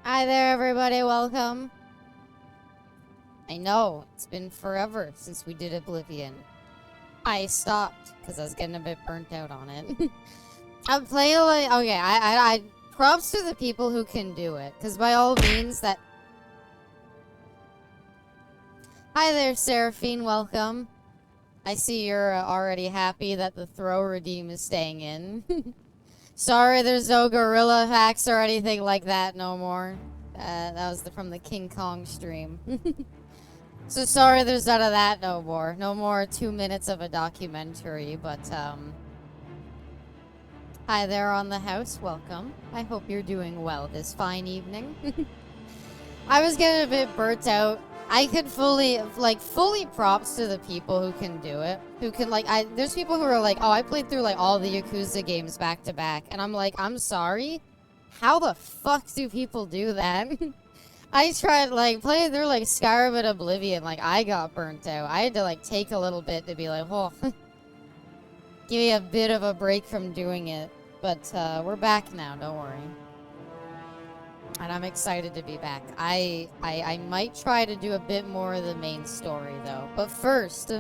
Hi there, everybody. Welcome. I know, it's been forever since we did Oblivion. I stopped because I was getting a bit burnt out on it. I'm playing like, okay, I props to the people who can do it, because by all means that... Hi there, Seraphine. Welcome. I see you're already happy that the throw redeem is staying in. Sorry, there's no gorilla hacks or anything like that no more. That was from the King Kong stream. So sorry there's none of that no more. No more 2 minutes of a documentary, but, hi there on the house. Welcome. I hope you're doing well this fine evening. I was getting a bit burnt out. I could fully props to the people who can do it. Who can, there's people who are like, oh, I played through, all the Yakuza games back to back. And I'm like, I'm sorry? How the fuck do people do that? I tried, playing through, Skyrim and Oblivion. I got burnt out. I had to, take a little bit to be like, oh, give me a bit of a break from doing it. But, we're back now, don't worry. And I'm excited to be back. I might try to do a bit more of the main story, though. But first,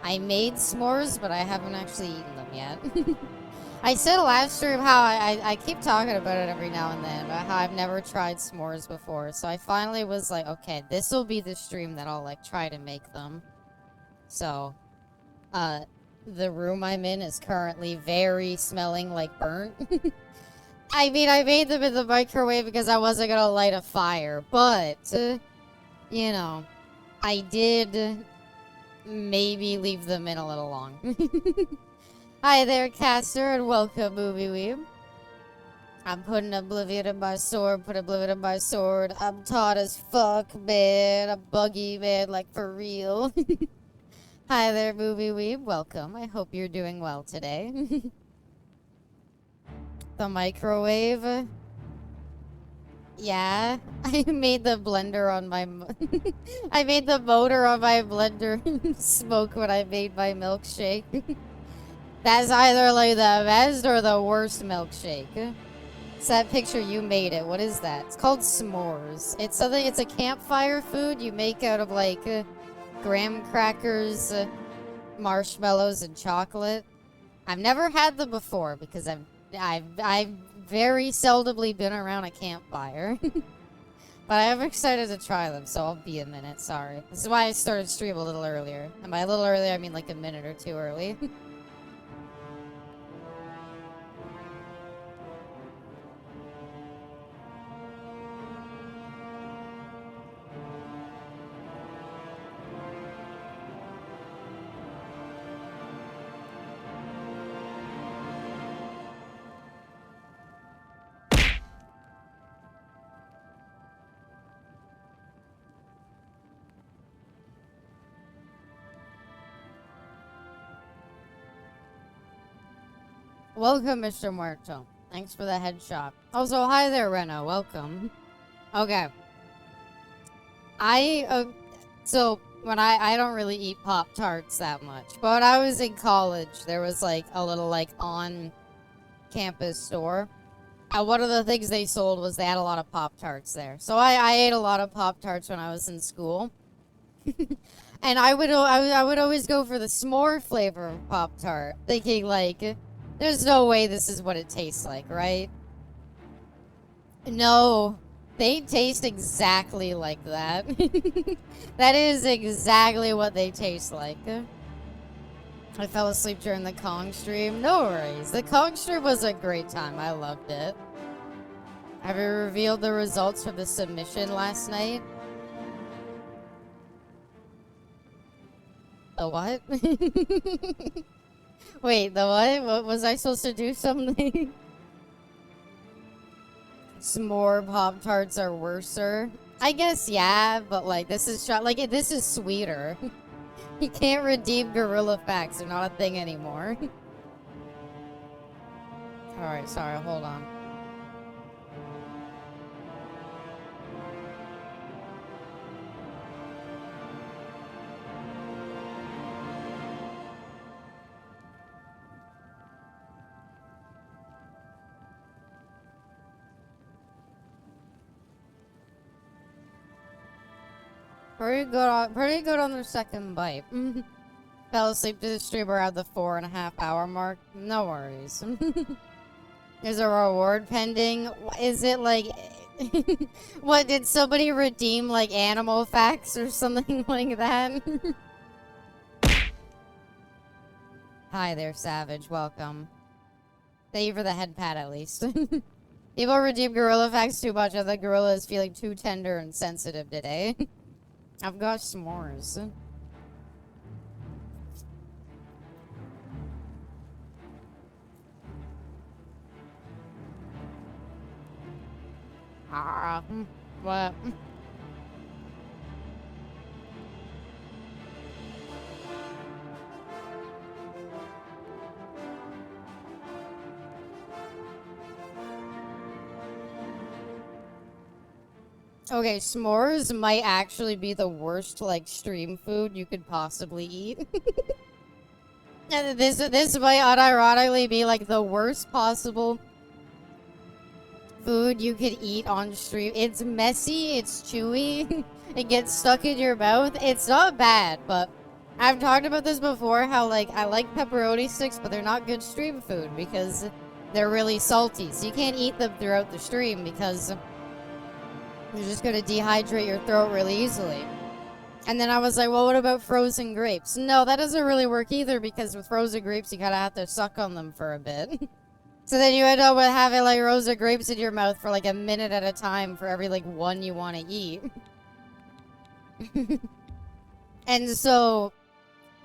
I made s'mores, but I haven't actually eaten them yet. I said last stream how I keep talking about it every now and then, about how I've never tried s'mores before. So I finally was like, okay, this will be the stream that I'll, try to make them. So, the room I'm in is currently very smelling like burnt. I mean, I made them in the microwave because I wasn't gonna light a fire, but, you know, I did maybe leave them in a little long. Hi there, Caster, and welcome, Movie Weeb. I'm putting Oblivion in my sword, put Oblivion in my sword. I'm taut as fuck, man. I'm buggy, man, for real. Hi there, Movie Weeb. Welcome. I hope you're doing well today. The microwave. Yeah, I made the blender on my... I made the motor on my blender smoke when I made my milkshake. That's either, the best or the worst milkshake. It's that picture you made it. What is that? It's called s'mores. It's something... It's a campfire food you make out of, graham crackers, marshmallows, and chocolate. I've never had them before because I've very seldomly been around a campfire. But I am excited to try them, so I'll be a minute, sorry. This is why I started stream a little earlier. And by a little earlier, I mean a minute or two early. Welcome, Mr. Muerto. Thanks for the headshot. Also, hi there, Reno. Welcome. Okay. So, when I don't really eat Pop-Tarts that much. But when I was in college, there was, a little, on-campus store. And one of the things they sold was they had a lot of Pop-Tarts there. So I ate a lot of Pop-Tarts when I was in school. And I would always go for the s'more flavor of Pop-Tart, thinking, there's no way this is what it tastes like, right? No, they taste exactly like that. That is exactly what they taste like. I fell asleep during the Kong stream. No worries. The Kong stream was a great time. I loved it. Have you revealed the results from the submission last night? The what? Wait, the what? What was I supposed to do something? S'more Pop-Tarts are worser. I guess, yeah, but, this is this is sweeter. You can't redeem gorilla facts. They're not a thing anymore. Alright, sorry, hold on. Pretty good on the second bite. Fell asleep to the stream around the 4.5 hour mark. No worries. There's a reward pending. Is it like... what, did somebody redeem like animal facts or something like that? Hi there, Savage. Welcome. Thank you for the head pat, at least. People redeem gorilla facts too much. I think gorilla is feeling too tender and sensitive today. I've got s'mores. What? Okay, s'mores might actually be the worst, like, stream food you could possibly eat. And this might unironically be, like, the worst possible food you could eat on stream. It's messy, it's chewy, it gets stuck in your mouth. It's not bad, but I've talked about this before, how, like, I like pepperoni sticks, but they're not good stream food because they're really salty. So you can't eat them throughout the stream because... you're just gonna dehydrate your throat really easily. And then I was like, well, what about frozen grapes? No, that doesn't really work either because with frozen grapes, you kind of have to suck on them for a bit. So then you end up with having like frozen grapes in your mouth for like a minute at a time for every like one you want to eat. And so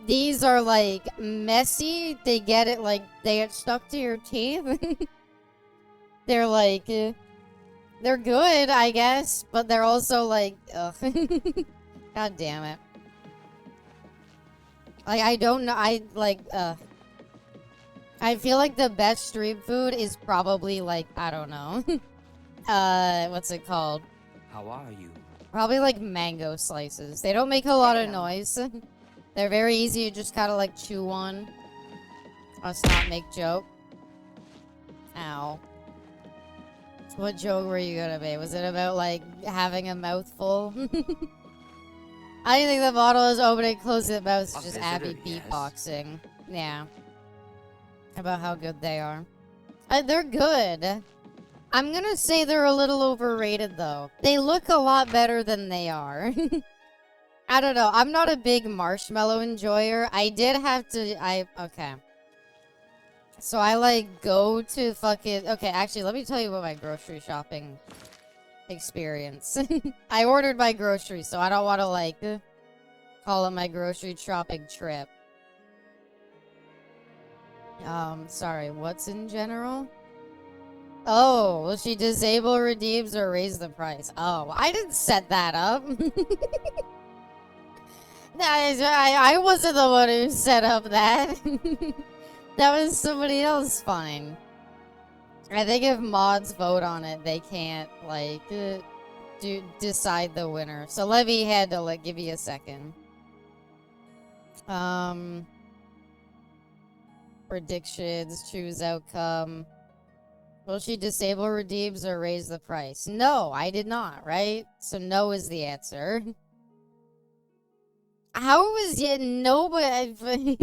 these are like messy. They get it like, they get stuck to your teeth. They're like... they're good, I guess, but they're also like, ugh. God damn it. Like, I don't know, I feel like the best stream food is probably, like, I don't know. What's it called? How are you? Probably, like, mango slices. They don't make a lot of noise. They're very easy to just kind of, like, chew on. Let's not make joke. Ow. What joke were you gonna make? Was it about, like, having a mouthful? I think the model is opening and closing the mouth. It's just Abby beatboxing. Yeah. About how good they are. They're good. I'm gonna say they're a little overrated, though. They look a lot better than they are. I don't know. I'm not a big marshmallow enjoyer. I did have to... okay. So I, like, go to fucking... okay, actually, let me tell you about my grocery shopping experience. I ordered my groceries, so I don't want to, like, call it my grocery shopping trip. Sorry, what's in general? Oh, will she disable redeems or raise the price? Oh, I didn't set that up. I wasn't the one who set up that. That was somebody else, fine. I think if mods vote on it, they can't, like, decide the winner. So let me handle it. Give me a second. Predictions, choose outcome. Will she disable redeems or raise the price? No, I did not, right? So no is the answer. How was it nobody?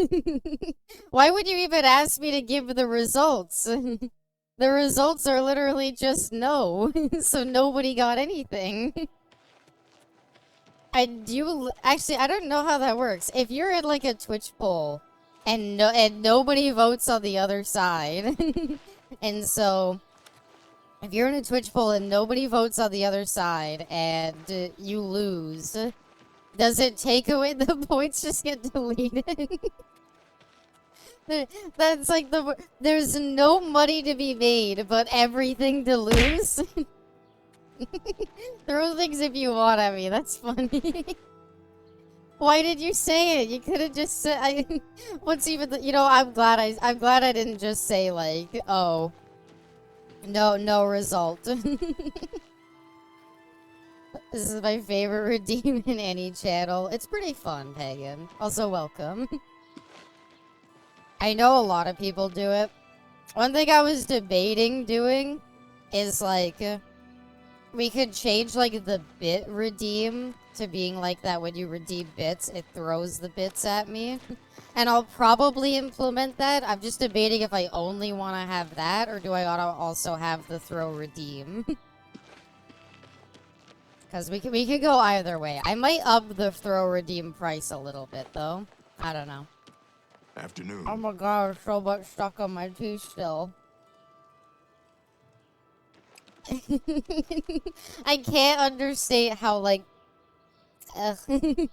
Why would you even ask me to give the results? The results are literally just no, so nobody got anything. Actually, I don't know how that works. If you're in like a Twitch poll and nobody votes on the other side, and so if you're in a Twitch poll and nobody votes on the other side and you lose. Does it take away the points? Just get deleted. That's like there's no money to be made, but everything to lose. Throw things if you want at me. That's funny. Why did you say it? You could have just said. What's even? I'm glad I didn't just say like, oh, no result. This is my favorite redeem in any channel. It's pretty fun, Pagan. Also, welcome. I know a lot of people do it. One thing I was debating doing is, like, We could change, like, the bit redeem to being like that when you redeem bits, it throws the bits at me. And I'll probably implement that. I'm just debating if I only want to have that, or do I ought to also have the throw redeem. Because we could go either way. I might up the throw redeem price a little bit, though. I don't know. Afternoon. Oh my god, there's so much stuck on my teeth still. I can't understate how, like... hold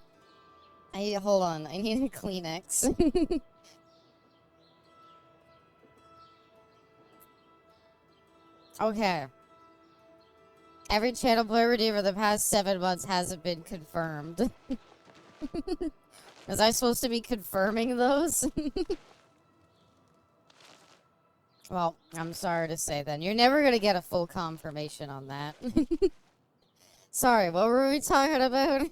on, I need a Kleenex. Okay. Every channel player redeem for the past 7 months hasn't been confirmed. Was I supposed to be confirming those? Well, I'm sorry to say then. You're never gonna get a full confirmation on that. Sorry, what were we talking about?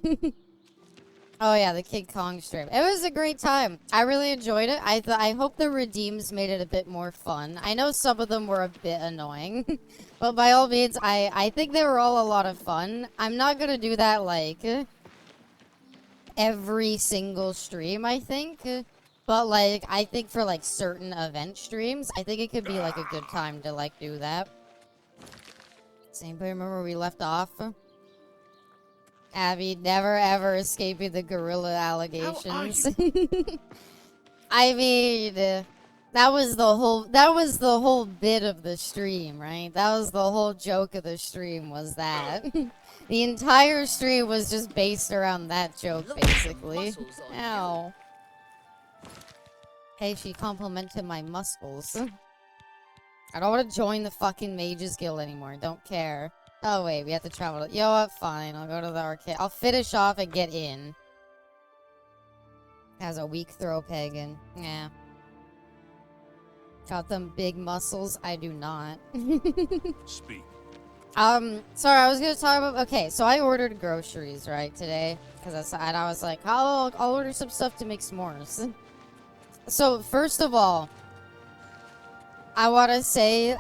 Oh yeah, the King Kong stream. It was a great time. I really enjoyed it. I hope the redeems made it a bit more fun. I know some of them were a bit annoying. But by all means, I think they were all a lot of fun. I'm not gonna do that, like, every single stream, I think. But, like, I think for, like, certain event streams, I think it could be, like, a good time to, like, do that. Does anybody remember where we left off? Abby, never ever escaping the gorilla allegations. I mean, that was the whole bit of the stream, right? That was the whole joke of the stream, was that. The entire stream was just based around that joke, basically. Ow. Hey, she complimented my muscles. I don't want to join the fucking Mages Guild anymore. Don't care. Oh, wait, we have to travel. You know what? Fine. I'll go to the arcade. I'll finish off and get in. Has a weak throw pagan. Yeah. Got them big muscles? I do not. Speak. Sorry, I was gonna talk about... Okay, so I ordered groceries, right, today. Because I was like, I'll order some stuff to make s'mores. So, first of all, I want to say,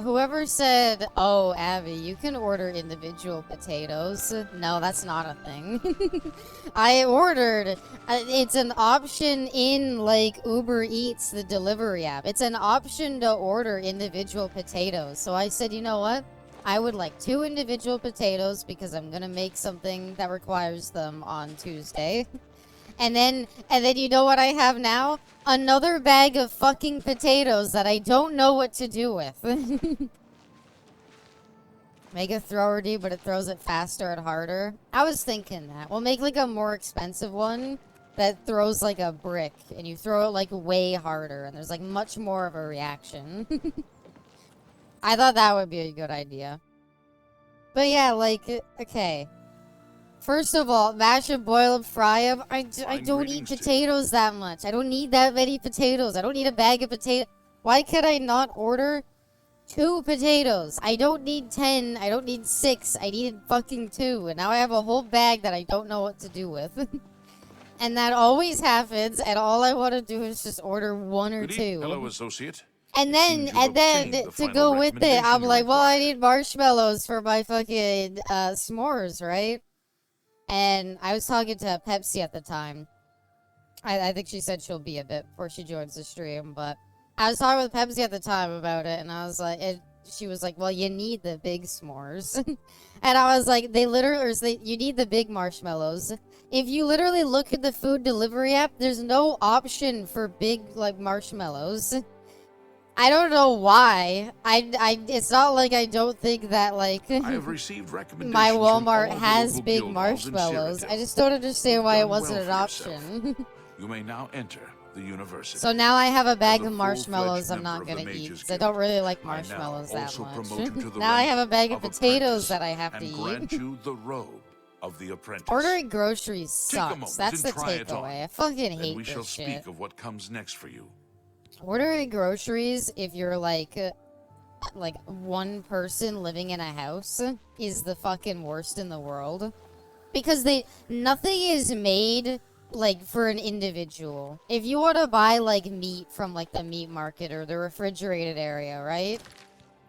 whoever said, oh, Abby, you can order individual potatoes. No, that's not a thing. I ordered, it's an option in, like, Uber Eats, the delivery app. It's an option to order individual potatoes. So I said, you know what? I would like 2 individual potatoes because I'm going to make something that requires them on Tuesday. And then you know what I have now? Another bag of fucking potatoes that I don't know what to do with. Make a thrower D, but it throws it faster and harder. I was thinking that. We'll make like a more expensive one that throws like a brick. And you throw it like way harder. And there's like much more of a reaction. I thought that would be a good idea. But yeah, like, okay. First of all, mash and boil them, fry them. I don't eat potatoes that much. I don't need that many potatoes. I don't need a bag of potatoes. Why could I not order 2 potatoes? I don't need 10. I don't need 6. I needed fucking 2. And now I have a whole bag that I don't know what to do with. And that always happens. And all I want to do is just order 1 or 2. Hello, associate. And then to go with it, I'm like, well, I need marshmallows for my fucking s'mores, right? And I was talking to Pepsi at the time. I think she said she'll be a bit before she joins the stream, but I was talking with Pepsi at the time about it, and I was like, she was like, well, you need the big s'mores. And I was like, you need the big marshmallows. If you literally look at the food delivery app, there's no option for big, like, marshmallows. I don't know why. It's not like I don't think that, like, I have received recommendations my from Walmart all has local big guild halls in marshmallows. Cyrodiil. I just don't understand why it You've done wasn't an well for option. You may now enter the university. So now I have a bag As a of marshmallows full-fledged I'm not member of gonna the eat. Mages 'Cause I don't Guild, really like I now marshmallows that also much. promote you to the Now I rank have a bag of apprentice potatoes that I have to and eat. grant you the robe of the apprentice. Ordering groceries Take a sucks. moment That's the and try it on. takeaway. I fucking Then hate we shall this speak shit. of what comes next for you. Ordering groceries, if you're like one person living in a house, is the fucking worst in the world. Because nothing is made like for an individual. If you want to buy like meat from like the meat market or the refrigerated area, right?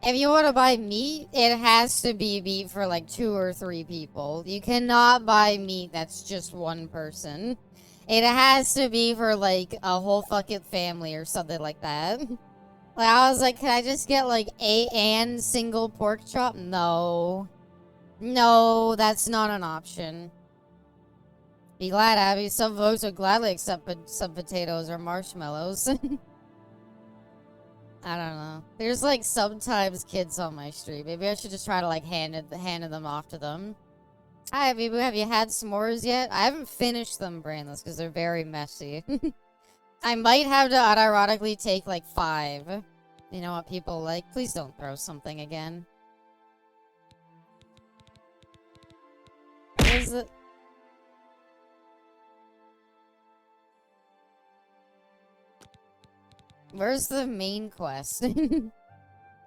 If you want to buy meat, it has to be meat for like 2 or 3 people. You cannot buy meat that's just one person. It has to be for like a whole fucking family or something like that. Like, I was like, can I just get like a single pork chop? No. No, that's not an option. Be glad, Abby. Some folks would gladly accept some potatoes or marshmallows. I don't know. There's like sometimes kids on my street. Maybe I should just try to like hand them off to them. Hi, Abby. Have you had s'mores yet? I haven't finished them, Brainless, because they're very messy. I might have to unironically take like 5. You know what people like? Please don't throw something again. What is it? Where's the main quest? The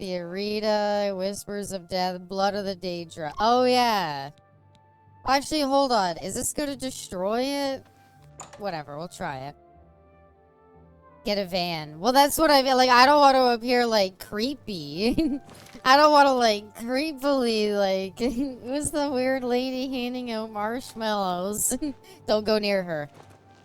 Arita, Whispers of Death, Blood of the Daedra. Oh, yeah. Actually, hold on. Is this gonna destroy it? Whatever, we'll try it. Get a van. Well, that's what I mean. Like, I don't want to appear, like, creepy. I don't want to, like, creepily, like... Who's the weird lady handing out marshmallows? Don't go near her.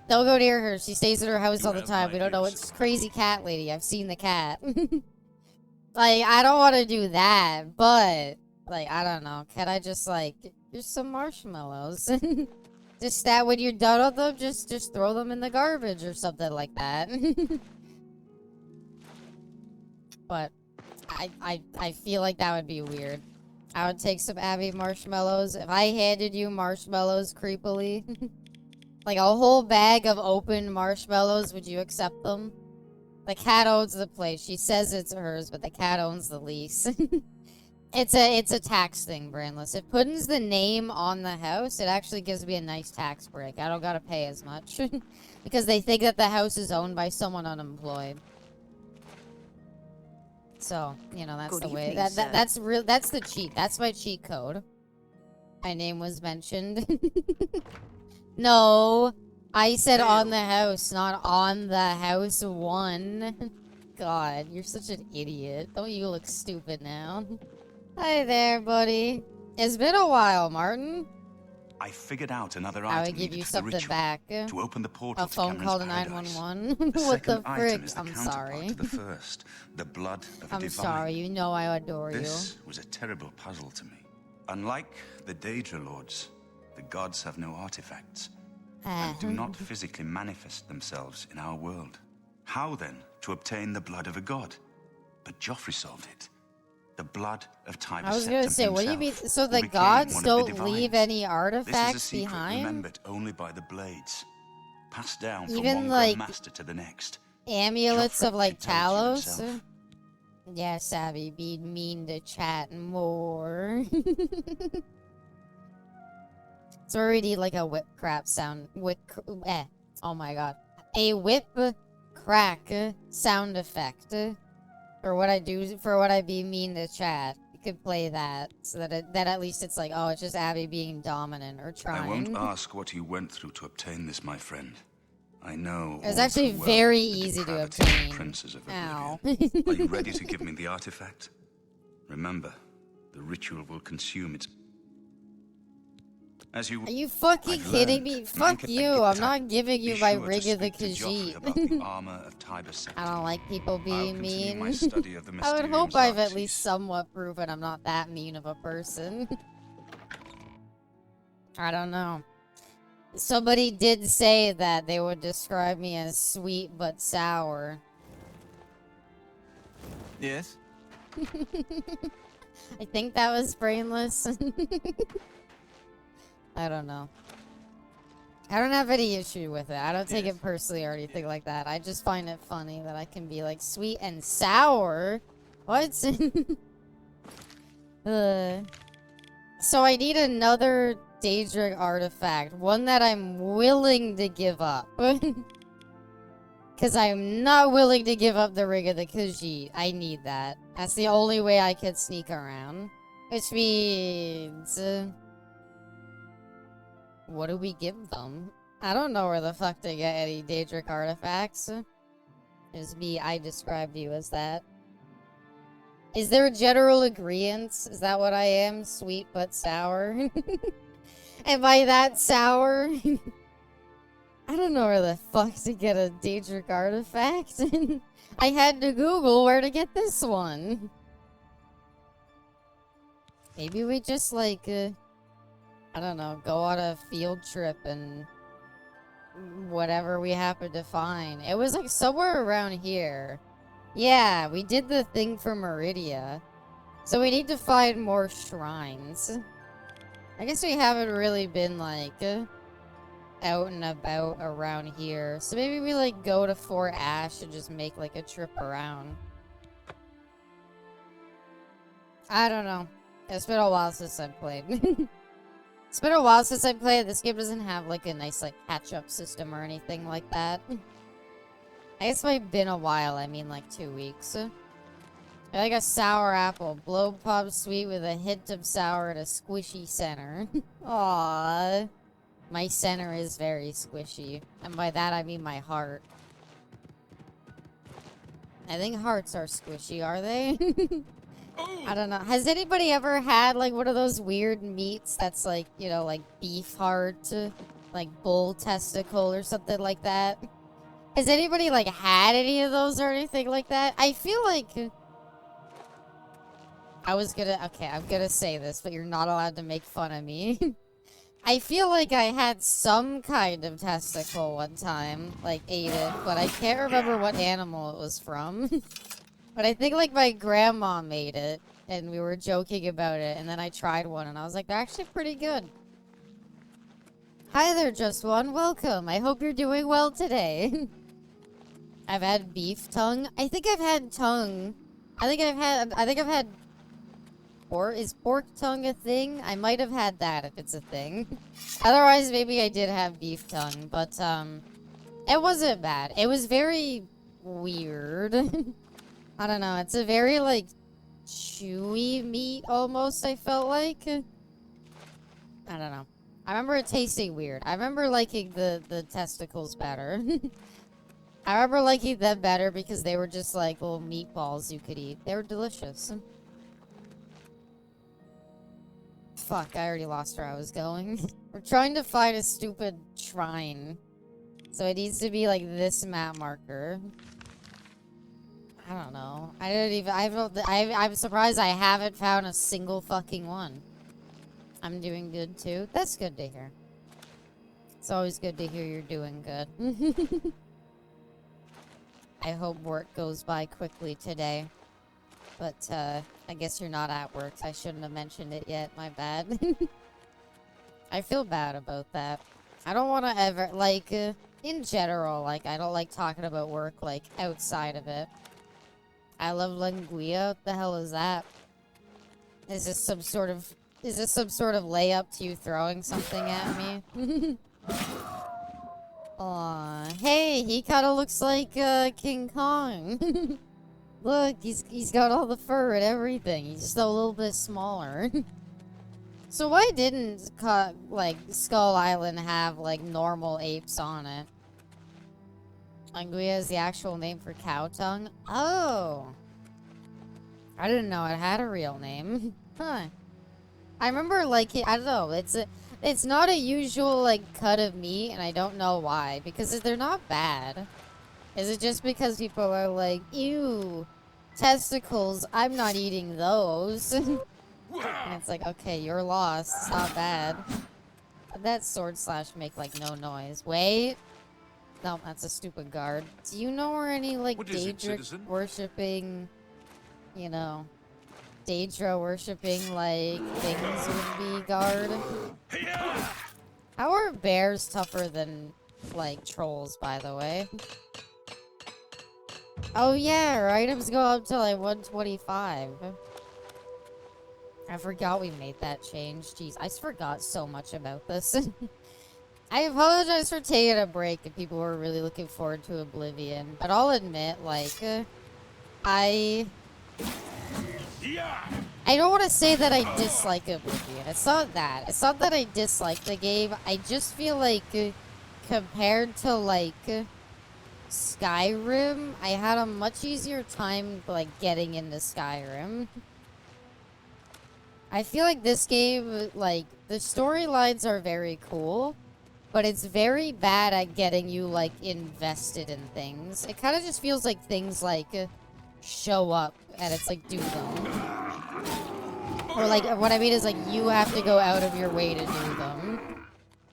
Don't go near her. She stays at her house all the time. We don't know. It's crazy cat lady. I've seen the cat. Like, I don't want to do that, but... Like, I don't know. Can I just, like... Here's some marshmallows. Just that when you're done with them, just throw them in the garbage or something like that. But I feel like that would be weird. I would take some Abby marshmallows. If I handed you marshmallows creepily, like a whole bag of open marshmallows, would you accept them? The cat owns the place. She says it's hers, but the cat owns the lease. It's a tax thing, Brainless. It puts the name on the house. It actually gives me a nice tax break. I don't gotta pay as much. Because they think that the house is owned by someone unemployed. So, you know, that's the way. That's real. That's the cheat. That's my cheat code. My name was mentioned. No, I said on the house, not on the house one. God, you're such an idiot. Don't you look stupid now? Hi there, buddy. It's been a while, Martin. I figured out another I item would give you needed for the something ritual. back. To open the portal A to phone call to Cameron's paradise. 911. The What the second item frick? is the I'm counterpart sorry. to the first, the blood of a I'm divine. sorry. You know I adore you. This was a terrible puzzle to me. Unlike the Daedra Lords, the gods have no artifacts and do not physically manifest themselves in our world. How then to obtain the blood of a god? But Joffrey solved it. The blood of Tiber I was gonna say, what do you mean? So the became gods one of the don't leave divines. any This is a artifacts secret behind? remembered only by the blades, passed down from Even one like master to the next. amulets Joffrey of like could tell it Talos? himself. Yes, Abby, be mean to chat more. So we need like a whip crap sound. Oh my god. A whip crack sound effect. For what I do, for what I be mean to chat. You could play that, so that at least it's like, oh, it's just Abby being dominant or trying. I won't ask what you went through to obtain this, my friend. I know. It was all actually too well very the easy to depravity of the obtain. Princes of Ow. Oblivion. Are you ready to give me the artifact? Remember, the ritual will consume its... As you... Are you fucking I've kidding learned me? Fuck Manka you. I'm not giving you Be my sure to rig of the speak to Joffrey Khajiit. about the armor of Tiber's scepter. I don't like people I'll being continue mean. my study of the I would Mysterium hope I've at Xerxes. least somewhat proven I'm not that mean of a person. I don't know. Somebody did say that they would describe me as sweet but sour. Yes? I think that was brainless. I don't know. I don't have any issue with it. I don't take it personally or anything like that. I just find it funny that I can be like sweet and sour. What? So I need another Daedric artifact. One that I'm willing to give up. Because I'm not willing to give up the Rig of the Khajiit. I need that. That's the only way I could sneak around. Which means... what do we give them? I don't know where the fuck to get any Daedric artifacts. Just me, I described you as that. Is there a general agreement? Is that what I am? Sweet but sour? Am I that sour? I don't know where the fuck to get a Daedric artifact. I had to Google where to get this one. Maybe we just like, I don't know, go on a field trip and whatever we happen to find. It was like somewhere around here. Yeah, we did the thing for Meridia. So we need to find more shrines. I guess we haven't really been like out and about around here. So maybe we like go to Fort Ash and just make like a trip around. I don't know. It's been a while since I played. It's been a while since I played. This game doesn't have like a nice like catch-up system or anything like that. I guess it might have been a while. I mean like 2 weeks. I like a sour apple. Blow pop sweet with a hint of sour and a squishy center. Aww. My center is very squishy. And by that I mean my heart. I think hearts are squishy, are they? I don't know. Has anybody ever had like one of those weird meats that's like, you know, like beef heart, like bull testicle or something like that? Has anybody like had any of those or anything like that? I feel like I'm gonna say this, but you're not allowed to make fun of me. I feel like I had some kind of testicle one time, like ate it, but I can't remember what animal it was from. But I think like my grandma made it, and we were joking about it, and then I tried one, and I was like, they're actually pretty good. Hi there, Just One. Welcome. I hope you're doing well today. I've had beef tongue. I think I've had tongue. I think I've had is pork tongue a thing? I might have had that if it's a thing. Otherwise, maybe I did have beef tongue, but it wasn't bad. It was very weird. I don't know. It's a very like chewy meat almost, I felt like. I don't know. I remember it tasting weird. I remember liking the testicles better. I remember liking them better because they were just like little meatballs you could eat. They were delicious. Fuck, I already lost where I was going. We're trying to find a stupid shrine. So it needs to be like this map marker. I don't know. I'm surprised I haven't found a single fucking one. I'm doing good too. That's good to hear. It's always good to hear you're doing good. I hope work goes by quickly today. But, I guess you're not at work, so I shouldn't have mentioned it yet. My bad. I feel bad about that. I don't want to ever, like, in general, like, I don't like talking about work, like, outside of it. I love Languia. What the hell is that? Is this some sort of layup to you throwing something at me? Aw. Hey, he kind of looks like, King Kong. Look, he's got all the fur and everything. He's just a little bit smaller. So why didn't, like, Skull Island have, like, normal apes on it? Languia is the actual name for cow tongue? Oh. I didn't know it had a real name. Huh. I remember, like, I don't know, it's not a usual, like, cut of meat, and I don't know why. Because they're not bad. Is it just because people are like, ew, testicles, I'm not eating those. And it's like, okay, you're lost. It's not bad. But that sword slash make, like, no noise. Wait. No, that's a stupid guard. Do you know where any, like, Daedric worshipping, you know, Daedra worshipping, like, things would be guard? How are bears tougher than, like, trolls, by the way? Oh yeah, our items go up to like 125. I forgot we made that change. Jeez, I forgot so much about this. I apologize for taking a break if people were really looking forward to Oblivion. But I'll admit, like, I don't want to say that I dislike Oblivion. It's not that. It's not that I dislike the game. I just feel like, compared to, like, Skyrim, I had a much easier time, like, getting into Skyrim. I feel like this game, like, the storylines are very cool, but it's very bad at getting you, like, invested in things. It kind of just feels like things, like, show up, and it's like, do them. Or, like, what I mean is, like, you have to go out of your way to do them.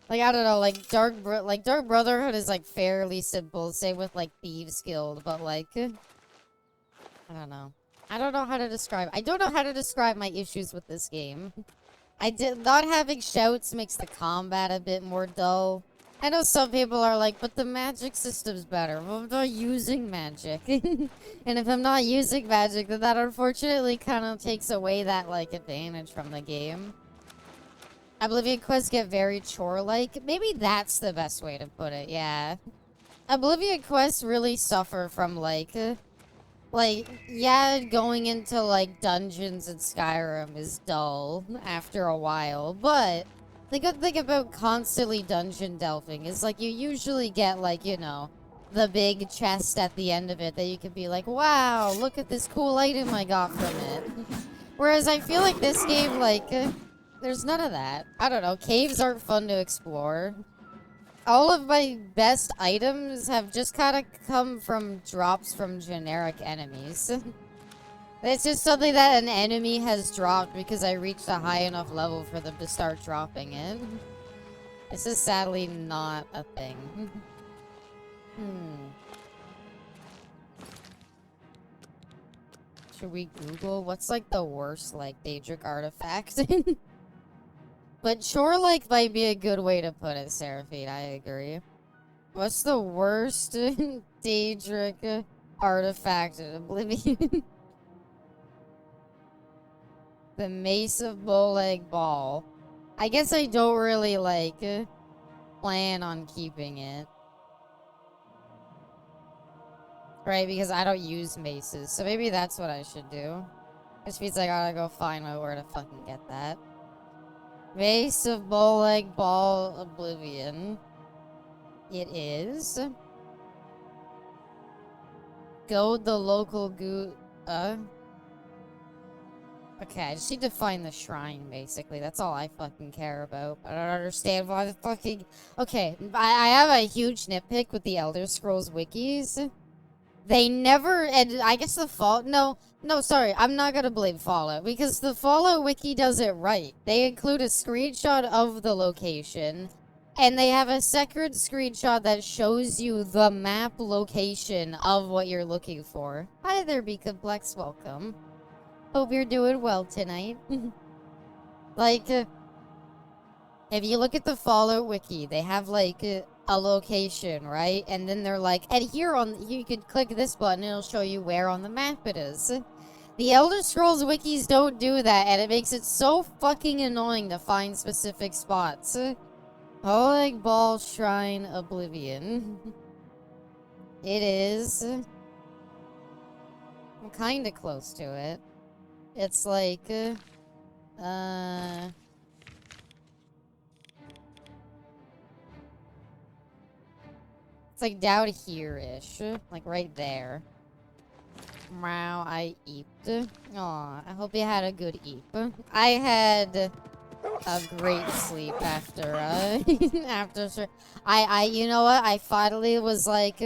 Like, I don't know, like, Dark Brotherhood is, like, fairly simple. Same with, like, Thieves Guild, but, like, I don't know. I don't know how to describe. I don't know how to describe my issues with this game. Not having shouts makes the combat a bit more dull. I know some people are like, but the magic system's better. Well, I'm not using magic. And if I'm not using magic, then that unfortunately kind of takes away that, like, advantage from the game. Oblivion quests get very chore-like. Maybe that's the best way to put it, yeah. Oblivion quests really suffer from, like, yeah, going into, like, dungeons in Skyrim is dull after a while, but the good thing about constantly dungeon delving is, like, you usually get, like, you know, the big chest at the end of it that you can be like, wow, look at this cool item I got from it. Whereas I feel like this game, like, there's none of that. I don't know, caves aren't fun to explore. All of my best items have just kind of come from drops from generic enemies. It's just something that an enemy has dropped because I reached a high enough level for them to start dropping it. This is sadly not a thing. Should we Google what's, like, the worst, like, Daedric artifact? But chore-like might be a good way to put it, Seraphine. I agree. What's the worst Daedric artifact in Oblivion? The Mace of Boleg Ball. I guess I don't really, like, plan on keeping it. Right, because I don't use maces. So maybe that's what I should do. Which means I gotta go find out where to fucking get that. Mace of Boleg Ball Oblivion. It is. Goad the local Okay, I just need to find the shrine, basically. That's all I fucking care about. I don't understand why the fucking... Okay, I have a huge nitpick with the Elder Scrolls wikis. They never... And I guess the Fallout... No, sorry. I'm not gonna blame Fallout. Because the Fallout wiki does it right. They include a screenshot of the location. And they have a second screenshot that shows you the map location of what you're looking for. Hi there, Be Complex. Welcome. Hope you're doing well tonight. Like, if you look at the Fallout wiki, they have, like, a location, right? And then they're like, and here you could click this button, it'll show you where on the map it is. The Elder Scrolls wikis don't do that, and it makes it so fucking annoying to find specific spots. Boleg Ball Shrine Oblivion. It is. I'm kinda close to it. It's like, it's like down here-ish. Like right there. Wow, I eeped. Aw, I hope you had a good eep. I had a great sleep after, after you know what? I finally was like,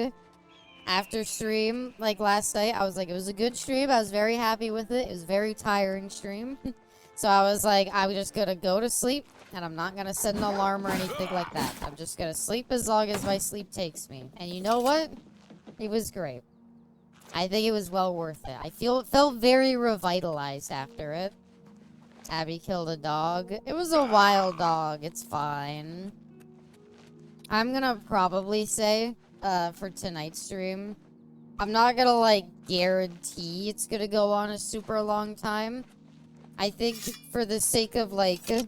after stream, like last night, I was like, it was a good stream. I was very happy with it. It was a very tiring stream. So I was like, I'm just gonna go to sleep, and I'm not gonna set an alarm or anything like that. I'm just gonna sleep as long as my sleep takes me. And you know what? It was great. I think it was well worth it. I felt very revitalized after it. Abby killed a dog. It was a wild dog. It's fine. I'm gonna probably say, for tonight's stream, I'm not gonna, like, guarantee it's gonna go on a super long time. I think for the sake of, like, the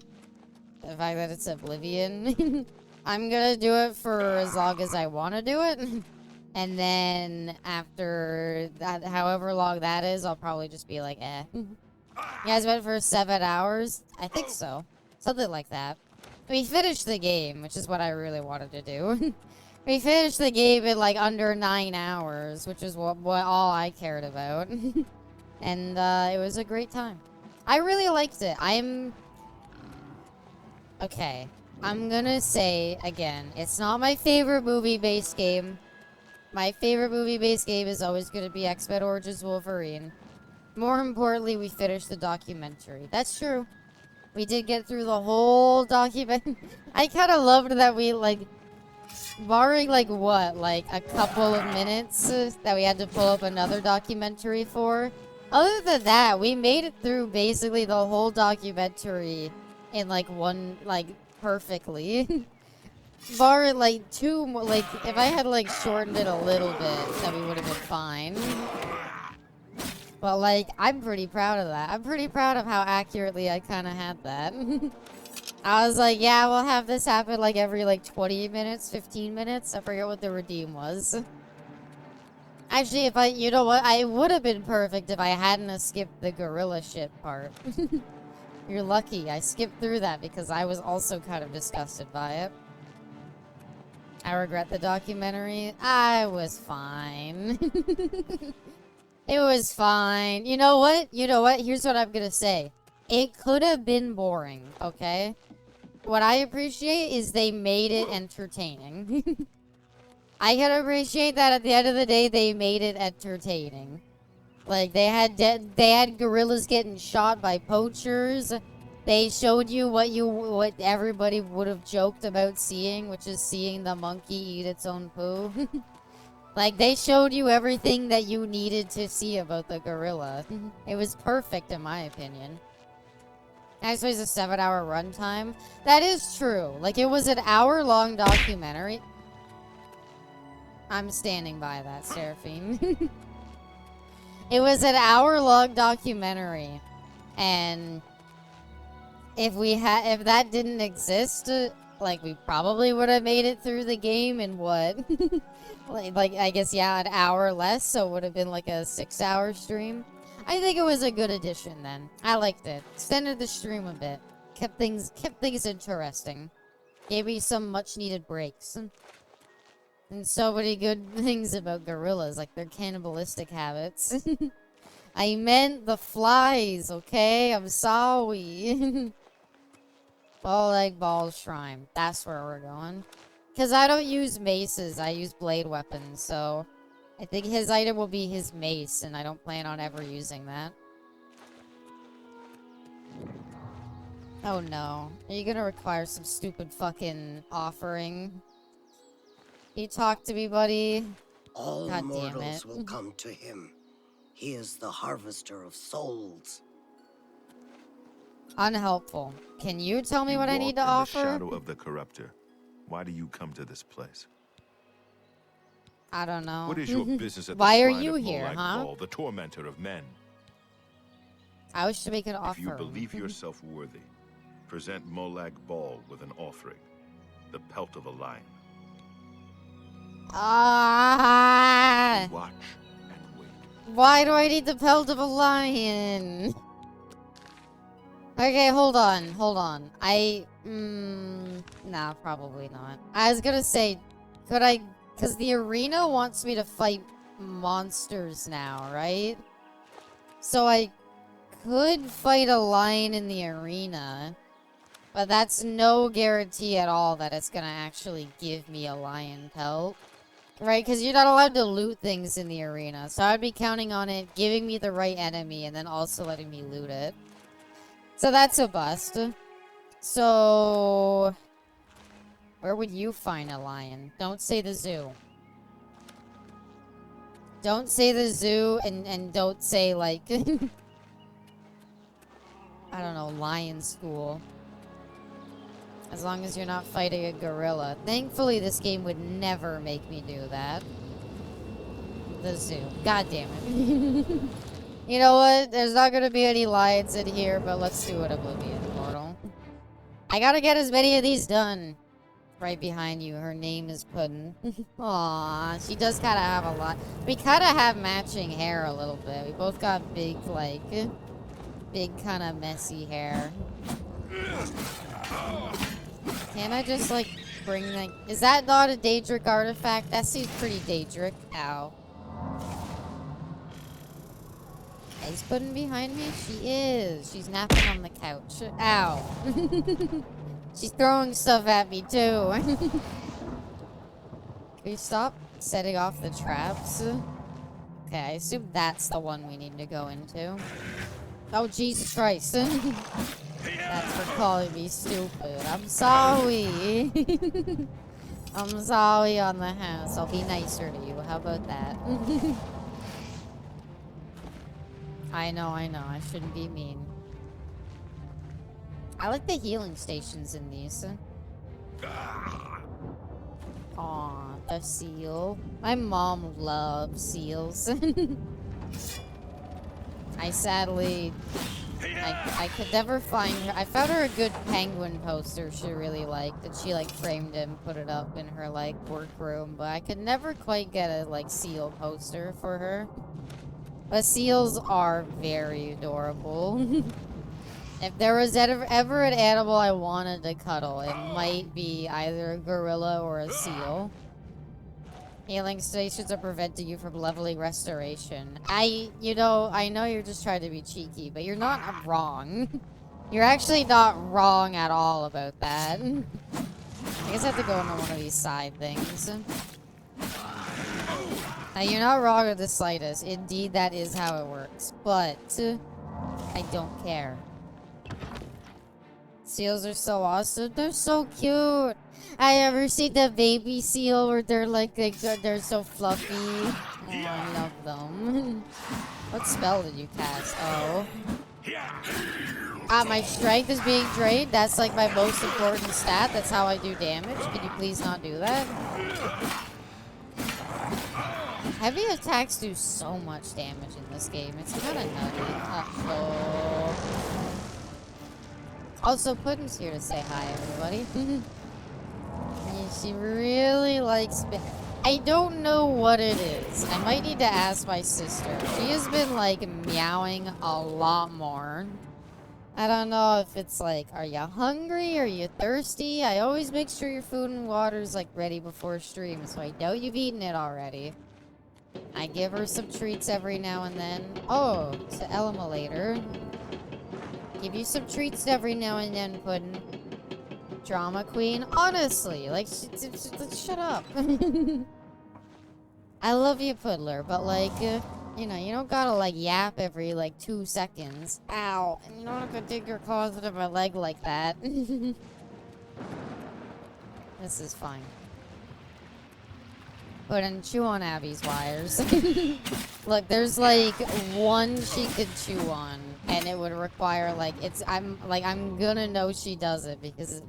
fact that it's Oblivion, I'm gonna do it for as long as I want to do it. And then after that, however long that is, I'll probably just be like, eh. You guys went for 7 hours? I think so. Something like that. We finished the game, which is what I really wanted to do. We finished the game in like under 9 hours, which is what all I cared about. And it was a great time. I really liked it. Okay. I'm gonna say again, it's not my favorite movie-based game. My favorite movie-based game is always gonna be X-Men Origins Wolverine. More importantly, we finished the documentary. That's true. We did get through the whole document. I kind of loved that we, like, barring, like, what? Like, a couple of minutes that we had to pull up another documentary for. Other than that, we made it through basically the whole documentary in, like, one, like, perfectly. Barring, like, like, if I had, like, shortened it a little bit, then we would have been fine. But, like, I'm pretty proud of that. I'm pretty proud of how accurately I kind of had that. I was like, yeah, we'll have this happen, like, every, like, 20 minutes, 15 minutes. I forget what the redeem was. Actually, you know what? I would have been perfect if I hadn't skipped the gorilla shit part. You're lucky. I skipped through that because I was also kind of disgusted by it. I regret the documentary. I was fine. It was fine. You know what? You know what? Here's what I'm gonna say. It could have been boring, okay? What I appreciate is they made it entertaining. I can appreciate that at the end of the day, they made it entertaining. Like, they had gorillas getting shot by poachers. They showed you what everybody would have joked about seeing, which is seeing the monkey eat its own poo. Like, they showed you everything that you needed to see about the gorilla. It was perfect, in my opinion. Actually, it's a 7-hour runtime. That is true. Like, it was an hour-long documentary. I'm standing by that, Seraphine. It was an hour-long documentary. And if that didn't exist, like, we probably would have made it through the game in what? like, I guess, yeah, an hour less, so it would have been like a 6-hour stream. I think it was a good addition then. I liked it. Extended the stream a bit. Kept things interesting. Gave me some much-needed breaks. And so many good things about gorillas, like their cannibalistic habits. I meant the flies, okay? I'm sorry. Ball Egg Ball Shrine. That's where we're going. Because I don't use maces, I use blade weapons, so I think his item will be his mace, and I don't plan on ever using that. Oh no. Are you gonna require some stupid fucking offering? Can you talk to me, buddy? All God mortals will come to him. He is the harvester of souls. Unhelpful. Can you tell me what I need to walk offer? in the shadow of the corruptor. Why do you come to this place? I don't know. What is your business at the Why are shrine you of here, Molag huh? Bal, the tormentor of men? I wish to make an offer. If you believe yourself worthy, present Molag Bal with an offering, the pelt of a lion. Watch and wait. Why do I need the pelt of a lion? Okay, hold on. Nah, probably not. I was gonna say, could I, because the arena wants me to fight monsters now, right? So I could fight a lion in the arena, but that's no guarantee at all that it's gonna actually give me a lion pelt. Right, because you're not allowed to loot things in the arena, so I'd be counting on it giving me the right enemy and then also letting me loot it. So that's a bust. So, where would you find a lion? Don't say the zoo. Don't say the zoo, and don't say, like, I don't know, lion school. As long as you're not fighting a gorilla. Thankfully, this game would never make me do that. The zoo. God damn it. You know what? There's not gonna be any lions in here, but let's do it, Oblivion Portal. I gotta get as many of these done. Right behind you. Her name is Puddin'. Aww, she does kind of have a lot. We kind of have matching hair a little bit. We both got big, like, big kind of messy hair. Can't I just, like, bring like... Is that not a Daedric artifact? That seems pretty Daedric. Ow. Is Puddin behind me? She is. She's napping on the couch. Ow. She's throwing stuff at me, too. Can we stop setting off the traps? Okay, I assume that's the one we need to go into. Oh, Jesus Christ. That's for calling me stupid. I'm sorry. I'm sorry on the house. I'll be nicer to you. How about that? I know. I shouldn't be mean. I like the healing stations in these. Aw, the seal. My mom loves seals. I sadly... I could never find her. I found her a good penguin poster she really liked. And she, like, framed it and put it up in her, like, workroom. But I could never quite get a, like, seal poster for her. But seals are very adorable. If there was ever an animal I wanted to cuddle, it might be either a gorilla or a seal. Healing stations are preventing you from leveling restoration. I know you're just trying to be cheeky, but you're not wrong. You're actually not wrong at all about that. I guess I have to go into one of these side things. Now, you're not wrong in the slightest. Indeed, that is how it works. But I don't care. Seals are so awesome. They're so cute. I ever seen the baby seal where they're like they're so fluffy. Oh, I love them. What spell did you cast? Oh. My strength is being drained. That's like my most important stat. That's how I do damage. Can you please not do that? Heavy attacks do so much damage in this game. It's kind of nutty. Uh-oh. Also, Puddin's here to say hi, everybody. Yeah, she really likes... I don't know what it is. I might need to ask my sister. She has been, like, meowing a lot more. I don't know if it's like, are you hungry? Are you thirsty? I always make sure your food and water is, like, ready before stream, so I know you've eaten it already. I give her some treats every now and then. Oh, it's an Eliminator. Give you some treats every now and then, Puddin'. Drama queen. Honestly, like, shut up. I love you, Puddler, but, like, you know, you don't gotta, like, yap every, like, 2 seconds. Ow. And you don't have to dig your claws into my leg like that. This is fine. Puddin', chew on Abby's wires. Look, there's, like, one she could chew on. And it would require, like, I'm gonna know she does it because it's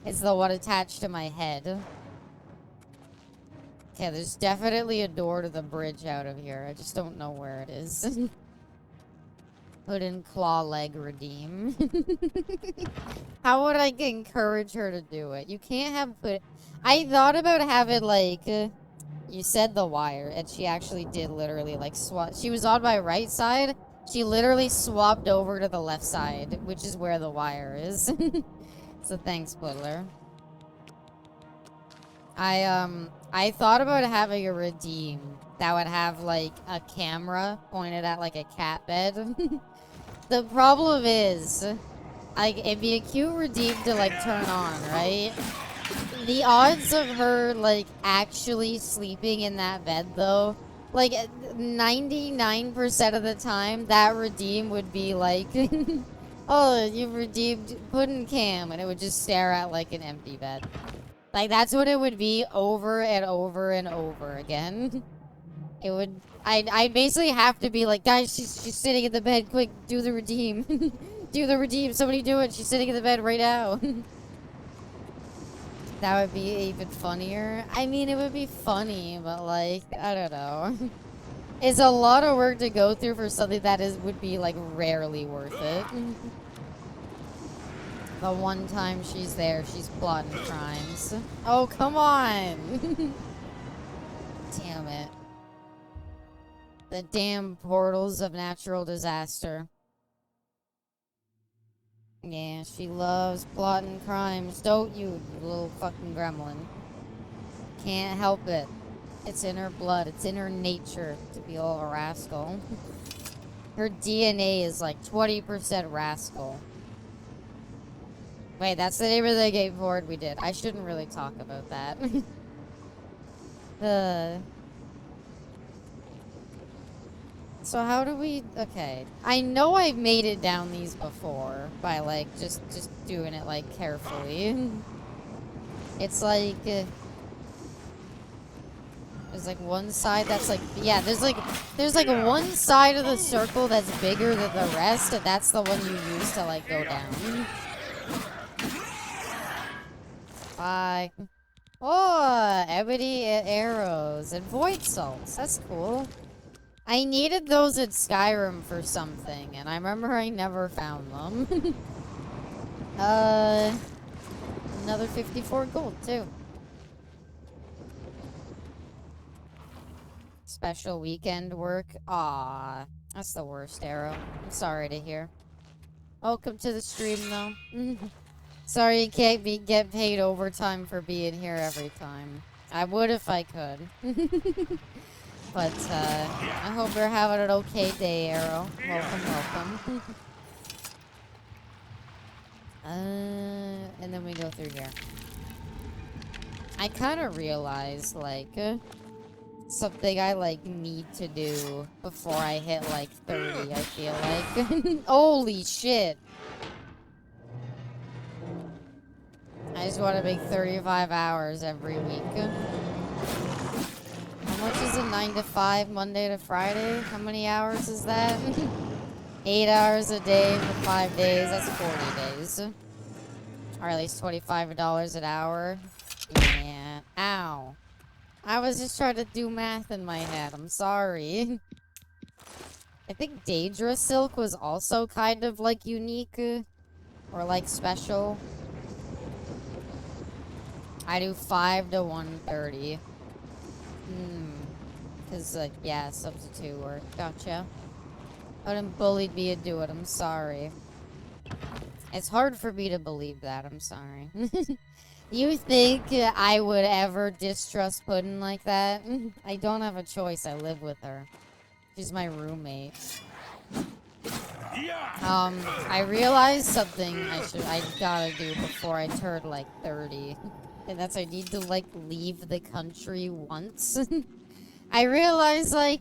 it's the one attached to my head. Okay, there's definitely a door to the bridge out of here. I just don't know where it is. Puddin' claw leg redeem. How would I encourage her to do it? You can't have I thought about having, like, you said the wire, and she actually did literally, like, swap. She was on my right side. She literally swapped over to the left side, which is where the wire is. So thanks, Puddler. I thought about having a redeem that would have, like, a camera pointed at, like, a cat bed. The problem is, like, it'd be a cute redeem to, like, turn on, right? The odds of her, like, actually sleeping in that bed, though, like, 99% of the time, that redeem would be like, oh, you redeemed Puddin' Cam, and it would just stare at, like, an empty bed. Like, that's what it would be over and over and over again. It would... I'd basically have to be like, guys, she's sitting in the bed, quick, do the redeem. Do the redeem, somebody do it, she's sitting in the bed right now. That would be even funnier. I mean, it would be funny, but, like, I don't know. It's a lot of work to go through for something that would be, like, rarely worth it. The one time she's there, she's plotting crimes. Oh, come on! Damn it. The damn portals of natural disaster. Yeah, she loves plotting crimes, don't you, you little fucking gremlin? Can't help it. It's in her blood. It's in her nature to be all a rascal. Her DNA is like 20% rascal. Wait, that's the name of the game board we did. I shouldn't really talk about that. So how do we... Okay. I know I've made it down these before by, like, just doing it, like, carefully. It's like... there's, like, one side that's, like... Yeah, there's, like, one side of the circle that's bigger than the rest, and that's the one you use to, like, go down. Bye. Oh, ebony arrows and void salts. That's cool. I needed those in Skyrim for something, and I remember I never found them. Another 54 gold, too. Special weekend work. Aw, that's the worst, Arrow. I'm sorry to hear. Welcome to the stream, though. Sorry you can't get paid overtime for being here every time. I would if I could. But, I hope you're having an okay day, Arrow. Welcome, welcome. And then we go through here. I kind of realized, like, something I, like, need to do before I hit, like, 30, I feel like. Holy shit! I just want to make 35 hours every week. How much is it? 9 to 5, Monday to Friday? How many hours is that? 8 hours a day for 5 days. That's 40 days. Or at least $25 an hour. Yeah. Ow. I was just trying to do math in my head. I'm sorry. I think Daedra Silk was also kind of, like, unique. Or, like, special. I do 5 to 130. Because, like, yeah, substitute work. Gotcha. I wouldn't bullied me into it. I'm sorry. It's hard for me to believe that. I'm sorry. You think I would ever distrust Puddin' like that? I don't have a choice. I live with her. She's my roommate. I realized something I gotta do before I turn, like, 30. And that's I need to, like, leave the country once. I realized, like,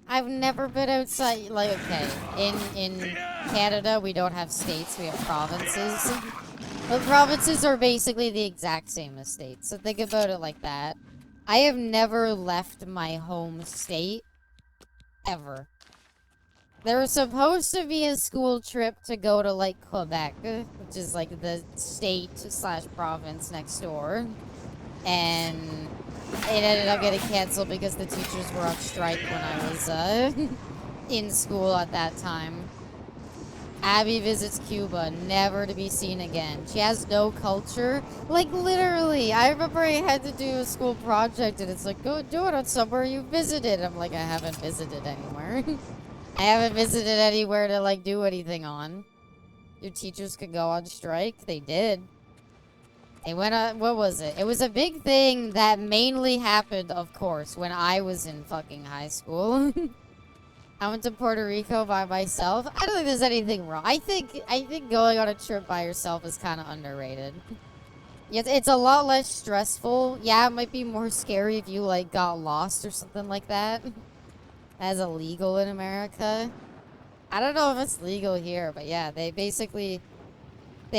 I've never been outside, like, okay, in Canada, we don't have states, we have provinces. But provinces are basically the exact same as states, so think about it like that. I have never left my home state, ever. There was supposed to be a school trip to go to, like, Quebec, which is, like, the state/province next door. And it ended up getting canceled because the teachers were on strike when I was, in school at that time. Abby visits Cuba, never to be seen again. She has no culture. Like, literally, I remember I had to do a school project, and it's like, go do it on somewhere you visited. I'm like, I haven't visited anywhere. I haven't visited anywhere to, like, do anything on. Your teachers could go on strike. They did. They went on, what was it? It was a big thing that mainly happened, of course, when I was in fucking high school. I went to Puerto Rico by myself. I don't think there's anything wrong. I think going on a trip by yourself is kind of underrated. It's a lot less stressful. Yeah, it might be more scary if you, like, got lost or something like that. As illegal in America. I don't know if it's legal here, but yeah, they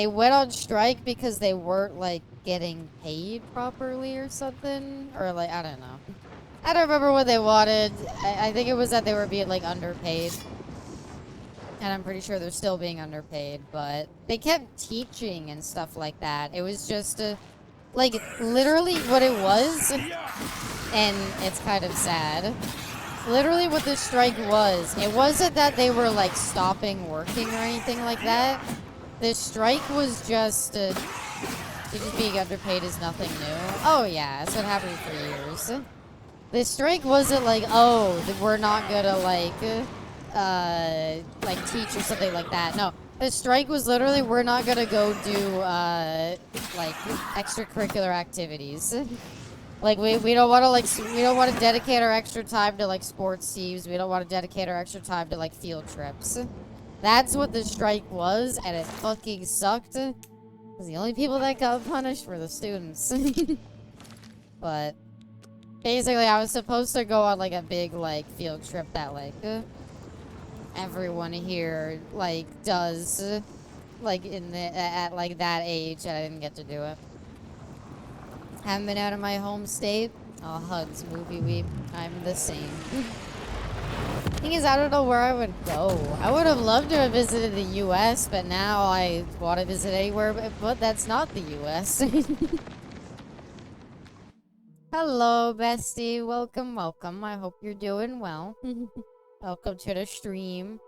went on strike because they weren't, like, getting paid properly or something. Or, like, I don't know. I don't remember what they wanted. I think it was that they were being, like, underpaid. And I'm pretty sure they're still being underpaid, but they kept teaching and stuff like that. It was just, like, literally what it was, and it's kind of sad. Literally what the strike was, it wasn't that they were, like, stopping working or anything like that. The strike was just, just being underpaid is nothing new. Oh yeah, that's what happened for years. The strike wasn't like, oh, we're not gonna, like teach or something like that. No, The strike was literally, we're not gonna go do, like, extracurricular activities. Like, we don't want to, like, we don't want to dedicate our extra time to, like, sports teams. We don't want to dedicate our extra time to, like, field trips. That's what the strike was, and it fucking sucked. Because the only people that got punished were the students. But, basically, I was supposed to go on, like, a big, like, field trip that, like, everyone here, like, does, like, at, like, that age, and I didn't get to do it. Haven't been out of my home state. Oh, hugs, movie weep. I'm the same. Thing is, I don't know where I would go. I would have loved to have visited the U.S., but now I want to visit anywhere, but that's not the U.S. Hello, bestie. Welcome, welcome. I hope you're doing well. Welcome to the stream.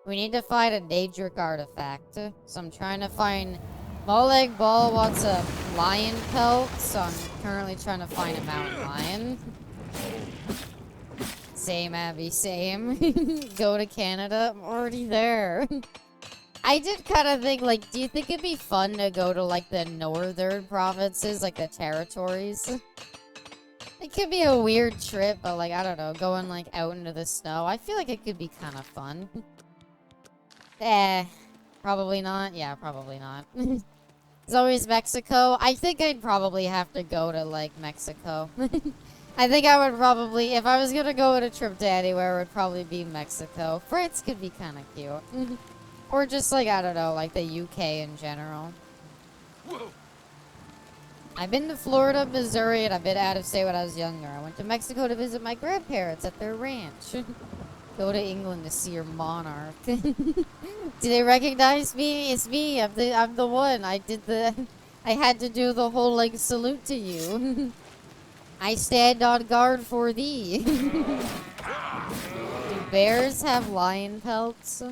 We need to find a Daedric artifact. So I'm trying to find... Molag Bal wants a lion pelt, so I'm currently trying to find a mountain lion. Same, Abby, same. Go to Canada? I'm already there. I did kind of think, like, do you think it'd be fun to go to, like, the northern provinces, like the territories? It could be a weird trip, but, like, I don't know, going, like, out into the snow. I feel like it could be kind of fun. Probably not. Yeah, probably not. It's always Mexico. I think I'd probably have to go to, like, Mexico. I think I would probably, if I was gonna go on a trip to anywhere, it would probably be Mexico. France could be kind of cute. Or just, like, I don't know, like the UK in general. Whoa. I've been to Florida, Missouri, and I've been out of state when I was younger. I went to Mexico to visit my grandparents at their ranch. Go to England to see your monarch. Do they recognize me? It's me. I'm the one. I had to do the whole, like, salute to you. I stand on guard for thee. Do bears have lion pelts?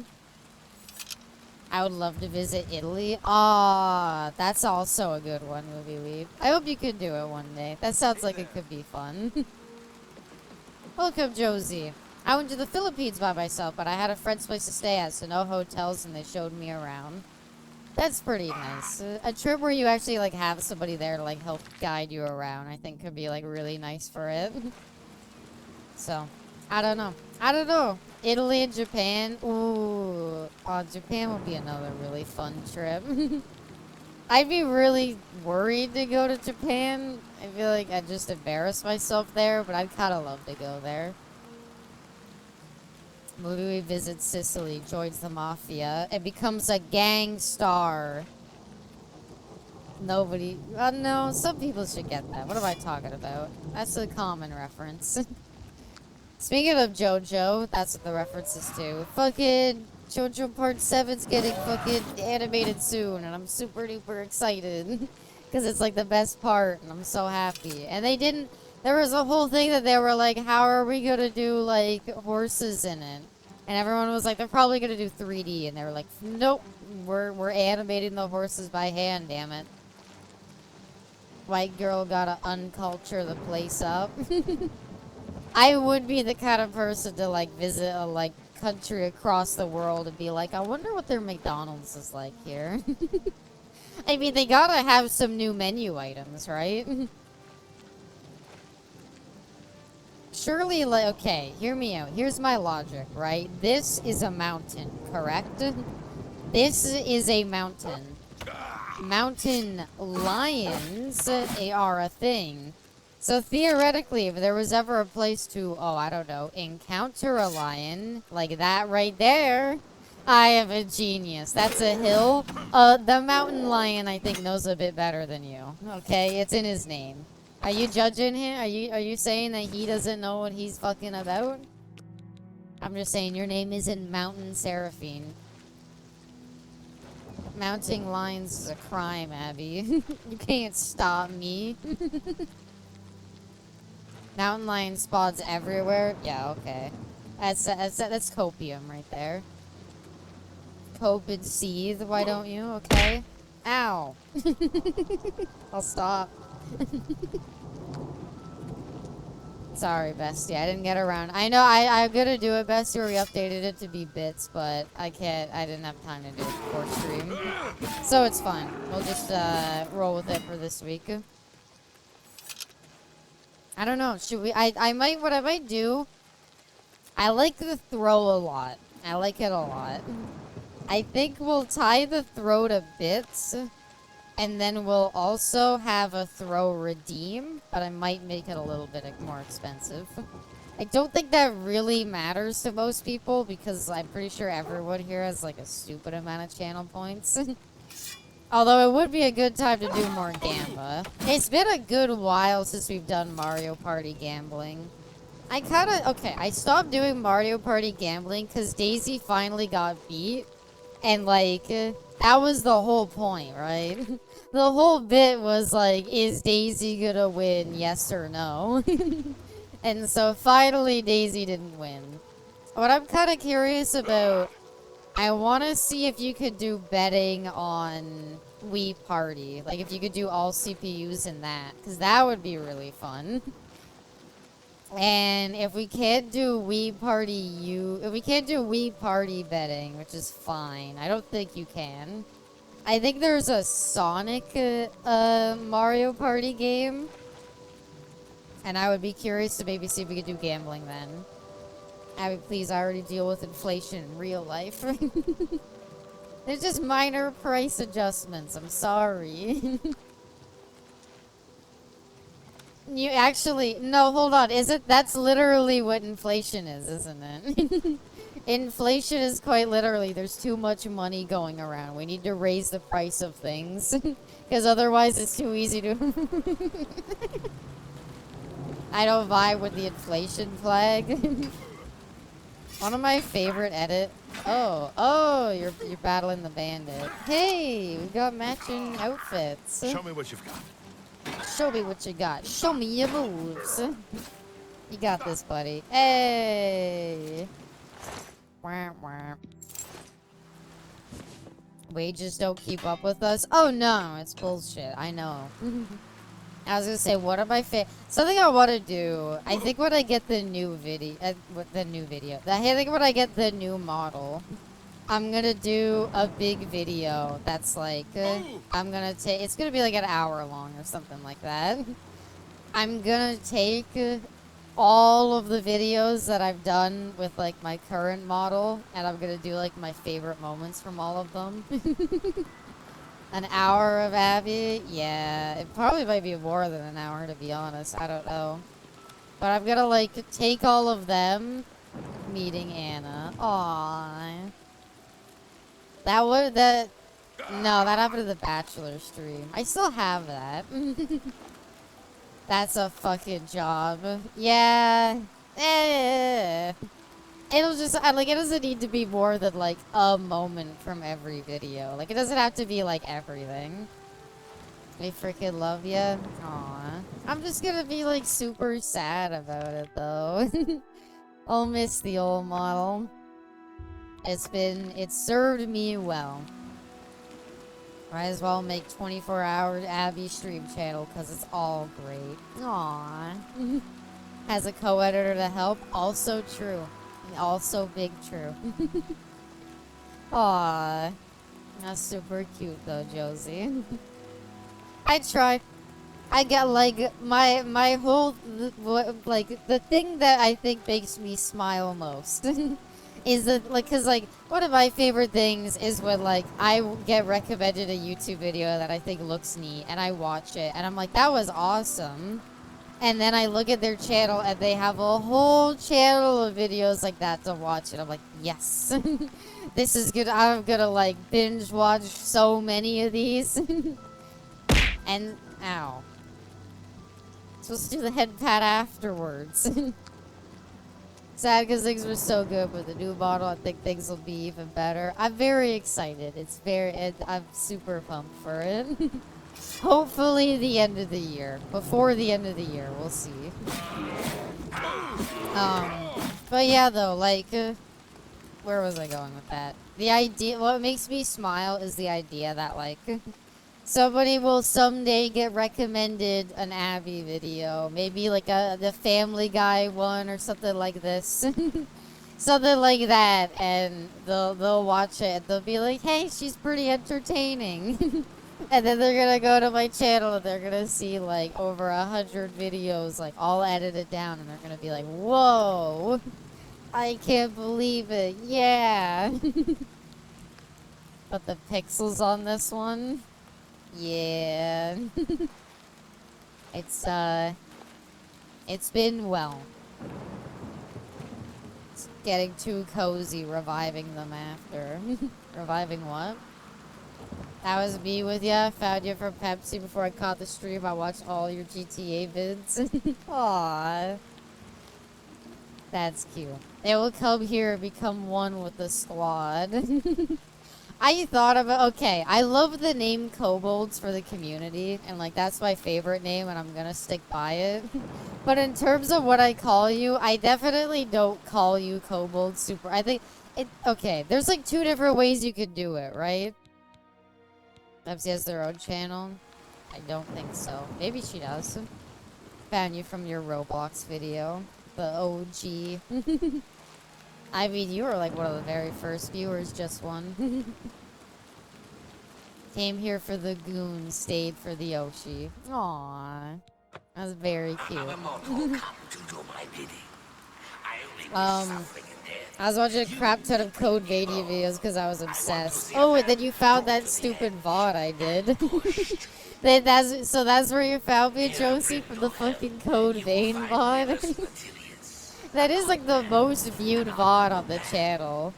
I would love to visit Italy. Ah, that's also a good one, Movie Weeb. I hope you could do it one day. That sounds like it could be fun. Welcome, Josie. I went to the Philippines by myself, but I had a friend's place to stay at, so no hotels, and they showed me around. That's pretty nice. A trip where you actually, like, have somebody there to, like, help guide you around, I think could be, like, really nice for it. So, I don't know. I don't know. Italy and Japan. Ooh. Oh, Japan would be another really fun trip. I'd be really worried to go to Japan. I feel like I'd just embarrass myself there, but I'd kind of love to go there. Movie visits Sicily, joins the mafia, and becomes a gang star. Nobody... no, some people should get that. What am I talking about? That's a common reference. Speaking of JoJo, that's what the reference is to. Fucking JoJo Part 7's getting fucking animated soon, and I'm super duper excited. Because it's like the best part, and I'm so happy. And they didn't... There was a whole thing that they were like, how are we gonna do, like, horses in it? And everyone was like, they're probably gonna do 3D. And they were like, nope, we're animating the horses by hand, damn it. White girl gotta unculture the place up. I would be the kind of person to, like, visit a, like, country across the world and be like, I wonder what their McDonald's is like here. I mean, they gotta have some new menu items, right? Surely, like, okay, hear me out. Here's my logic, right? This is a mountain, correct? This is a mountain. Mountain lions are a thing. So theoretically, if there was ever a place to, oh, I don't know, encounter a lion, like that right there, I am a genius. That's a hill. The mountain lion, I think, knows a bit better than you. Okay, it's in his name. Are you judging him? Are you saying that he doesn't know what he's fucking about? I'm just saying your name isn't Mountain Seraphine. Mounting lions is a crime, Abby. You can't stop me. Mountain lion spots everywhere? Yeah, okay. That's copium right there. Cope and seethe, why don't you? Okay. Ow. I'll stop. Sorry, Bestie. I didn't get around. I know I'm gonna do it, Bestie, where we updated it to be bits, but I didn't have time to do it before stream. So it's fine. We'll just roll with it for this week. I don't know. Should we? What I might do. I like the throw a lot. I like it a lot. I think we'll tie the throw to bits. And then we'll also have a throw redeem, but I might make it a little bit more expensive. I don't think that really matters to most people because I'm pretty sure everyone here has like a stupid amount of channel points. Although it would be a good time to do more Gamba. It's been a good while since we've done Mario Party gambling. I stopped doing Mario Party gambling because Daisy finally got beat. And like, that was the whole point, right? The whole bit was like, is Daisy gonna win, yes or no? And so finally Daisy didn't win. What I'm kind of curious about, I want to see if you could do betting on Wii Party. Like if you could do all CPUs in that, because that would be really fun. And if we can't do Wii Party betting, which is fine. I don't think you can. I think there's a Sonic Mario Party game. And I would be curious to maybe see if we could do gambling then. Abby, please, I already deal with inflation in real life. There's just minor price adjustments. I'm sorry. You actually... No, hold on. That's literally what inflation is, isn't it? Inflation is quite literally, there's too much money going around. We need to raise the price of things. Because otherwise it's too easy to... I don't vibe with the inflation flag. One of my favorite edit... Oh, you're battling the bandit. Hey, we got matching outfits. Show me what you've got. Show me what you got. Show me your moves. You got this, buddy. Hey. Wah, wah. Wages don't keep up with us. Oh no, it's bullshit. I know. I was gonna say, what am I something I want to do. I think when I get the new video, I think when I get the new model, I'm gonna do a big video that's like, it's gonna be like an hour long or something like that. I'm gonna take all of the videos that I've done with like my current model, and I'm gonna do like my favorite moments from all of them. An hour of Abby? Yeah, it probably might be more than an hour, to be honest. I don't know. But I'm gonna like take all of them, meeting Anna. Aww. That happened to the Bachelor stream. I still have that. That's a fucking job. Yeah. It'll just, it doesn't need to be more than, like, a moment from every video. Like, it doesn't have to be, like, everything. I freaking love ya. Aw. I'm just gonna be, like, super sad about it, though. I'll miss the old model. It served me well. Might as well make 24-hour Abby stream channel because it's all great. Aww. Has a co-editor to help. Also true. Also big true. Aww. That's super cute though, Josie. I try. I got like my whole like the thing that I think makes me smile most is that like cuz like one of my favorite things is when like I get recommended a YouTube video that I think looks neat and I watch it and I'm like that was awesome. And then I look at their channel and they have a whole channel of videos like that to watch and I'm like, yes. This is good. I'm gonna like binge watch so many of these. And ow. Supposed to do the head pat afterwards. Sad because things were so good with the new model. I think things will be even better. I'm very excited. I'm super pumped for it. Hopefully the end of the year. Before the end of the year, we'll see. But yeah, though, like, where was I going with that? The idea, what makes me smile is the idea that, like, Somebody will someday get recommended an Abby video. Maybe like the Family Guy one or something like this. Something like that, and they'll watch it. They'll be like, "Hey, she's pretty entertaining," and then they're gonna go to my channel and they're gonna see like over 100 videos, like all edited down, and they're gonna be like, "Whoa, I can't believe it!" Yeah. But the pixels on this one, yeah. It's been well. Getting too cozy, reviving them after. Reviving what? That was me with ya. Found you from Pepsi before I caught the stream. I watched all your GTA vids. Aww. That's cute. They will come here and become one with the squad. I thought about, okay, I love the name Kobolds for the community, and like that's my favorite name, and I'm gonna stick by it. But in terms of what I call you, I definitely don't call you Kobold Super. I think it, okay, there's like 2 different ways you could do it, right? Pepsi has their own channel? I don't think so. Maybe she does. Found you from your Roblox video. The OG. I mean, you were like one of the very first viewers, just one. Came here for the goon, stayed for the Yoshi. Aww. That was very cute. I was watching a crap ton of Code Vein videos because I was obsessed. Oh, and then you found that stupid VOD I did. So that's where you found me, Josie, from the fucking Code Vein VOD. That is like the most viewed VOD on the channel.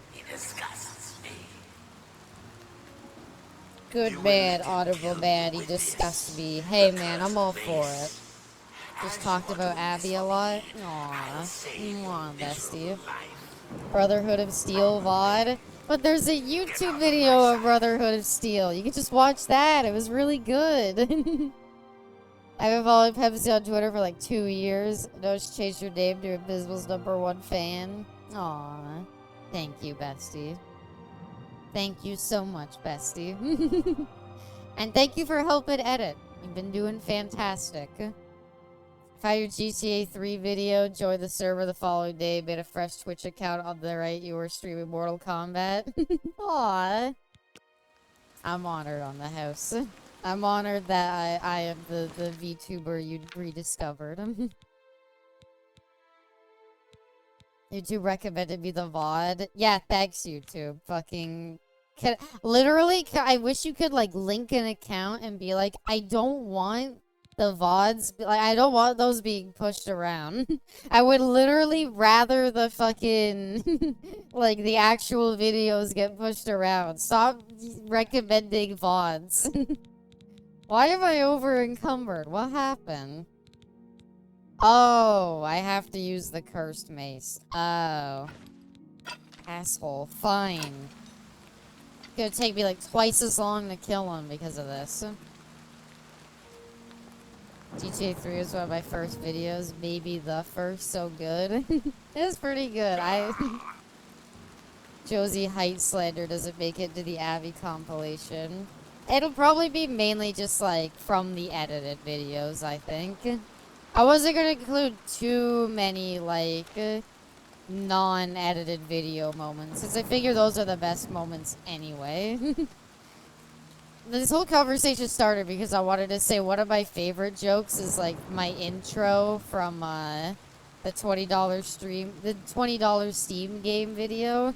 Good man, honorable man, he disgusts me. Hey man, I'm all for it. Just talked about Abby a lot. Aww. Mwah, bestie. Brotherhood of Steel VOD. But there's a YouTube video of Brotherhood of Steel. You can just watch that. It was really good. I've been following Pepsi on Twitter for like 2 years. Notice you changed your name to Abysmal's #1 fan. Aww. Thank you, bestie. Thank you so much, bestie. And thank you for helping edit. You've been doing fantastic. Found your GTA 3 video, joined the server the following day, made a fresh Twitch account on the right, you were streaming Mortal Kombat. Aww. I'm honored on the house. I'm honored that I am the VTuber you rediscovered. YouTube recommended me the VOD. Yeah, thanks YouTube. Fucking... literally, I wish you could like link an account and be like, I don't want the VODs, like, I don't want those being pushed around. I would literally rather the fucking, like, the actual videos get pushed around. Stop recommending VODs. Why am I over encumbered? What happened? Oh, I have to use the cursed mace. Oh. Asshole. Fine. It's gonna take me like twice as long to kill him because of this. GTA 3 was one of my first videos, maybe the first, so good. It was pretty good. Josie Height Slander doesn't make it to the Abby compilation. It'll probably be mainly just like from the edited videos, I think. I wasn't gonna include too many like non-edited video moments, since I figure those are the best moments anyway. This whole conversation started because I wanted to say one of my favorite jokes is like my intro from the $20 Steam game video,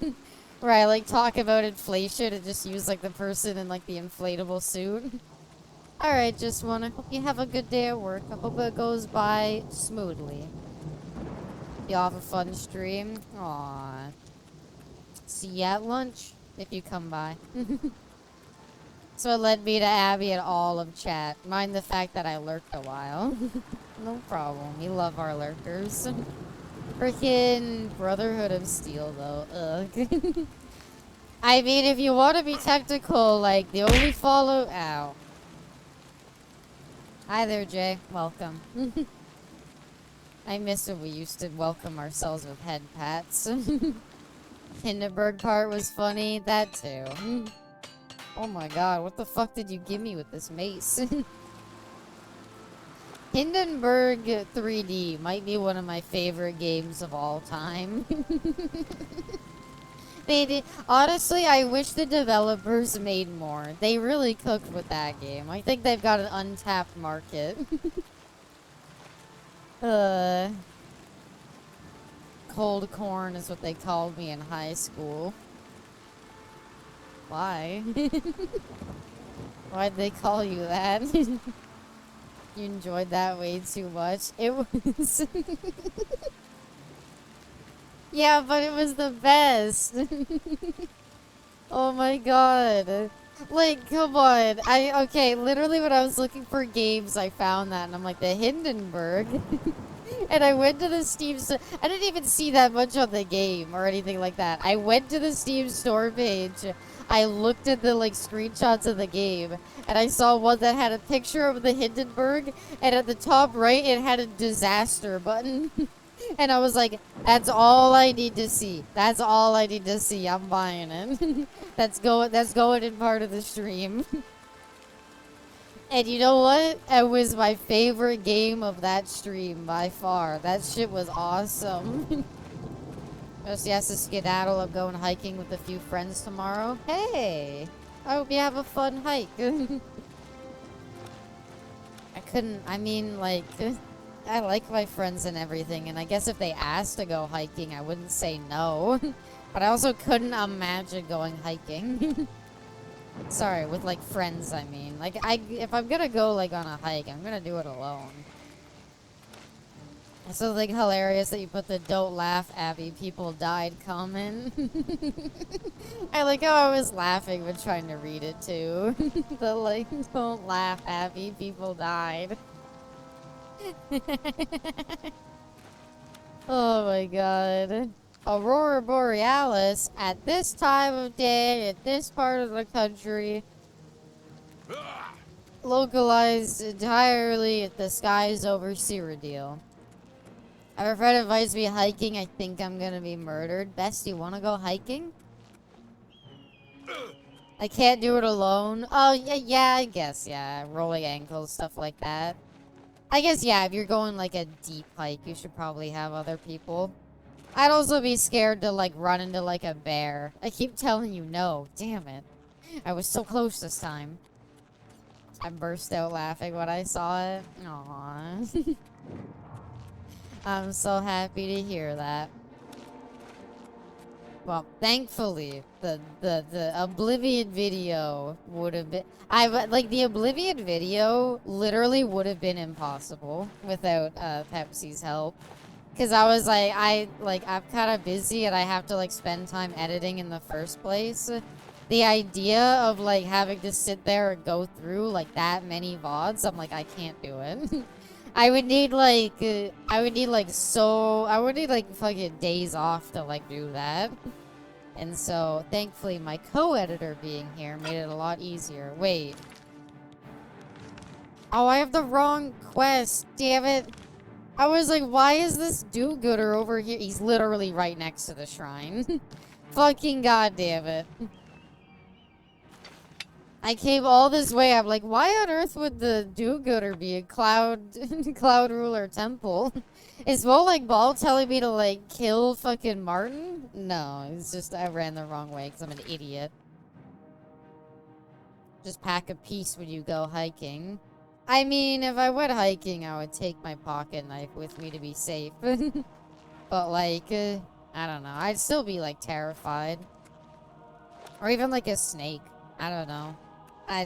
where I like talk about inflation and just use like the person in like the inflatable suit. Alright, just wanna hope you have a good day at work. I hope it goes by smoothly. You have a fun stream. Aww. See you at lunch if you come by. So it led me to Abby and all of chat. Mind the fact that I lurked a while. No problem. We love our lurkers. Freaking Brotherhood of Steel, though. Ugh. I mean, if you want to be technical, like, the only follow... Ow. Hi there, Jay. Welcome. I miss when we used to welcome ourselves with head pats. Hindenburg part was funny. That, too. Oh my god, what the fuck did you give me with this mace? Hindenburg 3D might be one of my favorite games of all time. They did. Honestly, I wish the developers made more. They really cooked with that game. I think they've got an untapped market. Cold corn is what they called me in high school. Why? Why'd they call you that? You enjoyed that way too much. It was... Yeah, but it was the best. Oh my god. Like, come on. Okay, literally when I was looking for games, I found that, and I'm like, the Hindenburg. And I went to the Steam store. I didn't even see that much on the game or anything like that. I went to the Steam store page. I looked at the, like, screenshots of the game, and I saw one that had a picture of the Hindenburg, and at the top right, it had a disaster button. And I was like, that's all I need to see. That's all I need to see. I'm buying it. That's going in part of the stream. And you know what? It was my favorite game of that stream by far. That shit was awesome. Mostly has to skedaddle. I'm going hiking with a few friends tomorrow. Hey! I hope you have a fun hike. I mean, like... I like my friends and everything, and I guess if they asked to go hiking, I wouldn't say no. But I also couldn't imagine going hiking. Sorry, with, like, friends, I mean. Like, if I'm gonna go, like, on a hike, I'm gonna do it alone. It's so, like, hilarious that you put the "Don't laugh, Abby, people died" comment. I like how I was laughing but trying to read it, too. The, like, "Don't laugh, Abby, people died." Oh my god. Aurora Borealis at this time of day, at this part of the country. Localized entirely at the skies over Cyrodiil. I have a friend advised me hiking. I think I'm gonna be murdered. Best, you wanna go hiking? I can't do it alone. Oh, yeah, I guess, yeah. Rolling ankles, stuff like that. I guess, yeah, if you're going, like, a deep hike, you should probably have other people. I'd also be scared to, like, run into, like, a bear. I keep telling you no. Damn it. I was so close this time. I burst out laughing when I saw it. Aww. I'm so happy to hear that. Well, thankfully, the Oblivion video would have been... like, the Oblivion video literally would have been impossible without Pepsi's help. Because I was like, I'm kind of busy and I have to, like, spend time editing in the first place. The idea of, like, having to sit there and go through, like, that many VODs, I'm like, I can't do it. I would need, like, fucking days off to, like, do that. And so, thankfully, my co-editor being here made it a lot easier. Wait. Oh, I have the wrong quest. Damn it. I was like, why is this do-gooder over here? He's literally right next to the shrine. Fucking goddamn it. I came all this way. I'm like, why on earth would the do-gooder be a cloud ruler temple? Is Molag Bal telling me to, like, kill fucking Martin? No, it's just I ran the wrong way because I'm an idiot. Just pack a piece when you go hiking. I mean, if I went hiking, I would take my pocket knife with me to be safe. But, like, I don't know. I'd still be, like, terrified. Or even, like, a snake. I don't know. I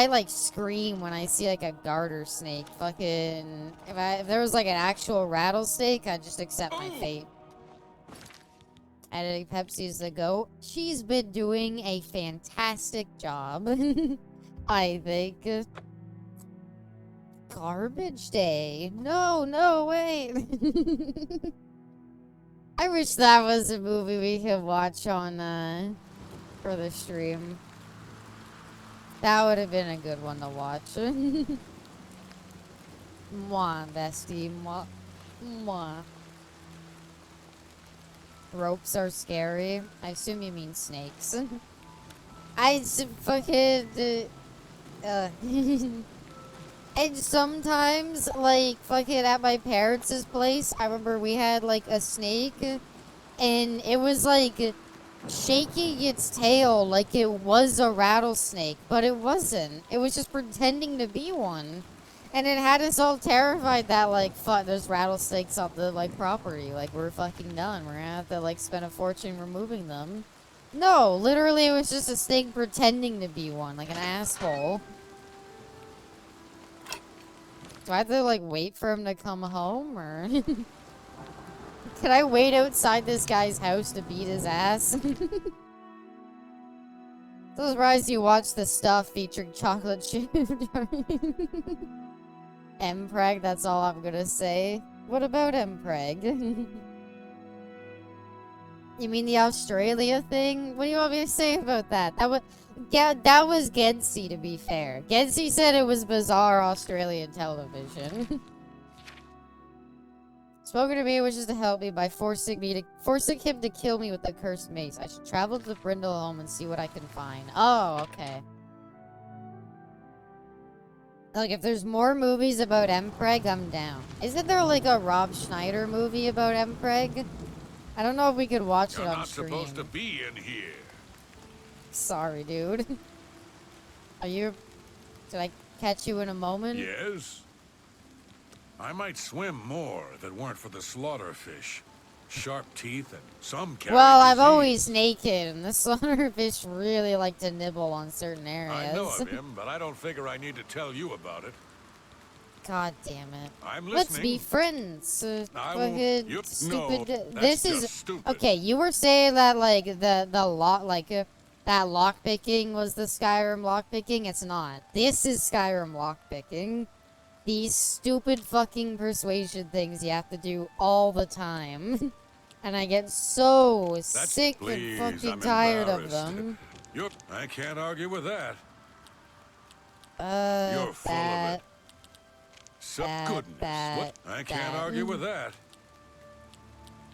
like scream when I see like a garter snake. Fucking if there was like an actual rattlesnake, I'd just accept my fate. Editing Pepsi's the GOAT. She's been doing a fantastic job. I think. Garbage day. No, wait. I wish that was a movie we could watch on for the stream. That would have been a good one to watch. Mwah, bestie. Mwah. Mwah. Ropes are scary. I assume you mean snakes. Fucking... And sometimes, like, fucking at my parents' place, I remember we had, like, a snake, and it was, like, shaking its tail like it was a rattlesnake, but it wasn't. It was just pretending to be one. And it had us all terrified that, like, fuck, there's rattlesnakes on the, like, property. Like, we're fucking done. We're gonna have to, like, spend a fortune removing them. No, literally it was just a snake pretending to be one, like an asshole. Do I have to, like, wait for him to come home, or... Can I wait outside this guy's house to beat his ass? So surprised you watched the stuff featuring chocolate chip. Mpreg, that's all I'm gonna say. What about Mpreg? You mean the Australia thing? What do you want me to say about that? That was Gensy, to be fair. Gensy said it was bizarre Australian television. Spoken to me wishes to help me by forcing him to kill me with the cursed mace. I should travel to the Brindle home and see what I can find. Oh, okay. Like, if there's more movies about Mpreg, I'm down. Isn't there, like, a Rob Schneider movie about Mpreg? I don't know if we could watch it on stream. You're not supposed to be in here. Sorry, dude. Are you... Did I catch you in a moment? Yes. I might swim more if it weren't for the slaughterfish. Sharp teeth and some carry Well, I'm disease. always naked, and the slaughterfish really like to nibble on certain areas. I know of him, but I don't figure I need to tell you about it. God damn it. I'm listening. Let's be friends. Fucking You, stupid. no, This that's is just stupid. okay. You were saying that like that lockpicking was the Skyrim lockpicking. It's not. This is Skyrim lockpicking. These stupid fucking persuasion things you have to do all the time. And I get so sick and fucking tired of them. I can't argue with that. You're full of it. Some goodness. I can't argue with that.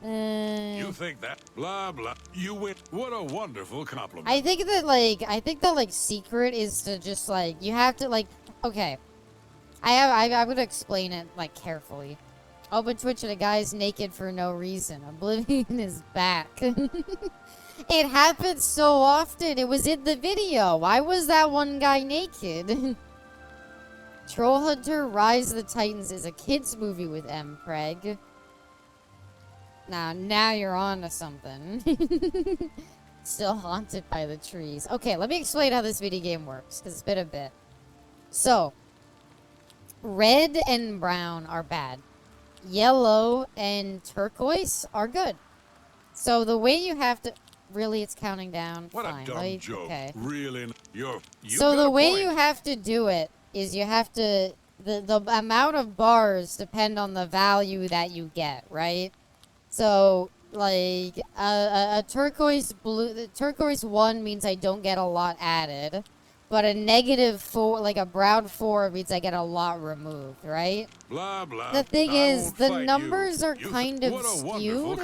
You think that? Blah, blah. You win. What a wonderful compliment. I think the secret is to just, like, you have to, like, okay. I'm gonna explain it, like, carefully. Open Twitch and a guy's naked for no reason. Oblivion is back. It happens so often. It was in the video. Why was that one guy naked? Troll Hunter Rise of the Titans is a kid's movie with Mpreg. Now you're on to something. Still haunted by the trees. Okay, let me explain how this video game works, because it's been a bit. So, red and brown are bad. Yellow and turquoise are good. So the way you have to... Really, it's counting down? What Fine. a dumb joke. Okay. Really? So the way you have to do it is you have to... The amount of bars depend on the value that you get, right? So, like, a turquoise blue... The turquoise 1 means I don't get a lot added. But a -4, like a brown 4, means I get a lot removed, right? Blah, blah. The thing is, the numbers are kind of skewed,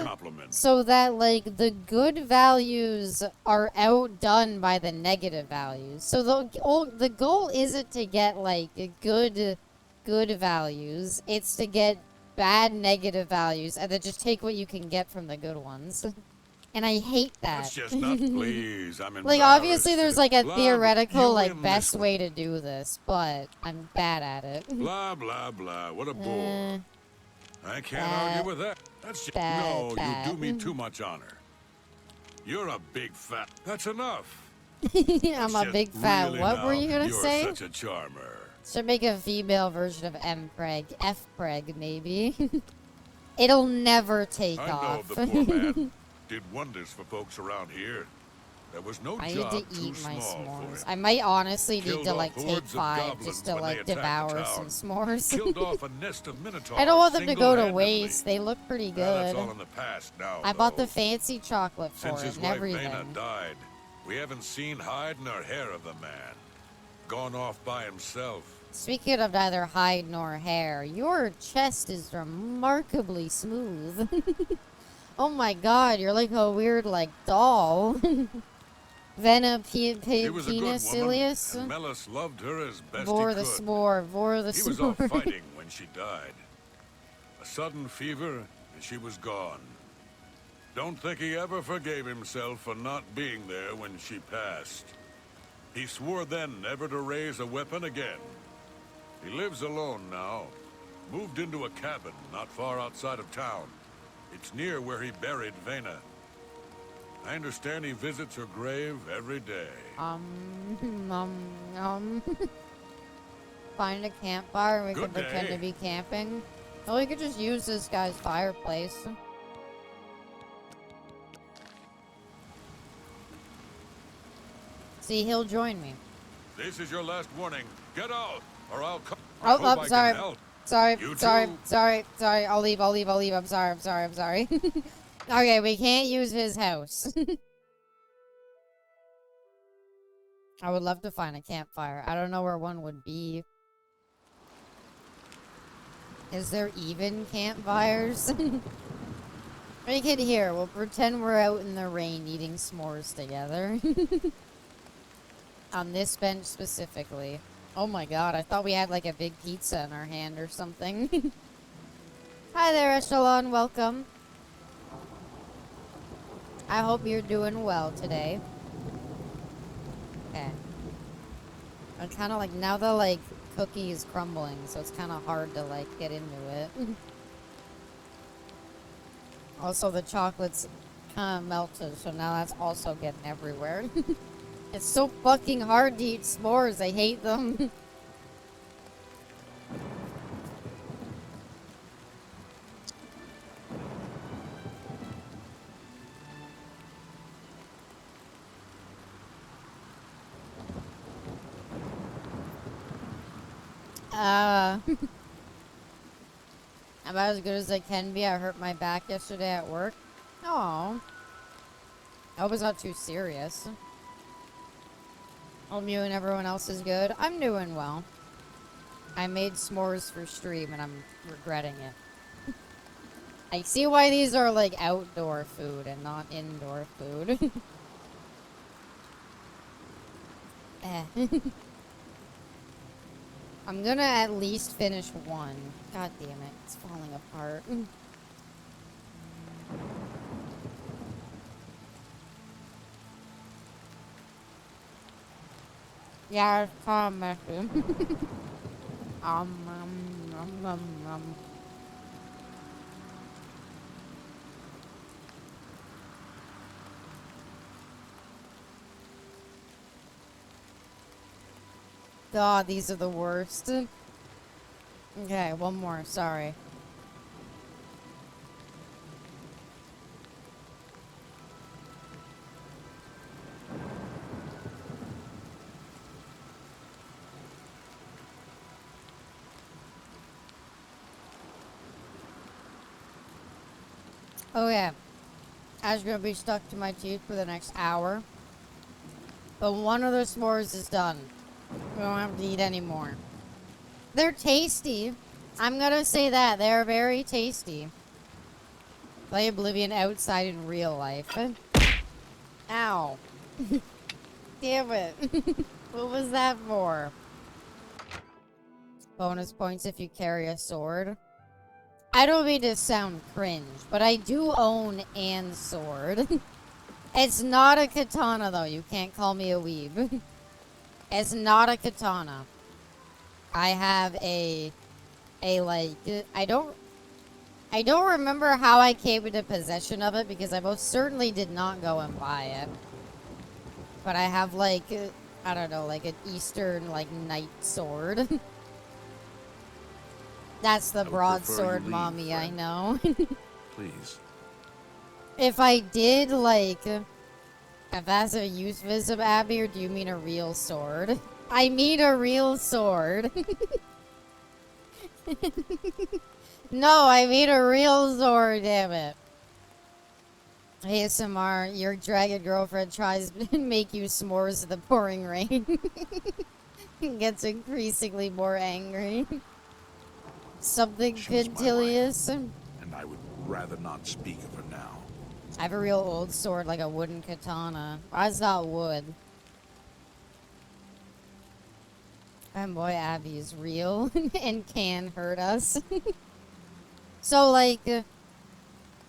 so that, like, the good values are outdone by the negative values. So the goal isn't to get, like, good values. It's to get bad negative values, and then just take what you can get from the good ones. And I hate that. That's just not, please. I'm like, obviously there's, like, a theoretical, like, best way to do this, but I'm bad at it. Blah, blah, blah. What a bore. I can't argue with that. That's just... No, you do me too much honor. You're a big fat... That's enough. I'm a big fat... Really what were you gonna say? You're such a charmer. Should make a female version of Mpreg. F-Preg, maybe. It'll never take off. I know the poor man did wonders for folks around here. There was no I job need to too eat my small for s'mores. him. I might honestly need Killed to, like, off take hordes of 5 goblins just to, when they like, attacked the devour town. some s'mores. Killed off a nest of minotaurs. I don't want them to go to single-handedly. waste. They look pretty good. Well, that's all in the past now, I bought the though. fancy chocolate for Since it his and wife everything. Bana died, we haven't seen hide nor hair of the man. Gone off by himself. Speaking of neither hide nor hair, your chest is remarkably smooth. Oh my god, you're like a weird, like, doll. Vena She was a good woman, Penicillius. and Mellus loved her as best Vor he the could. s'more, vor the He was off s'more. fighting when she died. A sudden fever, and she was gone. Don't think he ever forgave himself for not being there when she passed. He swore then never to raise a weapon again. He lives alone now. Moved into a cabin not far outside of town. It's near where he buried Vena. I understand he visits her grave every day. Find a campfire, we can Good pretend day. to be camping. Or we could just use this guy's fireplace. See, he'll join me. This is your last warning. Get out, or I'll come. Oh, I hope I sorry. can help. Sorry, You sorry, too. sorry. I'll leave. I'm sorry. Okay, we can't use his house. I would love to find a campfire. I don't know where one would be. Is there even campfires? Make it here. We'll pretend we're out in the rain eating s'mores together. On this bench specifically. Oh my god, I thought we had like a big pizza in our hand or something. Hi there, Echelon. Welcome. I hope you're doing well today. Okay. I'm kind of like, now the like cookie is crumbling, so it's kind of hard to like get into it. Also, the chocolate's kind of melted, so now that's also getting everywhere. It's so fucking hard to eat s'mores. I hate them. About as good as I can be. I hurt my back yesterday at work. Oh. I hope it's not too serious. Hope you and everyone else is good. I'm doing well. I made s'mores for stream and I'm regretting it. I see why these are like outdoor food and not indoor food. I'm gonna at least finish one. God damn it, it's falling apart. Yeah, it's kind of messy. um, um, um, um. God, these are the worst. Okay, one more, sorry. Oh yeah, I was gonna be stuck to my teeth for the next hour. But one of the s'mores is done. We don't have to eat anymore. They're tasty. I'm gonna say that. They're very tasty. Play Oblivion outside in real life. Ow. Damn it. What was that for? Bonus points if you carry a sword. I don't mean to sound cringe, but I do own an sword. It's not a katana, though. You can't call me a weeb. It's not a katana. I have a like, I don't remember how I came into possession of it because I most certainly did not go and buy it. But I have like, I don't know, like an Eastern like knight sword. That's the broadsword, mommy, I know. Please. If I did, like, if that's a euphemism, Abby, or do you mean a real sword? I mean a real sword. No, I mean a real sword, damn it. ASMR, your dragon girlfriend tries to make you s'mores in the pouring rain. Gets increasingly more angry. Something She's my wife, quintilious. and I would rather not speak of her now. I have a real old sword, like a wooden katana. That's not wood. And boy, Abby is real and can hurt us. So, like,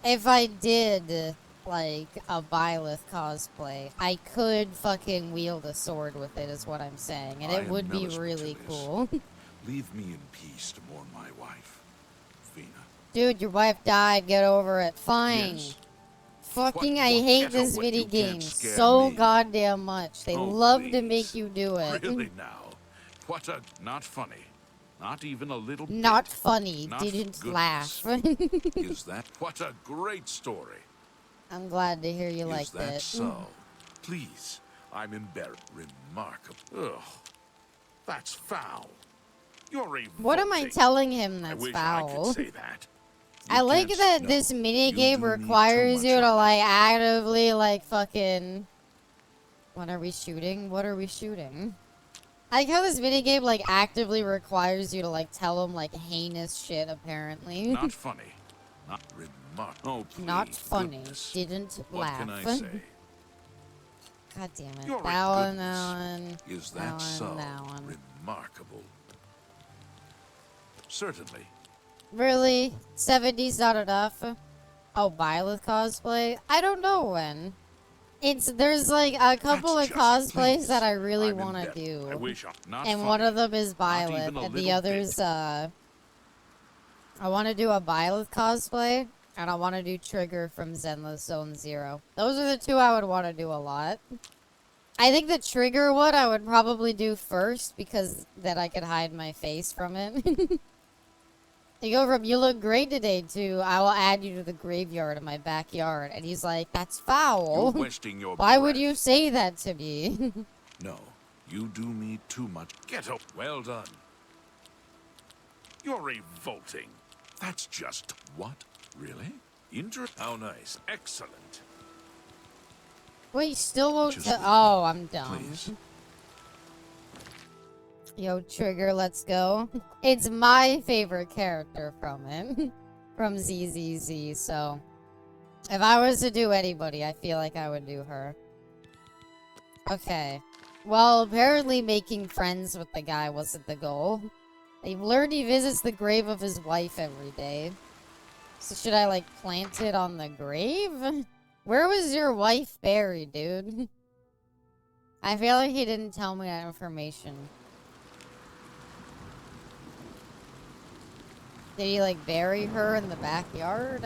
if I did, like, a Byleth cosplay, I could fucking wield a sword with it, is what I'm saying. And it would be really cool. Leave me in peace to mourn my wife, Vina. Dude, your wife died. Get over it. Fine. Yes. Fucking, What- I what- hate get this over it. video You can't game scare so me. goddamn much. They Oh, love to please. make you do it. Really now? What a... Not funny. Not even a little Not bit. funny. Not Didn't goodness. laugh. Is that... What a great story. I'm glad to hear you Is liked that it. so? Please. I'm embarrassed. Remarkable. Ugh. That's foul. You're revolting. What am I telling him I that's wish foul? I could say that. I like can't- that no, this you minigame do me requires too you much to, of like, actively, like, fucking... What are we shooting? What are we shooting? I like how this minigame, like, actively requires you to, like, tell him, like, heinous shit, apparently. Not funny. Not remarkable. Oh, please. Not funny. Goodness. Didn't What laugh. can I say? God damn it. You're a That one, goodness. that one. Is that that one, so? that one. Remarkable. Certainly. Really? 70's not enough? Oh, Byleth cosplay? I don't know when. There's like a couple That's of just- cosplays please. that I really I'm want to embarrassed. I do. wish not And funny. one of them is Not Byleth, even a and the little other's, bit. I want to do a Byleth cosplay, and I want to do Trigger from Zenless Zone Zero. Those are the two I would want to do a lot. I think the Trigger one I would probably do first, because then I could hide my face from it. You go from, you look great today, to, I will add you to the graveyard in my backyard. And he's like, that's foul. You're wasting your Why would breath. you say that to me? No, you do me too much. Get up. Well done. You're revolting. That's just what? Really? How nice. Excellent. Wait, still won't Just tell. Oh, I'm dumb. Please. Yo, Trigger, let's go. It's my favorite character from it. From ZZZ, so... If I was to do anybody, I feel like I would do her. Okay. Well, apparently making friends with the guy wasn't the goal. I've learned he visits the grave of his wife every day. So should I, like, plant it on the grave? Where was your wife buried, dude? I feel like he didn't tell me that information. Did he, like, bury her in the backyard?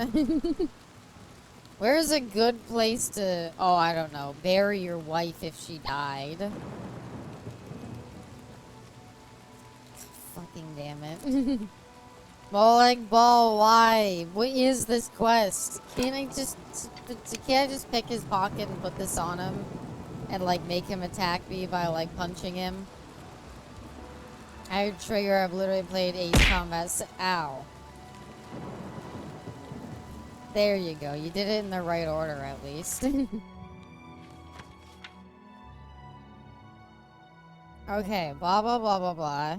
Where's a good place to... Oh, I don't know. Bury your wife if she died. Fucking damn it. Molag Ball, why? What is this quest? Can't I just pick his pocket and put this on him? And, like, make him attack me by, like, punching him? I heard Trigger, I've literally played Ace Combat. Ow. There you go. You did it in the right order, at least. Okay, blah, blah, blah, blah, blah.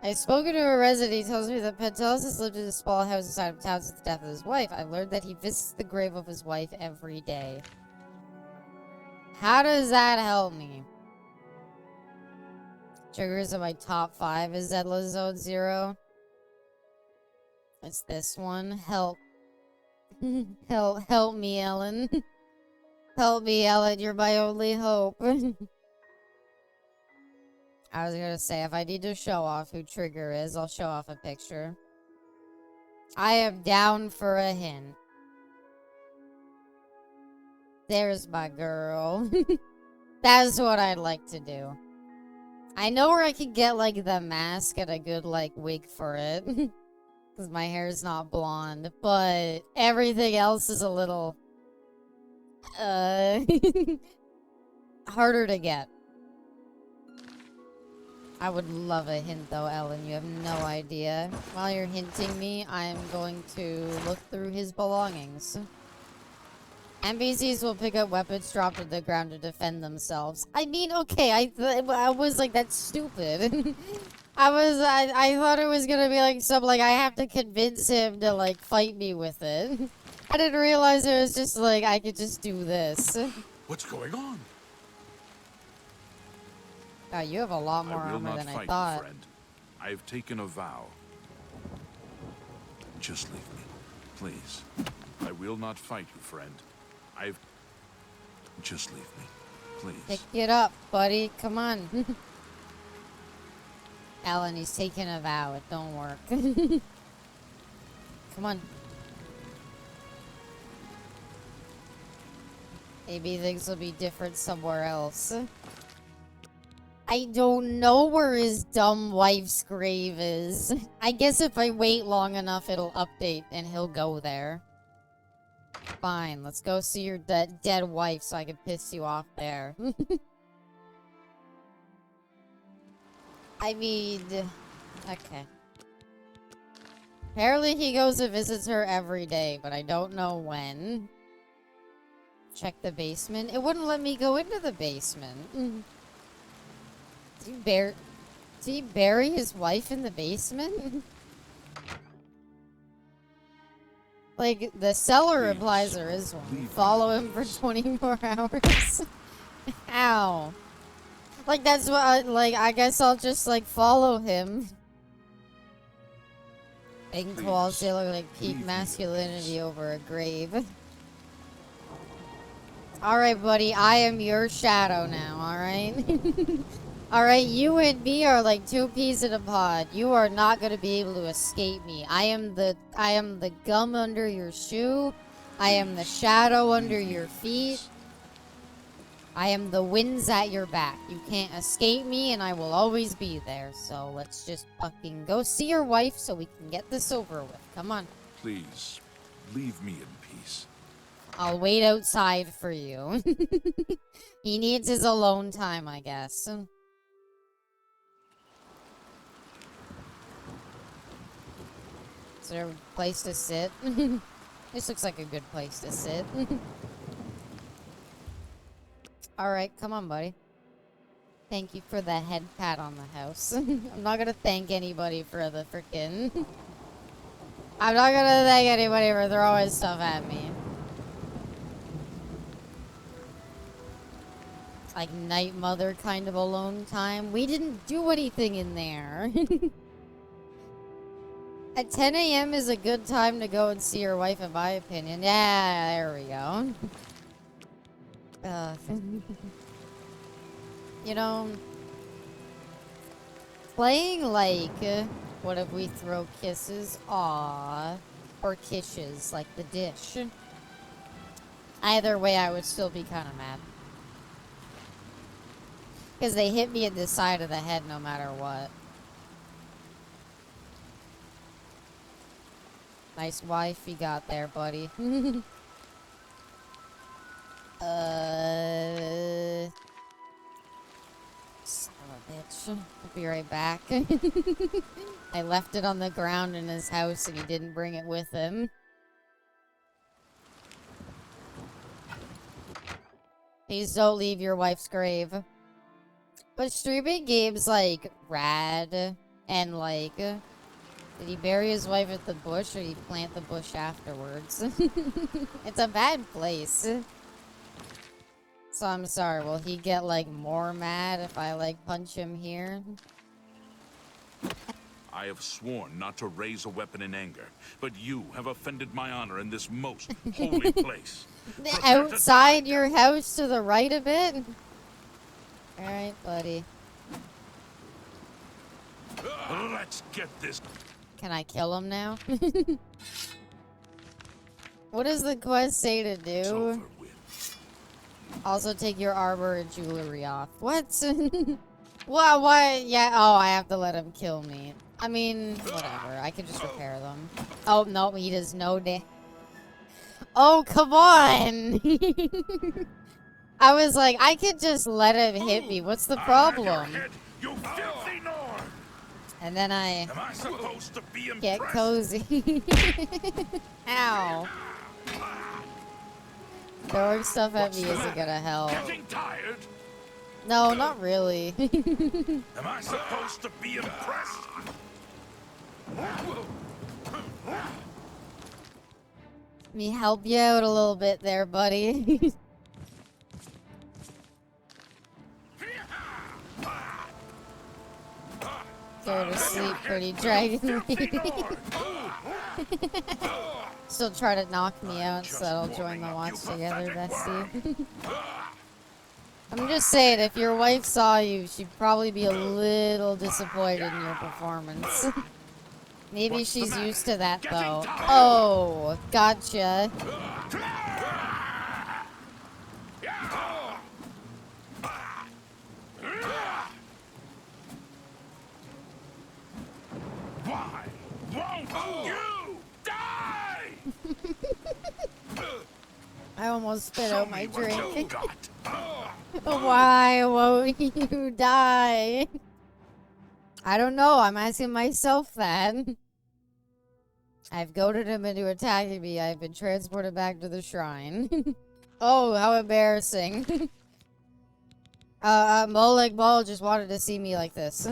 I've spoken to a resident. He tells me that Pentelis has lived in a small house inside of town since the death of his wife. I've learned that he visits the grave of his wife every day. How does that help me? Triggers in my top 5 is Zedla Zone Zero. It's this one. Help. help me, Ellen. Help me, Ellen. You're my only hope. I was gonna say, if I need to show off who Trigger is, I'll show off a picture. I am down for a hint. There's my girl. That's what I'd like to do. I know where I could get, like, the mask and a good, like, wig for it. Because my hair's not blonde. But everything else is a little... harder to get. I would love a hint, though, Ellen. You have no idea. While you're hinting me, I'm going to look through his belongings. NPCs will pick up weapons dropped to the ground to defend themselves. I mean, okay, I was like, that's stupid. I thought it was gonna be like some, like, I have to convince him to, like, fight me with it. I didn't realize it was just like I could just do this. What's going on? Oh, you have a lot more I will armor not than I fight thought. you, friend. I have taken a vow. Just leave me, please. I will not fight you, friend. I've... Just leave me, please. Pick it up, buddy. Come on. Alan, he's taking a vow. It don't work. Come on. Maybe things will be different somewhere else. I don't know where his dumb wife's grave is. I guess if I wait long enough, it'll update and he'll go there. Fine, let's go see your dead wife so I can piss you off there. I mean... Okay. Apparently he goes and visits her every day, but I don't know when. Check the basement. It wouldn't let me go into the basement. Did he bury his wife in the basement? Like, the cellar implies there is one. Follow him for 20 more hours. Ow. Like, that's what, like, I guess I'll just, like, follow him. Big walls, they look like peak masculinity over a grave. Alright, buddy, I am your shadow now, alright? Alright, you and me are like two peas in a pod. You are not gonna be able to escape me. I am the gum under your shoe. I am the shadow under your feet. I am the winds at your back. You can't escape me, and I will always be there. So let's just fucking go see your wife so we can get this over with. Come on. Please, leave me in peace. I'll wait outside for you. He needs his alone time, I guess. Is there a place to sit? This looks like a good place to sit. Alright, come on, buddy. Thank you for the head pat on the house. I'm not gonna thank anybody for the frickin'... I'm not gonna thank anybody for throwing stuff at me. Like night mother kind of alone time. We didn't do anything in there. At 10 a.m. is a good time to go and see your wife, in my opinion. Yeah, there we go. You know, playing like, what if we throw kisses? Aww. Or kisses, like the dish. Either way, I would still be kind of mad. Because they hit me at the side of the head no matter what. Nice wife you got there, buddy. Son of a bitch. I'll be right back. I left it on the ground in his house and he didn't bring it with him. Please don't leave your wife's grave. But streaming games like rad and like... Did he bury his wife at the bush or did he plant the bush afterwards? It's a bad place. So I'm sorry, will he get like more mad if I like punch him here? I have sworn not to raise a weapon in anger, but you have offended my honor in this most holy place. Outside your house to the right a bit? Alright, buddy. Let's get this. Can I kill him now? What does the quest say to do? Also take your armor and jewelry off. What? What? What? Yeah, oh, I have to let him kill me. I mean, whatever. I can just repair them. Oh, no, he does no damage. Oh, come on! I was like, I could just let him hit me. What's the problem? You filthy Nord! And then Am I supposed to be get cozy. Ow. Throwing stuff at me isn't gonna help. Getting tired? No, not really. Am I supposed to be impressed? me help you out a little bit there, buddy. Go to sleep, pretty dragon lady. Still try to knock me out, so I'll join the watch together, bestie. I'm just saying, if your wife saw you, she'd probably be a little disappointed in your performance. Maybe she's used to that, though. Oh, gotcha. Why won't you die? I almost spit out my drink. Why won't you die? I don't know. I'm asking myself that. I've goaded him into attacking me. I've been transported back to the shrine. Oh, how embarrassing. Moleg Ball just wanted to see me like this.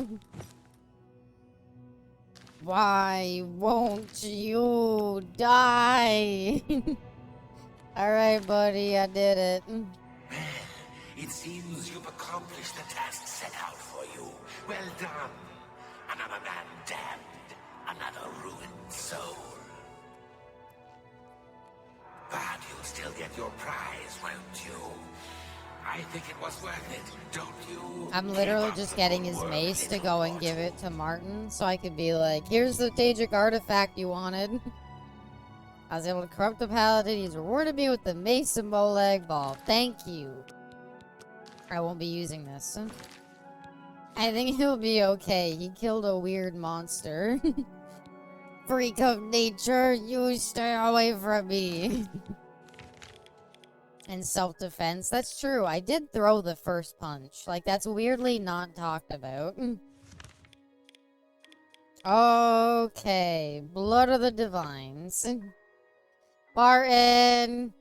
Why won't you die? Alright, buddy, I did it. It seems you've accomplished the task set out for you. Well done. Another man damned. Another ruined soul. But you'll still get your prize, won't you? I think it was worth it, don't you? I'm literally just getting his mace to go and give it to Martin, so I could be like, here's the Daedric artifact you wanted. I was able to corrupt the paladin. He's rewarded me with the mace and Moleg Ball. Thank you. I won't be using this. I think he'll be okay. He killed a weird monster. Freak of nature, you stay away from me. And self-defense. That's true. I did throw the first punch. Like, that's weirdly not talked about. Okay. Blood of the Divines. Martin!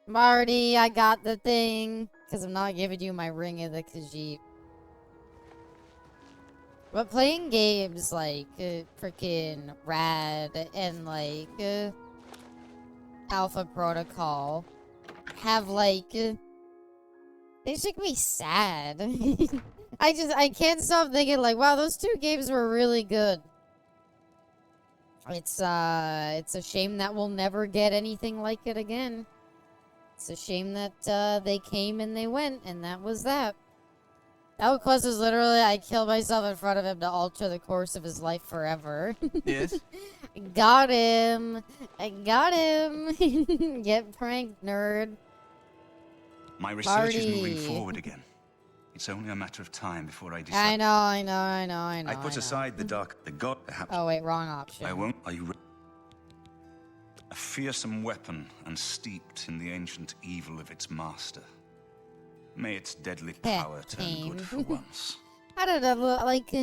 Marty, I got the thing. Because I'm not giving you my Ring of the Khajiit. But playing games like freaking Rad and like Alpha Protocol have like they just make me sad. I can't stop thinking like, wow, those two games were really good. It's a shame that we'll never get anything like it again. It's a shame that they came and they went, and that was that. That quest is literally, I killed myself in front of him to alter the course of his life forever. Yes? Got him! I got him! Get pranked, nerd. My research is moving forward again. It's only a matter of time before I decide. I know. I put aside the god, perhaps. Oh wait, wrong option. I won't. Are you ready? A fearsome weapon and steeped in the ancient evil of its master. May its deadly power turn good for once. I don't know, like...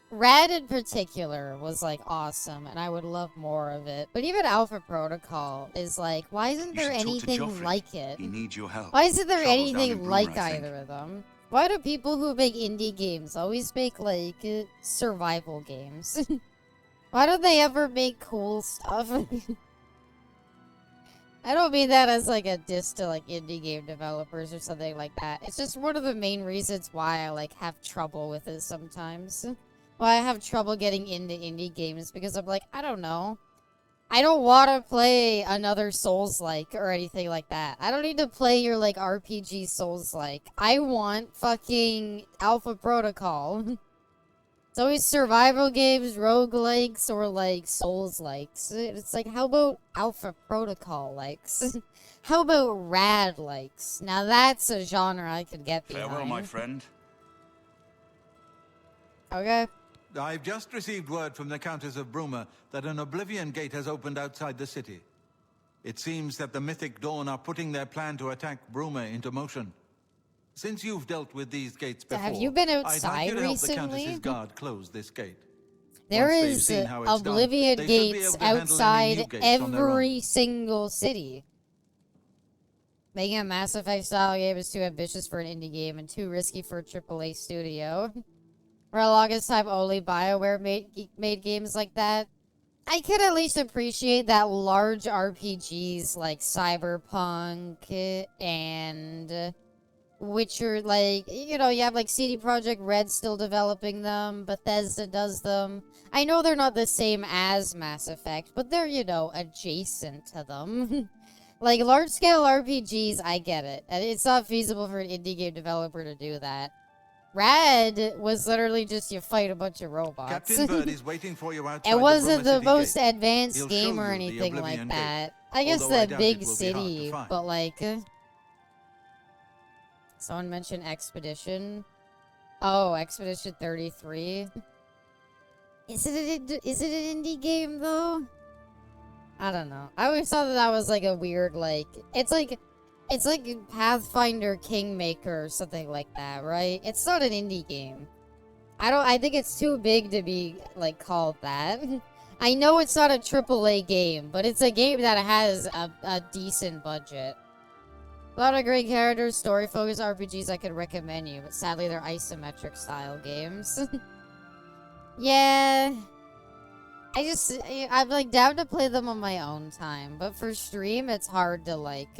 Red in particular was, like, awesome, and I would love more of it. But even Alpha Protocol is like, why isn't there anything like it? He needs your help. Why isn't there Trouble's anything like either of them? Why do people who make indie games always make, like, survival games? Why don't they ever make cool stuff? I don't mean that as, like, a diss to, like, indie game developers or something like that. It's just one of the main reasons why I, like, have trouble with it sometimes. Why I have trouble getting into indie games, because I'm like, I don't know. I don't want to play another Souls-like or anything like that. I don't need to play your, like, RPG Souls-like. I want fucking Alpha Protocol. It's always survival games, roguelikes, or, like, Souls-likes. It's like, how about Alpha Protocol-likes? How about Rad-likes? Now that's a genre I could get behind. Farewell, my friend. Okay. I've just received word from the Countess of Bruma that an Oblivion gate has opened outside the city. It seems that the Mythic Dawn are putting their plan to attack Bruma into motion. Since you've dealt with these gates before, have you been I'd outside like you to help recently? the Countess's guard close this gate. There Once they've is seen how it's done, Oblivion they should be gates able to handle any outside new gates on their own. every single city. Making a Mass Effect style game is too ambitious for an indie game and too risky for a AAA studio. For the longest time, only BioWare made games like that. I could at least appreciate that large RPGs like Cyberpunk and Witcher, like, you know, you have like CD Projekt Red still developing them, Bethesda does them. I know they're not the same as Mass Effect, but they're, you know, adjacent to them. Like, large-scale RPGs, I get it. And it's not feasible for an indie game developer to do that. Rad was literally just you fight a bunch of robots. Captain Bird is waiting for you outside It wasn't the the Bruma most City advanced He'll game show or you the anything like Oblivion that. Gate, I guess although I the doubt big it will be hard city, to find. but like... someone mentioned Expedition. Oh, Expedition 33. Is it an indie game, though? I don't know. I always thought that was like a weird, like... It's like Pathfinder Kingmaker or something like that, right? It's not an indie game. I think it's too big to be, like, called that. I know it's not a AAA game, but it's a game that has a decent budget. A lot of great characters, story-focused RPGs I could recommend you, but sadly they're isometric style games. Yeah. I'm like down to play them on my own time, but for stream it's hard to like,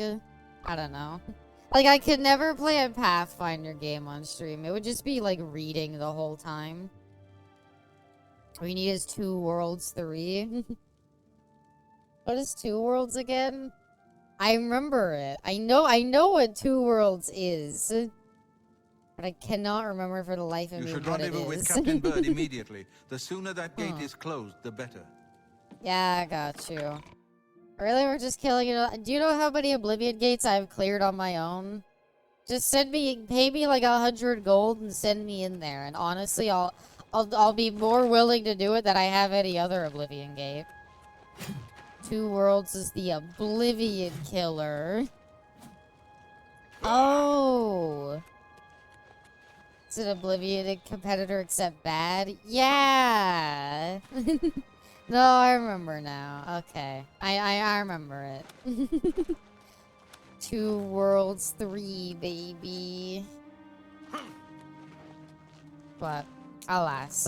I don't know. Like I could never play a Pathfinder game on stream. It would just be like reading the whole time. All you need is Two Worlds 3. What is Two Worlds again? I remember it. I know what Two Worlds is. But I cannot remember for the life of me You should what it rendezvous with is. Captain Bird immediately. The sooner that gate is closed, the better. Yeah, I got you. Really, we're just killing it. Do you know how many Oblivion gates I've cleared on my own? Just pay me like 100 gold and send me in there. And honestly, I'll be more willing to do it than I have any other Oblivion gate. Two Worlds is the Oblivion killer. Oh. Is it Oblivion competitor except bad? Yeah. No, I remember now. Okay. I remember it. Two Worlds 3, baby. But, alas.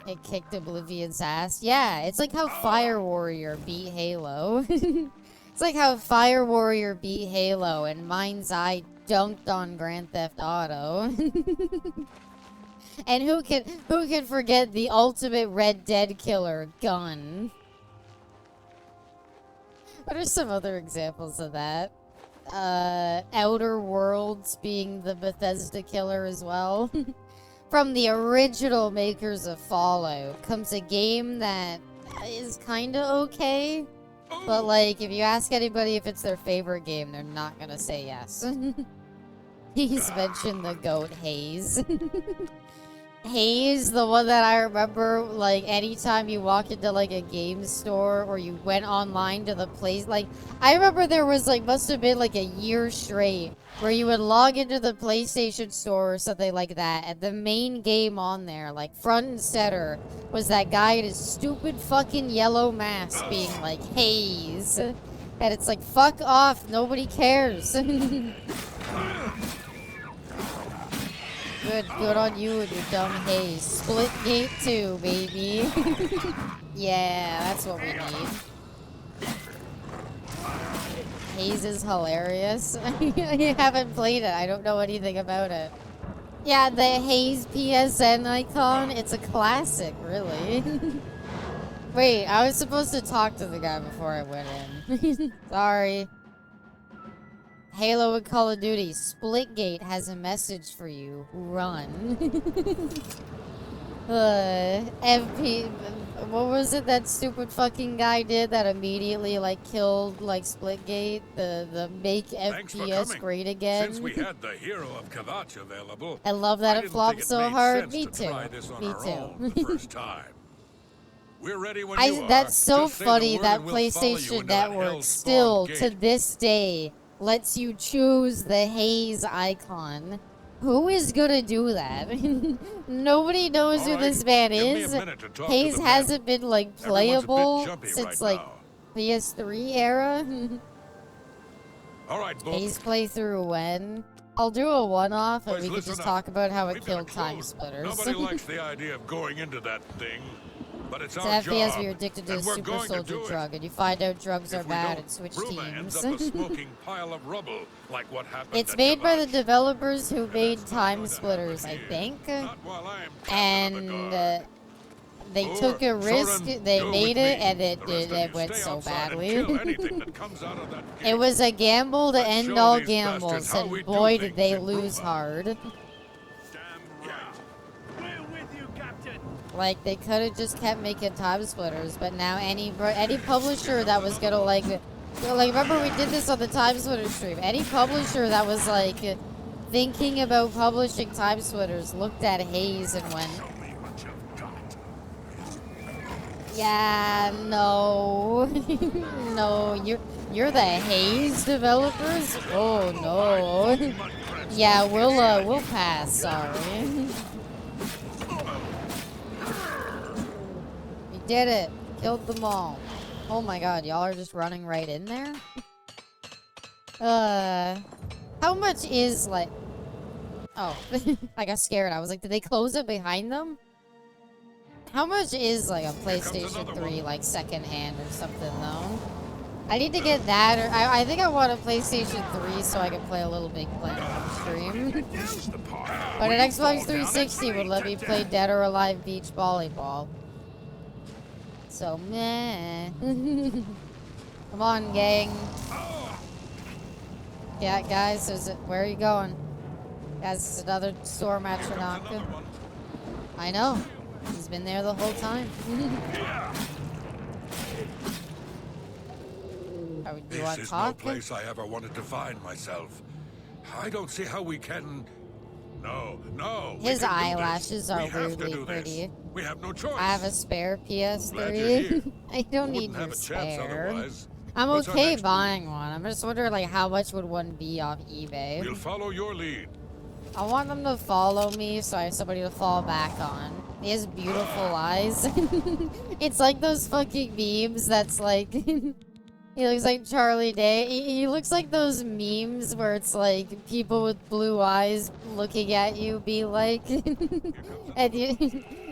It kicked Oblivion's ass. Yeah, it's like how Fire Warrior beat Halo. It's like how Fire Warrior beat Halo and Mind's Eye dunked on Grand Theft Auto. And who can forget the ultimate Red Dead killer, Gun? What are some other examples of that? Outer Worlds being the Bethesda killer as well. From the original makers of Fallout comes a game that is kinda okay. But like, if you ask anybody if it's their favorite game, they're not gonna say yes. He's mentioned the goat Haze. Haze, the one that I remember, like, anytime you walk into, like, a game store or you went online to the place, like, I remember there was, like, must have been, like, a year straight where you would log into the PlayStation store or something like that, and the main game on there, like, front and center, was that guy in his stupid fucking yellow mask being like, Haze. And it's like, fuck off, nobody cares. Good on you and your dumb Haze. Split gate 2, baby. Yeah, that's what we need. Haze is hilarious. I haven't played it. I don't know anything about it. Yeah, the Haze PSN icon, it's a classic, really. Wait, I was supposed to talk to the guy before I went in. Sorry. Halo and Call of Duty, Splitgate has a message for you. Run. FP, what was it that stupid fucking guy did that immediately like killed like Splitgate? The make FPS great again. Since we had the hero of Kvatch available, I love that it flopped so hard. Me too. Me too. The first time. We're ready when you are. That's so Just say the funny word that and we'll follow you PlayStation into that Network hell's still spawn to gate. this day lets you choose the Haze icon. Who is gonna do that? Nobody knows All who right, this man give me a is. minute to talk to Haze the men. hasn't been like Everyone's a bit playable jumpy since right like now. PS3 era. All right, book. Haze playthrough when? I'll do a one-off and Boys, we can listen just up. talk about how it We've got a killed Time clue. Splitters. Nobody likes the idea of going into that thing, but it's It's our FPS job. where you're addicted to the and we're super going to soldier do it. drug and you find out drugs are If we bad don't, and switch Bruma ends teams. up a smoking pile of rubble, like what happened It's at made by the Yavash. developers who And made that's not Time going to Splitters, I happen think. here. Not while I'm captain of the And guard. they Or, took a risk, Soren, they you're made with it, me. and The rest of you it went stay so outside and badly. kill anything that comes out of that It gate. was a gamble to Let's end show all these gambles, bastards how and we do boy things did they in lose Bruma. hard. Damn right. We're with you, Captain. Like, they could have just kept making Time Splitters, but now any publisher that was gonna, like, remember we did this on the Time Splitter stream, any publisher that was, like, thinking about publishing Time Splitters looked at Haze and went, Show me what you've got. yeah, no. No, you're the Haze developers? Oh, no. Yeah, we'll pass, sorry. We did it. Killed them all. Oh my god, y'all are just running right in there? How much is, like... Oh, I got scared. I was like, did they close it behind them? How much is, like, a PlayStation 3, like, second-hand or something, though? I need to get that, or... I think I want a PlayStation 3 so I can play a Little Big Planet on stream. But an Xbox 360 would let me play Dead or Alive Beach Volleyball. So, meh. Come on, gang. Yeah, guys, where are you going? Guys, it's another storm at Trinaka. I know. He's been there the whole time. Do you want This to is no talk? place I ever wanted to find myself. I don't see how we can... No. we His can do eyelashes this. are We have to weirdly do this. pretty. We have no choice. I have a spare Glad you're PS3. here. I don't We need wouldn't your have a chance spare. otherwise. I'm What's our okay next buying one. I'm just wondering, like, how much would one be off eBay? We'll follow your lead. I want them to follow me so I have somebody to fall back on. He has beautiful eyes. It's like those fucking memes that's like... He looks like Charlie Day. He looks like those memes where it's like people with blue eyes looking at you be like... and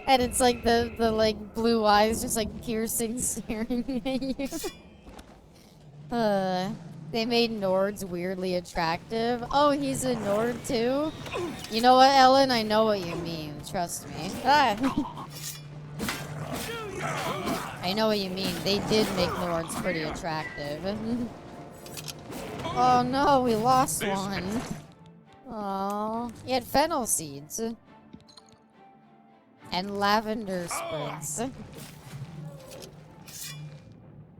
it's like the like blue eyes just like piercing staring at you. They made Nords weirdly attractive. Oh, he's a Nord too? You know what, Ellen? I know what you mean. Trust me. Ah. I know what you mean. They did make Nords pretty attractive. Oh no, we lost one. Oh, he had fennel seeds. And lavender sprigs.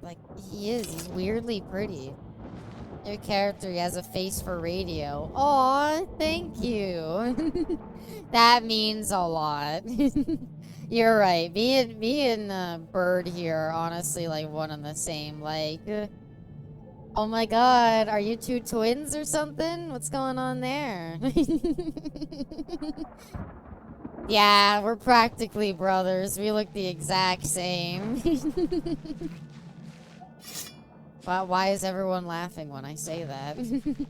Like, he's weirdly pretty. Your character, he has a face for radio. Aw, thank you. That means a lot. You're right. Me and Bird here are honestly like one and the same. Like, oh my god, are you two twins or something? What's going on there? Yeah, we're practically brothers. We look the exact same. But why is everyone laughing when I say that? Come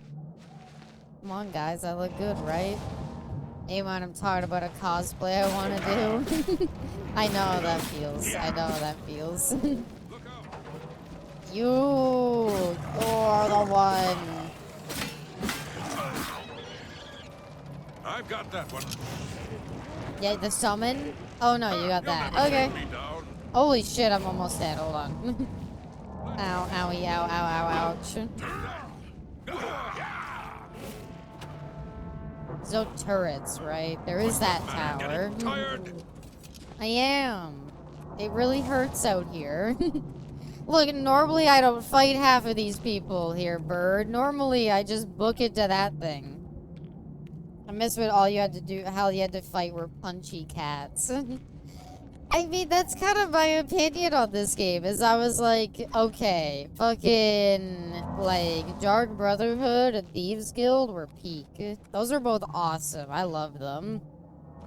on, guys. I look good, right? Hey, man, I'm talking about a cosplay I want to do. I know how that feels. I know how that feels. You are the one. I've got that one. Yeah, the summon? Oh, no, you got that. Okay. Holy shit, I'm almost dead. Hold on. Ow, owie, ow, ow, ow, ouch. There's no turrets, right? There is that tower. I am. It really hurts out here. Look, normally I don't fight half of these people here, Bird. Normally I just book it to that thing. I miss what all you had to do, how you had to fight were punchy cats. I mean, that's kind of my opinion on this game, is I was like, okay, fucking, like, Jarred Brotherhood and Thieves Guild were peak. Those are both awesome. I love them.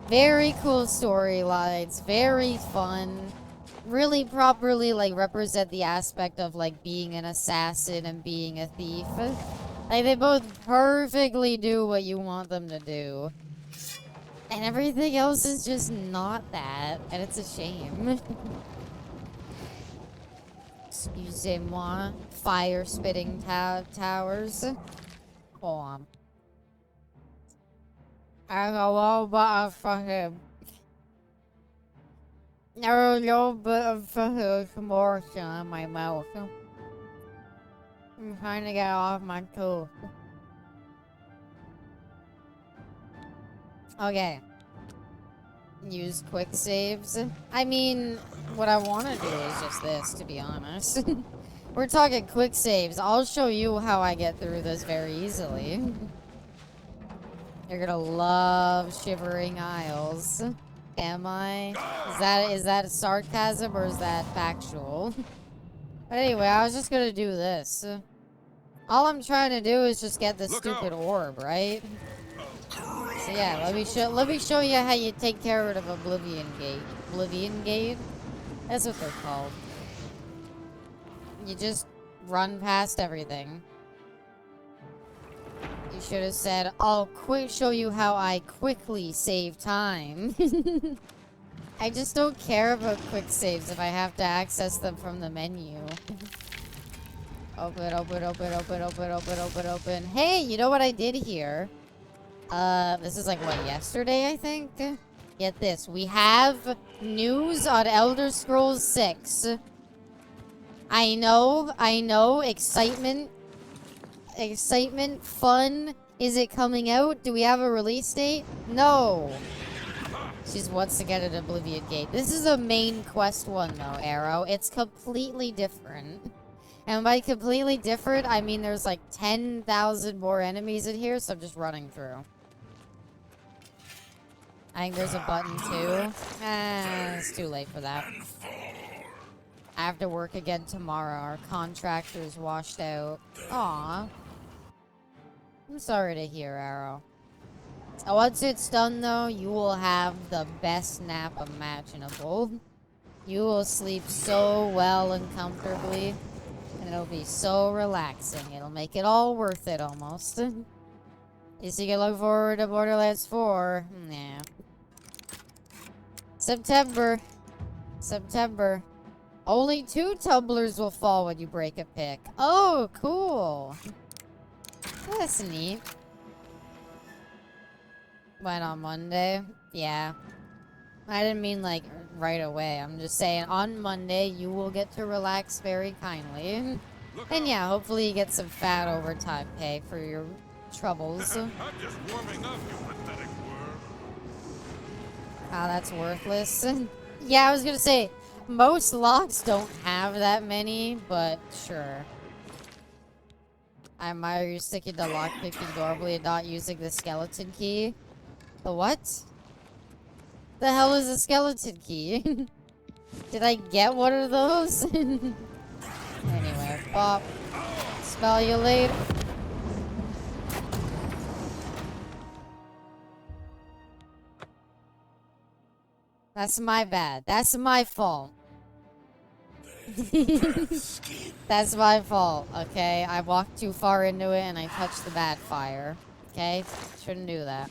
Very cool storylines, very fun. Really properly, like, represent the aspect of, like, being an assassin and being a thief. Like, they both perfectly do what you want them to do. And everything else is just not that. And it's a shame. Excusez-moi. Fire-spitting towers. Hold on. I got a little bit of fucking... A little bit of fucking commotion in my mouth. I'm trying to get off my tooth. Okay. Use quick saves. I mean, what I want to do is just this, to be honest. We're talking quick saves. I'll show you how I get through this very easily. You're gonna love Shivering Isles. Am I? Is that sarcasm or is that factual? But anyway, I was just gonna do this. All I'm trying to do is just get this stupid orb, right? So yeah, let me show you how you take care of Oblivion Gate. Oblivion Gate? That's what they're called. You just run past everything. You should have said, I'll show you how I quickly save time. I just don't care about quick saves if I have to access them from the menu. Open, open, open, open, open, open, open, open. Hey, you know what I did here? This is like, what, yesterday, I think? Get this. We have news on Elder Scrolls 6. I know, excitement, fun. Is it coming out? Do we have a release date? No. She just wants to get an Oblivion Gate. This is a main quest one, though, Arrow. It's completely different. And by completely different, I mean there's like 10,000 more enemies in here, so I'm just running through. I think there's a button, too. It's too late for that. I have to work again tomorrow. Our contractor's washed out. Aw. I'm sorry to hear, Arrow. Once it's done, though, you will have the best nap imaginable. You will sleep so well and comfortably. And it'll be so relaxing. It'll make it all worth it, almost. Is you can look forward to Borderlands 4? Nah. September. Only 2 tumblers will fall when you break a pick. Oh, cool. That's neat. When on Monday? Yeah. I didn't mean like right away. I'm just saying on Monday you will get to relax very kindly. And yeah, hopefully you get some fat overtime pay for your troubles. I'm just warming up, you pathetic worm. Ah, that's worthless. Yeah, I was gonna say, most locks don't have that many, but sure. I admire you sticking to lockpicking normally and not using the skeleton key. The what? The hell is a skeleton key? Did I get one of those? Anyway, Bob. Smell you later. That's my bad. That's my fault. That's my fault, okay? I walked too far into it and I touched the bad fire. Okay? Shouldn't do that.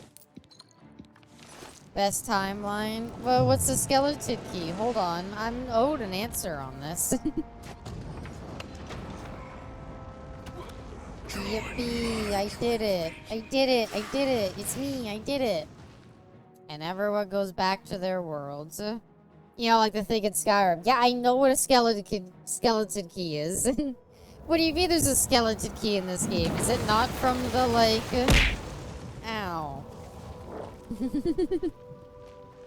Best timeline? Well, what's the skeleton key? Hold on. I'm owed an answer on this. Yippee! I did it! I did it! I did it! It's me! I did it! And everyone goes back to their worlds. You know, like the thing in Skyrim. Yeah, I know what a skeleton key is. What do you mean there's a skeleton key in this game? Is it not from the, like... Ow.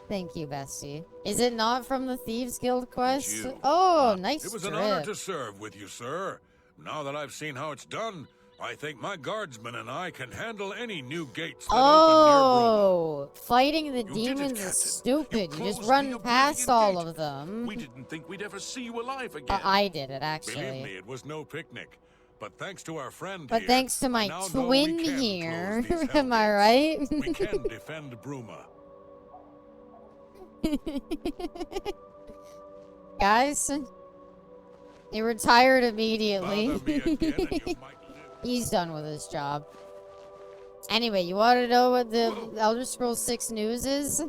Thank you, Bestie. Is it not from the Thieves Guild quest? Oh, nice It was an trip. honor to serve with you, sir. Now that I've seen how it's done, I think my guardsmen and I can handle any new gates that open near Bruma. Fighting the demons is stupid. You just run past all of them. We didn't think we'd ever see you alive again. I did it, actually. Believe me, it was no picnic. But thanks to our friend But here, thanks to my twin here, am I right? We can defend Bruma. Guys, he retired immediately. Bother me again and you might live. He's done with his job. Anyway, you want to know what the Elder Scrolls 6 news is?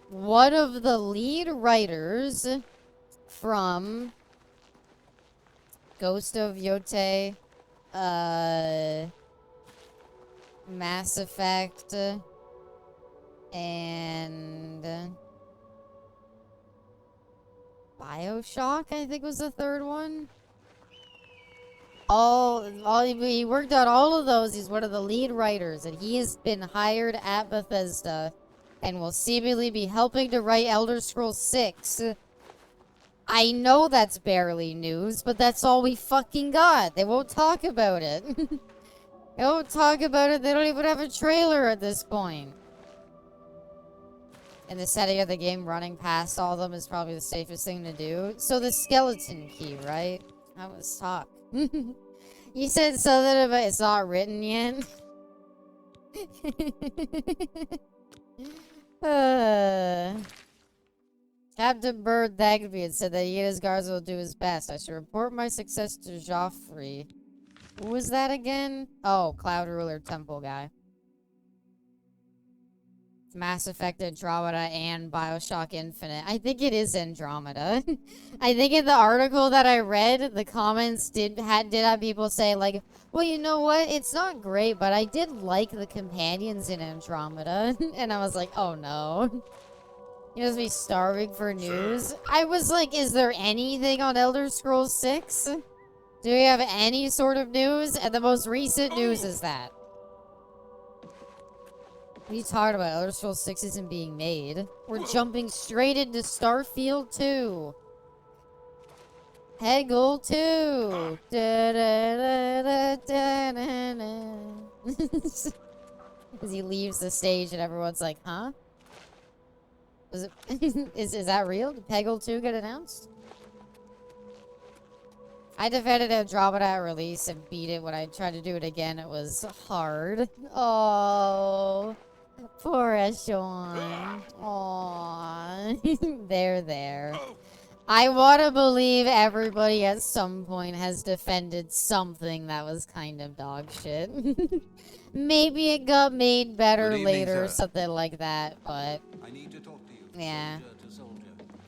One of the lead writers from Ghost of Yote, Mass Effect, and BioShock, I think was the third one. He worked on all of those. He's one of the lead writers, and he has been hired at Bethesda and will seemingly be helping to write Elder Scrolls 6. I know that's barely news, but that's all we fucking got. They won't talk about it. They won't talk about it. They don't even have a trailer at this point. And the setting of the game, running past all of them is probably the safest thing to do. So the skeleton key, right? That was talk. You said something about it's not written yet. Captain Bird thanked me and said that he and his guards will do his best. I should report my success to Joffrey. Who was that again? Oh, Cloud Ruler Temple guy. Mass Effect Andromeda and BioShock Infinite. I think it is Andromeda. I think in the article that I read, the comments did have people say like, well, you know what? It's not great, but I did like the companions in Andromeda. And I was like, oh no. You must be starving for news. I was like, is there anything on Elder Scrolls 6? Do we have any sort of news? And the most recent news is that. What are you talking about? Elder Scrolls 6 isn't being made. We're jumping straight into Starfield 2. Peggle 2. As he leaves the stage and everyone's like, huh? Was it is that real? Did Peggle 2 get announced? I defended Andromeda at release and beat it. When I tried to do it again, it was hard. Oh, poor Eshon. Aww. There. I want to believe everybody at some point has defended something that was kind of dog shit. Maybe it got made better later or something like that, but... I need to talk to you. Yeah. Soldier to soldier.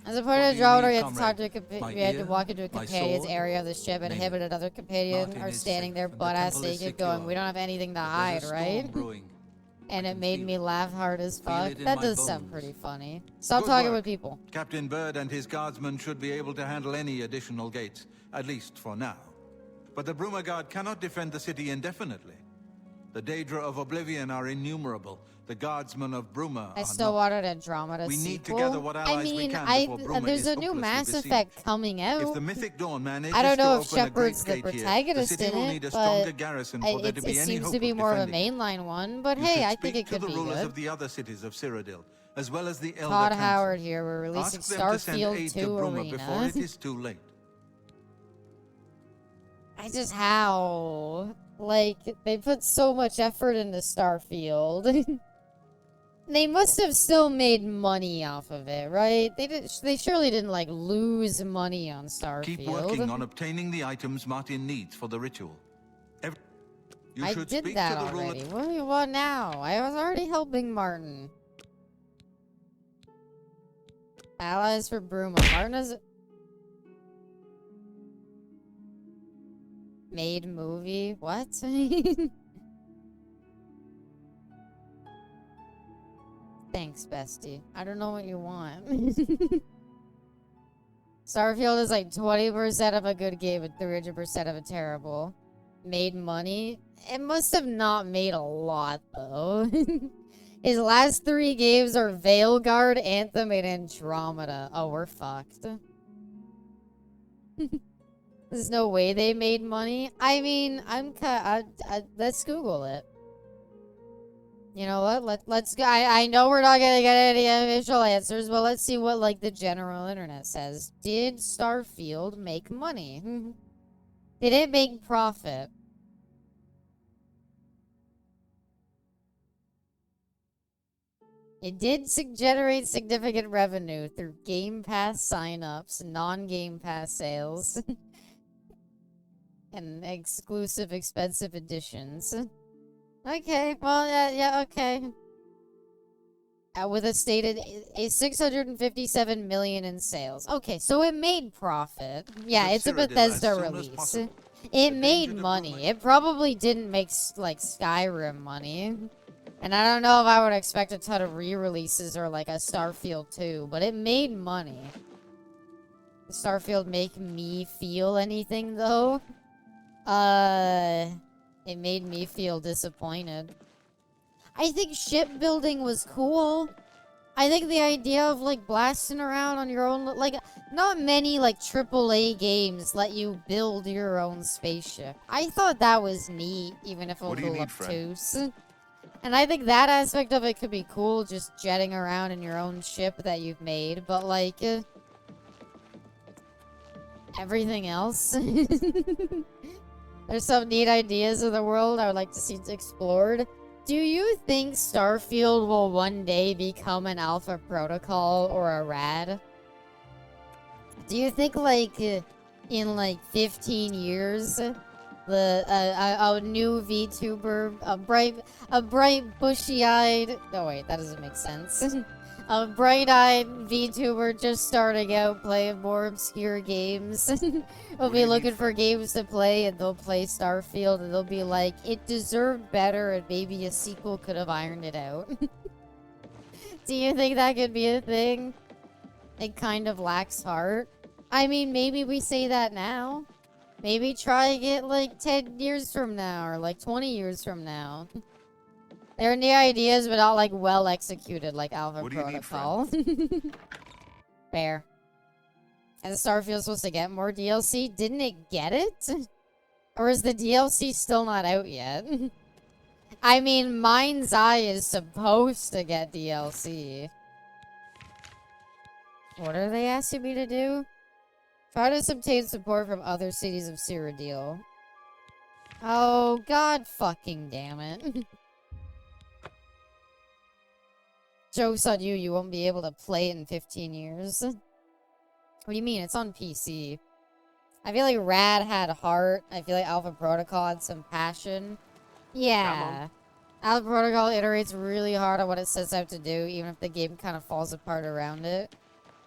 As a part of the drama, need, we had to talk comrade? to we had to walk into a My companion's sword? area of the ship, and him and another companion Martin are is standing safe, there and the butt-ass temple is naked going, secure. we don't have anything to But hide, there's a right? storm brewing. And I it can made feel me it. laugh hard as Feel fuck. it in That my does sound bones. pretty funny. Stop Good talking work. with people. Captain Bird and his guardsmen should be able to handle any additional gates, at least for now. But the Bruma Guard cannot defend the city indefinitely. The Daedra of Oblivion are innumerable. The guardsmen of Bruma I are still not. wanted Andromeda We need to sequel. gather what allies I mean, we can before Bruma there's is a new hopelessly Mass besieged. Effect coming out. If the Mythic Dawn manages I don't know to if open a great Shepard's the gate here, the protagonist city in will it, need a but stronger garrison for there to it be any seems hope to be of more of a defending it. mainline one. But You hey, should I speak think it to could the be rulers good. of the other cities of Cyrodiil, as well as the Elder Todd Council. Howard here. We're releasing Ask them to send Starfield aid 2 to Bruma before Arena. it is too late. How? Like, they put so much effort into Starfield. They must have still made money off of it, right? They surely didn't, like, lose money on Starfield. Keep working on obtaining the items Martin needs for the ritual. You I should did speak that to the already. ruler. What do you want now? I was already helping Martin. Allies for Bruma. Martin has made movie. What? Thanks, bestie. I don't know what you want. Starfield is like 20% of a good game and 300% of a terrible. Made money? It must have not made a lot, though. His last 3 games are Veilguard, Anthem, and Andromeda. Oh, we're fucked. There's no way they made money. I mean, let's Google it. You know what? Let's go. I know we're not gonna get any official answers, but let's see what like the general internet says. Did Starfield make money? Did it make profit? It did generate significant revenue through Game Pass signups, non-Game Pass sales, and exclusive expensive editions. Okay, well, yeah, okay. With a stated 657 million in sales. Okay, so it made profit. Yeah, it's a Bethesda release. It made money. It probably didn't make, like, Skyrim money. And I don't know if I would expect a ton of re-releases or, like, a Starfield 2, but it made money. Did Starfield make me feel anything, though? It made me feel disappointed. I think shipbuilding was cool. I think the idea of, like, blasting around on your own... Like, not many, like, AAA games let you build your own spaceship. I thought that was neat, even if it was a little obtuse. And I think that aspect of it could be cool, just jetting around in your own ship that you've made. But, like... everything else? There's some neat ideas of the world I would like to see explored. Do you think Starfield will one day become an alpha protocol or a rad? Do you think, like, in, like, 15 years, a new VTuber, a bright, bushy-eyed... Oh, wait, that doesn't make sense. A bright-eyed VTuber just starting out playing more obscure games. Will be looking for games to play, and they'll play Starfield, and they'll be like, it deserved better, and maybe a sequel could have ironed it out. Do you think that could be a thing? It kind of lacks heart. I mean, maybe we say that now. Maybe try it, like, 10 years from now, or, like, 20 years from now. They're neat ideas, but not, like, well executed, like Alpha Protocol. Fair. And Starfield's supposed to get more DLC? Didn't it get it? Or is the DLC still not out yet? I mean, Mind's Eye is supposed to get DLC. What are they asking me to do? Try to obtain support from other cities of Cyrodiil. Oh, god fucking damn it. Joke's on you, you won't be able to play it in 15 years. What do you mean? It's on PC. I feel like Rad had heart. I feel like Alpha Protocol had some passion. Yeah. Alpha Protocol iterates really hard on what it sets out to do, even if the game kind of falls apart around it.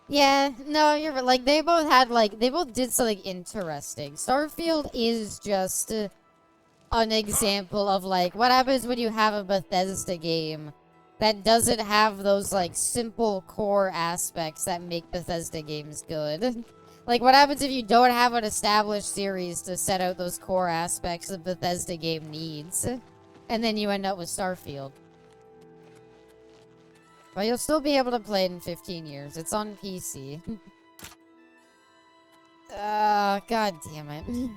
Yeah, no, you're right. Like, they both had, like, they both did something interesting. Starfield is just an example of, like, what happens when you have a Bethesda game that doesn't have those, like, simple core aspects that make Bethesda games good. Like, what happens if you don't have an established series to set out those core aspects the Bethesda game needs? And then you end up with Starfield. But you'll still be able to play it in 15 years. It's on PC. God damn it.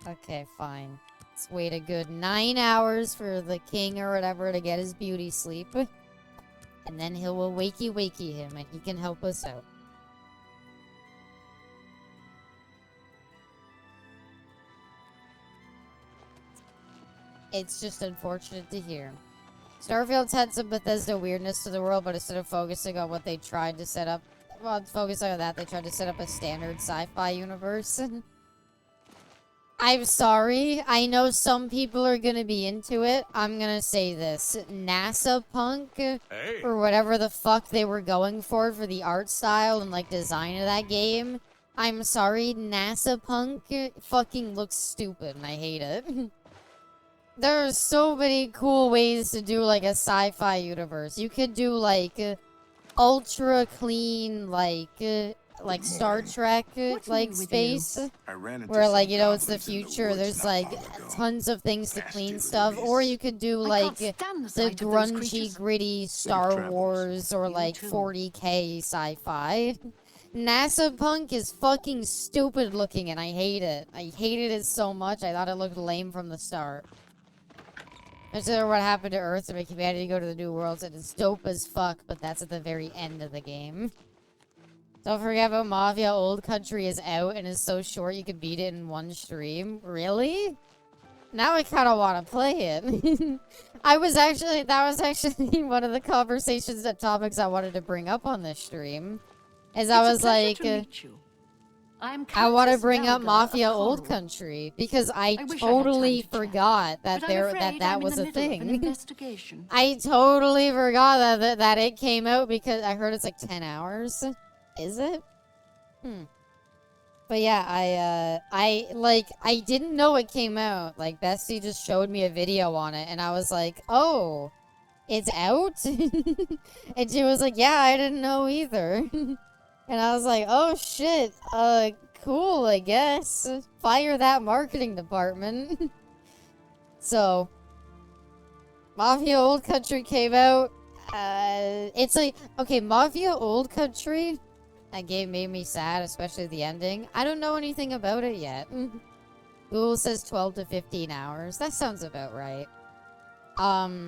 Okay, fine. Let's wait a good 9 hours for the king or whatever to get his beauty sleep. And then will wakey him and he can help us out. It's just unfortunate to hear. Starfield's had some Bethesda weirdness to the world, but instead of focusing on what they tried to set up... Well, focusing on that, they tried to set up a standard sci-fi universe. I'm sorry. I know some people are gonna be into it. I'm gonna say this. NASA Punk, or whatever the fuck they were going for the art style and, like, design of that game. I'm sorry, NASA Punk fucking looks stupid and I hate it. There are so many cool ways to do, like, a sci-fi universe. You could do, like, ultra clean, like Star Trek, like, space. Where, like, you know, it's the future. There's, like, tons of things to clean stuff. Or you could do, like, the grungy, gritty Star Wars or, like, 40K sci-fi. NASA Punk is fucking stupid looking and I hate it. I hated it so much. I thought it looked lame from the start. Consider what happened to Earth to make humanity go to the New Worlds, and it's dope as fuck, but that's at the very end of the game. Don't forget about Mafia Old Country is out and is so short you can beat it in one stream. Really? Now I kind of want to play it. that was actually one of the conversations and topics I wanted to bring up on this stream. Is I was like, I want to bring up Mafia Old Country because I totally forgot that that was a thing. I totally forgot that it came out because I heard it's like 10 hours. Is it? But yeah, I didn't know it came out. Like, Bestie just showed me a video on it, and I was like, oh, it's out? And she was like, yeah, I didn't know either. And I was like, oh shit, cool, I guess. Fire that marketing department. So, Mafia Old Country came out. It's like, okay, Mafia Old Country, that game made me sad, especially the ending. I don't know anything about it yet. Google says 12 to 15 hours. That sounds about right. I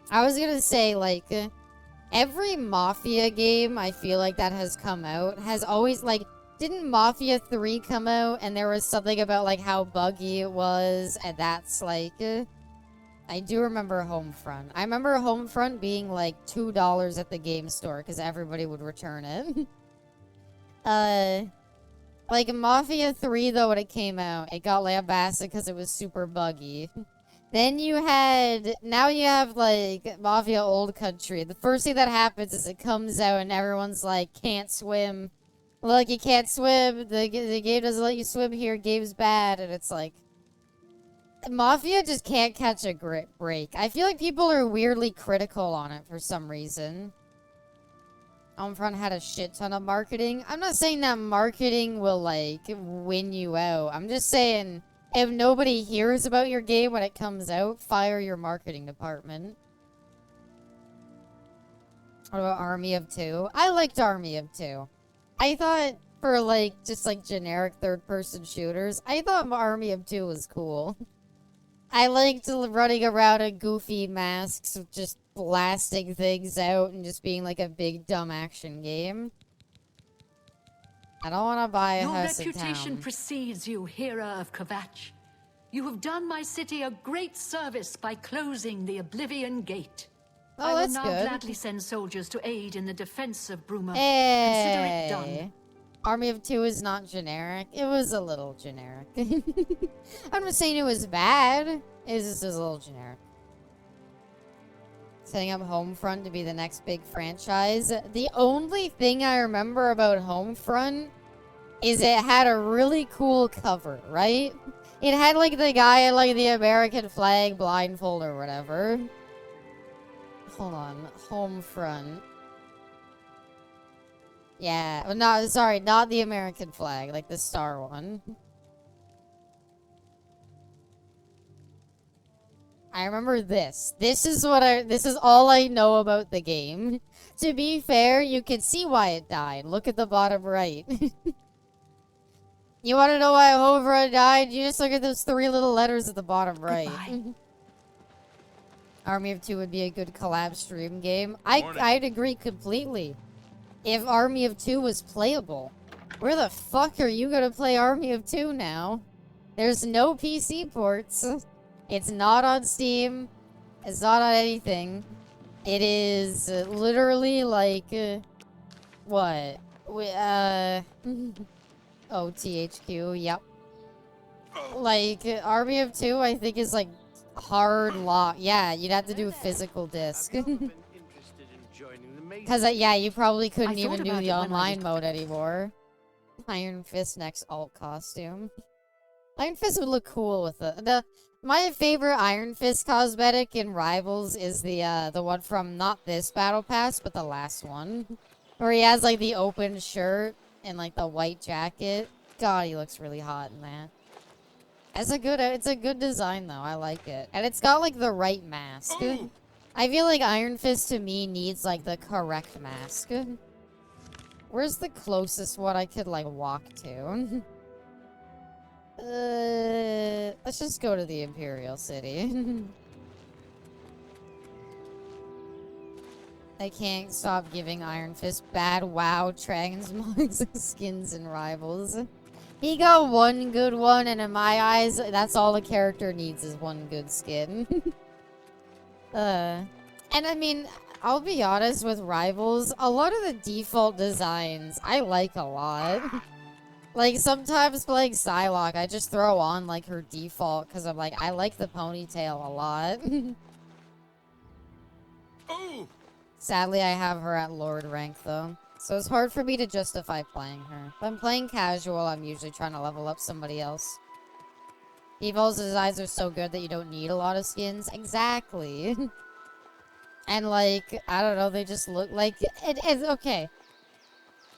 was gonna say, like, every Mafia game I feel like that has come out has always, like, didn't Mafia 3 come out and there was something about, like, how buggy it was, and that's, like, I do remember Homefront. I remember Homefront being, like, $2 at the game store because everybody would return it. Like, Mafia 3, though, when it came out, it got lambasted because it was super buggy. Then now you have, like, Mafia Old Country. The first thing that happens is it comes out and everyone's like, can't swim. Look, you can't swim. The game doesn't let you swim here. Game's bad. And it's like, Mafia just can't catch a break. I feel like people are weirdly critical on it for some reason. Homefront had a shit ton of marketing. I'm not saying that marketing will, like, win you out. I'm just saying, if nobody hears about your game when it comes out, fire your marketing department. What about Army of Two? I liked Army of Two. I thought, for, like, just, like, generic third-person shooters, I thought Army of Two was cool. I liked running around in goofy masks, just blasting things out and just being, like, a big, dumb action game. I don't want to buy a house in town. Your reputation precedes you, hero of Kvatch. You have done my city a great service by closing the Oblivion Gate. Oh, that's good. I will now gladly send soldiers to aid in the defense of Bruma. Hey. Consider it done. Army of Two is not generic. It was a little generic. I'm not saying it was bad. It was just a little generic. Setting up Homefront to be the next big franchise. The only thing I remember about Homefront is it had a really cool cover, right? It had, like, the guy in, like, the American flag blindfold or whatever. Hold on. Homefront. Yeah. Well, no, sorry. Not the American flag. Like, the star one. I remember this. This is all I know about the game. To be fair, you can see why it died. Look at the bottom right. You want to know why Homefront died? You just look at those 3 little letters at the bottom right. Army of Two would be a good collab stream game. I'd agree completely. If Army of Two was playable. Where the fuck are you gonna play Army of Two now? There's no PC ports. It's not on Steam. It's not on anything. It is literally like, what? OTHQ, yep. Like, Army of Two, I think, is like hard lock. Yeah, you'd have to do a physical disc. Because, yeah, you probably couldn't even do the online mode anymore. Iron Fist next alt costume. Iron Fist would look cool with it. My favorite Iron Fist cosmetic in Rivals is the one from not this battle pass, but the last one. Where he has, like, the open shirt and, like, the white jacket. God, he looks really hot in that. It's a good design, though. I like it. And it's got, like, the right mask. I feel like Iron Fist, to me, needs, like, the correct mask. Where's the closest one I could, like, walk to? Let's just go to the Imperial City. I can't stop giving Iron Fist bad WoW transmogs skins and Rivals. He got one good one, and in my eyes, that's all a character needs is one good skin. And I mean, I'll be honest with Rivals, a lot of the default designs I like a lot. Like, sometimes playing Psylocke, I just throw on, like, her default, because I'm like, I like the ponytail a lot. Oh! Sadly, I have her at Lord rank, though. So it's hard for me to justify playing her. If I'm playing casual, I'm usually trying to level up somebody else. Default's designs are so good that you don't need a lot of skins. Exactly. And, like, I don't know, they just look like... It's okay.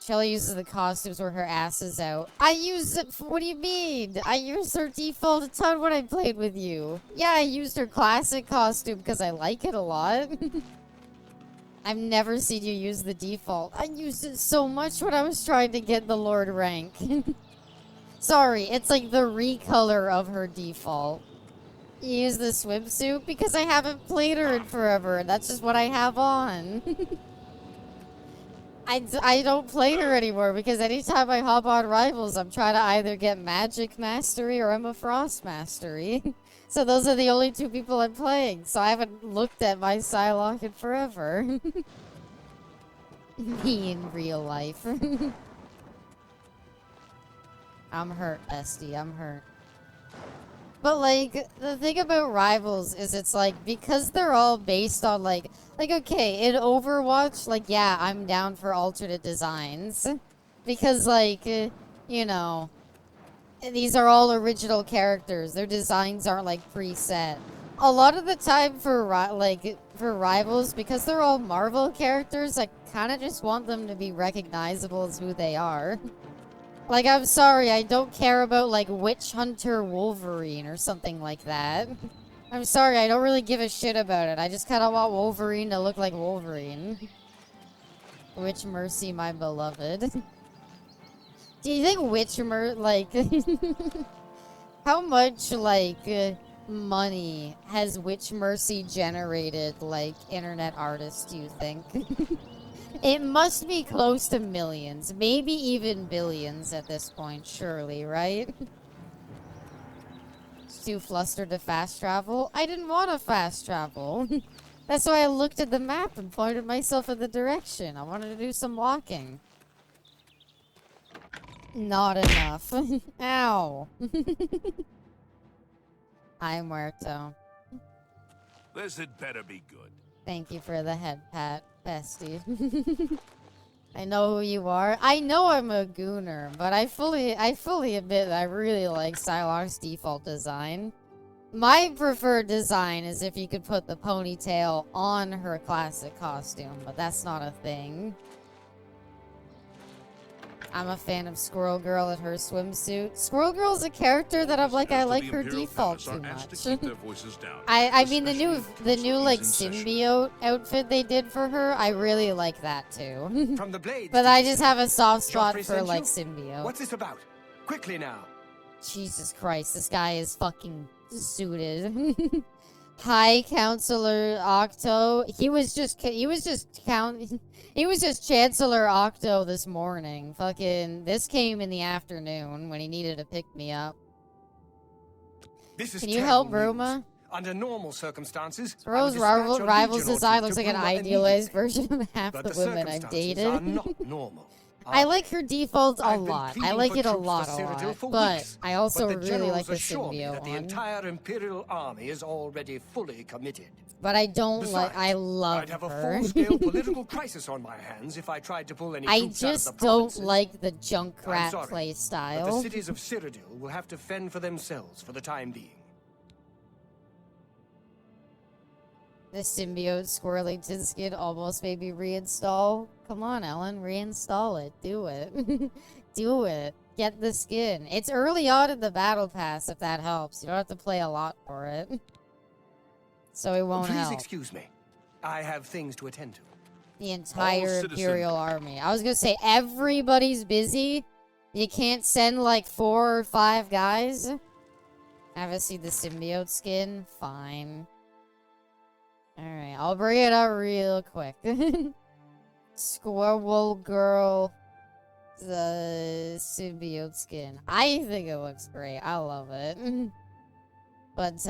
Shelly uses the costumes where her ass is out. I use it... What do you mean? I used her default a ton when I played with you. Yeah, I used her classic costume because I like it a lot. I've never seen you use the default. I used it so much when I was trying to get the Lord rank. Sorry, it's like the recolor of her default. You use the swimsuit because I haven't played her in forever. That's just what I have on. I don't play her anymore because anytime I hop on Rivals, I'm trying to either get Magic Mastery or Emma Frost Mastery. So those are the only two people I'm playing. So I haven't looked at my Psylocke in forever. Me in real life. I'm hurt, bestie. I'm hurt. But, like, the thing about Rivals is it's, like, because they're all based on, like, okay, in Overwatch, like, yeah, I'm down for alternate designs. Because, like, you know... These are all original characters. Their designs aren't, like, preset. A lot of the time for Rivals, because they're all Marvel characters, I kind of just want them to be recognizable as who they are. Like, I'm sorry, I don't care about, like, Witch Hunter Wolverine or something like that. I'm sorry, I don't really give a shit about it. I just kind of want Wolverine to look like Wolverine. Witch Mercy, my beloved. Do you think like, how much, like, money has Witch Mercy generated, like, internet artists, do you think? It must be close to millions, maybe even billions at this point, surely, right? It's too flustered to fast travel. I didn't want to fast travel. That's why I looked at the map and pointed myself in the direction. I wanted to do some walking. Not enough. Ow. I'm muerto. This had better be good. Thank you for the head pat, bestie. I know who you are. I know I'm a gooner, but I fully admit that I really like Psylocke's default design. My preferred design is if you could put the ponytail on her classic costume, but that's not a thing. I'm a fan of Squirrel Girl and her swimsuit. Squirrel Girl's a character that I'm like, I like her default too much. I mean, the new like symbiote outfit they did for her, I really like that too. From the blades. But I just have a soft spot for like symbiote. What's this about? Quickly now. Jesus Christ, this guy is fucking suited. Hi, Counselor Octo. He was just Chancellor Octo this morning. Fucking, this came in the afternoon when he needed to pick me up. Can you help Ruma? Under normal circumstances, Rose Rival's design looks like an idealized version of half the women I've dated. Are not normal. I like her default a lot. I like it a lot, but I also really like the symbiote the entire Imperial army is already fully committed. But I don't like. I love I'd have a her. full-scale political crisis on my hands if I tried to pull any I troops out of just the don't provinces. like the Junkrat play But style. the cities of Cyrodiil will have to fend for themselves for the time being. The symbiote Squirrelington skin almost made me reinstall. Come on, Ellen, reinstall it. Do it. Do it. Get the skin. It's early on in the battle pass, if that helps. You don't have to play a lot for it. So it won't help. Please excuse me. I have things to attend to. The entire Imperial army. I was gonna say, everybody's busy. You can't send like 4 or 5 guys. Haven't seen the symbiote skin? Fine. Alright, I'll bring it up real quick. Squirrel Girl The symbiote skin. I think it looks great. I love it. But,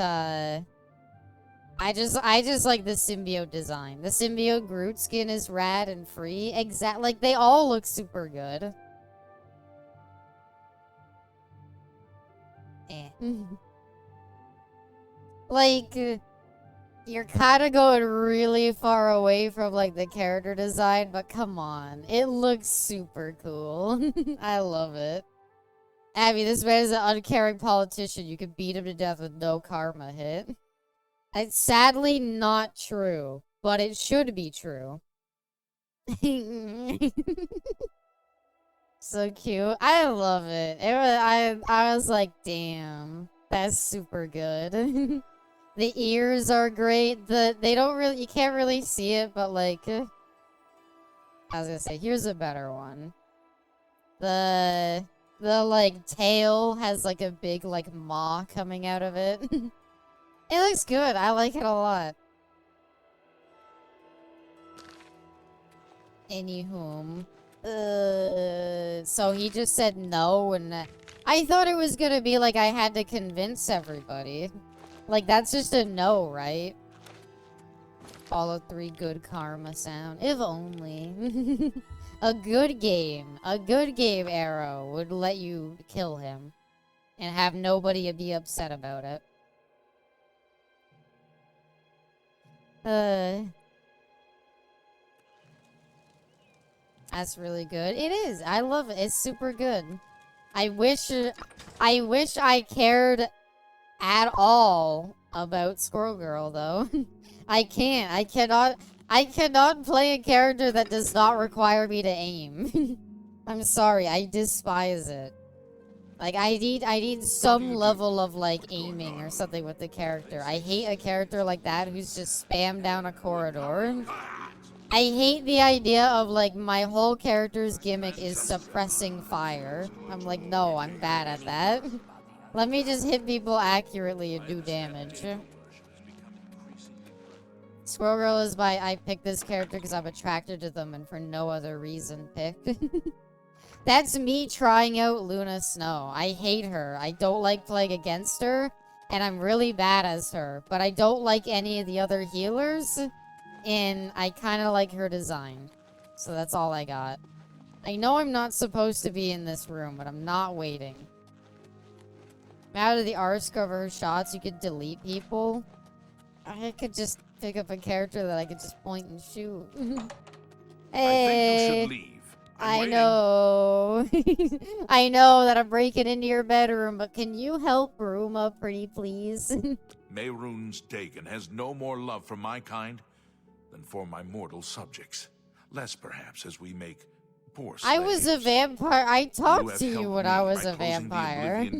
I just like the symbiote design. The symbiote Groot skin is rad and free. Like, they all look super good. Eh. Like, you're kind of going really far away from, like, the character design, but come on. It looks super cool. I love it. Abby, this man is an uncaring politician. You could beat him to death with no karma hit. It's sadly not true, but it should be true. So cute. I love it. I was like, damn, that's super good. The ears are great. They don't really, you can't really see it, but like, I was gonna say, here's a better one. The like tail has like a big like maw coming out of it. It looks good. I like it a lot. Anywhom. So he just said no, and I thought it was gonna be like I had to convince everybody. Like, that's just a no, right? Follow 3 good karma sound. If only. A good game, Arrow, would let you kill him. And have nobody be upset about it. That's really good. It is. I love it. It's super good. I wish I cared at all about Squirrel Girl, though. I can't. I cannot play a character that does not require me to aim. I'm sorry. I despise it. Like, I need some level of, like, aiming or something with the character. I hate a character like that who's just spammed down a corridor. I hate the idea of, like, my whole character's gimmick is suppressing fire. I'm like, no, I'm bad at that. Let me just hit people accurately and do damage. Squirrel Girl is I picked this character because I'm attracted to them and for no other reason picked. That's me trying out Luna Snow. I hate her. I don't like playing against her, and I'm really bad as her. But I don't like any of the other healers, and I kind of like her design. So that's all I got. I know I'm not supposed to be in this room, but I'm not waiting. Out of the arse cover her shots, you could delete people. I could just pick up a character that I could just point and shoot. Hey. I think you should leave. I know. I know that I'm breaking into your bedroom, but can you help Bruma pretty please? Mehrunes Dagon has no more love for my kind than for my mortal subjects. Less, perhaps, as we make poor slaves. I was a vampire. I talked to you when I was a vampire.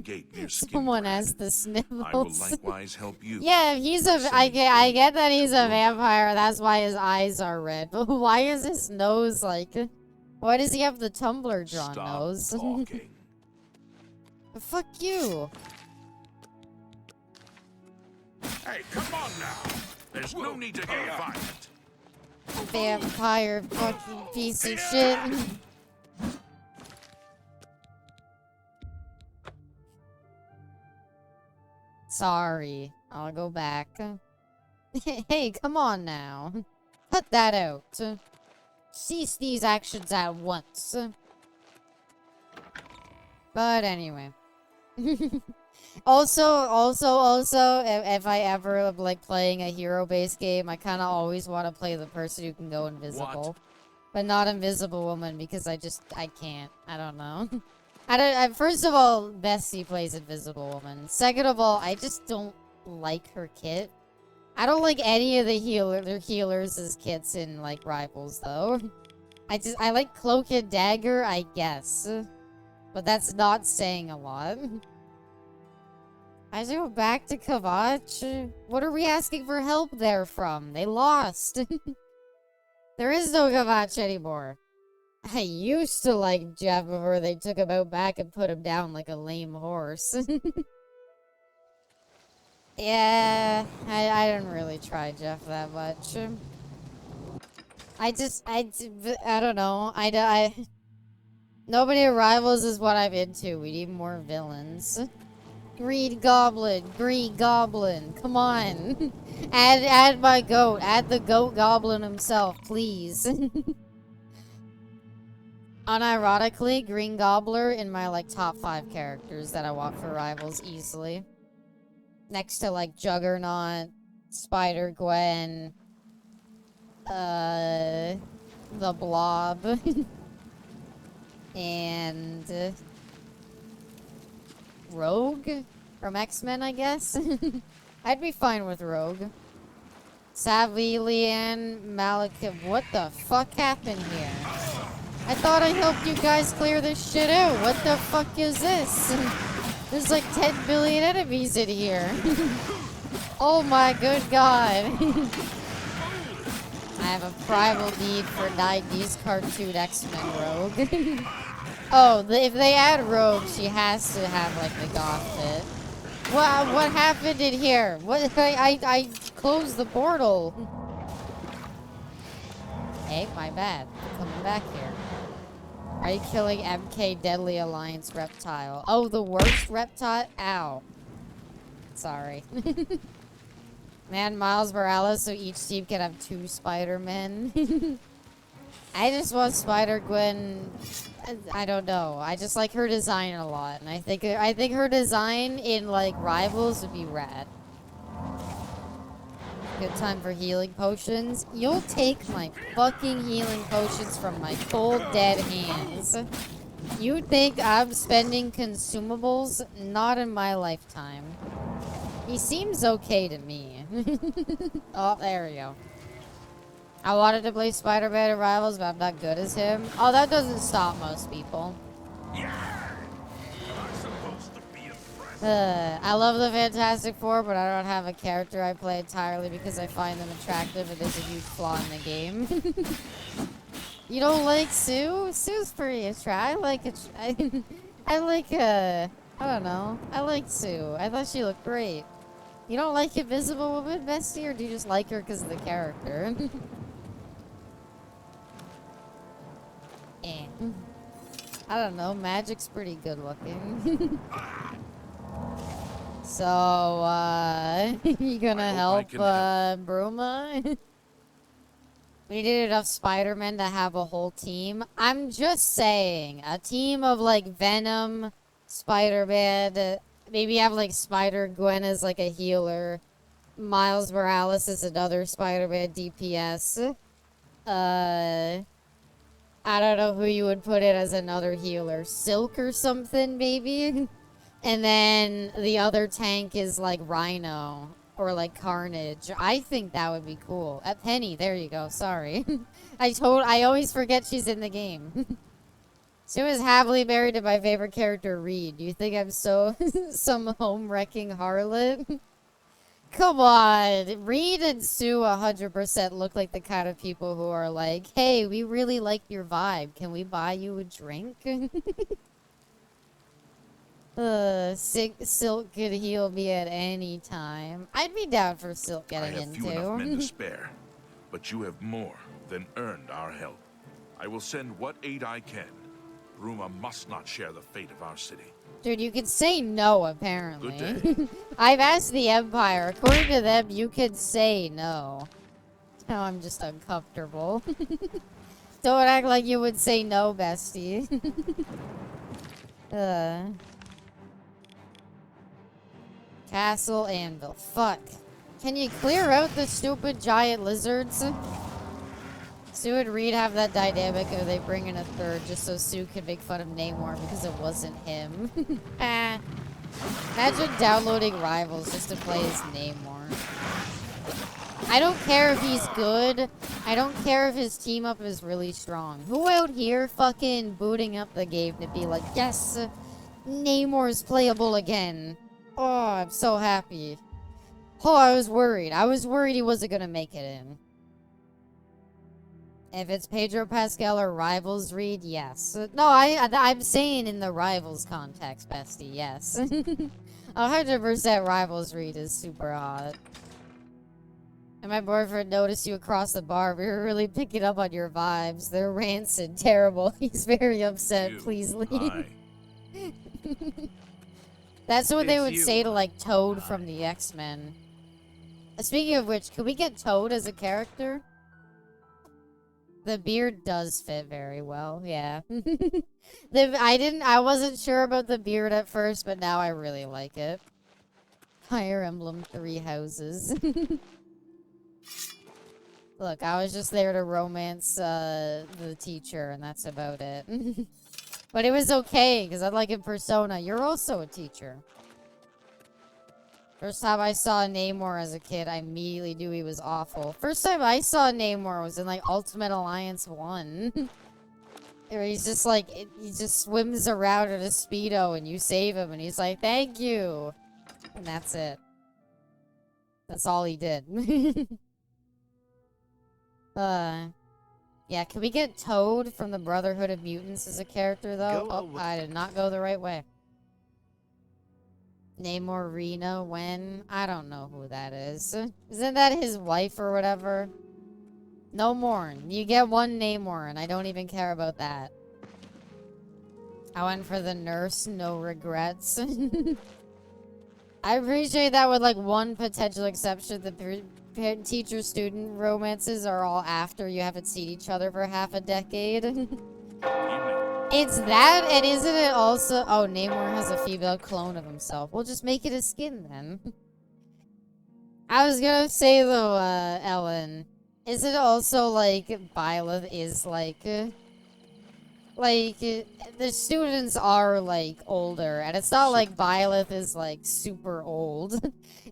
Someone has the sniffles. I will likewise help you. Yeah, he's a. I get that he's a vampire. That's why his eyes are red. But why is his nose like? Why does he have the Tumblr drawn nose? Fuck you. Hey, come on now. There's no need to get violent. Vampire fucking piece of shit. Sorry. I'll go back. Hey, come on now. Cut that out. Cease these actions at once. But anyway. Also, if I ever am like playing a hero-based game, I kind of always want to play the person who can go invisible. What? But not Invisible Woman because I can't. I don't know. First of all, Bessie plays Invisible Woman. Second of all, I just don't like her kit. I don't like any of the healers as kits in, like, Rivals, though. I like Cloak and Dagger, I guess. But that's not saying a lot. I have to go back to Kvatch? What are we asking for help there from? They lost. There is no Kvatch anymore. I used to like Jeff before they took him out back and put him down like a lame horse. Yeah, I didn't really try Jeff that much. I don't know. Nobody Rivals is what I'm into. We need more villains. Green Goblin. Green Goblin. Come on. add my goat. Add the goat goblin himself, please. Unironically, Green Gobbler in my, like, top 5 characters that I want for Rivals easily. Next to, like, Juggernaut, Spider-Gwen, the Blob, and Rogue from X-Men, I guess. I'd be fine with Rogue. Savvy, Leanne, Malika. What the fuck happened here? I thought I helped you guys clear this shit out. What the fuck is this? There's like 10 billion enemies in here. Oh my good god. I have a primal need for 90s cartoon X-Men Rogue. Oh, if they add Rogue, she has to have like the goth bit. What happened in here? What? I closed the portal. Hey, my bad. I'm coming back here. Are you killing MK Deadly Alliance Reptile? Oh, the worst reptile? Ow. Sorry. Man, Miles Morales, so each team can have 2 Spider-Men. I just want Spider-Gwen. I don't know. I just like her design a lot, and I think her design in like Rivals would be rad. Good time for healing potions. You'll take my fucking healing potions from my cold dead hands. You think I'm spending consumables? Not in my lifetime. He seems okay to me. Oh, there we go. I wanted to play Spider-Man in Rivals, but I'm not good as him. Oh, that doesn't stop most people. I love the Fantastic Four, but I don't have a character I play entirely because I find them attractive and there's a huge flaw in the game. You don't like Sue? Sue's pretty attractive. I don't know. I like Sue. I thought she looked great. You don't like Invisible Woman, Bestie, or do you just like her because of the character? I don't know. Magic's pretty good looking. So, you gonna help, Bruma? We needed enough Spider-Men to have a whole team. I'm just saying, a team of, like, Venom, Spider-Man, maybe have, like, Spider-Gwen as, like, a healer. Miles Morales is another Spider-Man DPS. I don't know who you would put in as another healer. Silk or something, maybe? And then the other tank is like Rhino or like Carnage. I think that would be cool. Penny, there you go. Sorry. I always forget she's in the game. She was happily married to my favorite character, Reed. You think I'm some home-wrecking harlot? Come on. Reed and Sue 100% look like the kind of people who are like, hey, we really like your vibe. Can we buy you a drink? Silk could heal me at any time. I'd be down for Silk getting in, too. I have few enough men to spare, but you have more than earned our help. I will send what aid I can. Bruma must not share the fate of our city. Dude, you can say no, apparently. Good day. I've asked the Empire. According to them, you can say no. Now I'm just uncomfortable. Don't act like you would say no, bestie. Castle Anvil. Fuck. Can you clear out the stupid giant lizards? Sue and Reed have that dynamic of they bring in a third just so Sue can make fun of Namor because it wasn't him. Imagine downloading Rivals just to play as Namor. I don't care if he's good. I don't care if his team up is really strong. Who out here fucking booting up the game to be like, yes, Namor's playable again. Oh, I'm so happy. Oh, I was worried. I was worried he wasn't gonna make it in. If it's Pedro Pascal or Rivals Reed, yes. No, I'm saying in the Rivals context, bestie, yes. 100% Rivals Reed is super hot. And my boyfriend noticed you across the bar. We were really picking up on your vibes. They're rancid, terrible. He's very upset. You. Please leave. Hi. That's what they It's would you. say to, like, Toad from the X-Men. Speaking of which, could we get Toad as a character? The beard does fit very well, yeah. I wasn't sure about the beard at first, but now I really like it. Fire Emblem 3 houses. Look, I was just there to romance the teacher, and that's about it. But it was okay, because I like in Persona. You're also a teacher. First time I saw Namor as a kid, I immediately knew he was awful. First time I saw Namor was in, like, Ultimate Alliance 1. Where he's just, like, he just swims around in a Speedo, and you save him, and he's like, thank you! And that's it. That's all he did. Yeah, can we get Toad from the Brotherhood of Mutants as a character, though? Oh, I did not go the right way. Namor Rena, when? I don't know who that is. Isn't that his wife or whatever? No more. You get one Namor, and I don't even care about that. I went for the nurse, no regrets. I appreciate that with, like, one potential exception. The teacher-student romances are all after you haven't seen each other for half a decade. It's that, and isn't it also... Oh, Namor has a female clone of himself. We'll just make it a skin, then. I was gonna say, though, Ellen, is it also, like, Byleth is, like, the students are, like, older, and it's not like Byleth is, like, super old.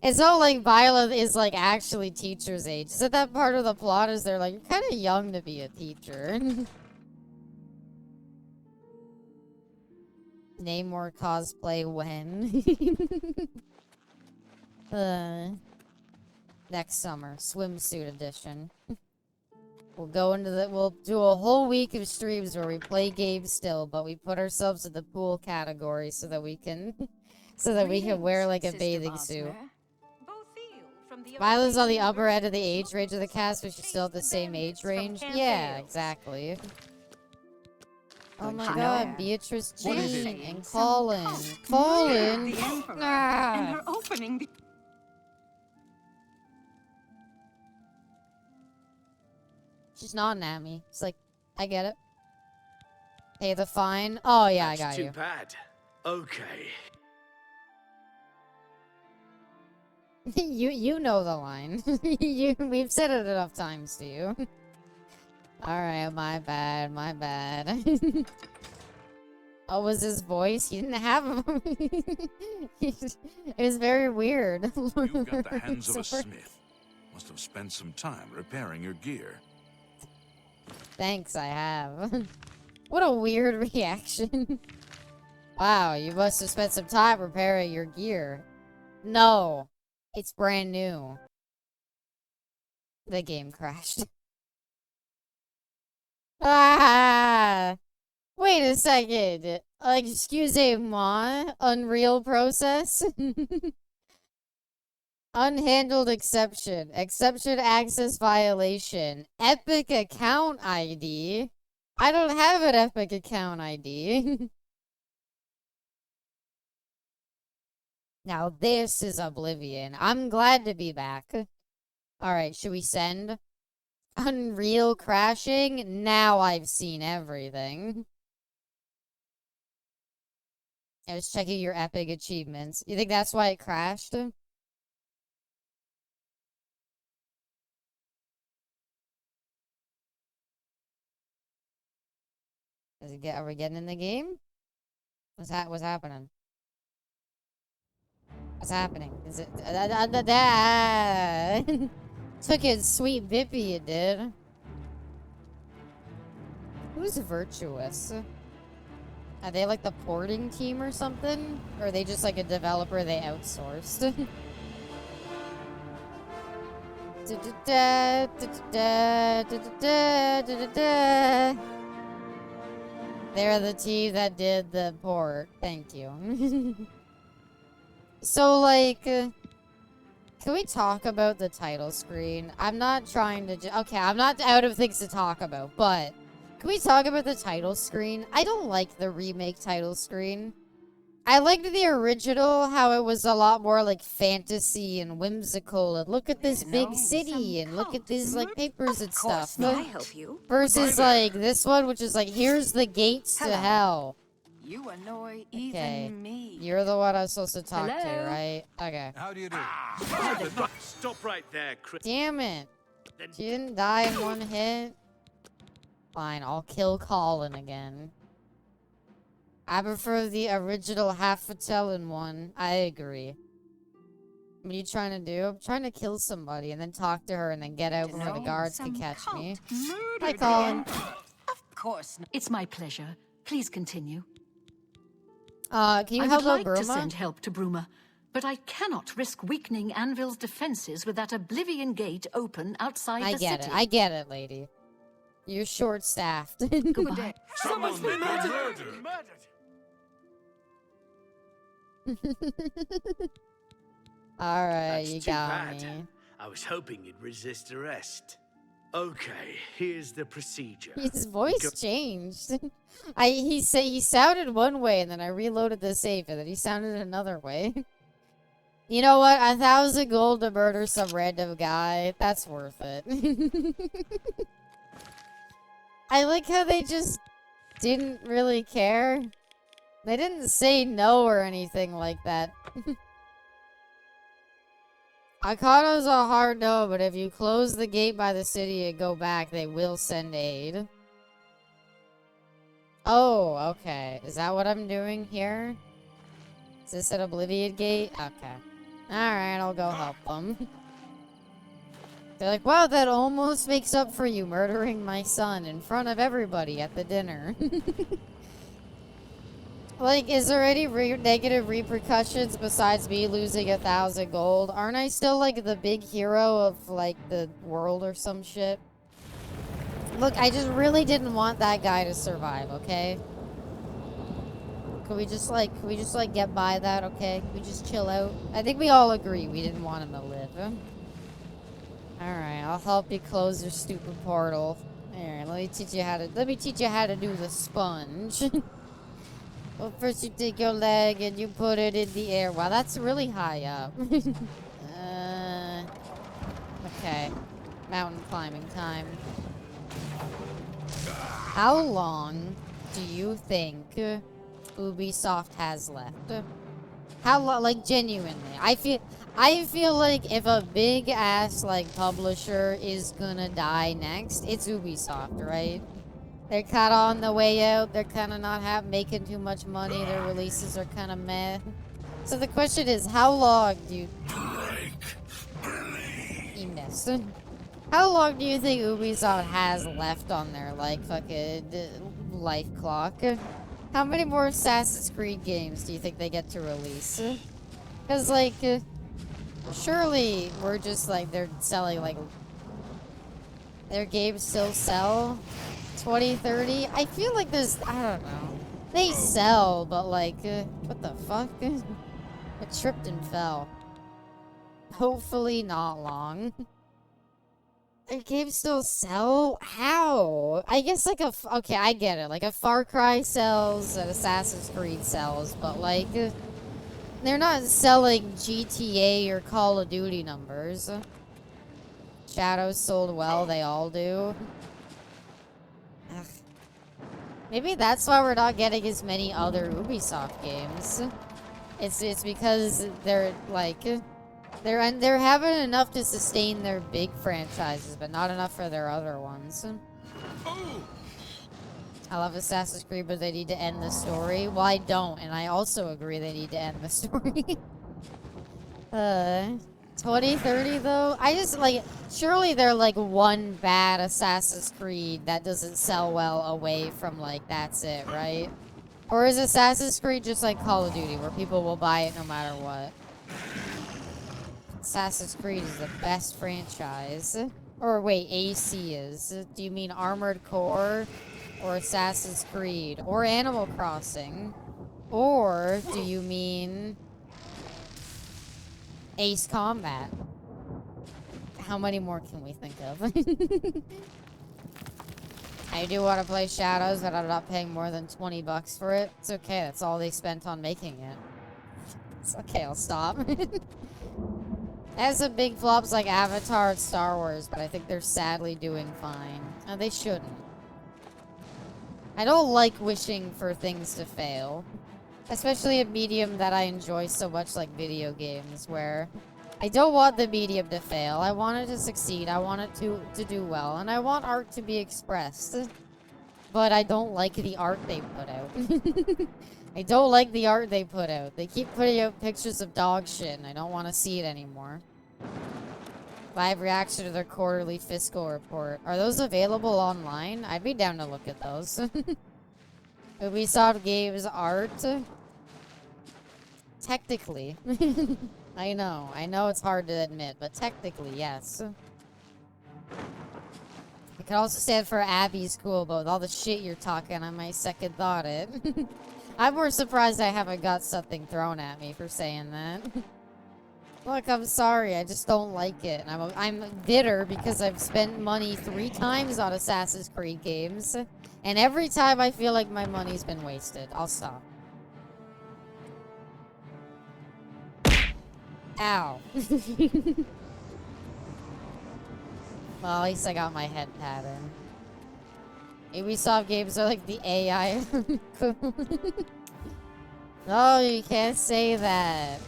It's not like Byleth is, like, actually teacher's age. Isn't that part of the plot? Is they're, like, you're kind of young to be a teacher. Namor cosplay when? Next summer, swimsuit edition. We'll do a whole week of streams where we play games still, but we put ourselves in the pool category so that we can, wear like a bathing suit. Viola's on the upper end of the age range of the cast, but she's still at the same age range. Yeah, exactly. Oh my god, Beatrice Jean and Colin. Colin! And her opening. She's nodding at me. It's like, I get it. Pay the fine. Oh yeah, I got you. Too bad. Okay. you know the line. We've said it enough times to you. Alright, my bad, my bad. Oh, was his voice? He didn't have him. It was very weird. You've got the hands of a smith. Must have spent some time repairing your gear. Thanks, I have. What a weird reaction. Wow, you must have spent some time repairing your gear. No, it's brand new. The game crashed. Ah! Wait a second. Excusez-moi. Unreal process? Unhandled exception. Exception access violation. Epic account ID. I don't have an Epic account ID. Now this is Oblivion. I'm glad to be back. Alright, should we send? Unreal crashing? Now I've seen everything. I was checking your epic achievements. You think that's why it crashed? Does it get? Are we getting in the game? What's happening? What's happening? Is it? Took it sweet bippy, it did. Who's Virtuous? Are they like the porting team or something? Or are they just like a developer they outsourced? They're the team that did the port. Thank you. So, like, can we talk about the title screen? I'm not trying to... Okay, I'm not out of things to talk about, but... Can we talk about the title screen? I don't like the remake title screen. I liked the original, how it was a lot more, like, fantasy and whimsical, and look at this big city, and look at these, like, papers and stuff. May I help you? Versus, like, this one, which is like, here's the gates to hell. You annoy Okay. even me. You're the one I'm supposed to talk to, Hello? right? Okay. How do you do? Stop right there, Chris. Damn it. She didn't die in one hit. Fine, I'll kill Colin again. I prefer the original half-Italian one. I agree. What are you trying to do? I'm trying to kill somebody and then talk to her and then get out before the guards can catch me. Hi, Colin. Of course not. It's my pleasure. Please continue. Can you I help would out like to Bruma? send help to Bruma, but I cannot risk weakening Anvil's defenses with that Oblivion gate open outside I the get city. it. I get it, lady. You're short-staffed. Goodbye. Someone's been murdered. Alright, That's you too got bad. me. I was hoping you'd resist arrest. Okay, here's the procedure. His voice changed. He sounded one way, and then I reloaded the save, and then he sounded another way. You know what? 1,000 gold to murder some random guy. That's worth it. I like how they just didn't really care. They didn't say no or anything like that. Akano's a hard no, but if you close the gate by the city and go back, they will send aid. Oh, okay. Is that what I'm doing here? Is this an Oblivion gate? Okay. Alright, I'll go help them. They're like, wow, that almost makes up for you murdering my son in front of everybody at the dinner. Like, is there any negative repercussions besides me losing 1,000 gold? Aren't I still, like, the big hero of, like, the world or some shit? Look, I just really didn't want that guy to survive, okay? Can we just, like, get by that, okay? Can we just chill out? I think we all agree we didn't want him to live. Alright, I'll help you close your stupid portal. Alright, let me teach you how to do the sponge. Well, first you take your leg and you put it in the air. Wow, that's really high up. Okay. Mountain climbing time. How long do you think Ubisoft has left? How long? Like, genuinely. I feel like if a big ass, like, publisher is gonna die next, it's Ubisoft, right? They're kind of on the way out. They're kind of not making too much money. Their releases are kind of meh. So the question is, how long do you... He missed. How long do you think Ubisoft has left on their, like, fucking life clock? How many more Assassin's Creed games do you think they get to release? Because, like, surely we're just, like, they're selling, like... Their games still sell? 20, 30? I feel like there's... I don't know. They sell, but like... what the fuck? It tripped and fell. Hopefully not long. Their games still sell? How? I guess like a... Okay, I get it. Like a Far Cry sells, an Assassin's Creed sells, but like... they're not selling GTA or Call of Duty numbers. Shadows sold well, they all do. Ugh. Maybe that's why we're not getting as many other Ubisoft games. It's because they're like they're having enough to sustain their big franchises, but not enough for their other ones. I love Assassin's Creed, but they need to end the story. Well, I don't, and I also agree they need to end the story. 2030 though? I just like, surely they're like one bad Assassin's Creed that doesn't sell well away from like, that's it, right? Or is Assassin's Creed just like Call of Duty where people will buy it no matter what? Assassin's Creed is the best franchise. Or wait, AC is. Do you mean Armored Core? Or Assassin's Creed? Or Animal Crossing? Or do you mean Ace Combat? How many more can we think of? I do want to play Shadows, but I'm not paying more than 20 bucks for it. It's okay, that's all they spent on making it. It's okay, I'll stop. It has some big flops like Avatar and Star Wars, but I think they're sadly doing fine. No, they shouldn't. I don't like wishing for things to fail. Especially a medium that I enjoy so much like video games, where I don't want the medium to fail. I want it to succeed. I want it to do well. And I want art to be expressed. But I don't like the art they put out. I don't like the art they put out. They keep putting out pictures of dog shit, and I don't want to see it anymore. Live reaction to their quarterly fiscal report. Are those available online? I'd be down to look at those. Ubisoft Games art? Technically. I know it's hard to admit, but technically, yes. It could also stand for Abby's cool, but with all the shit you're talking, I might second thought it. I'm more surprised I haven't got something thrown at me for saying that. Look, I'm sorry, I just don't like it. I'm bitter because I've spent money 3 times on Assassin's Creed games, and every time I feel like my money's been wasted. I'll stop. Ow. Well, at least I got my head pattern. Ubisoft games are like the AI. No, you can't say that.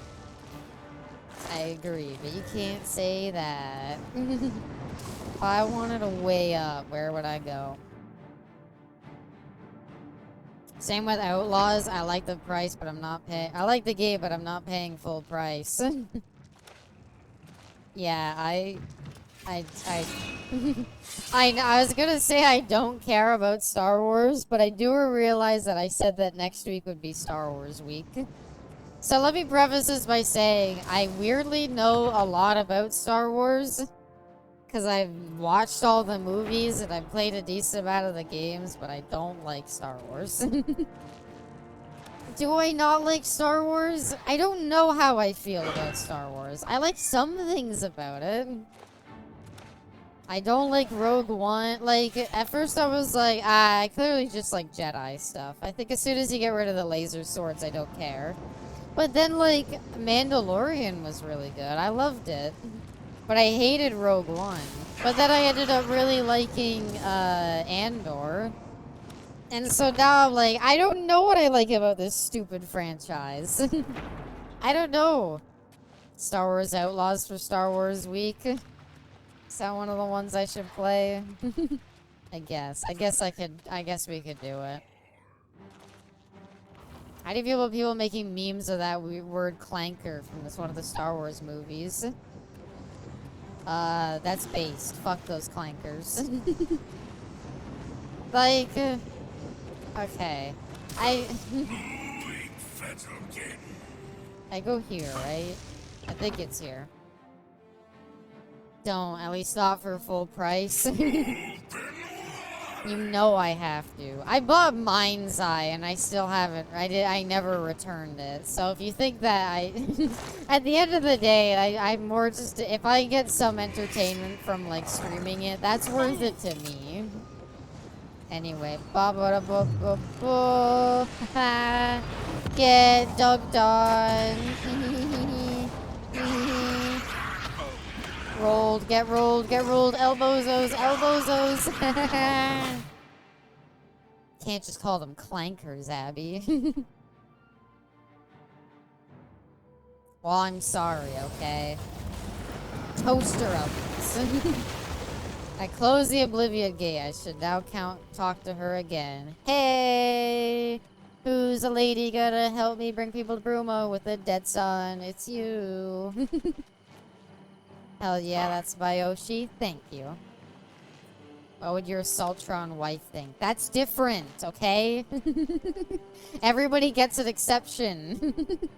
I agree, but you can't say that. If I wanted to weigh up, where would I go? Same with Outlaws. I like the price, but I'm not paying. I like the game, but I'm not paying full price. Yeah, I was gonna say I don't care about Star Wars, but I do realize that I said that next week would be Star Wars week. So let me preface this by saying I weirdly know a lot about Star Wars because I've watched all the movies and I've played a decent amount of the games, but I don't like Star Wars. Do I not like Star Wars? I don't know how I feel about Star Wars. I like some things about it. I don't like Rogue One. Like, at first I was like, I clearly just like Jedi stuff. I think as soon as you get rid of the laser swords, I don't care. But then, like, Mandalorian was really good. I loved it. But I hated Rogue One. But then I ended up really liking, Andor. And so now I'm like, I don't know what I like about this stupid franchise. I don't know. Star Wars Outlaws for Star Wars Week. Is that one of the ones I should play? I guess we could do it. How do you feel about people making memes of that word clanker from one of the Star Wars movies? That's based. Fuck those clankers. Like, okay. I go here, right? I think it's here. Don't, at least not for full price. You know I have to. I bought Mind's Eye and I still haven't. I never returned it. So if you think that at the end of the day, I'm more just, if I get some entertainment from like streaming it, that's worth it to me. Anyway, get dunked on. Rolled, get rolled, elbozos. Can't just call them clankers, Abby. Well, I'm sorry, okay? Toaster ovens. I closed the Oblivion gate. I should now talk to her again. Hey! Who's a lady gonna help me bring people to Bruma with a dead son? It's you. Hell yeah, that's Bayoshi. Thank you. What would your Saltron wife think? That's different, okay? Everybody gets an exception.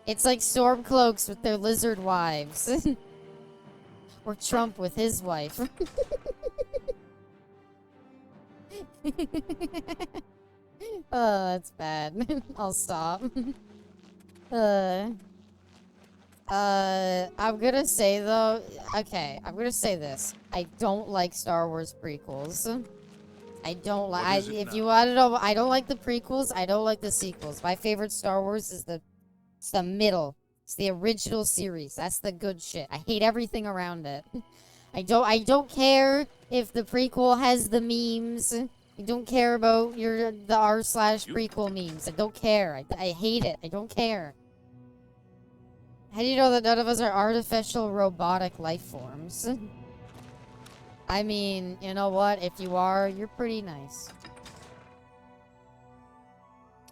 It's like Stormcloaks with their lizard wives. Or Trump with his wife. Oh, that's bad. I'll stop. I'm gonna say though, okay, I'm gonna say this. I don't like Star Wars prequels. I don't like, if you want to know, I don't like the prequels, I don't like the sequels. My favorite Star Wars is it's the middle. It's the original series. That's the good shit. I hate everything around it. I don't care if the prequel has the memes. I don't care about the r/prequel memes. I don't care. I hate it. I don't care. How do you know that none of us are artificial robotic life forms? I mean, you know what? If you are, you're pretty nice.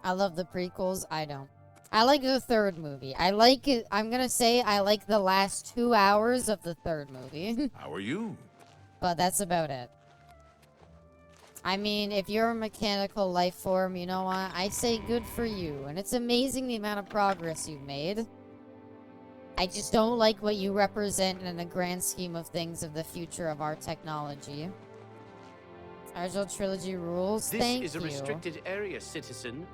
I love the prequels. I don't. I like the third movie. I like it. I'm gonna say I like the last 2 hours of the third movie. How are you? But that's about it. I mean, if you're a mechanical life form, you know what? I say good for you. And it's amazing the amount of progress you've made. I just don't like what you represent in the grand scheme of things of the future of our technology. Original trilogy rules. Thank you. This is a restricted area, citizen.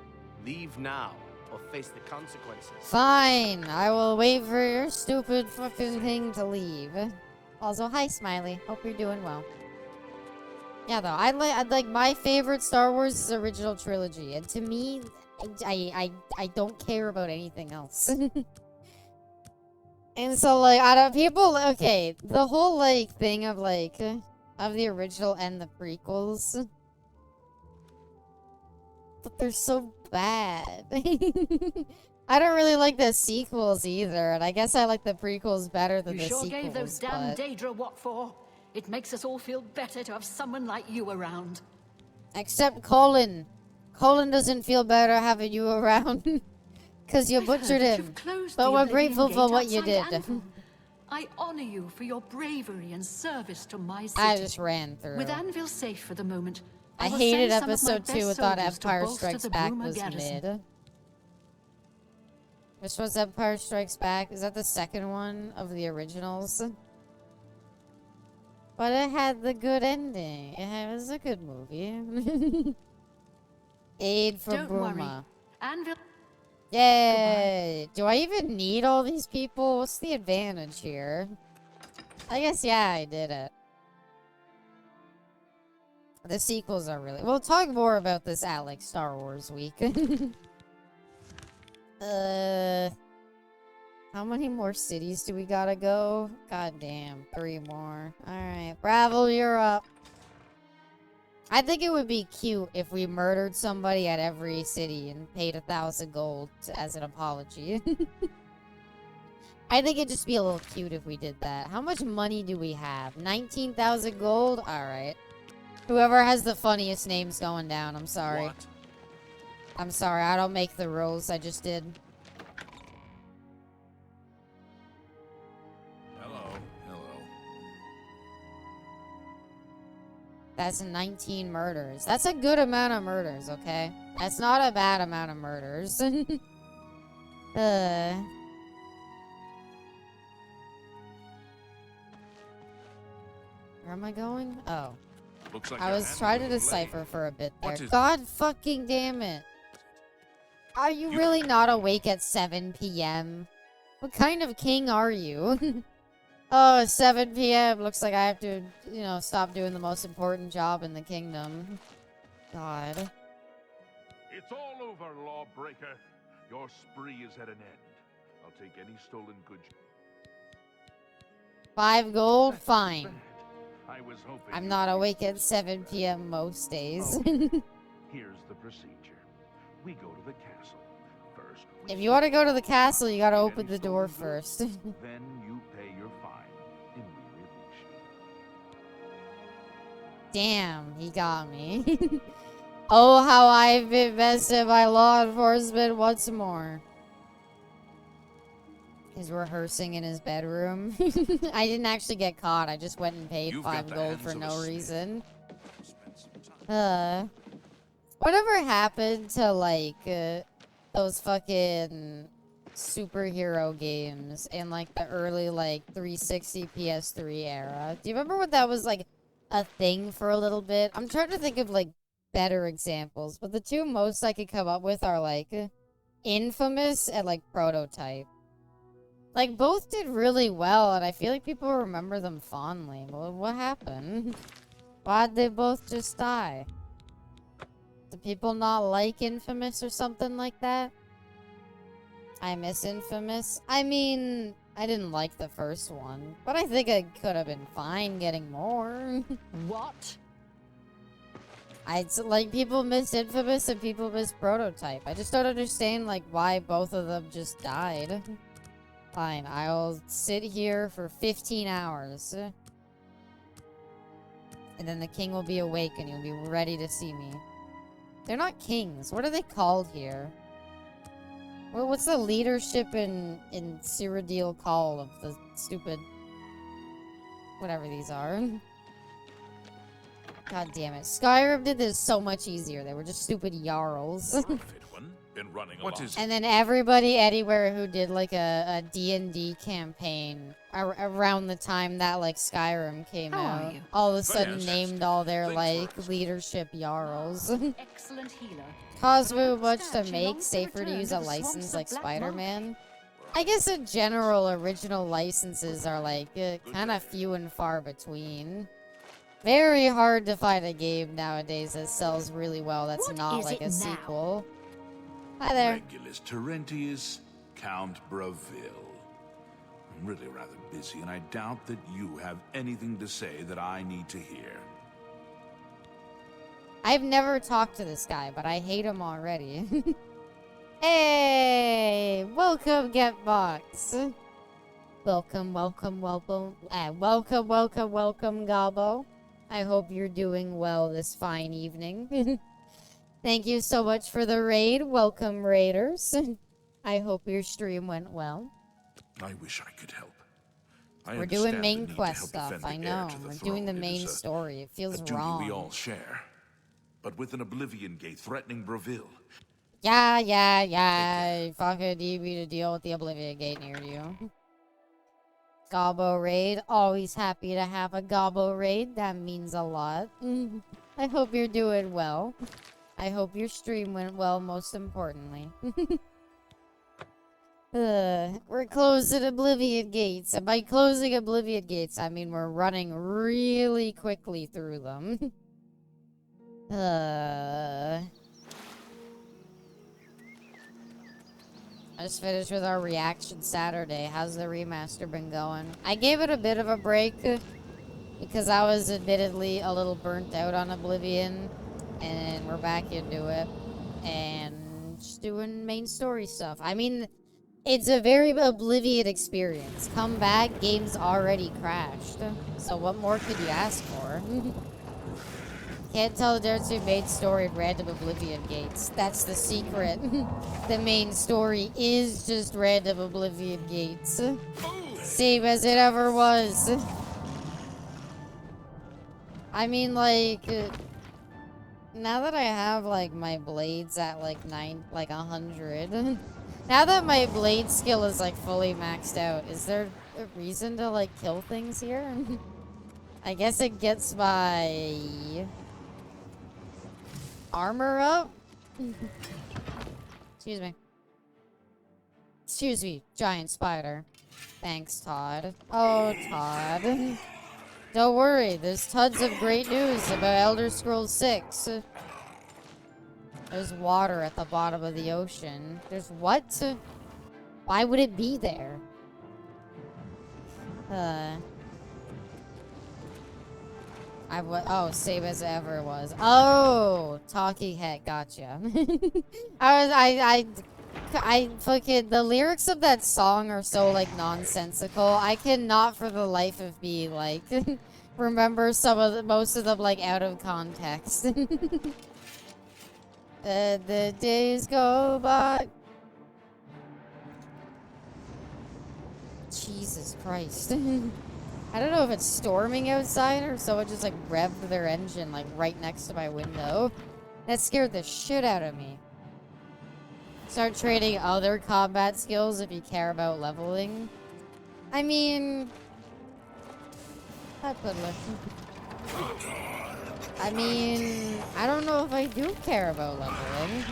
Leave now, or face the consequences. Fine. I will wait for your stupid fucking thing to leave. Also, hi, Smiley. Hope you're doing well. Yeah, though, I like my favorite Star Wars is original trilogy, and to me, I don't care about anything else. And so, like, out of people, okay, the whole, like, thing of, like, of the original and the prequels, but they're so bad. I don't really like the sequels either, and I guess I like the prequels better than the sequels. You sure gave those damn Daedra what for? It makes us all feel better to have someone like you around. Except Colin. Colin doesn't feel better having you around. Because you butchered him. But we're grateful for what you did. I honor you for your bravery and service to my city. I just ran through. With Anvil safe for the moment, I hated episode 2 and thought Empire Strikes Back was mid. Which was Empire Strikes Back? Is that the second one of the originals? But it had the good ending. It was a good movie. Aid for Bruma. Anvil. Yay! Goodbye. Do I even need all these people? What's the advantage here? I guess, yeah, I did it. The sequels are really... We'll talk more about this Alex Star Wars week. How many more cities do we gotta go? God damn, 3 more. Alright, Bravo, you're up. I think it would be cute if we murdered somebody at every city and paid 1,000 gold as an apology. I think it'd just be a little cute if we did that. How much money do we have? 19,000 gold? Alright. Whoever has the funniest names going down, I'm sorry. What? I'm sorry, I don't make the rules, I just did. That's 19 murders. That's a good amount of murders, okay? That's not a bad amount of murders. Where am I going? Oh. Looks like I was trying to decipher for a bit there. God fucking damn it. Are you really not awake at 7 p.m.? What kind of king are you? Oh, 7 p.m. Looks like I have to, you know, stop doing the most important job in the kingdom. God. It's all over, lawbreaker. Your spree is at an end. I'll take any stolen goods. 5 gold? Fine. I was hoping I'm not awake at 7 p.m. most days. Here's the procedure. We go to the castle. First, if you want to go to the castle, you gotta open the door first. Then you pay your fine, and we release you. Damn, he got me. Oh, how I've invested my law enforcement once more. He's rehearsing in his bedroom. I didn't actually get caught. I just went and paid 5 gold for no reason. Whatever happened to, like, those fucking superhero games in, like, the early, like, 360 PS3 era? Do you remember when that was, like, a thing for a little bit? I'm trying to think of, like, better examples, but the 2 most I could come up with are, like, Infamous and, like, Prototype. Like, both did really well, and I feel like people remember them fondly. Well, what happened? Why'd they both just die? Do people not like Infamous or something like that? I miss Infamous. I mean, I didn't like the first one, but I think I could have been fine getting more. What? Like, people miss Infamous and people miss Prototype. I just don't understand, like, why both of them just died. Fine, I'll sit here for 15 hours. And then the king will be awake and he'll be ready to see me. They're not kings. What are they called here? Well, what's the leadership in Cyrodiil call of the stupid... whatever these are? God damn it. Skyrim did this so much easier. They were just stupid Jarls. And then everybody anywhere who did like a D&D campaign around the time that like Skyrim came out, all of a sudden named all their like leadership Jarls. Excellent healer. Cost too much to make, safer to use a license like Spider-Man. I guess in general, original licenses are like kind of few and far between. Very hard to find a game nowadays that sells really well that's not like a sequel. Hi there. Regulus Terentius, Count Braville. I'm really rather busy, and I doubt that you have anything to say that I need to hear. I've never talked to this guy, but I hate him already. Hey! Welcome, Getbox. Welcome, welcome, welcome. Welcome, welcome, welcome, Gabo. I hope you're doing well this fine evening. Thank you so much for the raid. Welcome, raiders. I hope your stream went well. I wish I could help. We're doing main quest stuff, I know. We're doing the main story. It feels wrong. We all share. But with an Oblivion Gate threatening Braville. Yeah. You fucking need me to deal with the Oblivion Gate near you. Gobbo raid. Always happy to have a Gobbo raid. That means a lot. I hope you're doing well. I hope your stream went well, most importantly. We're closing Oblivion Gates. And by closing Oblivion Gates, I mean we're running really quickly through them. I just finished with our reaction Saturday. How's the remaster been going? I gave it a bit of a break because I was admittedly a little burnt out on Oblivion. And we're back into it. And just doing main story stuff. I mean, it's a very Oblivion experience. Come back, game's already crashed. So what more could you ask for? Can't tell the difference between main story and random Oblivion gates. That's the secret. The main story is just random Oblivion gates. Same as it ever was. I mean, like... now that I have, like, my blades at, like, 100. Now that my blade skill is, like, fully maxed out, is there a reason to, like, kill things here? I guess it gets my... armor up? Excuse me. Excuse me, giant spider. Thanks, Todd. Oh, Todd. Don't worry, there's tons of great news about Elder Scrolls 6. There's water at the bottom of the ocean. There's what? Why would it be there? Oh, same as it ever was. Oh, talking head, gotcha. I fucking, the lyrics of that song are so, like, nonsensical. I cannot for the life of me, like, remember most of them, like, out of context. The days go by. Jesus Christ. I don't know if it's storming outside or someone just, like, revved their engine, like, right next to my window. That scared the shit out of me. Start trading other combat skills if you care about leveling. I mean... that could look... I mean... I don't know if I do care about leveling.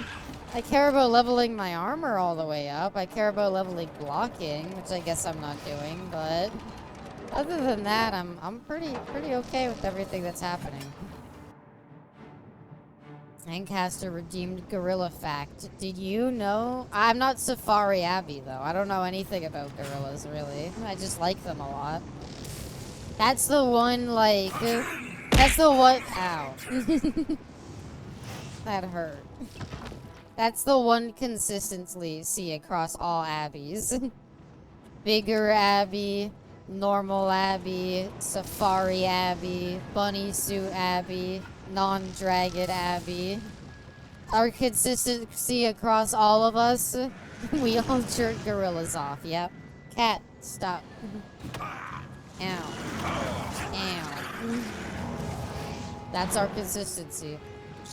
I care about leveling my armor all the way up. I care about leveling blocking, which I guess I'm not doing, but other than that, I'm pretty okay with everything that's happening. Lancaster redeemed gorilla fact. Did you know? I'm not Safari Abbey though. I don't know anything about gorillas really. I just like them a lot. That's the one like that's the one ow. That hurt. That's the one consistency see across all abbeys. Bigger abbey, normal abbey, safari abbey, bunny suit abbey, non-dragon abbey. Our consistency across all of us, we all jerk gorillas off. Yep. Cat, stop. Ow. Ow. That's our consistency.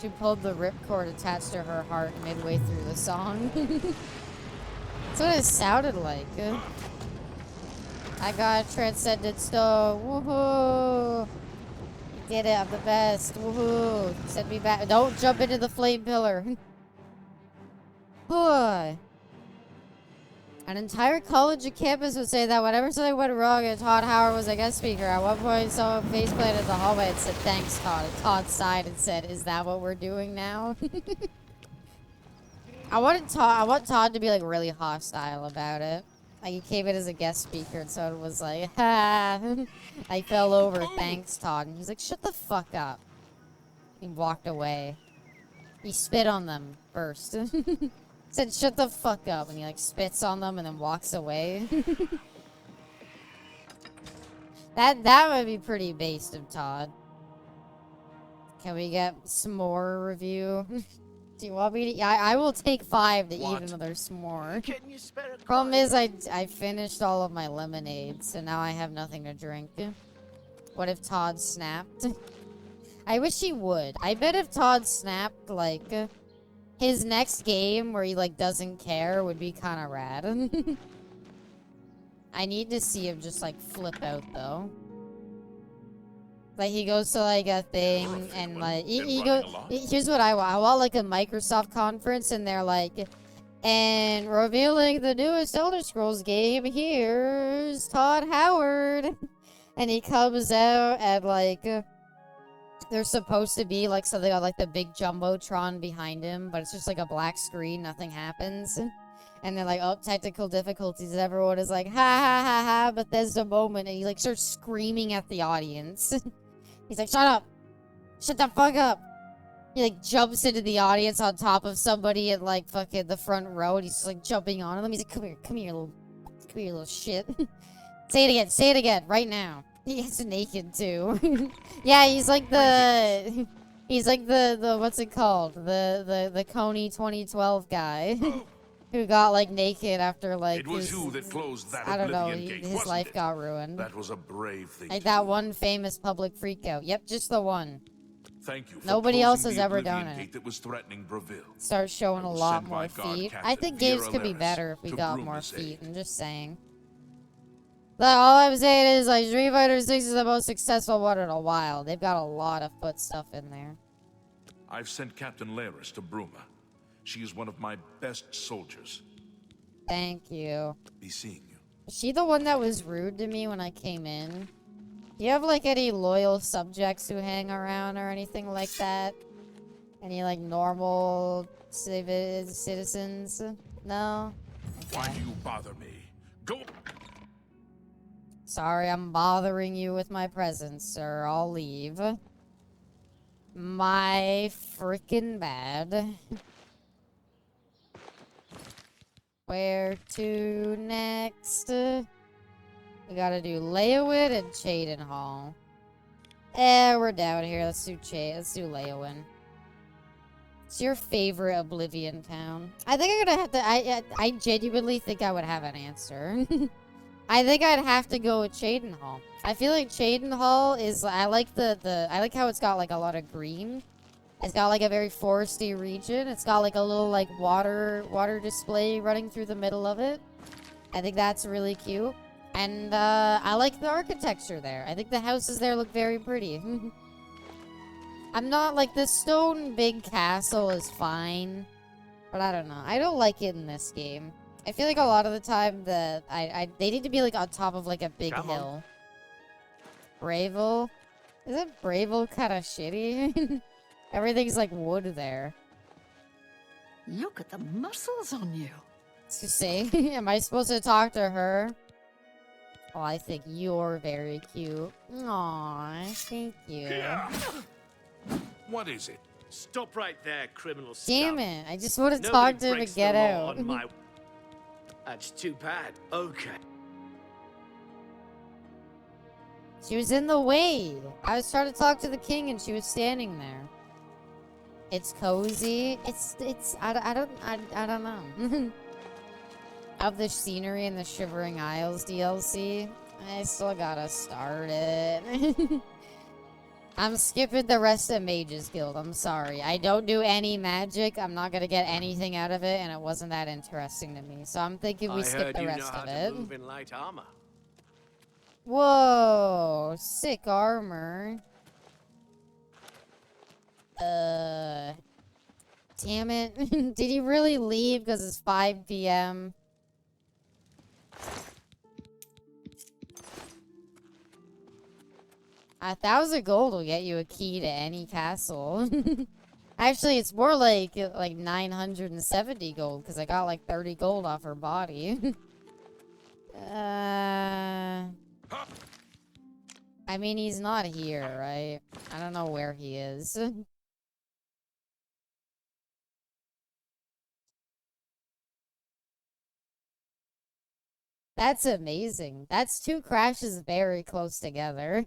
She pulled the ripcord attached to her heart midway through the song. That's what it sounded like. I got transcended stone. Woohoo! You did it. I'm the best. Woohoo! Send me back. Don't jump into the flame pillar. An entire college and campus would say that whenever something went wrong and Todd Howard was a guest speaker, at one point someone faceplanted in the hallway and said, "Thanks, Todd." And Todd sighed and said, "Is that what we're doing now?" I want Todd to be like really hostile about it. Like he came in as a guest speaker and so it was like, "Ha, I fell over, thanks, Todd." And he's like, "Shut the fuck up." He walked away. He spit on them first. Said, "Shut the fuck up," and he like spits on them and then walks away. That would be pretty based of Todd. Can we get s'more review? Do you want me to? I will take 5 to eat another s'more. Problem is, I finished all of my lemonade, so now I have nothing to drink. What if Todd snapped? I wish he would. I bet if Todd snapped, like, his next game where he, like, doesn't care would be kind of rad. I need to see him just, like, flip out, though. Like, he goes to, like, a thing, and, like, he goes... Here's what I want. I want, like, a Microsoft conference, and they're like, "And revealing the newest Elder Scrolls game, here's Todd Howard." And he comes out, and, like... There's supposed to be, like, something on, like, the big Jumbotron behind him, but it's just, like, a black screen, nothing happens. And they're like, "Oh, technical difficulties," and everyone is like, "Ha ha ha ha," but there's the moment, and he, like, starts screaming at the audience. He's like, "Shut up! Shut the fuck up!" He, like, jumps into the audience on top of somebody at, like, fucking the front row, and he's just, like, jumping on them. He's like, come here, little shit." Say it again, right now. He's naked too. Yeah, he's like the what's it called? The Coney 2012 guy who got like naked after like it was you that closed that I don't know, Oblivion gate, his life got ruined. That was a brave thing. Like that one famous public freakout. Yep, just the one. Thank you. Nobody else has ever done it. That was threatening Bravil. Start showing a lot more feet. I think games could be better if we got more feet. I'm just saying. All I'm saying is, like, Street Fighter 6 is the most successful one in a while. They've got a lot of foot stuff in there. I've sent Captain Laris to Bruma. She is one of my best soldiers. Thank you. Be seeing you. Is she the one that was rude to me when I came in? Do you have, like, any loyal subjects who hang around or anything like that? Any, like, normal citizens? No? Okay. Why do you bother me? Go... Sorry, I'm bothering you with my presence, sir. I'll leave. My freaking bad. Where to next? We gotta do Leowin and Cheydinhal. We're down here. Let's do Leowin. What's your favorite Oblivion town? I think I'm gonna have to... I genuinely think I would have an answer. I think I'd have to go with Cheydinhal. I feel like Cheydinhal is... I like I like how it's got, like, a lot of green. It's got, like, a very foresty region. It's got, like, a little, like, water display running through the middle of it. I think that's really cute. And, I like the architecture there. I think the houses there look very pretty. I'm not, like, the stone big castle is fine. But I don't know. I don't like it in this game. I feel like a lot of the time they need to be like on top of like a big hill. Bravel? Isn't Bravel kind of shitty? Everything's like wood there. Look at the muscles on you. To say, am I supposed to talk to her? Oh, I think you're very cute. Aw, thank you. What is it? Stop right there, criminal scum. Damn it, I just want to Nobody talk to him breaks and get the law out. on my... That's too bad. Okay. She was in the way. I was trying to talk to the king and she was standing there. It's cozy. I don't know. Of the scenery in the Shivering Isles DLC, I still gotta start it. I'm skipping the rest of Mage's Guild. I'm sorry. I don't do any magic. I'm not gonna get anything out of it, and it wasn't that interesting to me. So I'm thinking we skip the rest of it. Move in light armor. Whoa, sick armor. Damn it. Did he really leave because it's 5 p.m.? 1,000 gold will get you a key to any castle. Actually, it's more like 970 gold because I got like 30 gold off her body. I mean, he's not here, right? I don't know where he is. That's amazing. That's 2 crashes very close together.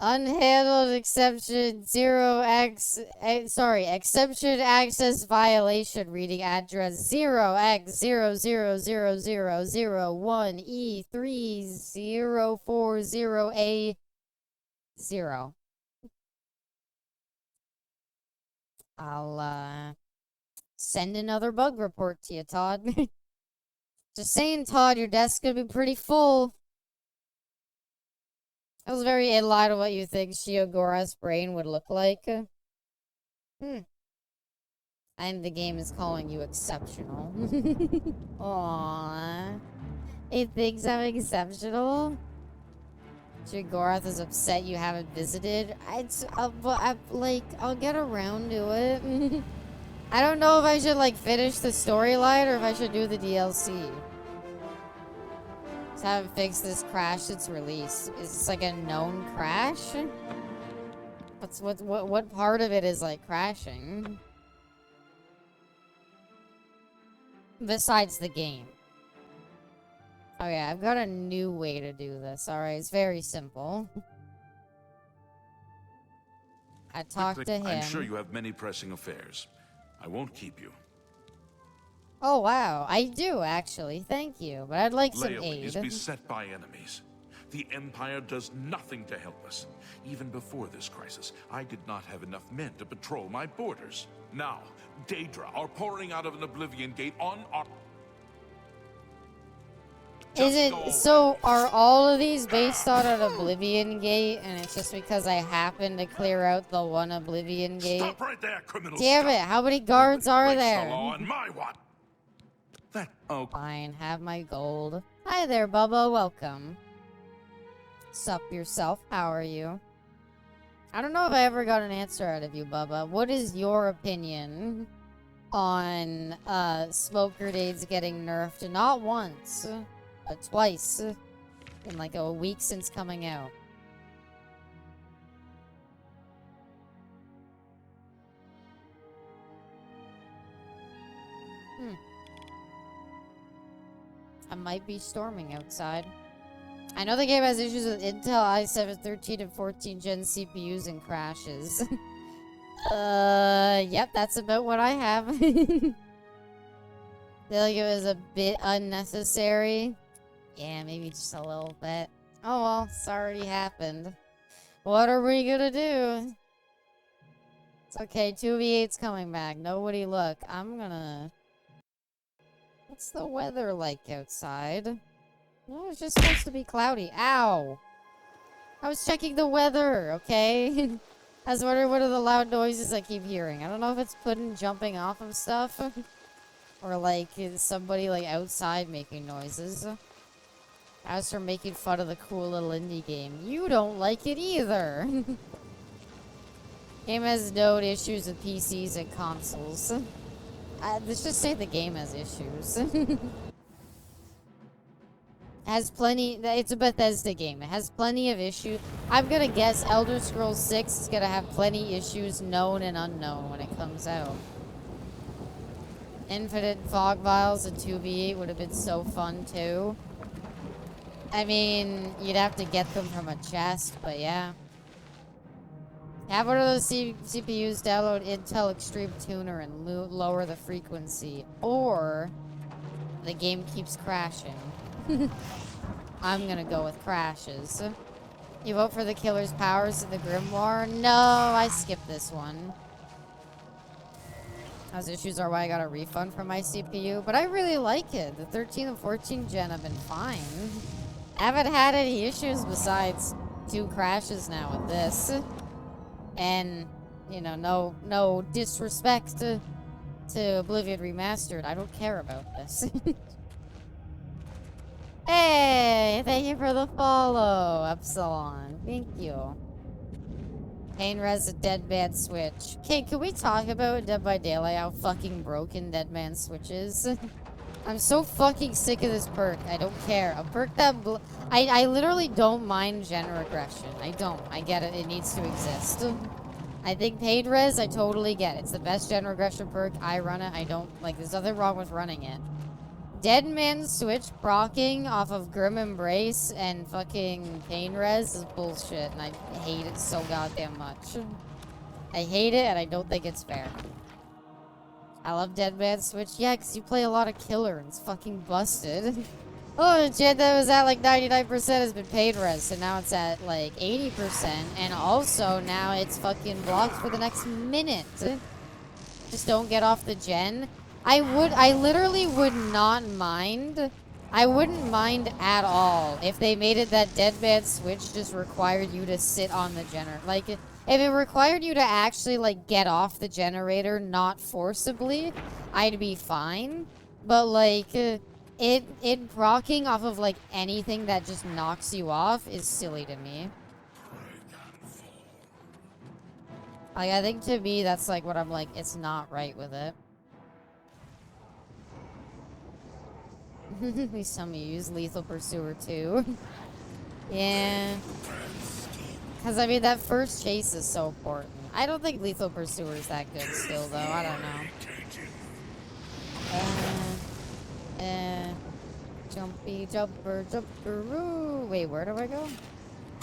Unhandled exception 0x, exception access violation reading address 0x00001E3040A0. I'll, send another bug report to you, Todd. Just saying, Todd, your desk's gonna be pretty full. That was very in line with what you think Shiogora's brain would look like. And the game is calling you exceptional. Aww. It thinks I'm exceptional? Shigorath is upset you haven't visited. I'll get around to it. I don't know if I should, finish the storyline or if I should do the DLC. Just haven't fixed this crash since release. Is this like a known crash? What part of it is crashing? Besides the game. Okay, I've got a new way to do this. Alright, it's very simple. I talked to him. I'm sure you have many pressing affairs. I won't keep you. Oh wow, I do actually. Thank you, but I'd like some Leoling aid. is beset by enemies. The Empire does nothing to help us. Even before this crisis, I did not have enough men to patrol my borders. Now, Daedra are pouring out of an Oblivion Gate on our... So are all of these based on an Oblivion Gate, and it's just because I happened to clear out the one Oblivion Gate? Stop right there, criminal Damn scum. it, how many guards are there? The law on my watch. Fine, have my gold. Hi there, Bubba, welcome. Sup yourself, how are you? I don't know if I ever got an answer out of you, Bubba. What is your opinion on smoke grenades getting nerfed? Not once, but twice in a week since coming out. I might be storming outside. I know the game has issues with Intel i7 13 and 14 gen CPUs and crashes. Yep, that's about what I have. I feel like it was a bit unnecessary. Yeah, maybe just a little bit. Oh well, it's already happened. What are we gonna do? It's okay, 2v8's coming back. Nobody look. I'm gonna... What's the weather like outside? No, it's just supposed to be cloudy. Ow! I was checking the weather, okay? I was wondering what are the loud noises I keep hearing. I don't know if it's Puddin jumping off of stuff. Or like, is somebody like outside making noises. As for making fun of the cool little indie game, you don't like it either. Game has no issues with PCs and consoles. Let's just say the game has issues. Has plenty. It's a Bethesda game. It has plenty of issues. I'm gonna guess Elder Scrolls 6 is gonna have plenty issues, known and unknown, when it comes out. Infinite fog vials and 2v8 would have been so fun too. I mean, you'd have to get them from a chest, but yeah. Have one of those CPUs download Intel Extreme Tuner and lower the frequency, or the game keeps crashing. I'm gonna go with crashes. You vote for the killer's powers in the Grimoire? No, I skipped this one. Those issues are why I got a refund from my CPU, but I really like it. The 13 and 14 gen have been fine. I haven't had any issues besides 2 crashes now with this. And, you know, no disrespect to Oblivion Remastered. I don't care about this. Hey, thank you for the follow, Epsilon. Thank you. Pain Res Dead Man Switch. Okay, can we talk about Dead by Daylight, how fucking broken Dead Man Switch is? I'm so fucking sick of this perk. I don't care. A perk that... I literally don't mind gen regression. I don't. I get it. It needs to exist. I think Pain Res, I totally get it. It's the best gen regression perk. I run it. I don't... Like, there's nothing wrong with running it. Dead Man Switch proccing off of Grim Embrace and fucking Pain Res is bullshit, and I hate it so goddamn much. I hate it, and I don't think it's fair. I love Dead Man Switch. Yeah, because you play a lot of killer, and it's fucking busted. Oh, the chat that was at like 99% has been Pain Res, so now it's at like 80%, and also now it's fucking blocked for the next minute. Just don't get off the gen. I literally would not mind. I wouldn't mind at all if they made it that Dead Man Switch just required you to sit on the generator. Like, if it required you to actually, like, get off the generator, not forcibly, I'd be fine. But, like, it proccing off of, like, anything that just knocks you off is silly to me. Like, I think to me, that's, like, what I'm like, it's not right with it. Please tell me you use Lethal Pursuer too. Yeah. Because, I mean, that first chase is so important. I don't think Lethal Pursuer is that good still, though. I don't know. Jumpy jumper, jumperoo. Wait, where do I go?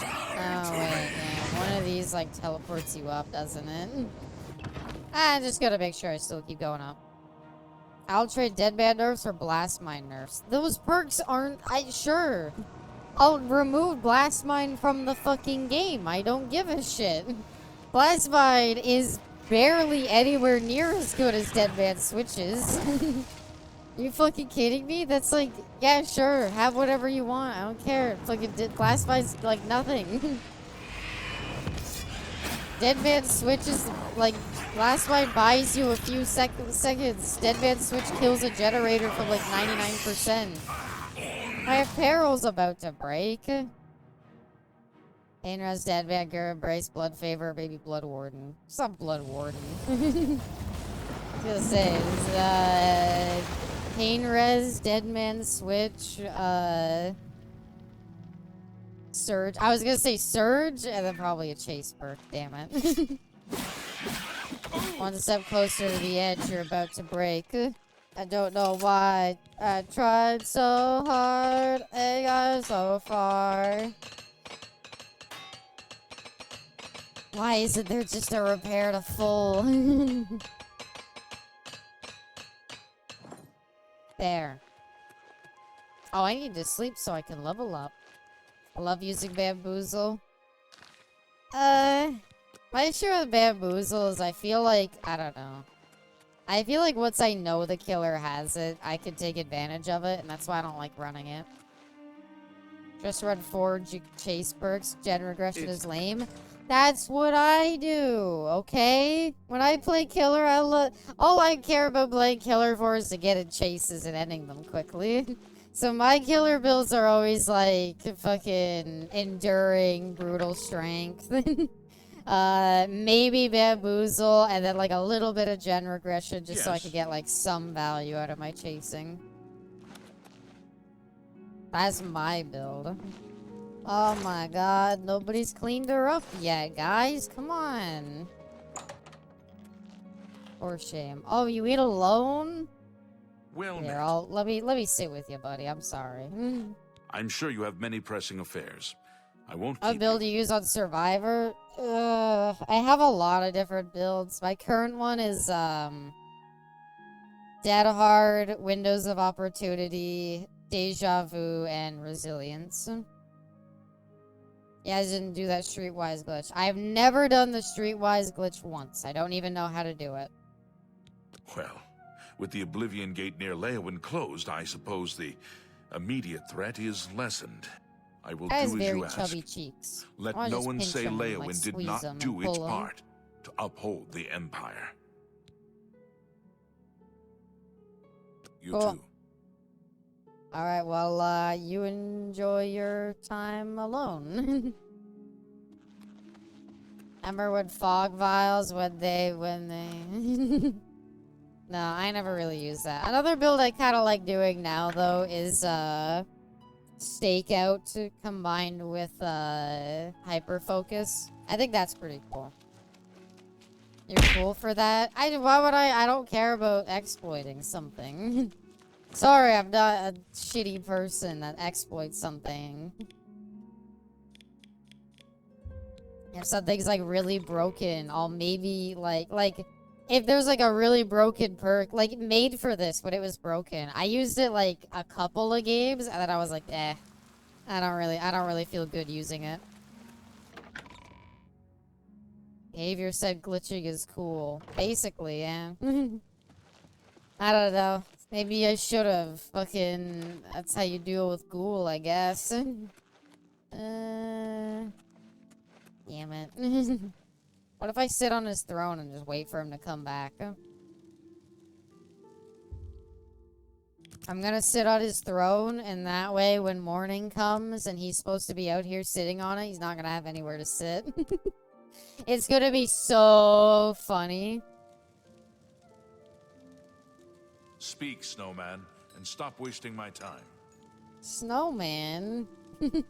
Oh, wait, yeah. One of these, like, teleports you up, doesn't it? I'm just gonna make sure I still keep going up. I'll trade Deadman nerfs for Blast Mine nerfs. Those perks aren't... Sure. I'll remove Blast Mine from the fucking game. I don't give a shit. Blast Mine is barely anywhere near as good as Deadman Switches. You fucking kidding me? That's like... Yeah, sure. Have whatever you want. I don't care. Fucking Blast Mine's like nothing. Deadman Switch is like... Blast Mine buys you a few seconds. Deadman Switch kills a generator for like 99%. My apparel's about to break. Pain Res, Deadman, Girl Embrace, Blood Favor, Baby Blood Warden. Some Blood Warden. I was gonna say, it's, Pain Res, Deadman Switch, Surge. I was gonna say Surge, and then probably a Chase perk, damn it. One step closer to the edge, you're about to break. I don't know why I tried so hard and got so far. Why isn't there just a repair to full? There. Oh, I need to sleep so I can level up. I love using Bamboozle. My issue with Bamboozle is I feel like, I don't know. I feel like once I know the killer has it, I can take advantage of it, and that's why I don't like running it. Just run 4 chase perks, gen regression is lame. That's what I do, okay? When I play killer, all I care about playing killer for is to get in chases and ending them quickly. So my killer builds are always like fucking enduring, brutal strength. Maybe bamboozle, and then like a little bit of gen regression just so I could get like some value out of my chasing. That's my build. Oh my god, nobody's cleaned her up yet, guys. Come on. For shame. Oh, you eat alone? Well, here, let me sit with you, buddy. I'm sorry. I'm sure you have many pressing affairs. I won't A keep build you use on Survivor? I have a lot of different builds. My current one is Dead Hard, Windows of Opportunity, Deja Vu, and Resilience. Yeah, I didn't do that Streetwise glitch. I've never done the Streetwise glitch once. I don't even know how to do it. Well, with the Oblivion Gate near Leowyn closed, I suppose the immediate threat is lessened. I will do as you ask. Chubby cheeks. Let no one say Leowyn did not do its part to uphold the Empire. You too. Alright, well, you enjoy your time alone. Remember when fog vials, when they... No, I never really use that. Another build I kind of like doing now, though, is, Stakeout combined with, Hyper Focus. I think that's pretty cool. You're cool for that? Why would I don't care about exploiting something. Sorry, I'm not a shitty person that exploits something. If something's, like, really broken, I'll maybe, like... If there's like a really broken perk, like made for this when it was broken, I used it like a couple of games, and then I was like, I don't really feel good using it. Behavior said glitching is cool. Basically, yeah. I don't know. Maybe I should have. Fucking, that's how you deal with ghoul, I guess. Damn it. What if I sit on his throne and just wait for him to come back? I'm gonna sit on his throne, and that way when morning comes and he's supposed to be out here sitting on it, he's not gonna have anywhere to sit. It's gonna be so funny. Speak, Snowman, and stop wasting my time. Snowman? What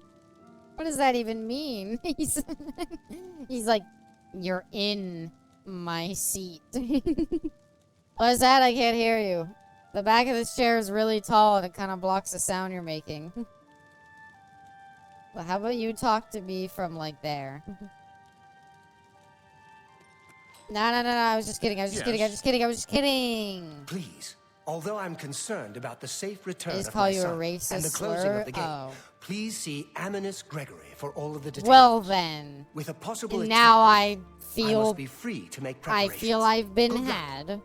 does that even mean? He's like... You're in my seat. What is that? I can't hear you. The back of this chair is really tall and it kind of blocks the sound you're making. Well, how about you talk to me from like there? No, I was just kidding. I was just kidding. Please, although I'm concerned about the safe return of call my you a son racist and the closing slur? of the gate, Oh. please see Aminus Gregory for all of the details. Well then. With a possible now attack, I feel... I must be free to make preparations. I feel I've been had.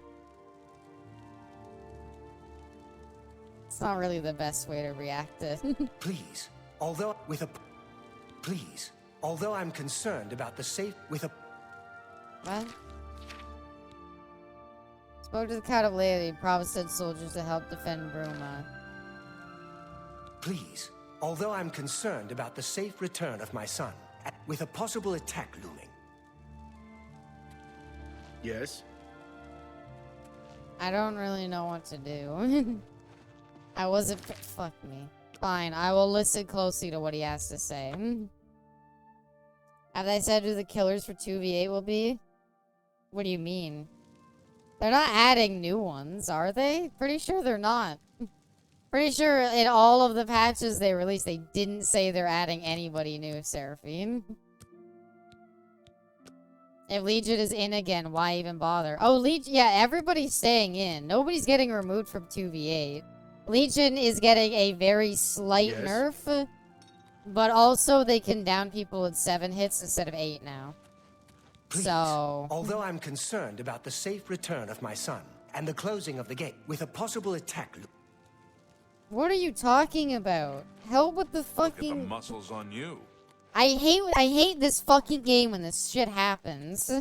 It's not really the best way to react to... Please, although I'm concerned about the safe with a... What? Spoke to the Count of Lady, promised send soldiers to help defend Bruma. Please, although I'm concerned about the safe return of my son, with a possible attack looming. Yes? I don't really know what to do. I wasn't... Fuck me. Fine, I will listen closely to what he has to say. Have they said who the killers for 2v8 will be? What do you mean? They're not adding new ones, are they? Pretty sure they're not. Pretty sure in all of the patches they released, they didn't say they're adding anybody new, Seraphine. If Legion is in again, why even bother? Oh, Legion, yeah, everybody's staying in. Nobody's getting removed from 2v8. Legion is getting a very slight nerf, but also they can down people in 7 hits instead of 8 now. Please, so... although I'm concerned about the safe return of my son and the closing of the gate with a possible attack... What are you talking about? Hell with the fucking... Look at the muscles on you. I hate this fucking game when this shit happens.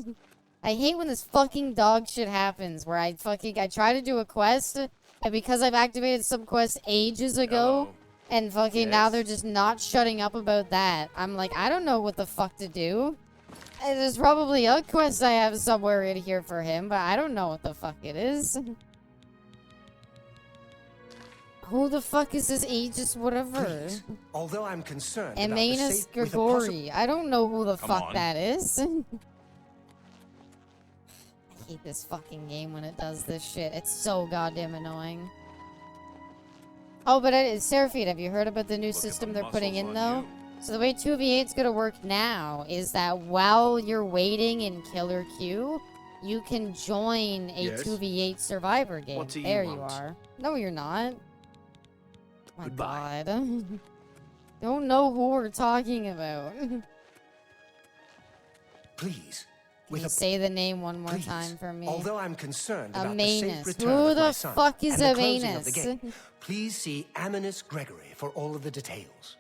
I hate when this fucking dog shit happens where I try to do a quest and because I've activated some quest ages ago and fucking now they're just not shutting up about that. I'm like, I don't know what the fuck to do. There's probably a quest I have somewhere in here for him, but I don't know what the fuck it is. Who the fuck is this Aegis whatever? Please, although I'm concerned Emanus Grigori. I don't know who the fuck that is. I hate this fucking game when it does this shit. It's so goddamn annoying. Oh, but Seraphine, have you heard about the new system they're putting in, though? So the way 2v8's gonna work now is that while you're waiting in killer queue, you can join a 2v8 survivor game. There you are. No, you're not. My God. Don't know who we're talking about. Please. Can you say the name one more time for me? Although I'm concerned about Emanus. the safe return Who of my the son fuck is and the closing of the Emanus? gate, please see Emanus Gregory for all of the details.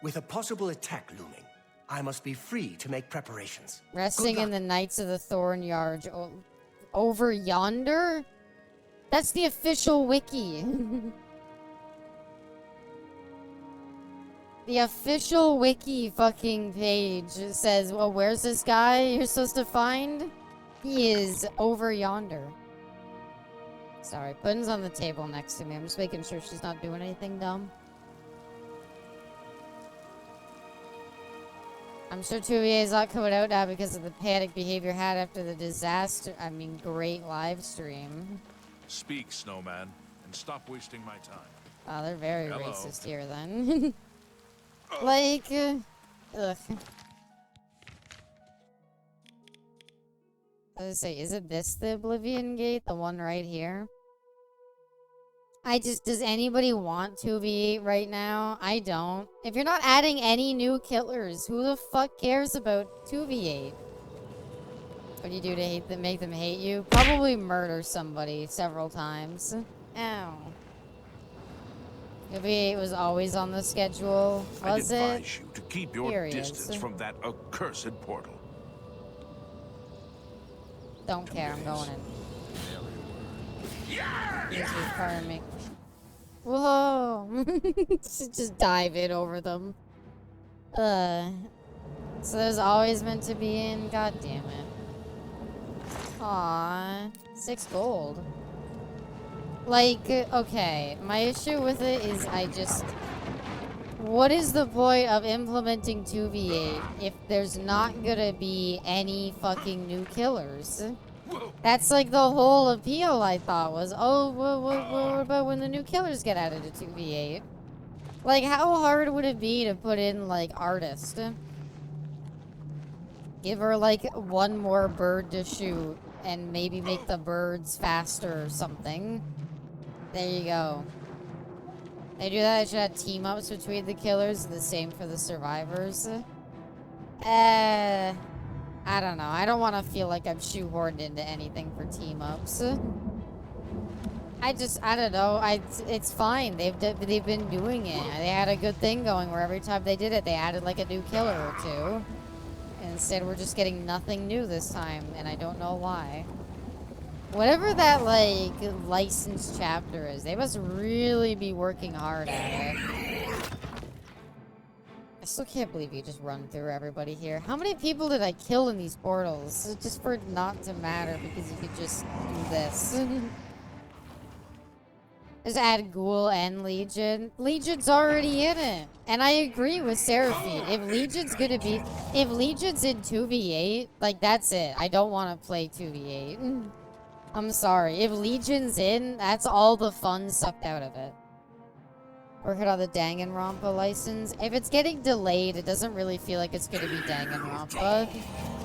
With a possible attack looming, I must be free to make preparations. Resting in the Knights of the Thorn Yard over yonder? That's the official wiki. The official wiki fucking page says, well, where's this guy you're supposed to find? He is over yonder. Sorry, Puddin's on the table next to me. I'm just making sure she's not doing anything dumb. I'm sure 2VA is not coming out now because of the panic behavior had after the disaster. I mean, great live stream. Speak, Snowman, and stop wasting my time. Oh, they're very racist here then. Like, ugh. I was say, is it this the Oblivion Gate? The one right here? Does anybody want 2v8 right now? I don't. If you're not adding any new killers, who the fuck cares about 2v8? What do you do to make them hate you? Probably murder somebody several times. Ow. 2v8 was always on the schedule, was it? I advise you to keep your distance from that accursed portal. Don't care, I'm going in. He's requiring me. Whoa! Just dive in over them. So there's always meant to be in. God damn it. Aww. 6 gold. Like, okay, my issue with it is what is the point of implementing 2v8 if there's not gonna be any fucking new killers? That's like the whole appeal, I thought, was, oh, what about when the new killers get added to 2v8? Like, how hard would it be to put in, like, artist? Give her, like, one more bird to shoot and maybe make the birds faster or something. There you go. They do that, I should have team-ups between the killers, the same for the survivors. I don't know. I don't want to feel like I'm shoehorned into anything for team-ups. I don't know. It's fine. They've been doing it. They had a good thing going where every time they did it, they added like a new killer or two. And instead, we're just getting nothing new this time, and I don't know why. Whatever that, like, licensed chapter is, they must really be working hard at it. I still can't believe you just run through everybody here. How many people did I kill in these portals? Just for it not to matter because you could just do this. Just add Ghoul and Legion. Legion's already in it. And I agree with Seraphine. If Legion's in 2v8, like, that's it. I don't want to play 2v8. I'm sorry. If Legion's in, that's all the fun sucked out of it. Working on the Danganronpa license. If it's getting delayed, it doesn't really feel like it's going to be Danganronpa.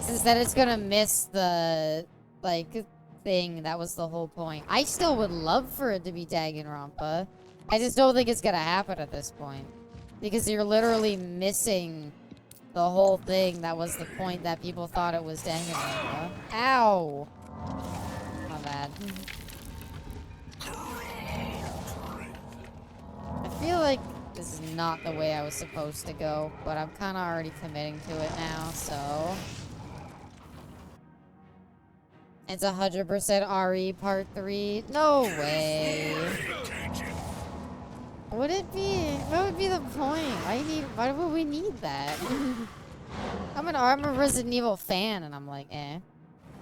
Since then it's going to miss the, like, thing that was the whole point. I still would love for it to be Danganronpa. I just don't think it's going to happen at this point. Because you're literally missing the whole thing that was the point that people thought it was Danganronpa. Ow! My bad. I feel like This is not the way I was supposed to go, but I'm kind of already committing to it now, so... It's 100% RE Part 3? No way! Would it be? What would be the point? Why would we need that? I'm a Resident Evil fan, and I'm like, eh.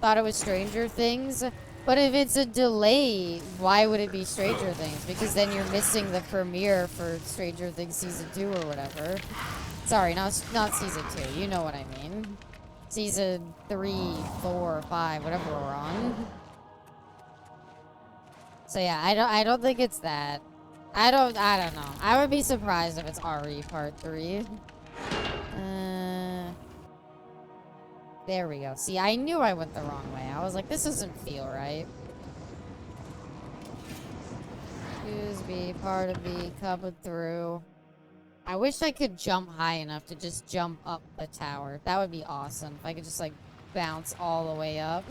Thought it was Stranger Things. But if it's a delay, why would it be Stranger Things? Because then you're missing the premiere for Stranger Things Season 2 or whatever. Sorry, not Season 2. You know what I mean. Season 3, 4, 5, whatever we're on. So yeah, I don't think it's that. I don't know. I would be surprised if it's RE Part 3. There we go. See, I knew I went the wrong way. I was like, this doesn't feel right. Excuse me, part of me coming through. I wish I could jump high enough to just jump up the tower. That would be awesome. If I could just, like, bounce all the way up.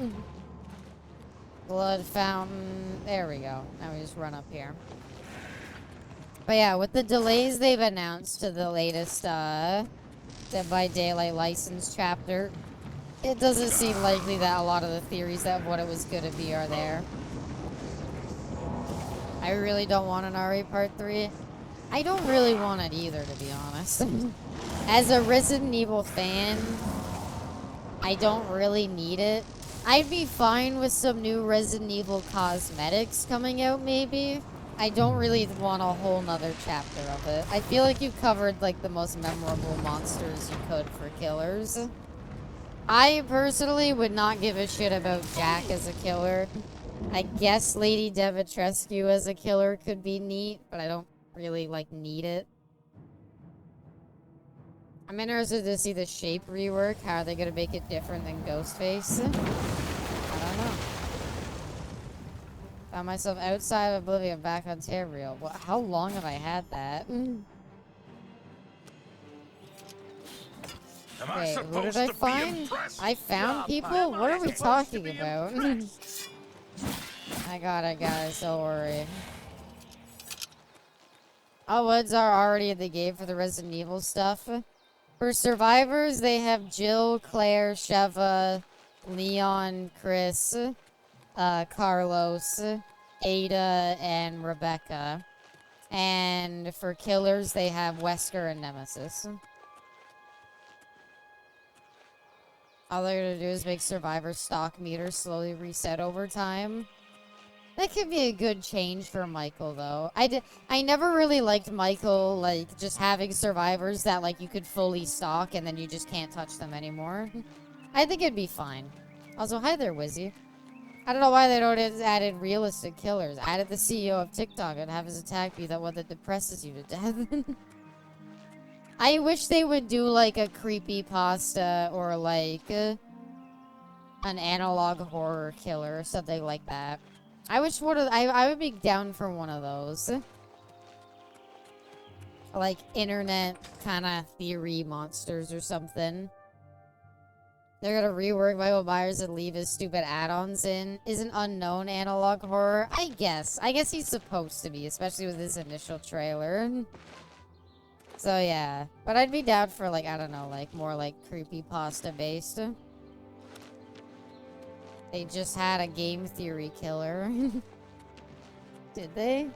Blood fountain. There we go. Now we just run up here. But yeah, with the delays they've announced to the latest, Dead by Daylight license chapter, it doesn't seem likely that a lot of the theories of what it was going to be are there. I really don't want an RE Part 3. I don't really want it either, to be honest. As a Resident Evil fan, I don't really need it. I'd be fine with some new Resident Evil cosmetics coming out, maybe. I don't really want a whole nother chapter of it. I feel like you covered, like, the most memorable monsters you could for killers. I personally would not give a shit about Jack as a killer. I guess Lady Dimitrescu as a killer could be neat, but I don't really, like, need it. I'm interested to see the shape rework. How are they gonna make it different than Ghostface? I don't know. Found myself outside of Oblivion, back on Ontario. What, how long have I had that? Wait, what did I find? I found people? What are we talking about? I got it, guys. Don't worry. All woods are already in the game for the Resident Evil stuff. For survivors, they have Jill, Claire, Sheva, Leon, Chris, Carlos, Ada, and Rebecca. And for killers, they have Wesker and Nemesis. All they're gonna do is make survivor stock meters slowly reset over time. That could be a good change for Michael, though. I never really liked Michael, like, just having survivors that, like, you could fully stock and then you just can't touch them anymore. I think it'd be fine. Also, hi there, Wizzy. I don't know why they don't added realistic killers. Added the CEO of TikTok and have his attack be that one that depresses you to death. I wish they would do, like, a creepypasta or, like, an analog horror killer or something like that. I wish I would be down for one of those. Like, internet kind of theory monsters or something. They're gonna rework Michael Myers and leave his stupid add-ons in. Is an unknown analog horror? I guess. I guess he's supposed to be, especially with his initial trailer. So, yeah. But I'd be down for, like, I don't know, like, more, like, creepypasta-based. They just had a game theory killer. Did they?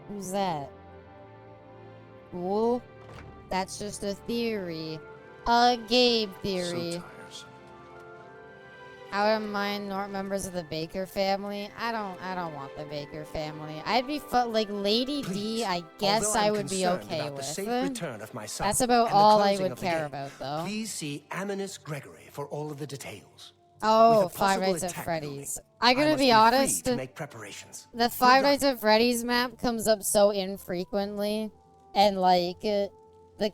Who's that? Cool. That's just a theory. A game theory. I wouldn't mind members of the Baker family. I don't want the Baker family. I'd be like Lady D. I guess I would be okay with. That's about all I would care about, though. Please see Aminus Gregory for all of the details. Oh, Five Nights at Freddy's. I'm gonna be honest. The Five Nights at Freddy's map comes up so infrequently, and like the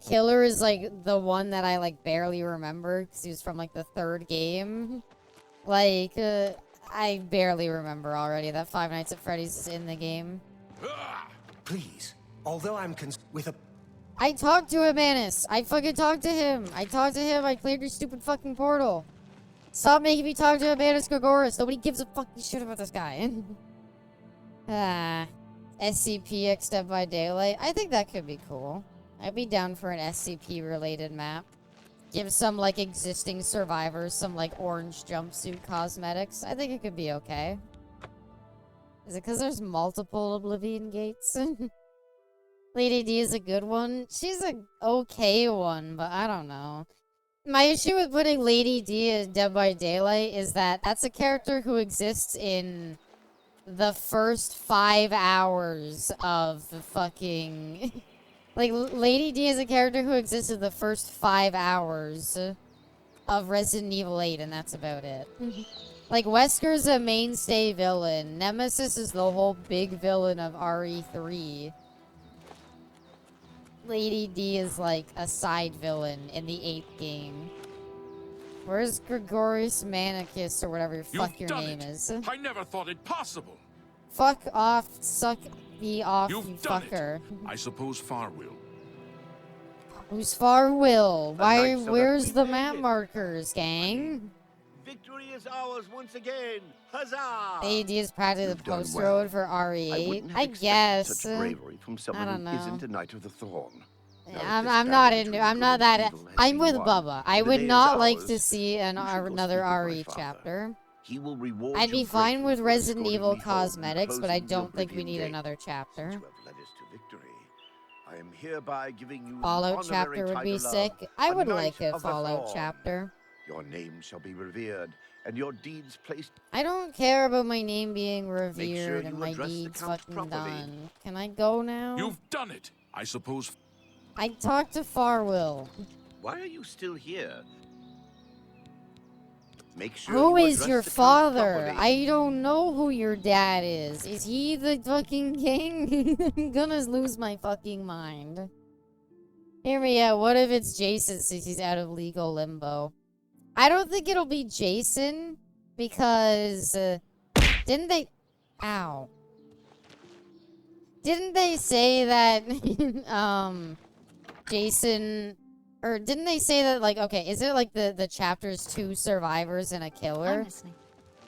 killer is like the one that I like barely remember because he was from like the third game. Like I barely remember already that Five Nights at Freddy's is in the game. Please, although I'm with a. I talked to him, Anis. I fucking talked to him. I cleared your stupid fucking portal. Stop making me talk to Amanus Gregoris. Nobody gives a fucking shit about this guy. SCP Dead by Daylight. I think that could be cool. I'd be down for an SCP related map. Give some like existing survivors some like orange jumpsuit cosmetics. I think it could be okay. Is it because there's multiple Oblivion gates? Lady D is a good one. She's a okay one, but I don't know. My issue with putting Lady D in Dead by Daylight is that that's a character who exists in the first 5 hours of the fucking... like, Lady D is a character who exists in the first 5 hours of Resident Evil 8, and that's about it. Like, Wesker's a mainstay villain. Nemesis is the whole big villain of RE3. Lady D is like a side villain in the 8th game. Where's Gregorius Manicus or whatever your name is? I never thought it possible. Fuck off, suck me off, you fucker. I suppose Far will. Who's Far Will? Why? Where's the map markers, gang? Victory is ours once again. Huzzah! AD is practically the post road for RE8. I guess. Such bravery from someone who isn't a Knight of the Thorn. I'm not that. I'm with Bubba. I would not like to see another RE chapter. He will reward I'd be fine with Resident Evil cosmetics, but I don't think we need another chapter. I am hereby giving you Fallout chapter would be sick. I would like a Fallout chapter. Your name shall be revered, and your deeds placed. I don't care about my name being revered and my deeds fucking done. Can I go now? You've done it. I suppose. I talked to Farwill. Why are you still here? Make sure who you is your father? I don't know who your dad is. Is he the fucking king? I'm gonna lose my fucking mind. Hear me out. What if it's Jason since he's out of legal limbo? I don't think it'll be Jason because didn't they? Ow! Didn't they say that Jason? Or didn't they say that, like, okay, is it like the chapter's 2 survivors and a killer?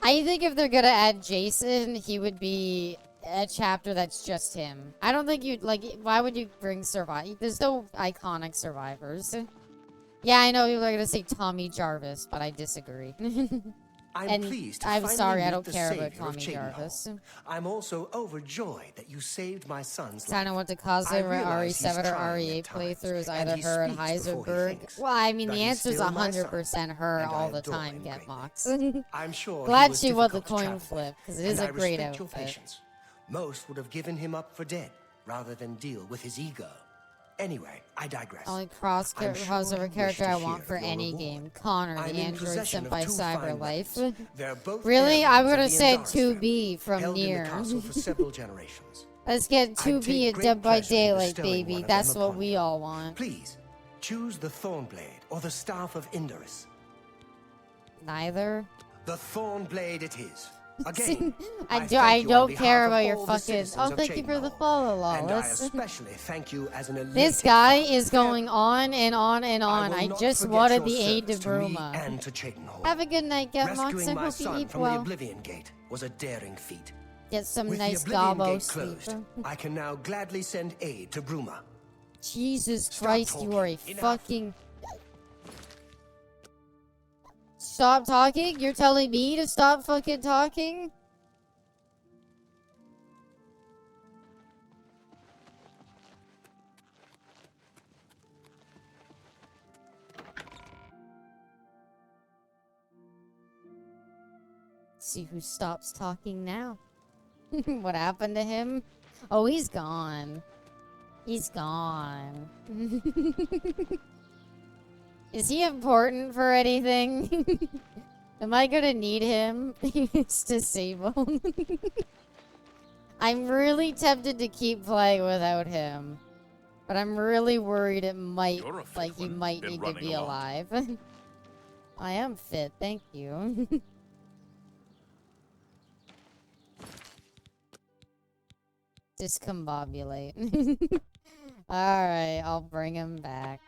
I think if they're gonna add Jason, he would be a chapter that's just him. I don't think you'd, like, why would you bring There's no iconic survivors. Yeah, I know people are gonna say Tommy Jarvis, but I disagree. I'm pleased to I'm finally sorry, I meet don't the care savior about of Tommy Cheydinhal. Jarvis. I'm also overjoyed that you saved my son's life. I don't know what the cause of realize RE7 he's or trying RE8 at times, playthrough is and either he her and speaks before he Heisenberg. thinks. Well, I mean, But the he's answer's still my 100% her and I all the adore time, him Get greatly. Mox. I'm sure Glad he was she won the difficult to coin travel flip, with, because it is and a I great respect your outfit. patience. Most would have given him up for dead, rather than deal with his ego. Anyway, I digress. Only I'm sure crossover you character wish I to want hear for of your any reward. game. Connor, I'm the in android possession sent of by 2 fine Cyberlife. weapons. They're both Really? I heirs would of have the said Andaris 2B from held in the Nier. castle for several generations. Let's get I 2B take at great Dead by pleasure in Daylight, bestowing baby. one of That's them what upon we you. all want. Please, choose the Thornblade or the Staff of Indorus. Neither. The Thornblade it is. Again, I thank you on don't behalf care of about your all the fucking... citizens Oh, of thank you for the Cheydinhal. follow, And I Lawless. especially thank you as an elated This guy father. is going on and on and on. will I not just forget wanted your the aid to service to me Bruma. and to Cheydinhal. Have a good night, Get Mox. I Rescuing my hope you son eat from the well. Oblivion Gate was a daring feat. Get some With nice the Oblivion gobbo Gate sleep. closed, I can now gladly send aid to Bruma. Jesus Stop Christ, you are a talking. Enough. fucking... Stop talking? You're telling me to stop fucking talking? See who stops talking now. What happened to him? Oh, he's gone. He's gone. Is he important for anything? Am I gonna need him? He's disabled. I'm really tempted to keep playing without him. But I'm really worried it might, like, he might need to be alive. I am fit, thank you. Discombobulate. Alright, I'll bring him back.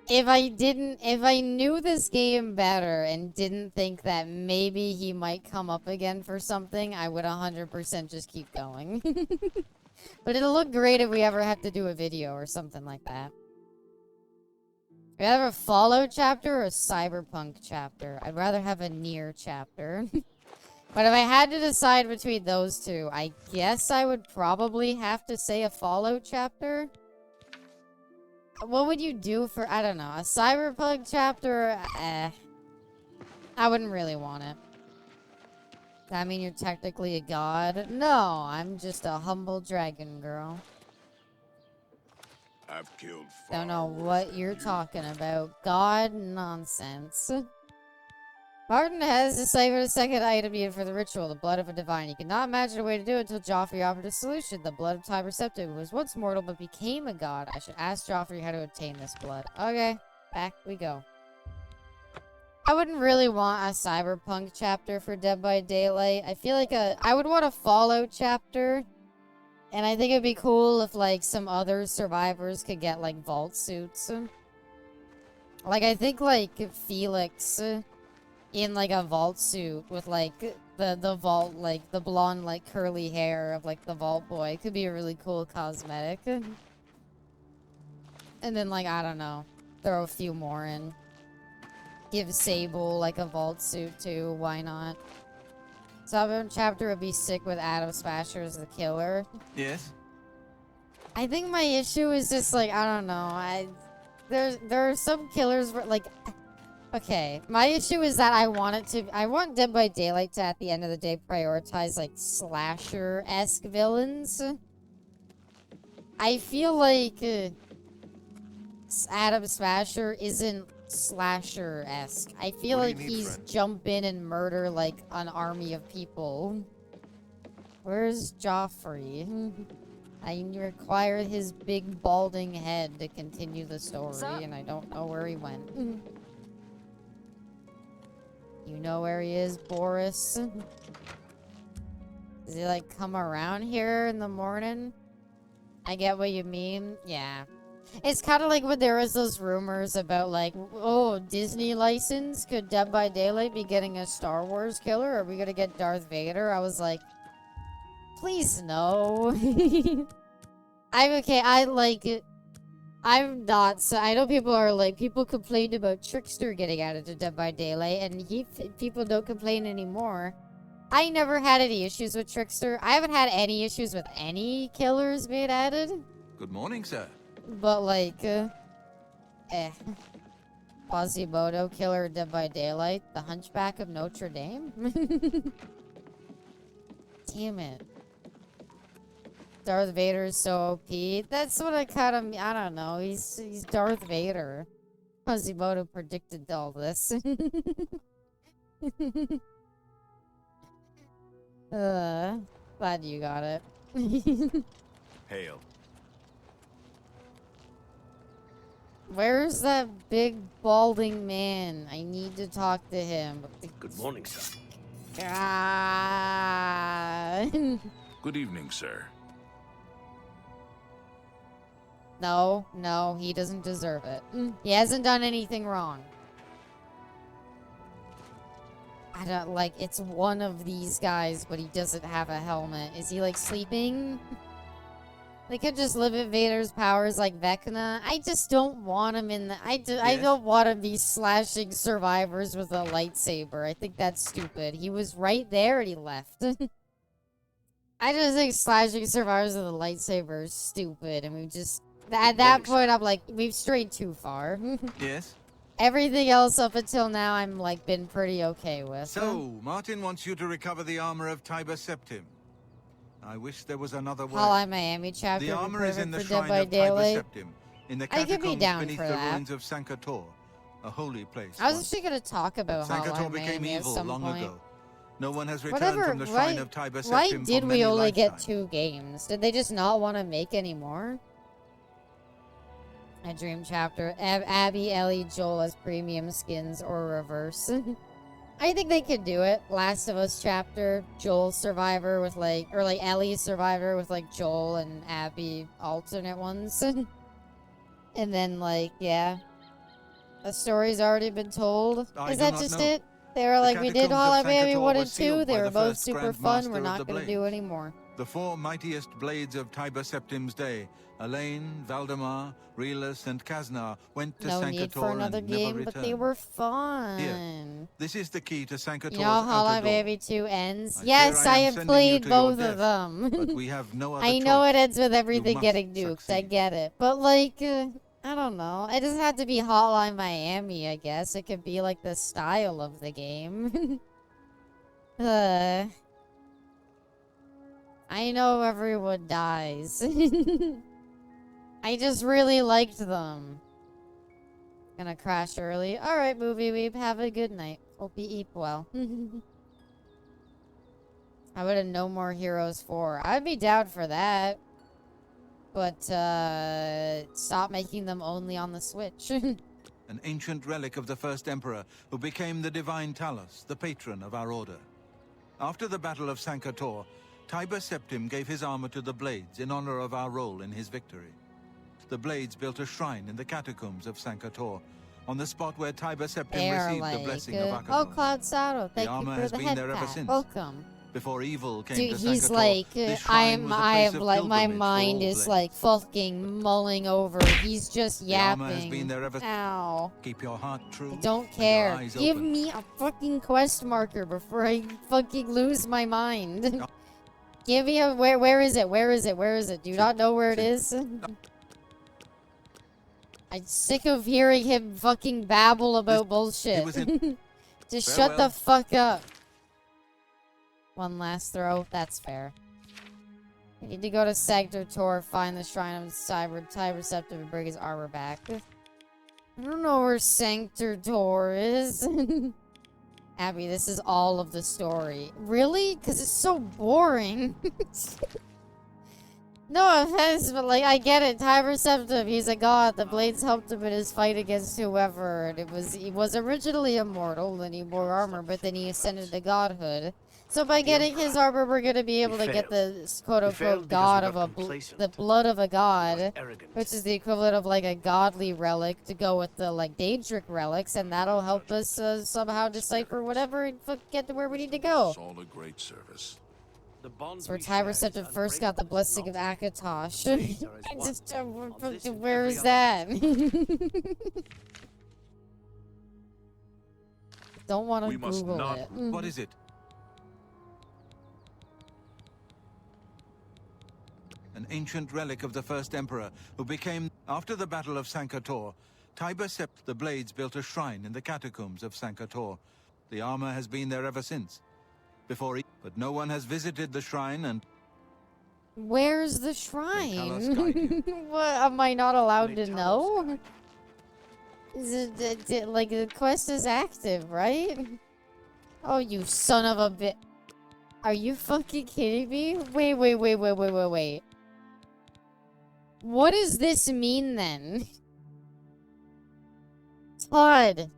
if I knew this game better and didn't think that maybe he might come up again for something, I would 100% just keep going. But it'll look great if we ever have to do a video or something like that. I'd rather have a Fallout chapter or a Cyberpunk chapter. I'd rather have a Nier chapter. But if I had to decide between those two, I guess I would probably have to say a Fallout chapter. What would you do for, I don't know, a Cyberpunk chapter? I wouldn't really want it. Does that mean you're technically a god? No, I'm just a humble dragon girl. I've killed Don't know what you're talking about. God nonsense. Martin has deciphered a second item needed for the ritual, the blood of a divine. He could not imagine a way to do it until Joffrey offered a solution. The blood of Tiber Septim was once mortal but became a god. I should ask Joffrey how to obtain this blood. Okay, back we go. I wouldn't really want a Cyberpunk chapter for Dead by Daylight. I feel like I would want a Fallout chapter. And I think it'd be cool if, like, some other survivors could get, like, vault suits. Like, I think, like, Felix in, like, a vault suit with, like, the vault, like, the blonde, like, curly hair of, like, the vault boy could be a really cool cosmetic. And then, like, I don't know, throw a few more in. Give Sable, like, a vault suit, too. Why not? Cyberpunk chapter would be sick with Adam Smasher as the killer. Yes? I think my issue is just, like, I don't know. There are some killers where, like... Okay, my issue is that I want Dead by Daylight to, at the end of the day, prioritize, like, slasher-esque villains. I feel like Adam Smasher isn't slasher-esque. I feel like he's jump in and murder, like, an army of people. Where's Joffrey? I require his big balding head to continue the story, and I don't know where he went. You know where he is, Boris? Does he, like, come around here in the morning? I get what you mean. Yeah. It's kind of like when there was those rumors about, like, oh, Disney license? Could Dead by Daylight be getting a Star Wars killer? Are we gonna get Darth Vader? I was like, please no. I'm okay. I like it. I'm not. So I know people are like, people complained about Trickster getting added to Dead by Daylight, and people don't complain anymore. I never had any issues with Trickster. I haven't had any issues with any killers being added. Good morning, sir. But, like, Quasimodo, killer of Dead by Daylight, the Hunchback of Notre Dame? Damn it. Darth Vader is so OP. That's what I kind of, I don't know, he's Darth Vader. Quasimodo predicted all this. Glad you got it. Hail. Where's that big balding man? I need to talk to him. Good morning, sir. Ah. Good evening, sir. No, he doesn't deserve it. He hasn't done anything wrong. I don't, like, it's one of these guys, but he doesn't have a helmet. Is he, like, sleeping? They could just limit Vader's powers like Vecna. I just don't want him in the... I don't want to be slashing survivors with a lightsaber. I think that's stupid. He was right there and he left. I just think slashing survivors with a lightsaber is stupid. And we just... At that point, I'm like, we've strayed too far. Yes? Everything else up until now, I'm, like, been pretty okay with. So, Martin wants you to recover the armor of Tiber Septim. I wish there was another way. Hotline Miami chapter. The armor is in the Dead shrine by of Tiber Daylight. Septim, in the I could be catacombs down beneath for the that. ruins of Sankator, a holy place. I was actually going to talk about Sankator Hotline became Miami at evil some long point. ago. No one has returned Whatever, from the shrine of Tiber Septim why for did many we only get lifetimes. 2 games? Did they just not want to make any more? A dream chapter. Abby, Ellie, Joel as premium skins or reverse. I think they could do it. Last of Us chapter, Joel Survivor with like, or like Ellie Survivor with like Joel and Abby alternate ones. And then like, yeah. The story's already been told. I Is do that not just know. it? They were like, we did catacombs of Hollow Baby Sankator 1 were and 2. sealed They by were the both first super Grand fun. Master We're of not the going to do Blades. anymore. The 4 mightiest blades of Tiber Septim's day, Elaine, Valdemar, Relus, and Kaznar, went to No Sankator need for another and never game, returned. but they were fun. Here, this is the key to Sankator's You know how Hollow outer door. Baby 2 ends? I Yes, fear I am have sending you played to your both death, of them. but we have no other I know choice. it ends with You everything must getting nuked. I succeed. get it. But, like, I don't know. It doesn't have to be Hotline Miami, I guess. It could be, like, the style of the game. I know everyone dies. I just really liked them. Gonna crash early. Alright, Movie Weep. Have a good night. Hope you eat well. I would have No More Heroes 4. I'd be down for that. But, stop making them only on the Switch. An ancient relic of the first emperor who became the divine Talos, the patron of our order. After the Battle of Sankator, Tiber Septim gave his armor to the Blades in honor of our role in his victory. The Blades built a shrine in the catacombs of Sankator, on the spot where Tiber Septim received the blessing of Akadon. Oh, Cloud Saddle, thank The you armor for has the been head there ever pat. since. Welcome. Before evil came Dude, to he's Sankator, like, this shrine was a place of my pilgrimage for mind all is Blades. like fucking mulling over. He's just The armor has yapping. been there ever. Ow. Keep your heart true. I don't and care. your eyes Give open. me a fucking quest marker before I fucking lose my mind. Give me a where is it? Where is it? Where is it? Do you not know where it is? I'm sick of hearing him fucking babble about bullshit. Just shut the fuck up. One last throw. That's fair. I need to go to Sector Tor, find the Shrine of Tiber Septim, and bring his armor back. I don't know where Sector Tor is. Abby, this is all of the story. Really? Because it's so boring. No offense, but like, I get it. Tiber Septim, he's a god. The Blades helped him in his fight against whoever. And he was originally immortal, and he wore armor, but then he ascended to godhood. So by getting his armor, we're going to be able to get the quote-unquote god of the blood of a god, which is the equivalent of like a godly relic to go with the like Daedric relics, and that'll help us somehow decipher whatever and get to where we need to go. It's all a great service. That's where Tiber Septim first got the blessing of Akatosh. Where is that? Don't want to Google it. What is it? An ancient relic of the first emperor who became, after the Battle of Sankator, Tiber Septim, the Blades built a shrine in the catacombs of Sankator. The armor has been there ever since. But no one has visited the shrine and... Where's the shrine? What, am I not allowed to know? Is it like the quest is active, right? Oh, you son of a bit. Are you fucking kidding me? Wait. What does this mean then? Todd,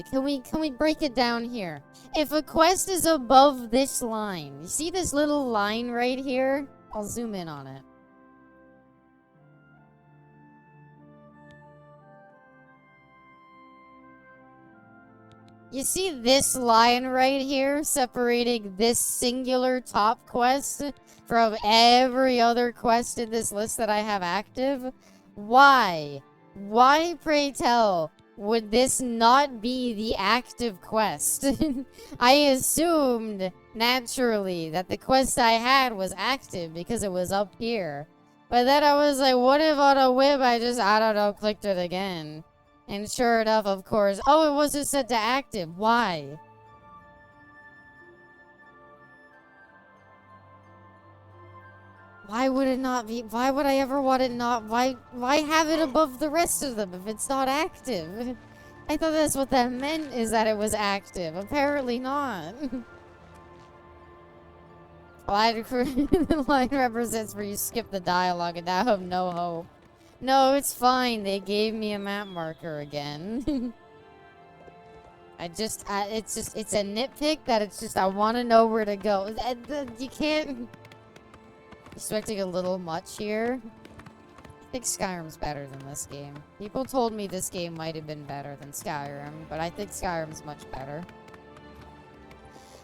can we break it down here? If a quest is above this line, you see this little line right here? I'll zoom in on it. You see this line right here separating this singular top quest from every other quest in this list that I have active? Why? Why, pray tell, would this not be the active quest? I assumed, naturally, that the quest I had was active because it was up here. But then I was like, what if on a whim I don't know, clicked it again? And sure enough, of course, oh, it wasn't set to active. Why? Why would it not be? Why would I ever want it not? Why have it above the rest of them if it's not active? I thought that's what that meant, is that it was active. Apparently not. The line represents where you skip the dialogue and now have no hope. No, it's fine. They gave me a map marker again. it's a nitpick that it's just, I want to know where to go. You can't... Expecting a little much here. I think Skyrim's better than this game. People told me this game might have been better than Skyrim, but I think Skyrim's much better.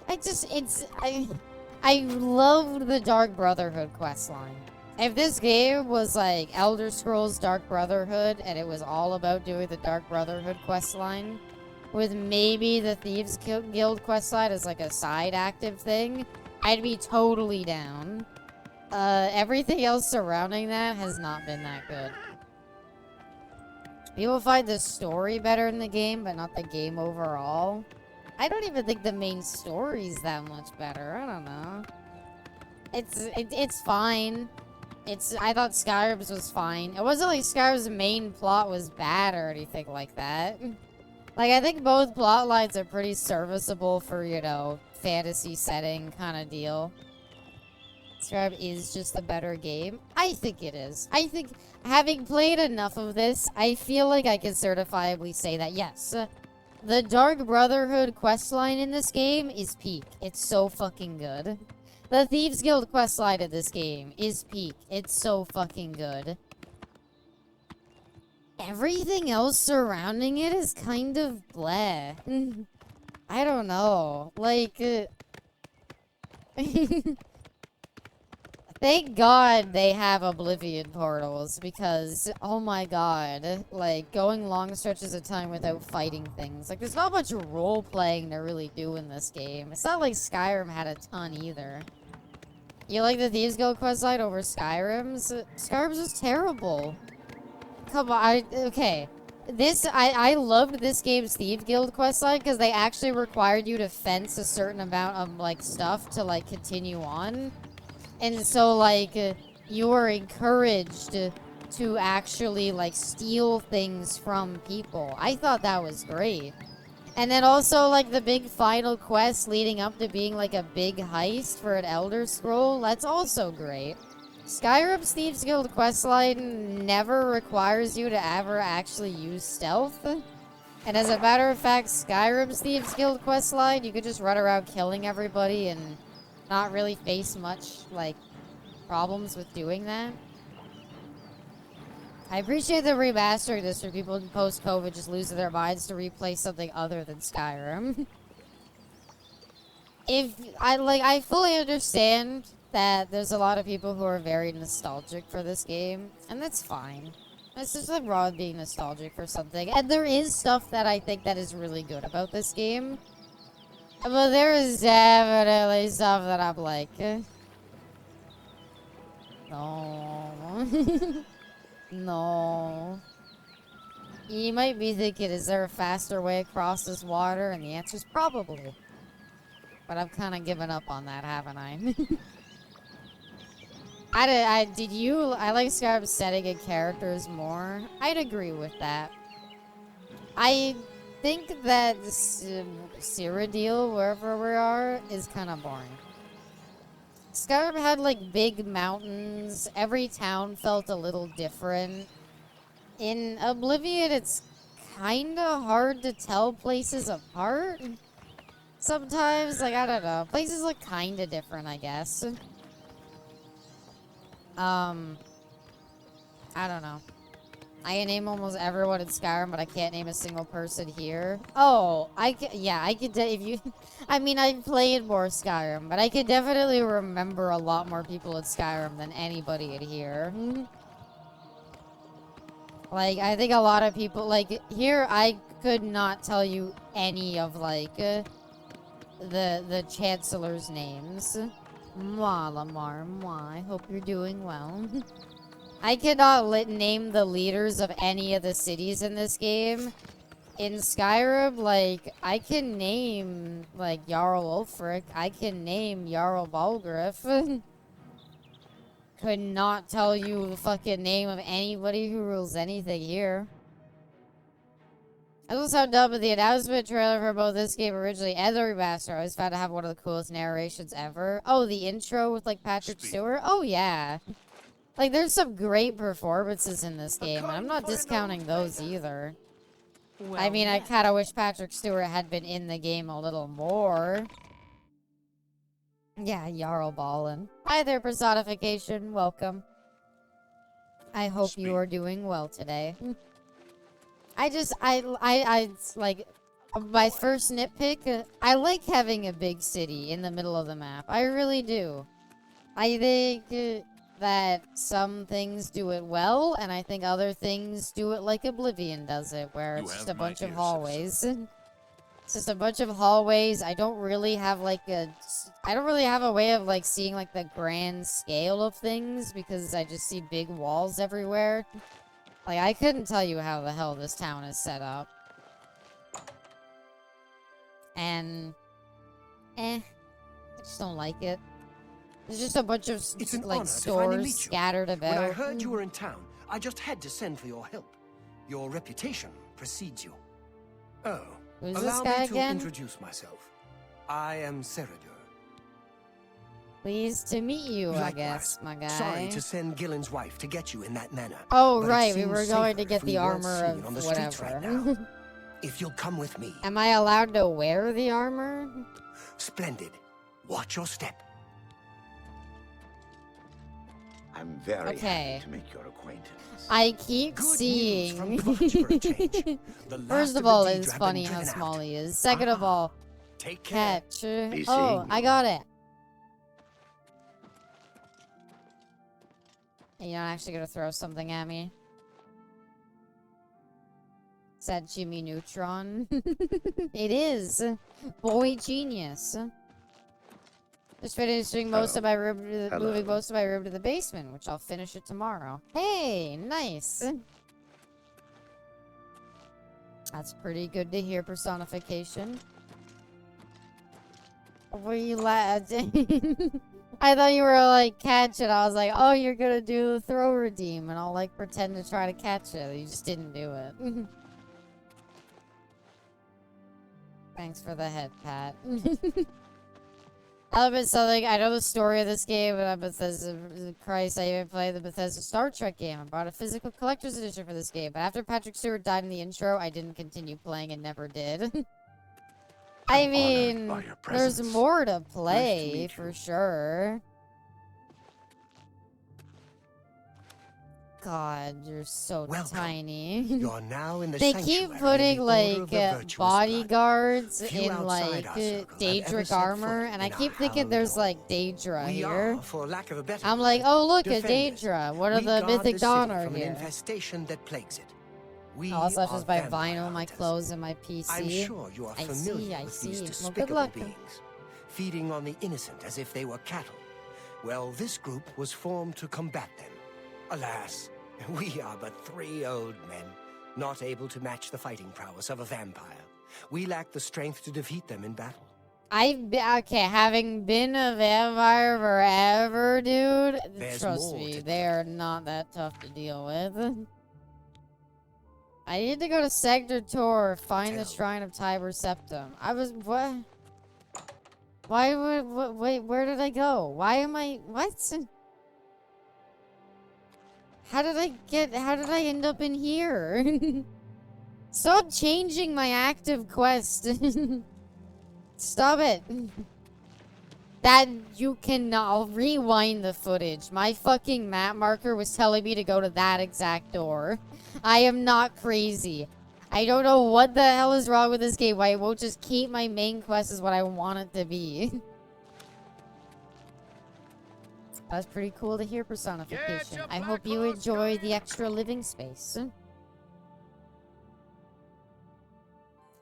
I loved the Dark Brotherhood questline. If this game was like Elder Scrolls Dark Brotherhood and it was all about doing the Dark Brotherhood questline, with maybe the Thieves Guild questline as like a side active thing, I'd be totally down. Everything else surrounding that has not been that good. People find the story better in the game, but not the game overall. I don't even think the main story's that much better. I don't know. It's fine. I thought Skyrim's was fine. It wasn't like Skyrim's main plot was bad or anything like that. Like, I think both plot lines are pretty serviceable for, you know, fantasy setting kind of deal. Skyrim is just a better game. I think it is. I think, having played enough of this, I feel like I can certifiably say that, yes, the Dark Brotherhood questline in this game is peak. It's so fucking good. The Thieves Guild questline in this game is peak. It's so fucking good. Everything else surrounding it is kind of bleh. I don't know. Like, thank God they have Oblivion portals, because, oh my god, like, going long stretches of time without fighting things. Like, there's not much role-playing to really do in this game. It's not like Skyrim had a ton, either. You like the Thieves Guild questline over Skyrim's? Skyrim's was terrible. Come on, okay. I loved this game's Thieves Guild questline, because they actually required you to fence a certain amount of, like, stuff to, like, continue on. And so, like, you were encouraged to actually, like, steal things from people. I thought that was great. And then also, like, the big final quest leading up to being, like, a big heist for an Elder Scroll, that's also great. Skyrim's Thieves Guild questline never requires you to ever actually use stealth. And as a matter of fact, Skyrim's Thieves Guild questline, you could just run around killing everybody and not really face much, like, problems with doing that. I appreciate the remastering this for people post-COVID just losing their minds to replay something other than Skyrim. I fully understand that there's a lot of people who are very nostalgic for this game, and that's fine. It's just like wrong being nostalgic for something. And there is stuff that I think that is really good about this game. But there is definitely stuff that I'm like, no. No. You might be thinking, is there a faster way across this water? And the answer is probably. But I've kind of given up on that, haven't I? I like Skyrim's setting and characters more. I'd agree with that. I think that Cyrodiil, wherever we are, is kind of boring. Skyrim had, like, big mountains. Every town felt a little different. In Oblivion, it's kind of hard to tell places apart. Sometimes, like, I don't know. Places look kind of different, I guess. I don't know. I can name almost everyone in Skyrim, but I can't name a single person here. Oh, I could, if you, I mean, I've played more Skyrim, but I could definitely remember a lot more people in Skyrim than anybody in here. Like, I think a lot of people, like, here, I could not tell you any of, like, the Chancellor's names. Mwah, Lamar, mwah, I hope you're doing well. I cannot name the leaders of any of the cities in this game. In Skyrim, like, I can name, like, Jarl Ulfric. I can name Jarl Balgruuf. Could not tell you the fucking name of anybody who rules anything here. I also dumb with the announcement trailer for both this game originally and the remaster. I always found to have one of the coolest narrations ever. Oh, the intro with, like, Patrick Stewart? Oh, yeah. Like, there's some great performances in this game, and I'm not discounting those either. Well, I mean, I kind of wish Patrick Stewart had been in the game a little more. Yeah, Jarl Balin. Hi there, personification. Welcome. I hope you are doing well today. It's like, my first nitpick, I like having a big city in the middle of the map. I really do. I think that some things do it well, and I think other things do it like Oblivion does it, where it's just a bunch of hallways. It's just a bunch of hallways. I don't really have a way of like seeing like the grand scale of things because I just see big walls everywhere. Like, I couldn't tell you how the hell this town is set up. And, I just don't like it. There's just a bunch of, like, stores scattered about. When I heard you were in town, I just had to send for your help. Your reputation precedes you. Oh, who's this allow guy me to again? introduce myself. I am Ceradur. Pleased to meet you, Likewise. I guess, my guy. Sorry to send Gillen's wife to get you in that manner. Oh, but right, it we were seems going to safer get if we the weren't armor seen of on the streets right whatever. now. If you'll come with me. Am I allowed to wear the armor? Splendid. Watch your step. I'm very Okay. happy to make your acquaintance. I keep Good seeing. news from Kvatch for a change. The last First of the all, Daedra it's have funny been how driven small out. he is. Second of all, Take care. catch. Be Oh, seeing I you. got it. You're not actually gonna throw something at me. Is that Jimmy Neutron? It is. Boy genius. Just finishing most of my room, moving most of my room to the basement, which I'll finish it tomorrow. Hey, nice. That's pretty good to hear, personification. Were you I thought you were like catch it. I was like, oh, you're gonna do the throw redeem, and I'll like pretend to try to catch it. You just didn't do it. Thanks for the head pat. Element something. I know the story of this game, but Bethesda. Christ, I even played the Bethesda Star Trek game. I bought a physical collector's edition for this game, but after Patrick Stewart died in the intro, I didn't continue playing and never did. I mean, there's more to play for sure. God, you're so tiny. You're now in the They sanctuary keep putting of the Order of the like Virtuous bodyguards Blood. Few in outside like our circle have ever Daedric set armor, foot and I in keep our thinking hallowed there's hall. like Daedra We here. are, for lack of a better I'm like, oh look, a defenders. Daedra. What are We the guard Mythic the Dawn city are from an here? infestation that plagues it. We Also, are just by vampire vinyl my hunters. clothes and my PC. I'm sure you are familiar I with see. these Well, good despicable luck. beings, feeding on the innocent as if they were cattle. Well, this group was formed to combat them. Alas, we are but 3 old men, not able to match the fighting prowess of a vampire. We lack the strength to defeat them in battle. Having been a vampire forever, dude, There's trust more me, to they are not that tough to deal with. I need to go to Sector Tor, find the Shrine of Tiber Septum. What? Why would, wait, where did I go? Why am I, what? How did I end up in here? Stop changing my active quest. Stop it. That, you cannot, I'll rewind the footage. My fucking map marker was telling me to go to that exact door. I am not crazy. I don't know what the hell is wrong with this game. Why it won't just keep my main quest as what I want it to be. That's pretty cool to hear, personification. I hope you enjoy the extra living space.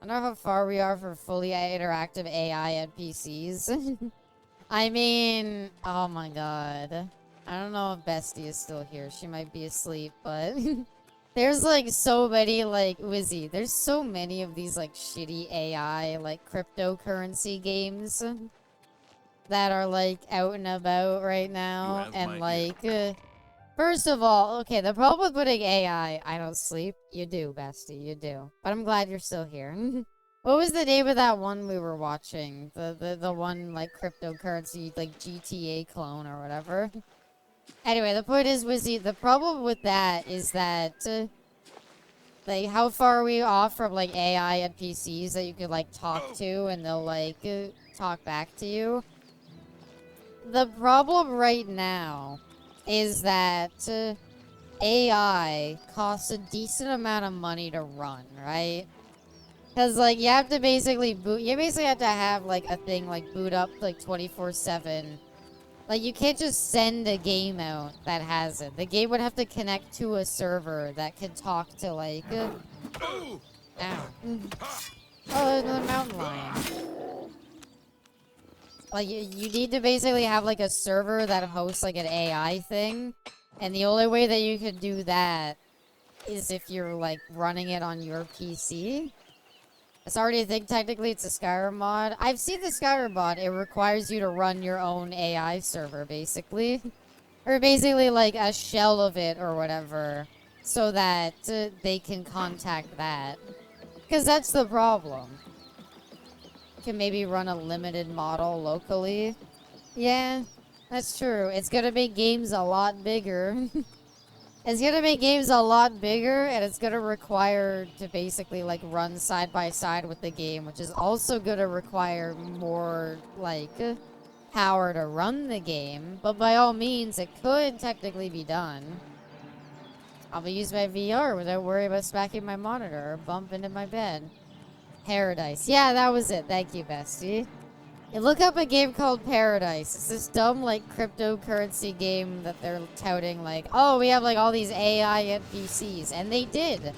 I don't know how far we are for fully interactive AI NPCs. I mean, oh my god. I don't know if Bestie is still here. She might be asleep, but there's like so many, like, Wizzy, there's so many of these like shitty AI, like cryptocurrency games that are like out and about right now. And like, first of all, okay, the problem with putting AI, I don't sleep. You do, Bestie, you do. But I'm glad you're still here. What was the name of that one we were watching? The one, like, cryptocurrency, like, GTA clone or whatever. Anyway, the point is, Wizzy, the problem with that is that, like, how far are we off from, like, AI NPCs that you could, like, talk to and they'll, like, talk back to you? The problem right now is that, AI costs a decent amount of money to run, right? Because, like, you have to basically boot... You basically have to have, like, a thing, like, boot up, like, 24/7. Like, you can't just send a game out that has it. The game would have to connect to a server that could talk to, like... Ow. Oh, there's another mountain lion. Like, you need to basically have, like, a server that hosts, like, an AI thing. And the only way that you could do that is if you're, like, running it on your PC. It's already a thing. Technically, it's a Skyrim mod. I've seen the Skyrim mod. It requires you to run your own AI server, basically. Or basically, like, a shell of it or whatever. So that they can contact that. Because that's the problem. You can maybe run a limited model locally. Yeah, that's true. It's gonna make games a lot bigger. It's gonna make games a lot bigger, and it's gonna require to basically, like, run side by side with the game, which is also gonna require more, like, power to run the game. But by all means, it could technically be done. I'll be using my VR without worrying about smacking my monitor or bump into my bed. Paradise. Yeah, that was it. Thank you, bestie. You look up a game called Paradise. It's this dumb, like, cryptocurrency game that they're touting, like, oh, we have, like, all these AI NPCs. And they did.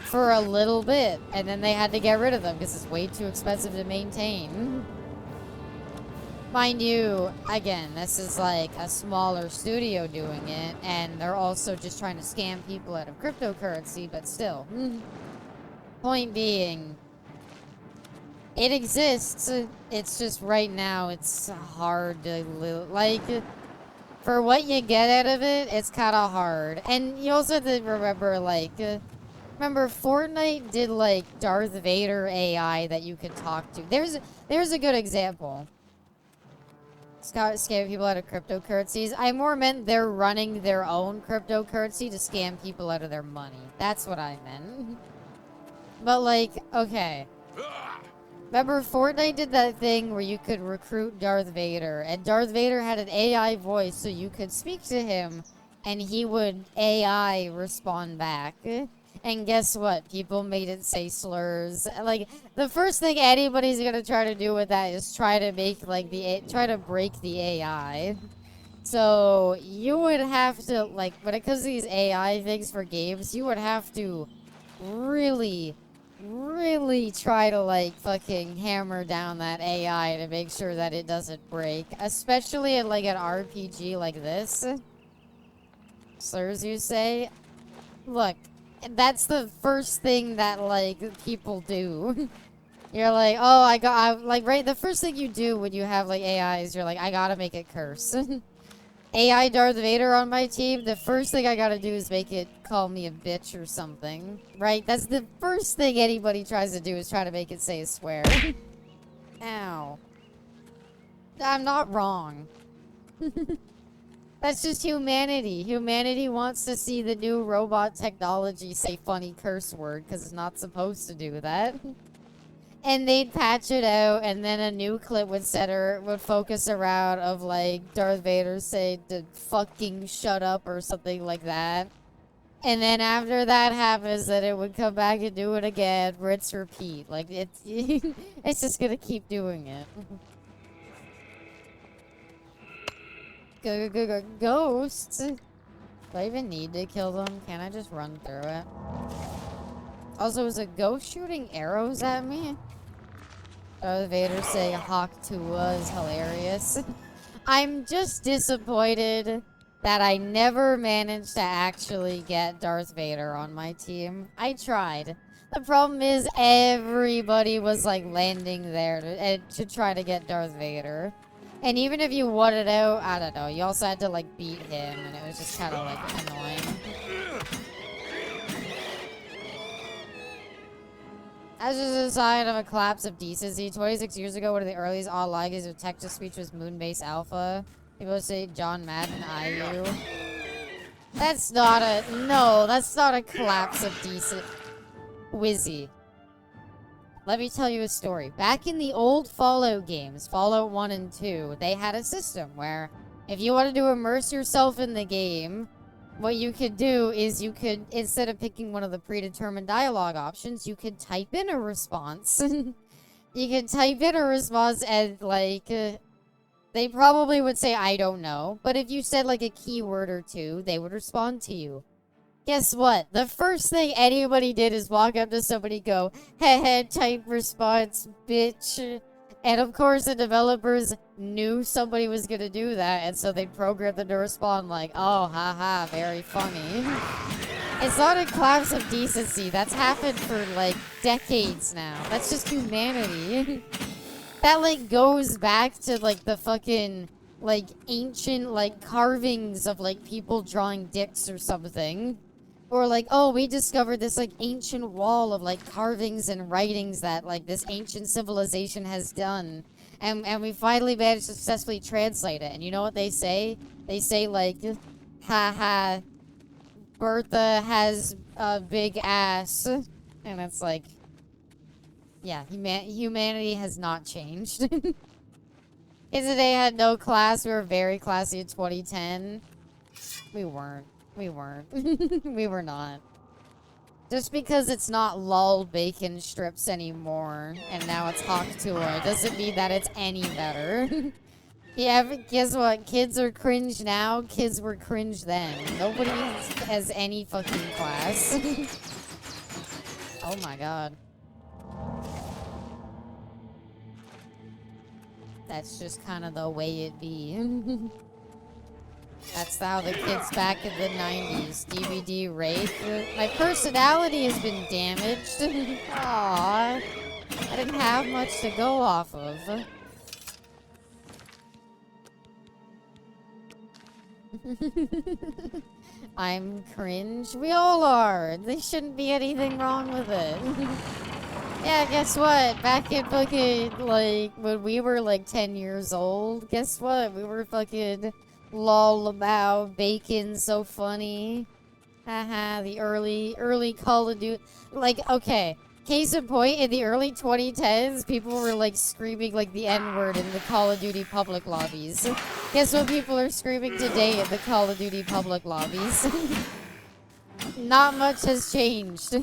For a little bit. And then they had to get rid of them because it's way too expensive to maintain. Mind you, again, this is, like, a smaller studio doing it. And they're also just trying to scam people out of cryptocurrency, but still. Point being... It exists. It's just right now it's hard to like for what you get out of it. It's kind of hard, and you also have to remember like remember Fortnite did like Darth Vader AI that you could talk to. There's a good example. Scam people out of cryptocurrencies. I more meant they're running their own cryptocurrency to scam people out of their money. That's what I meant. But like, okay. Remember, Fortnite did that thing where you could recruit Darth Vader, and Darth Vader had an AI voice, so you could speak to him, and he would AI respond back. And guess what? People made it say slurs. Like, the first thing anybody's gonna try to do with that is try to make, like, try to break the AI. So, you would have to, like, when it comes to these AI things for games, you would have to really try to, like, fucking hammer down that AI to make sure that it doesn't break. Especially in, like, an RPG like this. Slurs, you say? Look, that's the first thing that, like, people do. You're like, oh, right, the first thing you do when you have, like, AIs, you're like, I gotta make it curse. AI Darth Vader on my team, the first thing I gotta do is make it call me a bitch or something. Right? That's the first thing anybody tries to do is try to make it say a swear. Ow. I'm not wrong. That's just humanity. Humanity wants to see the new robot technology say funny curse word because it's not supposed to do that. And they'd patch it out, and then a new clip would focus around of, like, Darth Vader saying to fucking shut up or something like that. And then after that happens, then it would come back and do it again, rinse, repeat. Like, it's, it's just gonna keep doing it. Ghosts? Do I even need to kill them? Can't I just run through it? Also, is a ghost shooting arrows at me? Darth Vader saying Hawk Tua is hilarious. I'm just disappointed that I never managed to actually get Darth Vader on my team. I tried. The problem is everybody was like landing there to try to get Darth Vader. And even if you won it out, I don't know, you also had to like beat him and it was just kind of like annoying. As just a sign of a collapse of decency, 26 years ago, one of the earliest online games with text-to-speech was Moonbase Alpha. People say John Madden IU. That's not a... No, that's not a collapse of decent... Wizzy. Let me tell you a story. Back in the old Fallout games, Fallout 1 and 2, they had a system where if you wanted to immerse yourself in the game, what you could do is you could, instead of picking one of the predetermined dialogue options, you could type in a response. You could type in a response and, like, they probably would say, I don't know. But if you said, like, a keyword or two, they would respond to you. Guess what? The first thing anybody did is walk up to somebody and go, heh, type response, bitch. And of course, the developers knew somebody was gonna do that, and so they programmed them to respond like, oh, haha, very funny. It's not a collapse of decency. That's happened for, like, decades now. That's just humanity. That, like, goes back to, like, the fucking, like, ancient, like, carvings of, like, people drawing dicks or something. Or, like, oh, we discovered this, like, ancient wall of, like, carvings and writings that, like, this ancient civilization has done. And we finally managed to successfully translate it. And you know what they say? They say, like, haha, Bertha has a big ass. And it's like, yeah, humanity has not changed. Kids today had no class. We were very classy in 2010. We weren't. We weren't. We were not. Just because it's not lol bacon strips anymore, and now it's Hawktua, doesn't mean that it's any better. Yeah, but guess what? Kids are cringe now. Kids were cringe then. Nobody has any fucking class. Oh my god. That's just kind of the way it be. That's how the kids back in the 90s. DVD rape. My personality has been damaged. Aww. I didn't have much to go off of. I'm cringe. We all are. There shouldn't be anything wrong with it. Yeah, guess what? Back in fucking, like, when we were, like, 10 years old, guess what? We were fucking lol about bacon, so funny. Haha, the early Call of Duty. Like, okay. Case in point, in the early 2010s, people were, like, screaming, like, the N-word in the Call of Duty public lobbies. Guess what people are screaming today in the Call of Duty public lobbies? Not much has changed.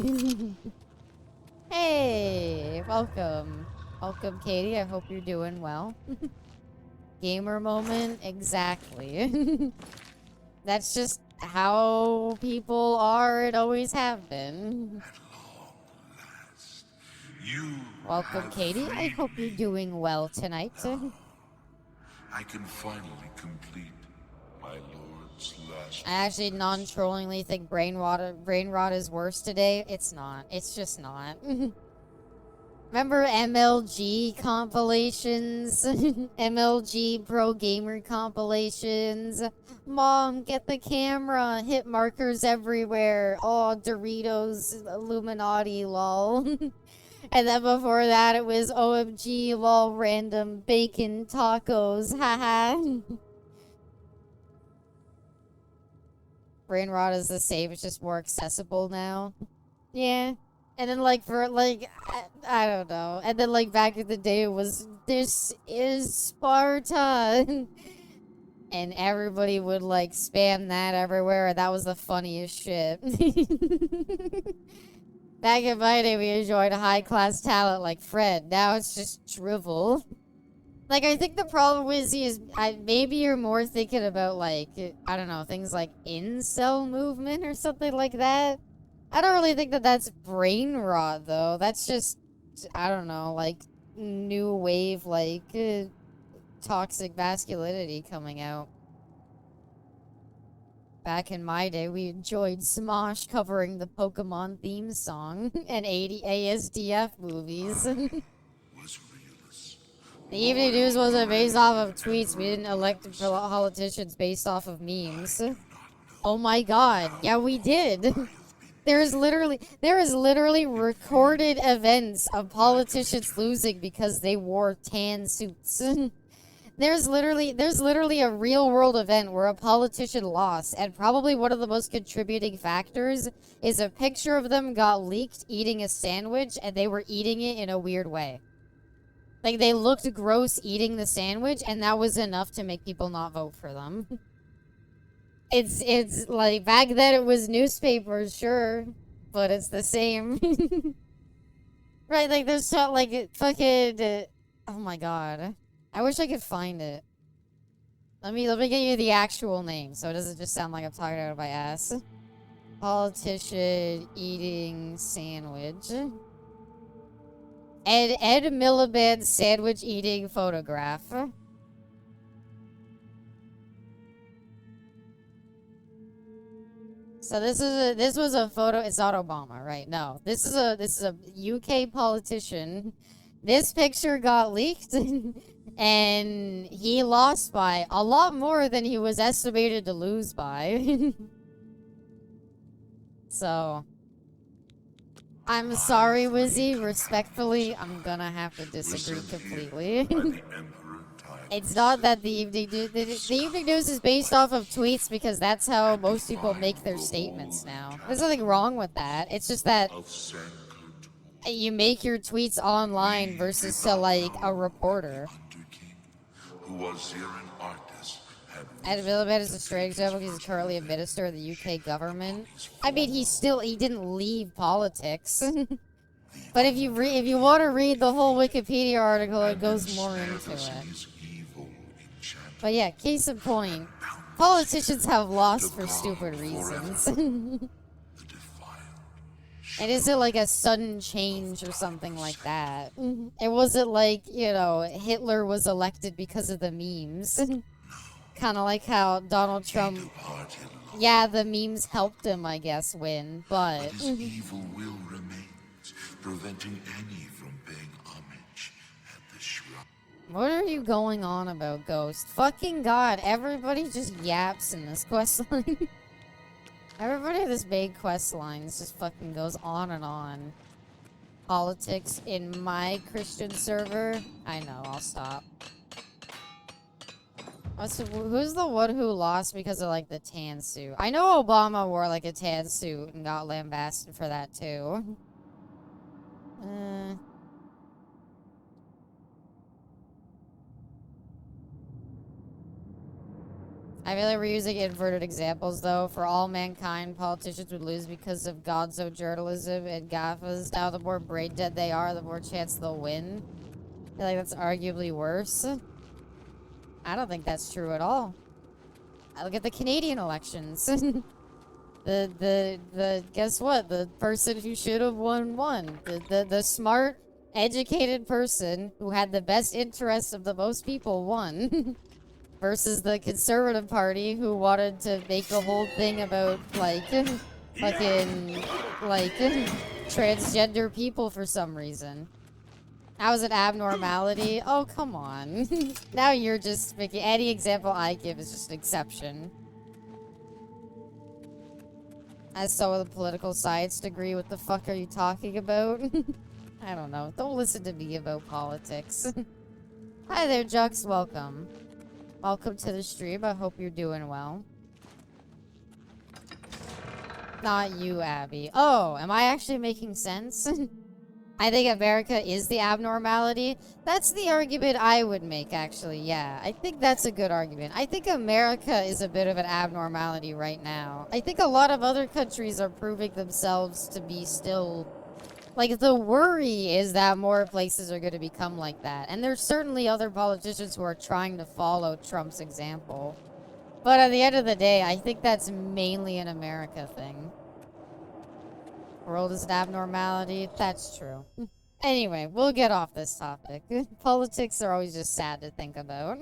Hey, welcome. Welcome, Katie. I hope you're doing well. Gamer moment? Exactly. That's just how people are and always have been. Welcome, Katie. I hope you're doing well tonight. I can finally complete my lord's last. I actually non-trollingly think brain rot is worse today. It's not. It's just not. Remember MLG compilations? MLG Pro Gamer compilations? Mom, get the camera. Hit markers everywhere. Oh, Doritos, Illuminati, lol. And then before that, it was OMG, lol, random bacon tacos. Haha. Brain rot is the same. It's just more accessible now. Yeah. And then, like, for, like, I don't know. And then, like, back in the day, it was, this is Sparta. And everybody would, like, spam that everywhere. And that was the funniest shit. Back in my day, we enjoyed high-class talent like Fred. Now it's just drivel. Like, I think the problem is maybe you're more thinking about, like, I don't know, things like incel movement or something like that. I don't really think that that's brain rot, though. That's just, I don't know, like, new wave, like, toxic masculinity coming out. Back in my day, we enjoyed Smosh covering the Pokemon theme song and 80 ASDF movies. The evening news wasn't based off of tweets. We didn't elect politicians based off of memes. Oh my god. Yeah, we did. There is literally recorded events of politicians losing because they wore tan suits. There's literally a real world event where a politician lost, and probably one of the most contributing factors is a picture of them got leaked eating a sandwich, and they were eating it in a weird way. Like, they looked gross eating the sandwich, and that was enough to make people not vote for them. It's like, back then it was newspapers, sure. But it's the same. Right, like, there's so, like, fucking... oh my god. I wish I could find it. Let me get you the actual name, so it doesn't just sound like I'm talking out of my ass. Politician eating sandwich. Ed Miliband sandwich eating photograph. So this was a photo. It's not Obama, right? No, this is a UK politician. This picture got leaked, and he lost by a lot more than he was estimated to lose by. So, I'm sorry, Wizzy. Respectfully, I'm gonna have to disagree completely. It's not that the evening news. The evening news is based off of tweets because that's how most people make their statements now. There's nothing wrong with that. It's just that you make your tweets online versus to, like, a reporter. Ed Miliband is a straight example because he's currently a minister of the UK government. I mean, he didn't leave politics. But if you want to read the whole Wikipedia article, it goes more into it. But yeah, case in point, politicians have lost for stupid reasons. And is it like a sudden change or something like that? It wasn't like, you know, Hitler was elected because of the memes. Kind of like how Donald Trump... Yeah, the memes helped him, I guess, win, but... His evil will remains, preventing any from paying homage at the shrine. What are you going on about, Ghost? Fucking god, everybody just yaps in this questline. Everybody in this main questline just fucking goes on and on. Politics in my Christian server? I know, I'll stop. Who's the one who lost because of, like, the tan suit? I know Obama wore, like, a tan suit and got lambasted for that, too. I feel like we're using inverted examples, though. For all mankind, politicians would lose because of gonzo journalism and gaffas. Now, the more brain dead they are, the more chance they'll win. I feel like that's arguably worse. I don't think that's true at all. I look at the Canadian elections. Guess what? The person who should have won. The smart, educated person who had the best interests of the most people won. Versus the Conservative Party who wanted to make the whole thing about, like, fucking, like, transgender people for some reason. That was an abnormality? Oh, come on. Now you're just making... Any example I give is just an exception. As so with a political science degree, what the fuck are you talking about? I don't know. Don't listen to me about politics. Hi there, Jux. Welcome. Welcome to the stream. I hope you're doing well. Not you, Abby. Oh, am I actually making sense? I think America is the abnormality. That's the argument I would make, actually, yeah. I think that's a good argument. I think America is a bit of an abnormality right now. I think a lot of other countries are proving themselves to be still... Like, the worry is that more places are going to become like that. And there's certainly other politicians who are trying to follow Trump's example. But at the end of the day, I think that's mainly an America thing. World is an abnormality. That's true. Anyway, we'll get off this topic. Politics are always just sad to think about.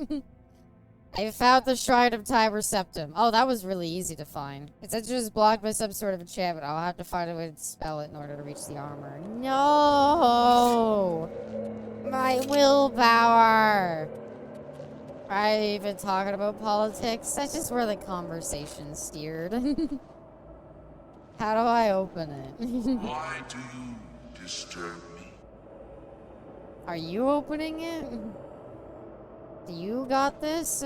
I found the Shrine of Tiber Septim. Oh, that was really easy to find. It's just blocked by some sort of enchantment. I'll have to find a way to spell it in order to reach the armor. No! My willpower! Are you even talking about politics? That's just where the conversation steered. How do I open it? Why do you disturb me? Are you opening it? Do you got this?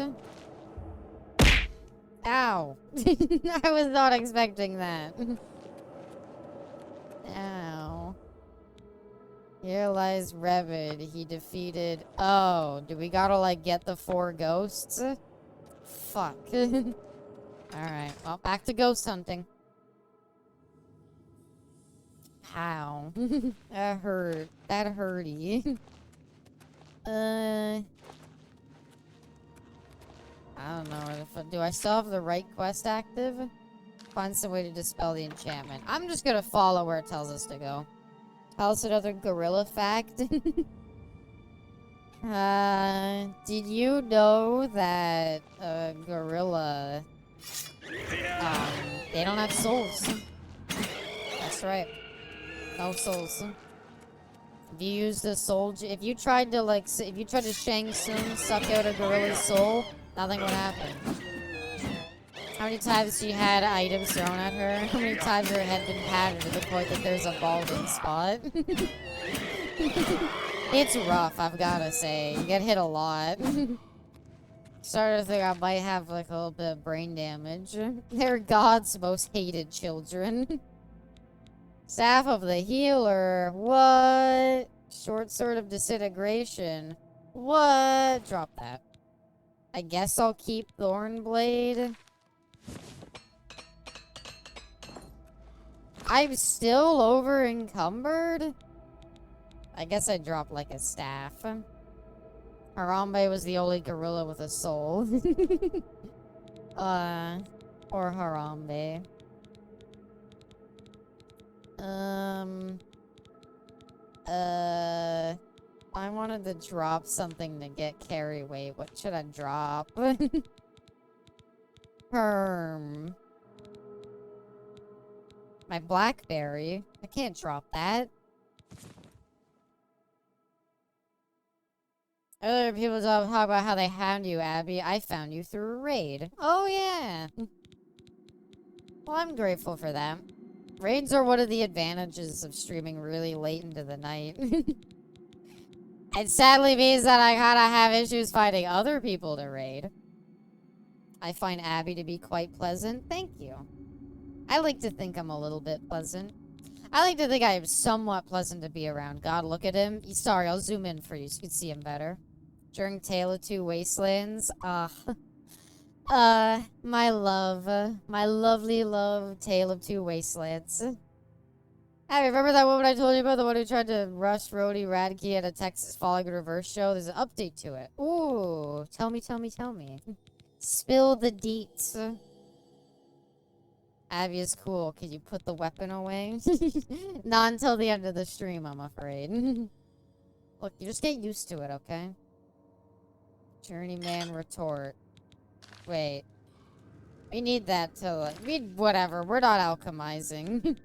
Ow. I was not expecting that. Ow. Here lies Revid. He defeated... Oh, do we gotta, like, get the 4 ghosts? Fuck. Alright, well, back to ghost hunting. Ow. That hurt. That hurty. I don't know. Do I still have the right quest active? Find some way to dispel the enchantment. I'm just gonna follow where it tells us to go. Tell us another gorilla fact. Did you know that a gorilla, they don't have souls? That's right. No souls. If you use the soul, if you tried to if you tried to Shang Tsung suck out a gorilla's soul, nothing would happen. How many times she had items thrown at her? How many times her head been patted to the point that there's a balding spot? It's rough, I've gotta say. You get hit a lot. Started to think I might have like a little bit of brain damage. They're God's most hated children. Staff of the Healer. What? Short Sword of Disintegration. What? Drop that. I guess I'll keep Thornblade. I'm still over encumbered? I guess I dropped like a staff. Harambe was the only gorilla with a soul. Or Harambe. I wanted to drop something to get carry weight. What should I drop? Perm. My blackberry. I can't drop that. Other people talk about how they found you, Abby. I found you through a raid. Oh, yeah. Well, I'm grateful for that. Raids are one of the advantages of streaming really late into the night. It sadly means that I kinda have issues finding other people to raid. I find Abby to be quite pleasant. Thank you. I like to think I'm a little bit pleasant. I like to think I am somewhat pleasant to be around. God, look at him. Sorry, I'll zoom in for you so you can see him better. During Tale of Two Wastelands. My love. My lovely love, Tale of Two Wastelands. Hey, remember that woman I told you about? The one who tried to rush Rhodey Radke at a Texas Falling Reverse show? There's an update to it. Ooh, tell me. Spill the deets. Abby is cool. Can you put the weapon away? Not until the end of the stream, I'm afraid. Look, you just get used to it, okay? Journeyman retort. Wait. We need that to, like, whatever. We're not alchemizing.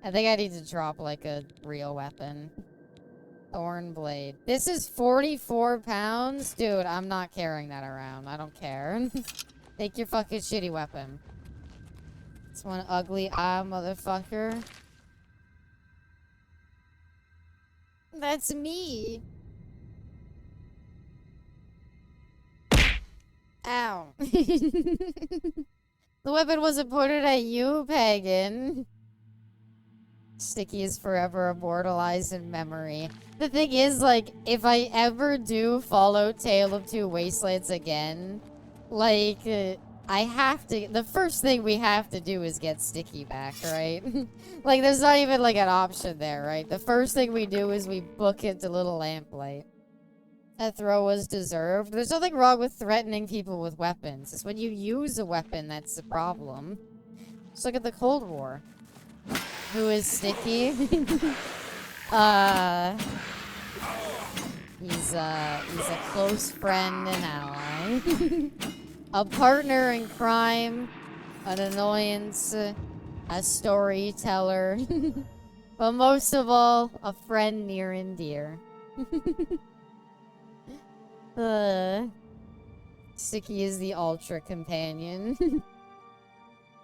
I think I need to drop, like, a real weapon. Thornblade. This is 44 pounds? Dude, I'm not carrying that around. I don't care. Take your fucking shitty weapon. It's one ugly motherfucker. That's me. Ow. The weapon wasn't pointed at you, pagan. Sticky is forever immortalized in memory. The thing is, like, if I ever do follow Tale of Two Wastelands again, like, I have to, the first thing we have to do is get Sticky back, right? Like, there's not even, like, an option there, right? The first thing we do is we book it to Little Lamplight. That throw was deserved. There's nothing wrong with threatening people with weapons. It's when you use a weapon that's the problem. Just look at the Cold War. Who is Sticky? He's a close friend and ally. A partner in crime, an annoyance, a storyteller, but most of all, a friend near and dear. Sticky is the ultra companion.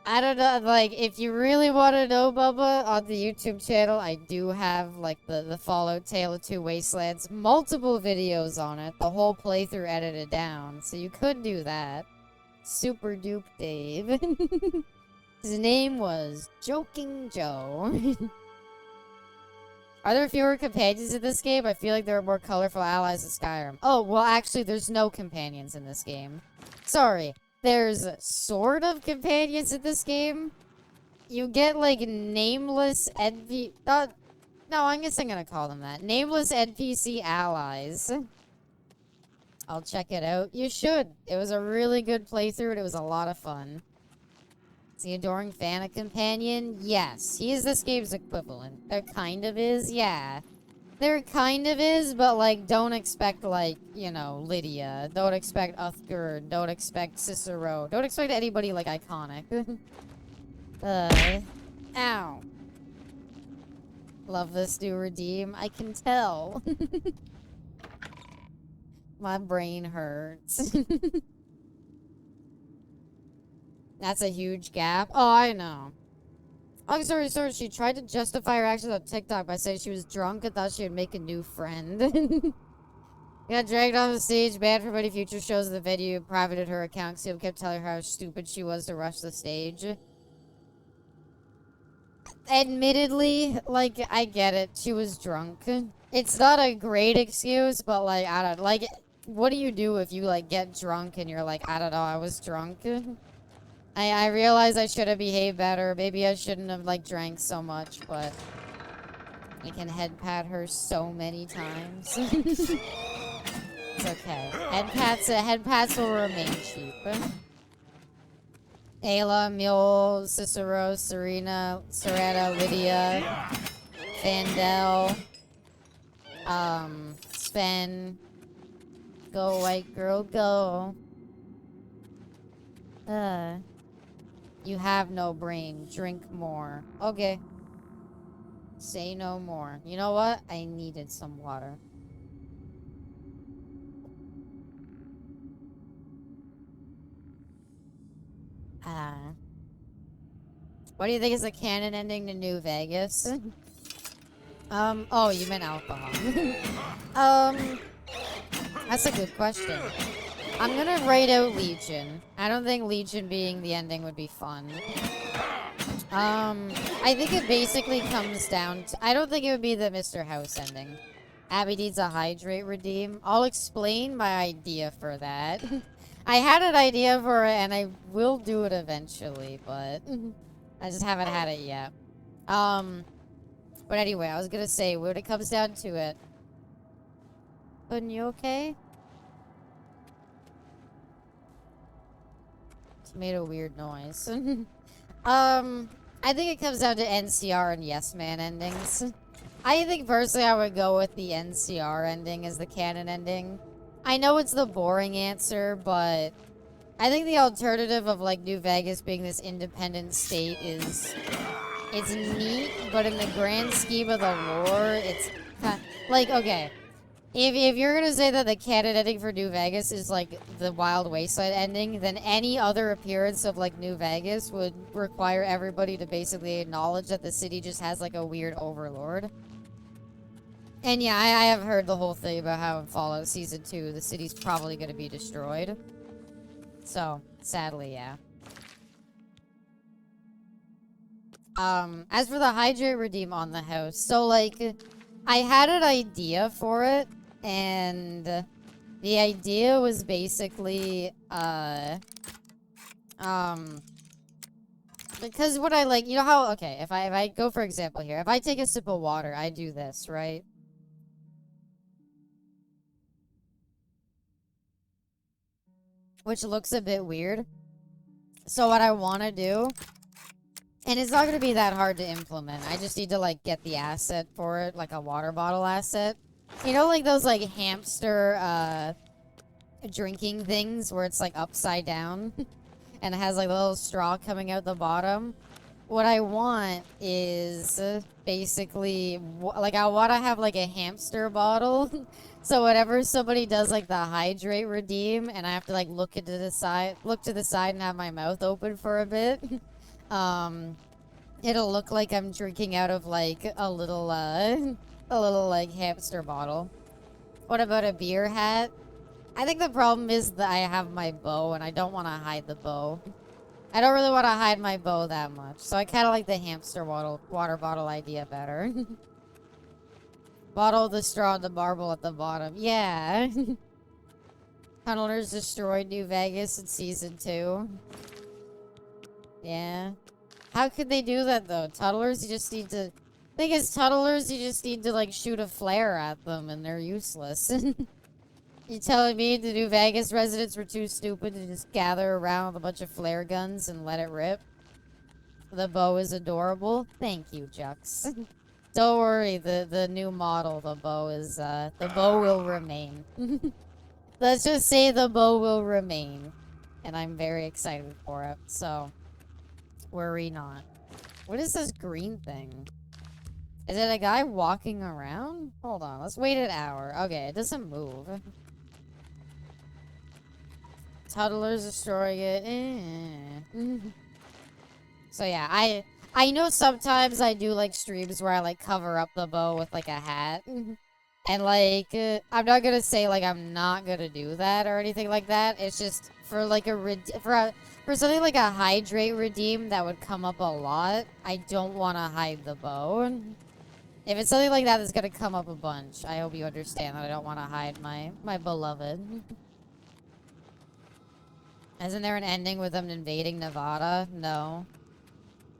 I don't know, like, if you really want to know, Bubba, on the YouTube channel, I do have, like, the Follow Tale of Two Wastelands, multiple videos on it, the whole playthrough edited down, so you could do that. Super Dupe Dave. His name was Joking Joe. Are there fewer companions in this game? I feel like there are more colorful allies in Skyrim. Oh, well, actually, there's no companions in this game. Sorry. there's sort of companions in this game. You get, like, nameless NPC... no, I'm just gonna call them that. Nameless NPC allies. I'll check it out. You should. It was a really good playthrough, and it was a lot of fun. Is the adoring fan a companion? Yes. He is this game's equivalent. There kind of is, yeah. There kind of is, but, like, don't expect, like, you know, Lydia. Don't expect Uthgerd. Don't expect Cicero. Don't expect anybody, like, iconic. Ow. Love this new redeem. I can tell. My brain hurts. That's a huge gap. Oh, I know. Oh, sorry. She tried to justify her actions on TikTok by saying she was drunk and thought she would make a new friend. Got dragged off the stage, banned from any future shows of the venue, privated her account, so kept telling her how stupid she was to rush the stage. Admittedly, like, I get it. She was drunk. It's not a great excuse, but, like, I don't... Like, what do you do if you, like, get drunk and you're like, I don't know, I was drunk? I realize I should have behaved better. Maybe I shouldn't have, like, drank so much, but... I can head pat her so many times. It's okay. Head pats will remain cheap. Ayla, Mule, Cicero, Serena, Soretta, Lydia, Vandel, Sven. Go, white girl, go. You have no brain. Drink more. Okay. Say no more. You know what? I needed some water. What do you think is the canon ending to New Vegas? Oh, you meant alcohol. That's a good question. I'm gonna write out Legion. I don't think Legion being the ending would be fun. I think it basically comes down to... I don't think it would be the Mr. House ending. Abby needs a hydrate redeem. I'll explain my idea for that. I had an idea for it, and I will do it eventually, but... I just haven't had it yet. But anyway, I was gonna say, when it comes down to it... Puddin', you okay? It's made a weird noise. I think it comes down to NCR and Yes Man endings. I think personally I would go with the NCR ending as the canon ending. I know it's the boring answer, but I think the alternative of, like, New Vegas being this independent state is... It's neat, but in the grand scheme of the lore, it's... Like, okay. If you're gonna say that the canon ending for New Vegas is, like, the Wild Wasteland ending, then any other appearance of, like, New Vegas would require everybody to basically acknowledge that the city just has, like, a weird overlord. And yeah, I have heard the whole thing about how in Fallout Season 2, the city's probably gonna be destroyed. So, sadly, yeah. As for the hydrate redeem on the house, so, like, I had an idea for it, and the idea was basically, because what I like, you know how, okay, if I go for example here, if I take a sip of water, I do this, right? Which looks a bit weird. So what I want to do, and it's not going to be that hard to implement. I just need to, like, get the asset for it, like a water bottle asset. You know, like those, like, hamster, drinking things where it's, like, upside down? And it has, like, a little straw coming out the bottom? What I want is basically, like, I want to have, like, a hamster bottle. So whenever somebody does, like, the hydrate redeem, and I have to, like, look to the side and have my mouth open for a bit, it'll look like I'm drinking out of, like, a little, like, hamster bottle. What about a beer hat? I think the problem is that I have my bow, and I don't want to hide the bow. I don't really want to hide my bow that much, so I kind of like the hamster water bottle idea better. Bottle, the straw, and the marble at the bottom. Yeah. Tunnelers destroyed New Vegas in Season 2. Yeah. How could they do that, though? Tunnelers, you just need to... Thing is, tunnelers, you just need to, like, shoot a flare at them, and they're useless. You telling me the New Vegas residents were too stupid to just gather around with a bunch of flare guns and let it rip? The bow is adorable. Thank you, Jux. Don't worry, the new model, the bow is, the bow will remain. Let's just say the bow will remain. And I'm very excited for it, so... Worry not. What is this green thing? Is it a guy walking around? Hold on, let's wait an hour. Okay, it doesn't move. Tunnelers destroying it. So yeah, I know sometimes I do like streams where I like cover up the bow with like a hat. And like, I'm not gonna say like I'm not gonna do that or anything like that. It's just for like for something like a hydrate redeem that would come up a lot, I don't want to hide the bow. If it's something like that that's gonna come up a bunch, I hope you understand that I don't want to hide my beloved. Isn't there an ending with them invading Nevada? No.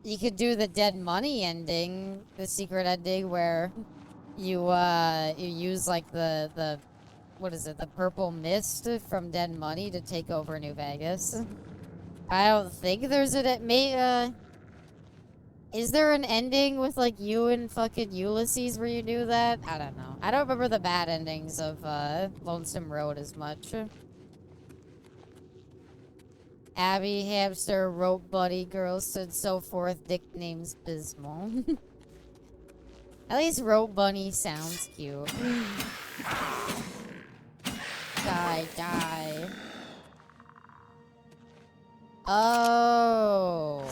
You could do the Dead Money ending, the secret ending where you use like the what is it, the purple mist from Dead Money to take over New Vegas. I don't think there's is there an ending with like you and fucking Ulysses where you do that? I don't know. I don't remember the bad endings of Lonesome Road as much. Abby, Hamster, Rope Buddy, Girls, and so forth, nicknames Bismal. At least Rope Bunny sounds cute. Die. Oh.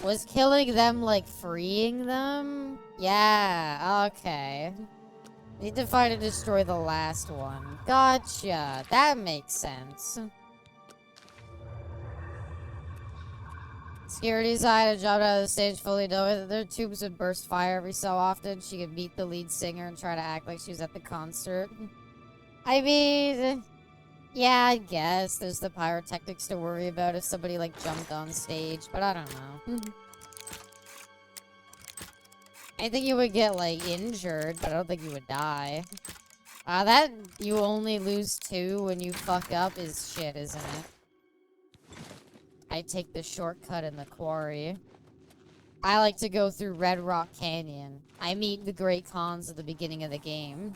Was killing them like freeing them? Yeah, okay. Need to find and destroy the last one. Gotcha. That makes sense. Security side had jumped out of the stage fully knowing that their tubes would burst fire every so often. She could meet the lead singer and try to act like she was at the concert. I mean, yeah, I guess there's the pyrotechnics to worry about if somebody like jumped on stage, but I don't know. I think you would get like injured, but I don't think you would die. That you only lose 2 when you fuck up is shit, isn't it? I take the shortcut in the quarry. I like to go through Red Rock Canyon. I meet the Great Khans at the beginning of the game.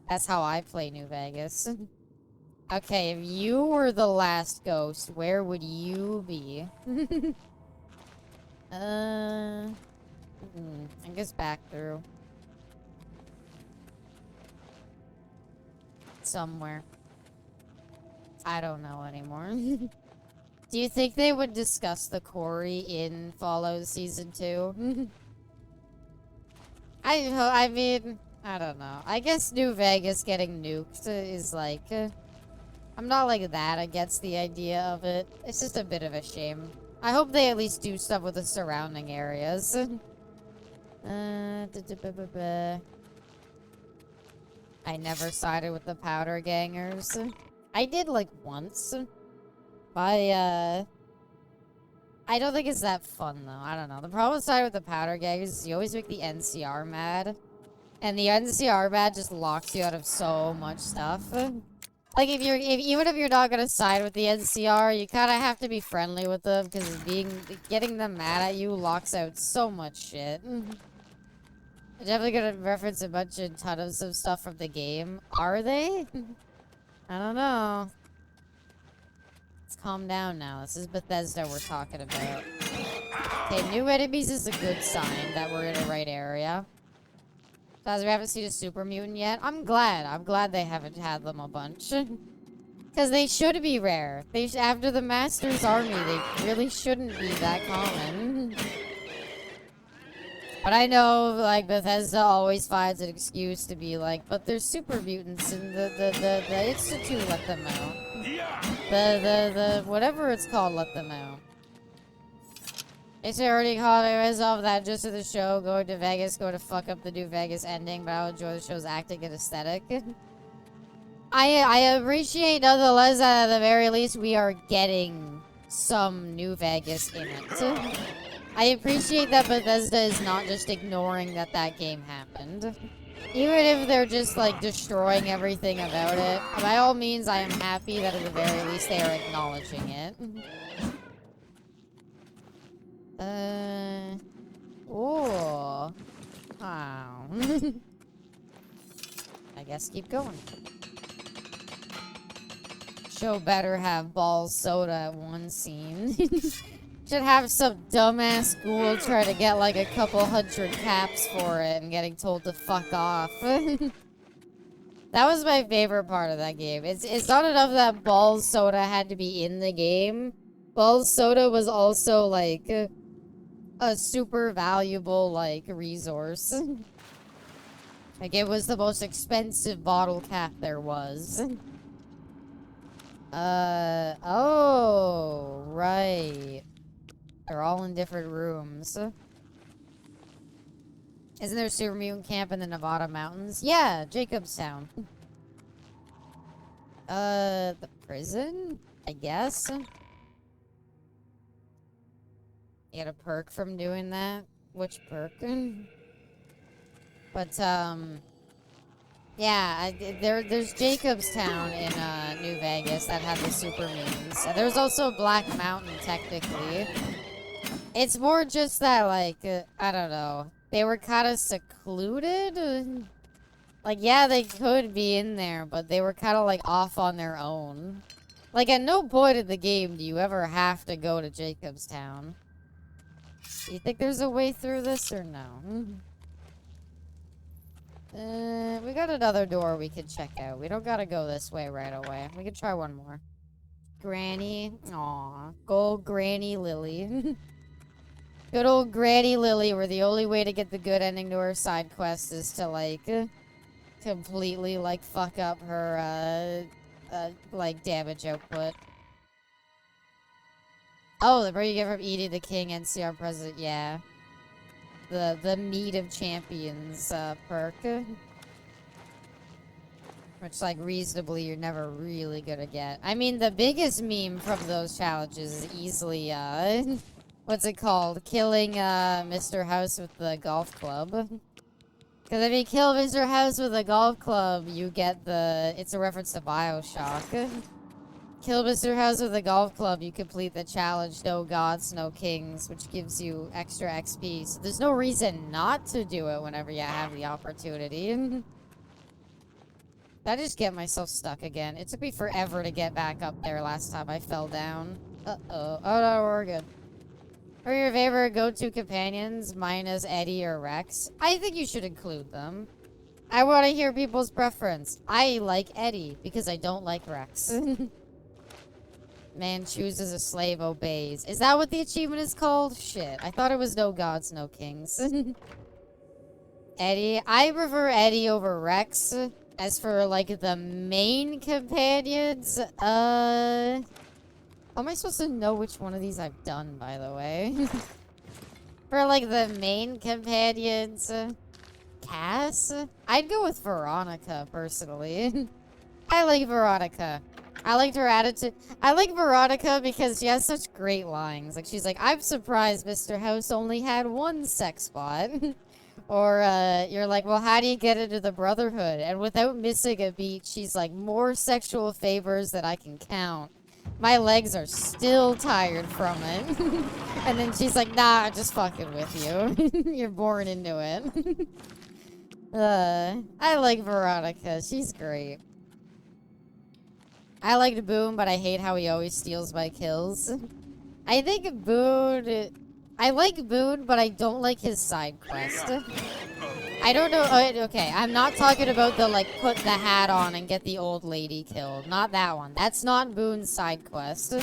That's how I play New Vegas. Okay, if you were the last ghost, where would you be? I guess back through. Somewhere. I don't know anymore. Do you think they would discuss the quarry in Fallout Season 2? I mean, I don't know. I guess New Vegas getting nuked is like... I'm not like that against the idea of it. It's just a bit of a shame. I hope they at least do stuff with the surrounding areas. I never sided with the powder gangers. I did like once. I don't think it's that fun, though. I don't know. The problem side with the powder gangers is you always make the NCR mad. And the NCR mad just locks you out of so much stuff. Like, even if you're not gonna side with the NCR, you kind of have to be friendly with them, because getting them mad at you locks out so much shit. I'm definitely gonna reference a ton of some stuff from the game. Are they? I don't know. Let's calm down now. This is Bethesda we're talking about. Okay, new enemies is a good sign that we're in the right area. As we haven't seen a super mutant yet. I'm glad they haven't had them a bunch. Because they should be rare. After the Master's Army, they really shouldn't be that common. But I know, like, Bethesda always finds an excuse to be like, but there's super mutants and the Institute let them out. The whatever it's called let them out. It's already called myself that just to the show, going to Vegas, going to fuck up the New Vegas ending, but I'll enjoy the show's acting and aesthetic. I appreciate nonetheless that at the very least we are getting some New Vegas in it. I appreciate that Bethesda is not just ignoring that that game happened. Even if they're just like destroying everything about it, by all means I am happy that at the very least they are acknowledging it. Oh. Wow. I guess keep going. Show better have balls soda at one scene. Should have some dumbass ghoul try to get like a couple hundred caps for it and getting told to fuck off. That was my favorite part of that game. It's not enough that balls soda had to be in the game. Balls soda was also like a super valuable like resource. Like it was the most expensive bottle cap there was. Oh, right. They're all in different rooms. Isn't there a super mutant camp in the Nevada mountains? Yeah, Jacobstown. The prison? I guess? You get a perk from doing that? Which perk? But, yeah, there's Jacobstown in, New Vegas that had the super mutants. There's also Black Mountain, technically. It's more just that, like, I don't know. They were kind of secluded? Like, yeah, they could be in there, but they were kind of, like, off on their own. Like, at no point in the game do you ever have to go to Jacobstown. Do you think there's a way through this, or no? We got another door we could check out. We don't gotta go this way right away. We could try one more. Granny. Aw. Gold Granny Lily. Good old Granny Lily, where the only way to get the good ending to her side quest is to, like, completely, like, fuck up her, like, damage output. Oh, the break you get from eating the king NCR president, yeah. The meat of champions, perk. Which, like, reasonably you're never really gonna get. I mean, the biggest meme from those challenges is easily, what's it called? Killing, Mr. House with the golf club. Because if you kill Mr. House with a golf club, you get the... It's a reference to Bioshock. Kill Mr. House with a golf club, you complete the challenge, no gods, no kings, which gives you extra XP. So there's no reason not to do it whenever you have the opportunity. Did I just get myself stuck again? It took me forever to get back up there last time I fell down. Uh-oh. Oh, no, we're good. Who are your favorite go-to companions, minus Eddie or Rex? I think you should include them. I want to hear people's preference. I like Eddie, because I don't like Rex. Man chooses, a slave obeys. Is that what the achievement is called? Shit, I thought it was no gods, no kings. Eddie. I prefer Eddie over Rex. As for, like, the main companions, how am I supposed to know which one of these I've done, by the way? For, like, the main companions, Cass? I'd go with Veronica, personally. I like Veronica. I liked her attitude. I like Veronica because she has such great lines. Like, she's like, I'm surprised Mr. House only had one sex bot. Or, you're like, well, how do you get into the Brotherhood? And without missing a beat, she's like, more sexual favors than I can count. My legs are still tired from it. And then she's like, nah, I'm just fucking with you. You're born into it. I like Veronica. She's great. I liked Boone, but I hate how he always steals my kills. I think Boone... I like Boone, but I don't like his side quest. I don't know... Okay, I'm not talking about the, like, put the hat on and get the old lady killed. Not that one. That's not Boone's side quest.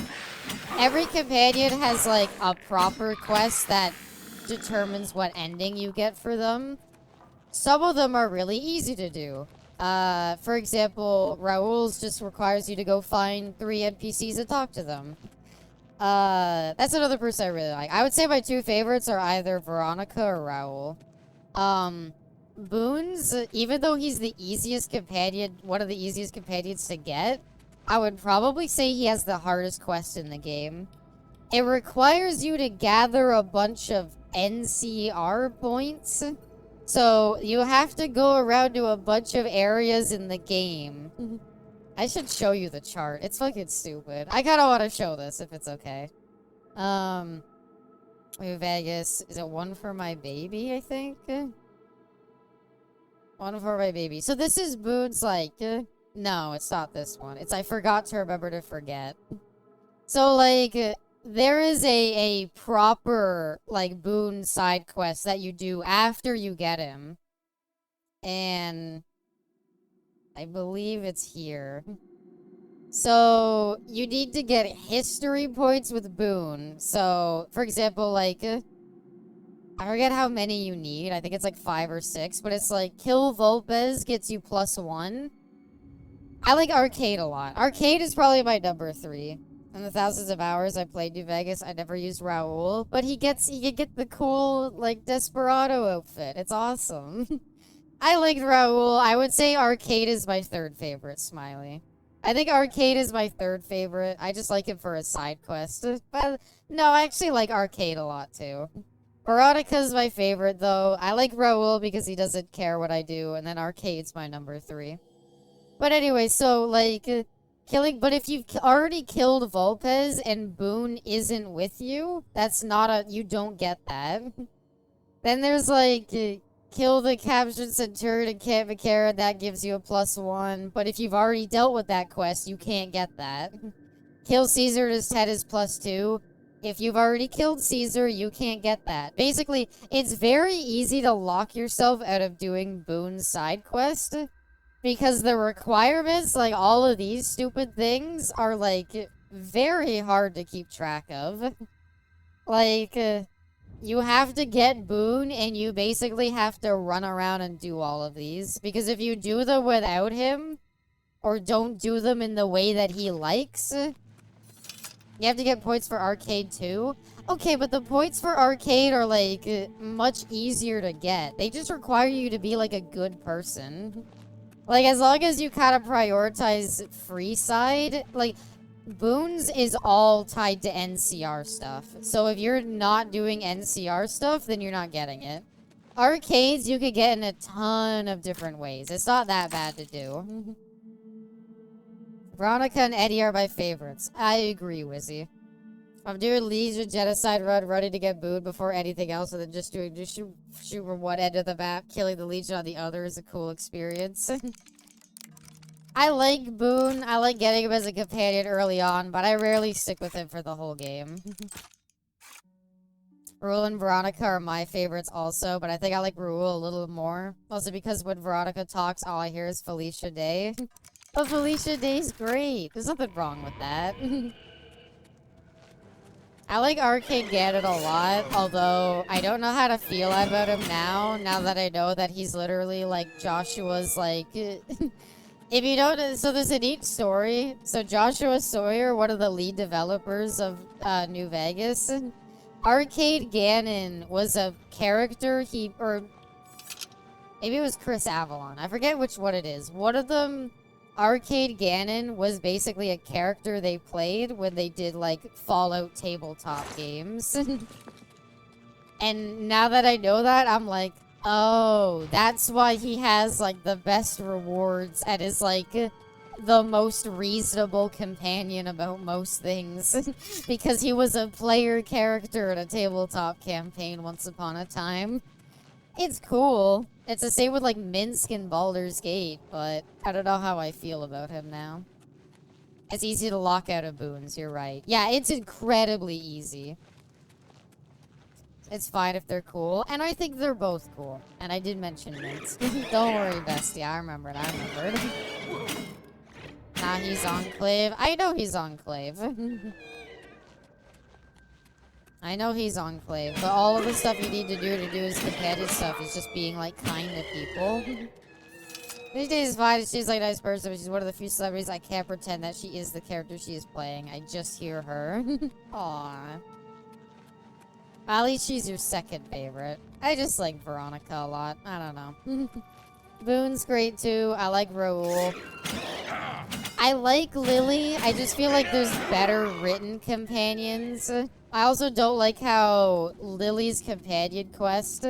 Every companion has, like, a proper quest that determines what ending you get for them. Some of them are really easy to do. For example, Raoul's just requires you to go find 3 NPCs and talk to them. That's another person I really like. I would say my 2 favorites are either Veronica or Raoul. Boons, even though he's the easiest companion, one of the easiest companions to get, I would probably say he has the hardest quest in the game. It requires you to gather a bunch of NCR points. So you have to go around to a bunch of areas in the game. I should show you the chart. It's fucking stupid. I kind of want to show this if it's okay. Wait, Vegas. Is it one for my baby, I think? One for my baby. So this is Boon's like... no, it's not this one. It's I forgot to remember to forget. So, like... there is a proper, like, Boon side quest that you do after you get him. And... I believe it's here. So, you need to get history points with Boon. So, for example, like... I forget how many you need. I think it's like 5 or 6. But it's like, kill Vulpes gets you +1. I like Arcade a lot. Arcade is probably my number 3. In the thousands of hours I played New Vegas, I never used Raoul. But he can get the cool, like, Desperado outfit. It's awesome. I liked Raoul. I would say Arcade is my 3rd favorite, Smiley. I think Arcade is my 3rd favorite. I just like him for a side quest. But, no, I actually like Arcade a lot, too. Veronica's my favorite, though. I like Raoul because he doesn't care what I do. And then Arcade's my number 3. But anyway, so, like... but if you've already killed Vulpes and Boon isn't with you, that's not a... you don't get that. Then there's, like... kill the captured Centurion and Camp McCarran, that gives you a +1. But if you've already dealt with that quest, you can't get that. Kill Caesar to Ted is +2. If you've already killed Caesar, you can't get that. Basically, it's very easy to lock yourself out of doing Boon's side quest. Because the requirements, like all of these stupid things, are, like, very hard to keep track of. Like... you have to get Boon, and you basically have to run around and do all of these. Because if you do them without him, or don't do them in the way that he likes, you have to get points for Arcade too. Okay, but the points for Arcade are, like, much easier to get. They just require you to be, like, a good person. Like, as long as you kind of prioritize free side, like... Boons is all tied to NCR stuff. So if you're not doing NCR stuff, then you're not getting it. Arcades you could get in a ton of different ways. It's not that bad to do. Veronica and Eddie are my favorites. I agree, Wizzy. I'm doing Legion Genocide run, ready to get Boon before anything else, and then just shoot from one end of the map. Killing the Legion on the other is a cool experience. I like Boon. I like getting him as a companion early on, but I rarely stick with him for the whole game. Rule and Veronica are my favorites also, but I think I like Rule a little more. Also because when Veronica talks, all I hear is Felicia Day. But Felicia Day's great. There's nothing wrong with that. I like Arcade Ganon a lot, although I don't know how to feel about him now that I know that he's literally, like, Joshua's, like... If you don't, so there's a neat story. So Joshua Sawyer, one of the lead developers of New Vegas, Arcade Ganon was a character or maybe it was Chris Avalon. I forget which one it is. One of them, Arcade Ganon, was basically a character they played when they did, like, Fallout tabletop games. And now that I know that, I'm like, oh, that's why he has, like, the best rewards and is, like, the most reasonable companion about most things. Because he was a player character in a tabletop campaign once upon a time. It's cool. It's the same with, like, Minsk and Baldur's Gate, but I don't know how I feel about him now. It's easy to lock out of Boons, you're right. Yeah, it's incredibly easy. It's fine if they're cool, and I think they're both cool. And I did mention Minsk. Don't worry, bestie. I remembered. Now he's Enclave. I know he's Enclave. I know he's Enclave, but all of the stuff you need to do his companion stuff is just being, like, kind to people. These days is fine. She's, like, a nice person, but she's one of the few celebrities I can't pretend that she is the character she is playing. I just hear her. Aww. At least she's your second favorite. I just like Veronica a lot. I don't know. Boone's great too. I like Raoul. I like Lily. I just feel like there's better written companions. I also don't like how Lily's companion quest,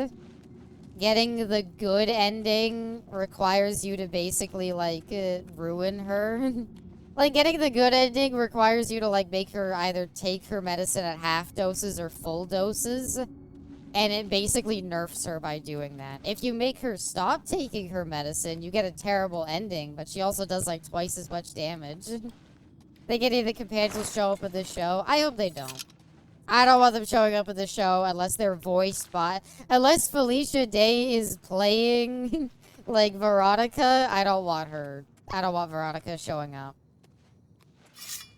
getting the good ending, requires you to basically, like, ruin her. Like, getting the good ending requires you to, like, make her either take her medicine at half doses or full doses. And it basically nerfs her by doing that. If you make her stop taking her medicine, you get a terrible ending, but she also does, like, twice as much damage. Think any of the companions will show up in this show? I hope they don't. I don't want them showing up in the show unless they're voiced by... Unless Felicia Day is playing, like, Veronica, I don't want her. I don't want Veronica showing up.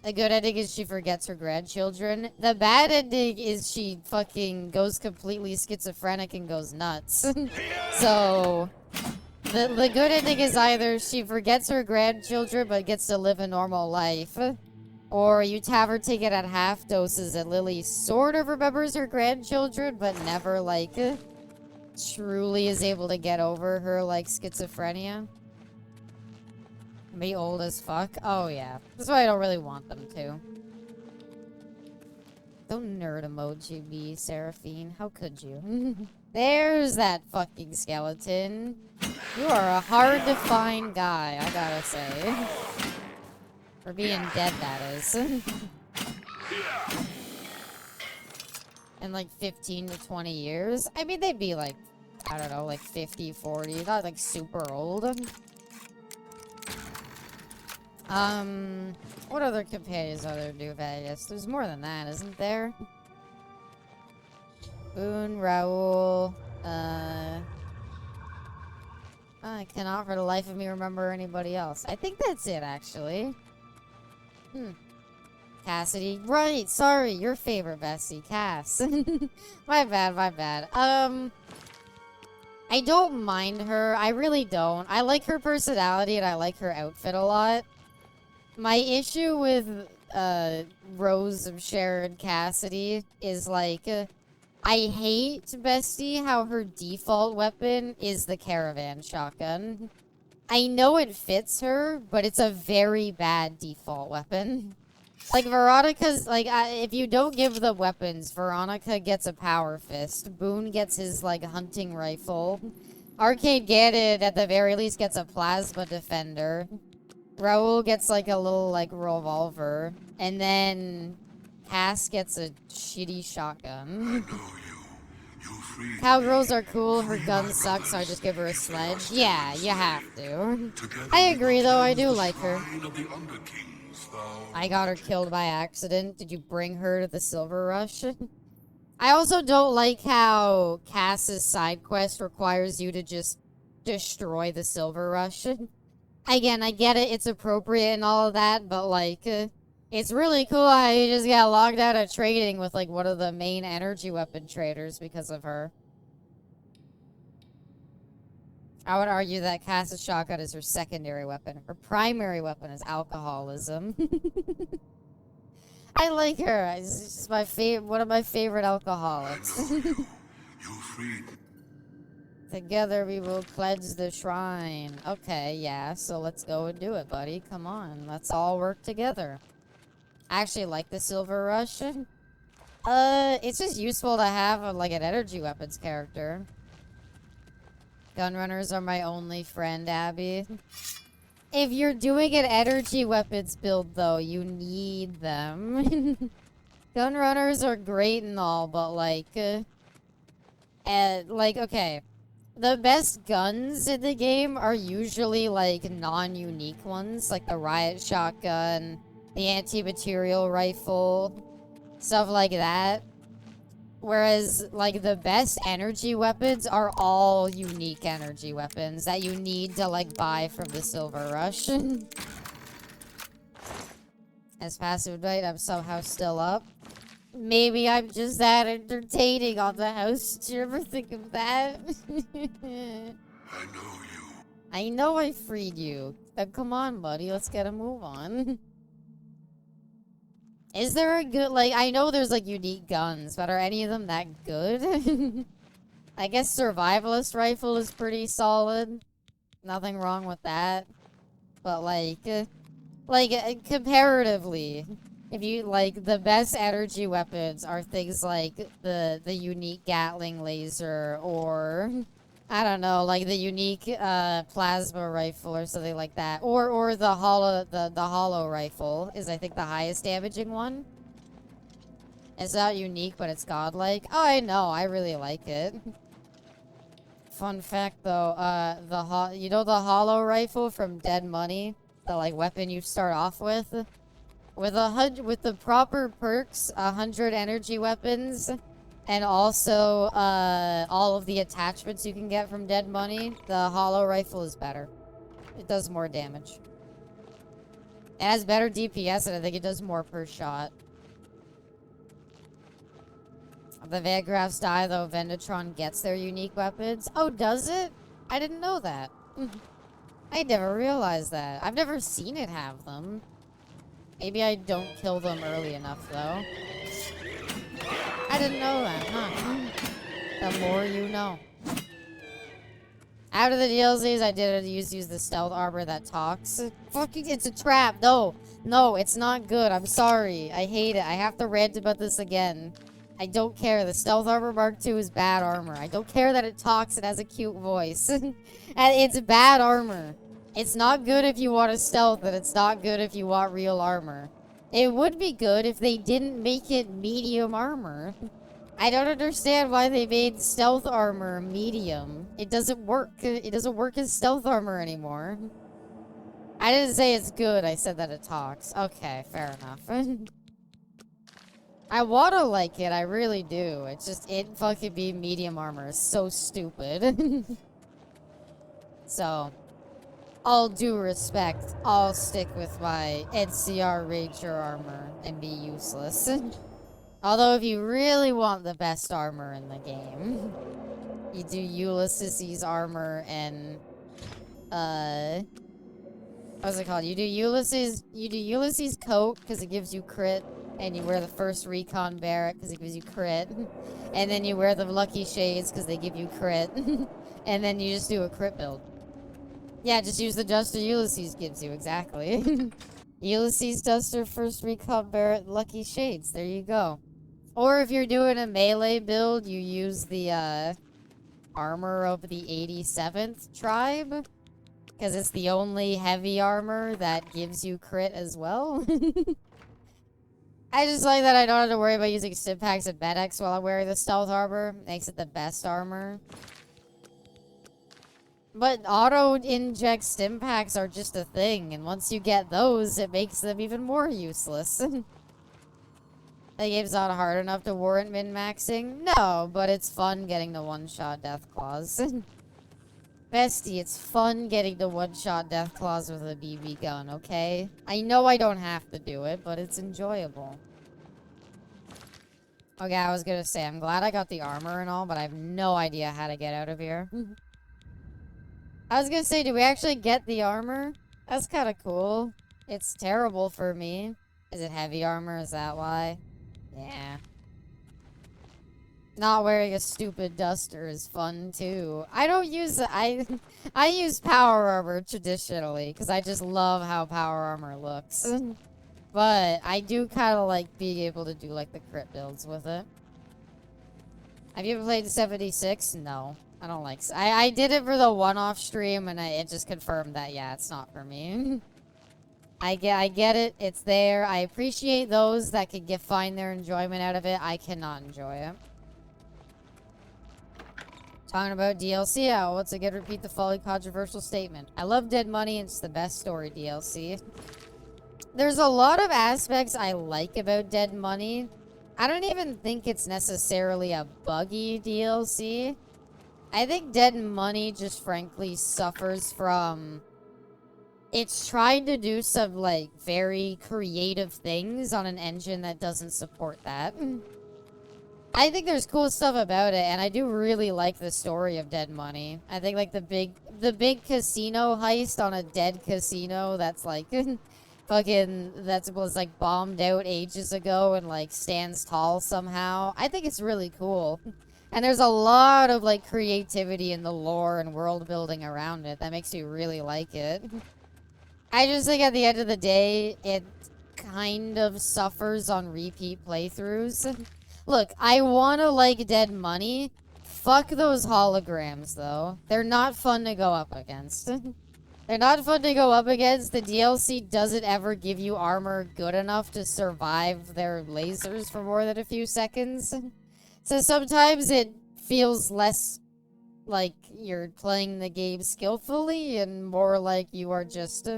The good ending is she forgets her grandchildren. The bad ending is she fucking goes completely schizophrenic and goes nuts. So, the good ending is either she forgets her grandchildren but gets to live a normal life, or you have her take it at half doses and Lily sort of remembers her grandchildren but never, like, truly is able to get over her, like, schizophrenia. Be old as fuck? Oh, yeah. That's why I don't really want them to. Don't nerd emoji me, Seraphine. How could you? There's that fucking skeleton. You are a hard-to-find guy, I gotta say. For being dead, that is. In like 15 to 20 years? I mean, they'd be like, I don't know, like 50, 40. Not like super old. What other companions are there to do Vegas? There's more than that, isn't there? Boone, Raoul, I cannot for the life of me remember anybody else. I think that's it, actually. Cassidy. Right, sorry, your favorite bestie, Cass. My bad, my bad. I don't mind her. I really don't. I like her personality and I like her outfit a lot. My issue with Rose of Sharon Cassidy is like, I hate Bestie how her default weapon is the caravan shotgun. I know it fits her, but it's a very bad default weapon. Like Veronica's, like, if you don't give the weapons, Veronica gets a power fist. Boone gets his, like, hunting rifle. Arcade Ganon, at the very least, gets a plasma defender. Raoul gets, like, a little, like, revolver. And then Cass gets a shitty shotgun. Cowgirls are cool, her gun sucks, so I just give her a sledge. Yeah, you have to. I agree, though, I do like her. I got her killed by accident. Did you bring her to the Silver Rush? I also don't like how Cass's side quest requires you to just destroy the Silver Rush. Again, I get it, it's appropriate and all of that, but, like, it's really cool how you just got logged out of trading with, like, one of the main energy weapon traders because of her. I would argue that Cass's shotgun is her secondary weapon. Her primary weapon is alcoholism. I like her. It's just my one of my favorite alcoholics. Together we will cleanse the shrine. Okay, yeah, so let's go and do it, buddy. Come on, let's all work together. I actually like the Silver Rush. It's just useful to have, like, an energy weapons character. Gunrunners are my only friend, Abby. If you're doing an energy weapons build, though, you need them. Gunrunners are great and all, but, like, okay. The best guns in the game are usually, like, non-unique ones, like the riot shotgun, the anti-material rifle, stuff like that. Whereas, like, the best energy weapons are all unique energy weapons that you need to, like, buy from the Silver Rush. As passive night, I'm somehow still up. Maybe I'm just that entertaining on the house. Did you ever think of that? I know you. I know I freed you. Then come on, buddy. Let's get a move on. Is there a good, like, I know there's, like, unique guns, but are any of them that good? I guess Survivalist Rifle is pretty solid. Nothing wrong with that. But, comparatively, if you, like, the best energy weapons are things like the unique Gatling laser, or, I don't know, like the unique, plasma rifle or something like that. Or the hollow rifle is, I think, the highest damaging one. It's not unique, but it's godlike. Oh, I know, I really like it. Fun fact, though, you know the hollow rifle from Dead Money? The, like, weapon you start off with? With the proper perks, 100 energy weapons, and also, all of the attachments you can get from Dead Money, the hollow rifle is better. It does more damage. It has better DPS, and I think it does more per shot. The Vangraphs die, though Vendatron gets their unique weapons. Oh, does it? I didn't know that. I never realized that. I've never seen it have them. Maybe I don't kill them early enough, though. I didn't know that, huh? The more you know. After the DLCs, I did use the stealth armor that talks. Fucking, it's a trap. No, it's not good. I'm sorry. I hate it. I have to rant about this again. I don't care. The Stealth Armor Mark II is bad armor. I don't care that it talks and has a cute voice. And it's bad armor. It's not good if you want a stealth, and it's not good if you want real armor. It would be good if they didn't make it medium armor. I don't understand why they made stealth armor medium. It doesn't work. It doesn't work as stealth armor anymore. I didn't say it's good. I said that it talks. Okay, fair enough. I wanna like it, I really do. It's just, it fucking be medium armor. It's so stupid. So, all due respect, I'll stick with my NCR Ranger armor and be useless. Although, if you really want the best armor in the game, you do Ulysses's armor and, what's it called? You do Ulysses' coat, because it gives you crit. And you wear the first recon barret because it gives you crit. And then you wear the lucky shades because they give you crit. And then you just do a crit build. Yeah, just use the duster Ulysses gives you, exactly. Ulysses duster, first recon barret, lucky shades. There you go. Or if you're doing a melee build, you use the armor of the 87th tribe. Because it's the only heavy armor that gives you crit as well. I just like that I don't have to worry about using Stimpaks and Medics while I'm wearing the stealth armor. Makes it the best armor. But auto-inject Stimpaks are just a thing, and once you get those, it makes them even more useless. The game's not hard enough to warrant min-maxing? No, but it's fun getting the one-shot death claws. Bestie, it's fun getting the one-shot death claws with a BB gun, okay? I know I don't have to do it, but it's enjoyable. Okay, I was gonna say, I'm glad I got the armor and all, but I have no idea how to get out of here. I was gonna say, do we actually get the armor? That's kinda cool. It's terrible for me. Is it heavy armor? Is that why? Yeah. Not wearing a stupid duster is fun, too. I don't use... I use power armor traditionally, because I just love how power armor looks. But I do kind of like being able to do, like, the crit builds with it. Have you ever played 76? No. I don't like... I did it for the one-off stream, and it just confirmed that, yeah, it's not for me. I get it. It's there. I appreciate those that can find their enjoyment out of it. I cannot enjoy it. Talking about DLC, I'll once again repeat the following controversial statement. I love Dead Money, and it's the best story DLC. There's a lot of aspects I like about Dead Money. I don't even think it's necessarily a buggy DLC. I think Dead Money just frankly suffers from... It's trying to do some, like, very creative things on an engine that doesn't support that. I think there's cool stuff about it, and I do really like the story of Dead Money. I think, like, the big casino heist on a dead casino that's, like, fucking that was like bombed out ages ago and like stands tall somehow. I think it's really cool. And there's a lot of like creativity in the lore and world building around it that makes me really like it. I just think at the end of the day, it kind of suffers on repeat playthroughs. Look, I want to like Dead Money. Fuck those holograms, though. They're not fun to go up against. They're not fun to go up against. The DLC doesn't ever give you armor good enough to survive their lasers for more than a few seconds. So sometimes it feels less like you're playing the game skillfully and more like you are just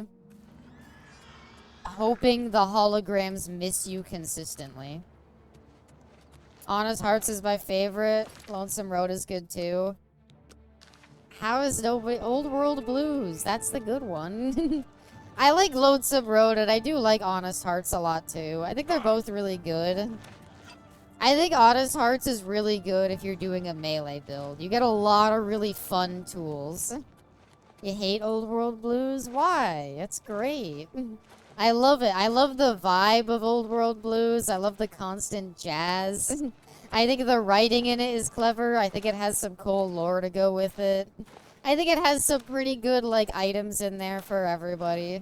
hoping the holograms miss you consistently. Honest Hearts is my favorite. Lonesome Road is good too. How is nobody... Old World Blues. That's the good one. I like Lonesome Road and I do like Honest Hearts a lot too. I think they're both really good. I think Honest Hearts is really good if you're doing a melee build. You get a lot of really fun tools. You hate Old World Blues? Why? It's great. I love it. I love the vibe of Old World Blues. I love the constant jazz. I think the writing in it is clever. I think it has some cool lore to go with it. I think it has some pretty good, like, items in there for everybody.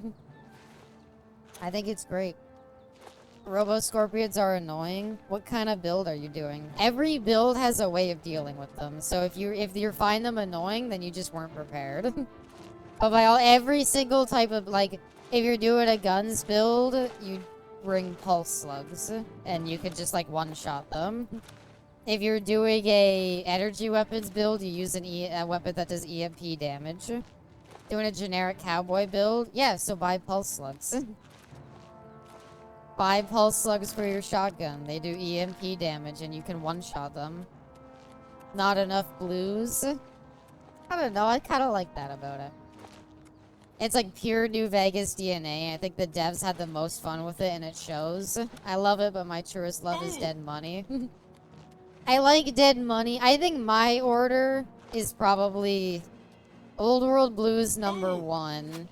I think it's great. Robo-Scorpions are annoying. What kind of build are you doing? Every build has a way of dealing with them. So if you find them annoying, then you just weren't prepared. But by every single type of, like... If you're doing a guns build, you bring pulse slugs, and you could just like one-shot them. If you're doing a energy weapons build, you use a weapon that does EMP damage. Doing a generic cowboy build, yeah, so buy pulse slugs. Buy pulse slugs for your shotgun. They do EMP damage, and you can one-shot them. Not enough blues. I don't know, I kind of like that about it. It's like pure New Vegas DNA. I think the devs had the most fun with it, and it shows. I love it, but my truest love is Dead Money. I like Dead Money. I think my order is probably Old World Blues #1.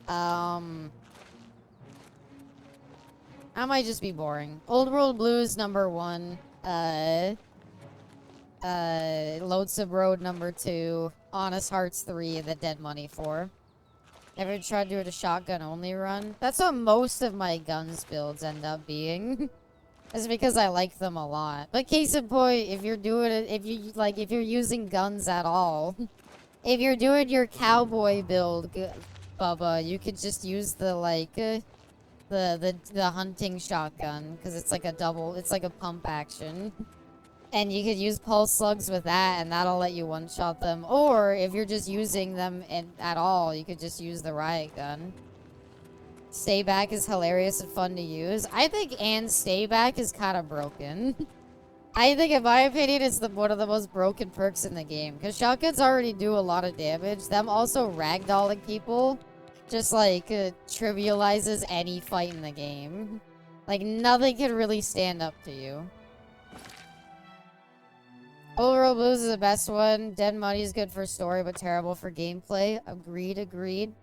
I might just be boring. Old World Blues #1. Lonesome Road #2. Honest Hearts 3, the Dead Money 4. Ever tried to do a shotgun only run? That's what most of my guns builds end up being. It's because I like them a lot. But case in point, if you're doing it, if you're using guns at all, if you're doing your cowboy build, Bubba, you could just use the hunting shotgun, because it's like a pump action. And you could use pulse slugs with that, and that'll let you one-shot them. Or, if you're just using them at all, you could just use the riot gun. Stay Back is hilarious and fun to use. I think Stay Back is kind of broken. I think, in my opinion, it's one of the most broken perks in the game. Because shotguns already do a lot of damage. Them also ragdolling people just, like, trivializes any fight in the game. Like, nothing can really stand up to you. Old World Blues is the best one. Dead Money is good for story, but terrible for gameplay. Agreed.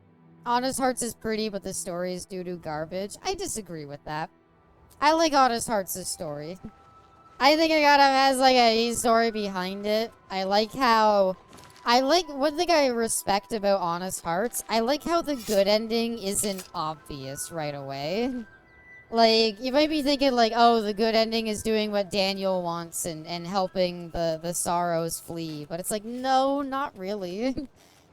Honest Hearts is pretty, but the story is doo-doo garbage. I disagree with that. I like Honest Hearts' story. I think it kind of has, like, a story behind it. One thing I respect about Honest Hearts, I like how the good ending isn't obvious right away. Like, you might be thinking, like, oh, the good ending is doing what Daniel wants and helping the sorrows flee. But it's like, no, not really.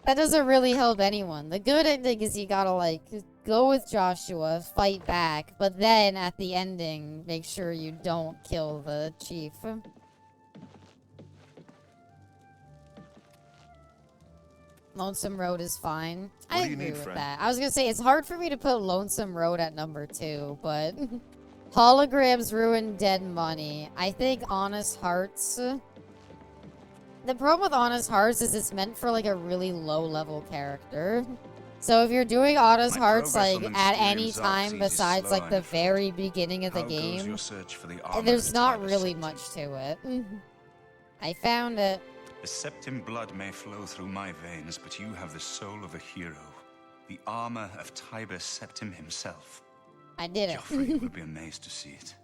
That doesn't really help anyone. The good ending is you gotta, like, go with Joshua, fight back, but then at the ending, make sure you don't kill the chief. Lonesome Road is fine. I agree with that. I was gonna say, it's hard for me to put Lonesome Road at #2, but holograms ruin Dead Money. I think Honest Hearts... The problem with Honest Hearts is it's meant for, like, a really low-level character. So if you're doing Honest Hearts, like, at any time besides, like, the very beginning of the game, there's not really much to it. I found it. The Septim blood may flow through my veins, but you have the soul of a hero. The armor of Tiber Septim himself. I did it. Geoffrey will be amazed to see it.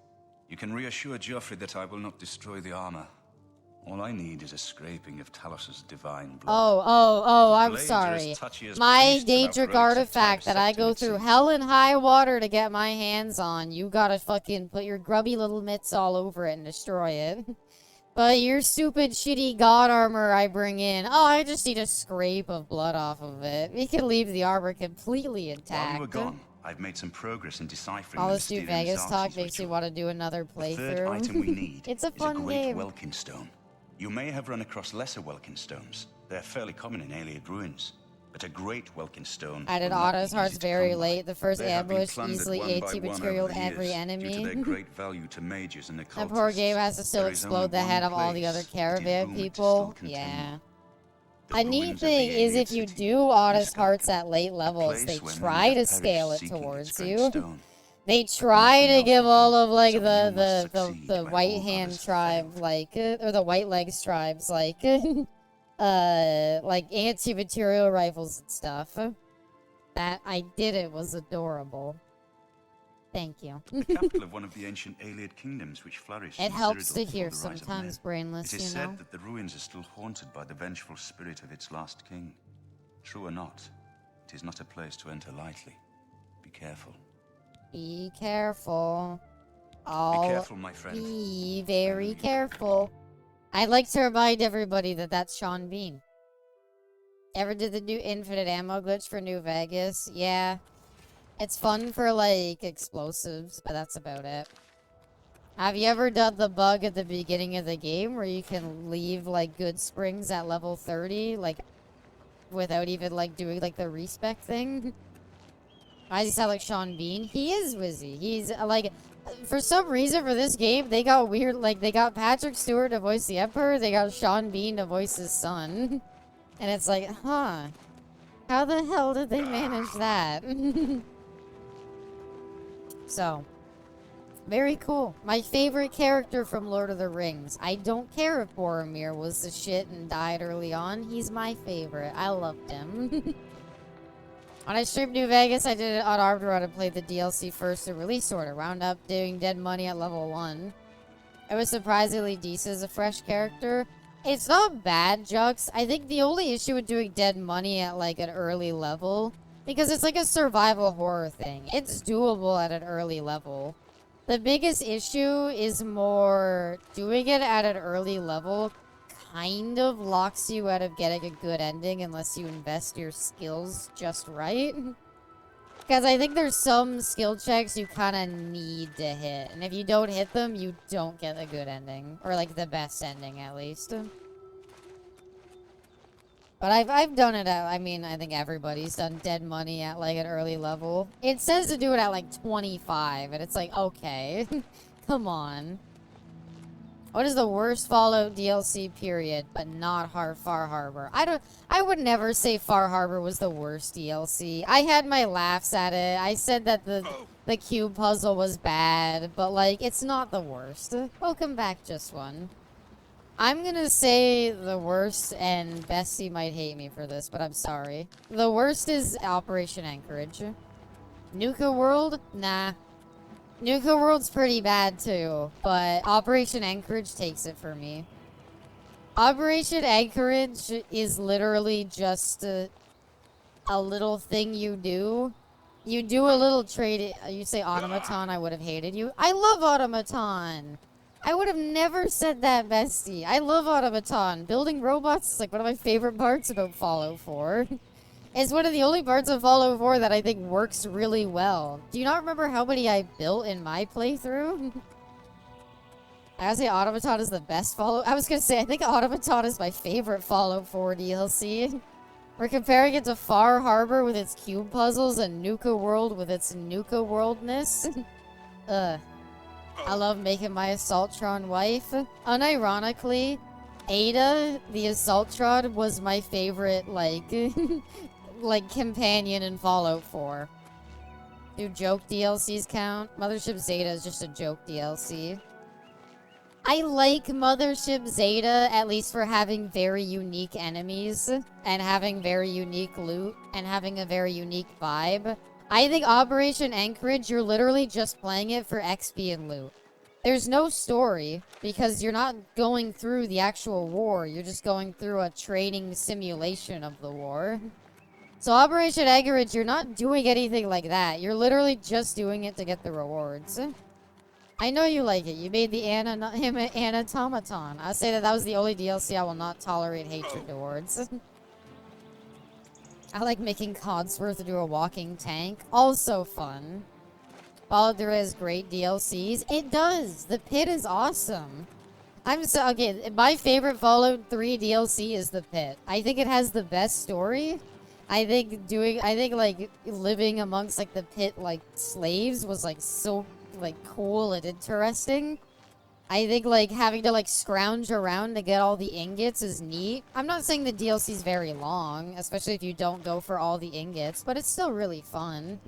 You can reassure Geoffrey that I will not destroy the armor. All I need is a scraping of Talos's divine blood. I'm sorry. My Daedric artifact that I go through hell and high water to get my hands on. You gotta fucking put your grubby little mitts all over it and destroy it. But your stupid shitty god armor I bring in, I just need a scrape of blood off of it. We can leave the armor completely intact. While you were gone, I've made some progress in deciphering all the this New Vegas talk makes me want to do another playthrough. The third item we need it's a is fun a great game. Welkin stone. You may have run across lesser Welkin stones. They're fairly common in Ayleid ruins. But a great Welkin stone. I did Otto's Hearts very late. The first ambush easily 80 material every enemy. Due to their great value to mages and That occultists. poor game has to still explode the head of all the other caravan people. Yeah. A neat thing is if you do Otto's Hearts at late levels, they try to scale it towards you. They try to give all of like the white hand tribe like or the white legs tribes like anti-material rifles and stuff. That I did it was adorable. Thank you. The capital of one of the ancient Ayleid kingdoms which flourished. It helps to hear sometimes brainless, It is you know. said that the ruins are still haunted by the vengeful spirit of its last king. True or not, it is not a place to enter lightly. Be careful. Be careful. Be careful, my friend. Be very careful. I'd like to remind everybody that that's Sean Bean. Ever did the new infinite ammo glitch for New Vegas? Yeah. It's fun for, like, explosives, but that's about it. Have you ever done the bug at the beginning of the game where you can leave, like, good springs at level 30, like, without even, like, doing, like, the respec thing? Why does he sound like Sean Bean? He is Wizzy. He's, like, for some reason for this game, they got weird, like, they got Patrick Stewart to voice the Emperor, they got Sean Bean to voice his son. And it's like, huh. How the hell did they manage that? So, very cool. My favorite character from Lord of the Rings. I don't care if Boromir was the shit and died early on. He's my favorite. I loved him. When I streamed New Vegas, I did it on Armed Run and played the DLC first in release order. Wound up doing Dead Money at level 1. It was surprisingly decent as a fresh character. It's not bad, Jux. I think the only issue with doing Dead Money at like an early level, because it's like a survival horror thing. It's doable at an early level. The biggest issue is more doing it at an early level kind of locks you out of getting a good ending unless you invest your skills just right. Because I think there's some skill checks you kind of need to hit. And if you don't hit them, you don't get a good ending. Or like the best ending at least. But I've done it at, I mean, I think everybody's done Dead Money at like an early level. It says to do it at like 25, and it's like, okay, come on. What is the worst Fallout DLC period, but not Far Harbor? I would never say Far Harbor was the worst DLC. I had my laughs at it. I said that the cube puzzle was bad, but like, it's not the worst. Welcome back, Just One. I'm gonna say the worst, and Bessie might hate me for this, but I'm sorry. The worst is Operation Anchorage. Nuka World? Nah. Nuka World's pretty bad too, but Operation Anchorage takes it for me. Operation Anchorage is literally just a little thing you do. You do a little trade. You say Automaton, I would have hated you. I love Automaton. I would have never said that, Bestie. I love Automaton. Building robots is like one of my favorite parts about Fallout 4. It's one of the only parts of Fallout 4 that I think works really well. Do you not remember how many I built in my playthrough? I would say Automaton is the best Fallout. I was going to say, I think Automaton is my favorite Fallout 4 DLC. We're comparing it to Far Harbor with its cube puzzles and Nuka World with its Nuka Worldness. I love making my Assaultron wife. Unironically, Ada, the Assaultron, was my favorite, like, like, companion in Fallout 4. Do joke DLCs count? Mothership Zeta is just a joke DLC. I like Mothership Zeta, at least for having very unique enemies, and having very unique loot, and having a very unique vibe. I think Operation Anchorage, you're literally just playing it for XP and loot. There's no story, because you're not going through the actual war, you're just going through a training simulation of the war. So Operation Anchorage, you're not doing anything like that. You're literally just doing it to get the rewards. I know you like it. You made the Anatomaton. I'll say that was the only DLC I will not tolerate hatred towards. I like making Codsworth do a walking tank. Also fun. Fallout 3 has great DLCs. It does. The Pit is awesome. Okay, my favorite Fallout 3 DLC is The Pit. I think it has the best story. I think like living amongst like the Pit like slaves was like so like cool and interesting. I think like having to like scrounge around to get all the ingots is neat. I'm not saying the DLC is very long, especially if you don't go for all the ingots, but it's still really fun.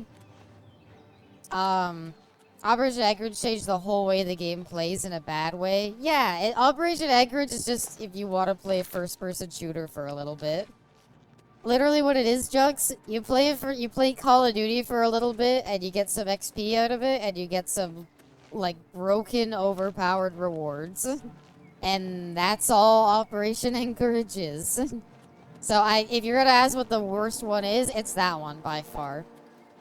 Operation Anchorage changed the whole way the game plays in a bad way. Yeah, Operation Anchorage is just if you want to play a first-person shooter for a little bit. Literally what it is, Jux, you play Call of Duty for a little bit, and you get some XP out of it, and you get some, like, broken, overpowered rewards. And that's all Operation Anchorage is. So if you're gonna ask what the worst one is, it's that one, by far.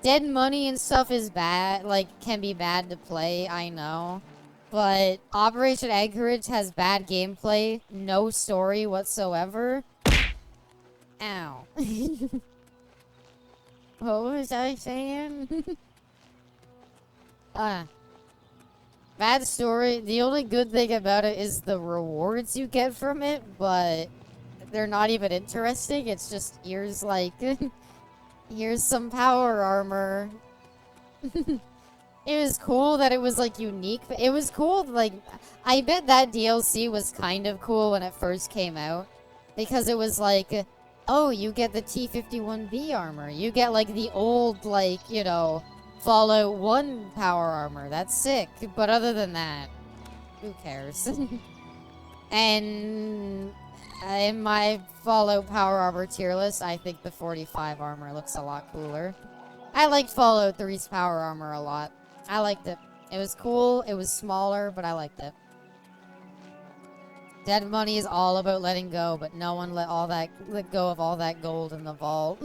Dead money and stuff is bad, like, can be bad to play, I know. But Operation Anchorage has bad gameplay, no story whatsoever. Ow. What was I saying? Bad story. The only good thing about it is the rewards you get from it, but they're not even interesting. It's just, here's like, here's some power armor. It was cool that it was like unique. It was cool, like, I bet that DLC was kind of cool when it first came out. Because it was like, oh, you get the T-51B armor. You get, like, the old, like, you know, Fallout 1 power armor. That's sick. But other than that, who cares? And in my Fallout power armor tier list, I think the 45 armor looks a lot cooler. I liked Fallout 3's power armor a lot. I liked it. It was cool. It was smaller, but I liked it. Dead money is all about letting go, but no one let go of all that gold in the vault.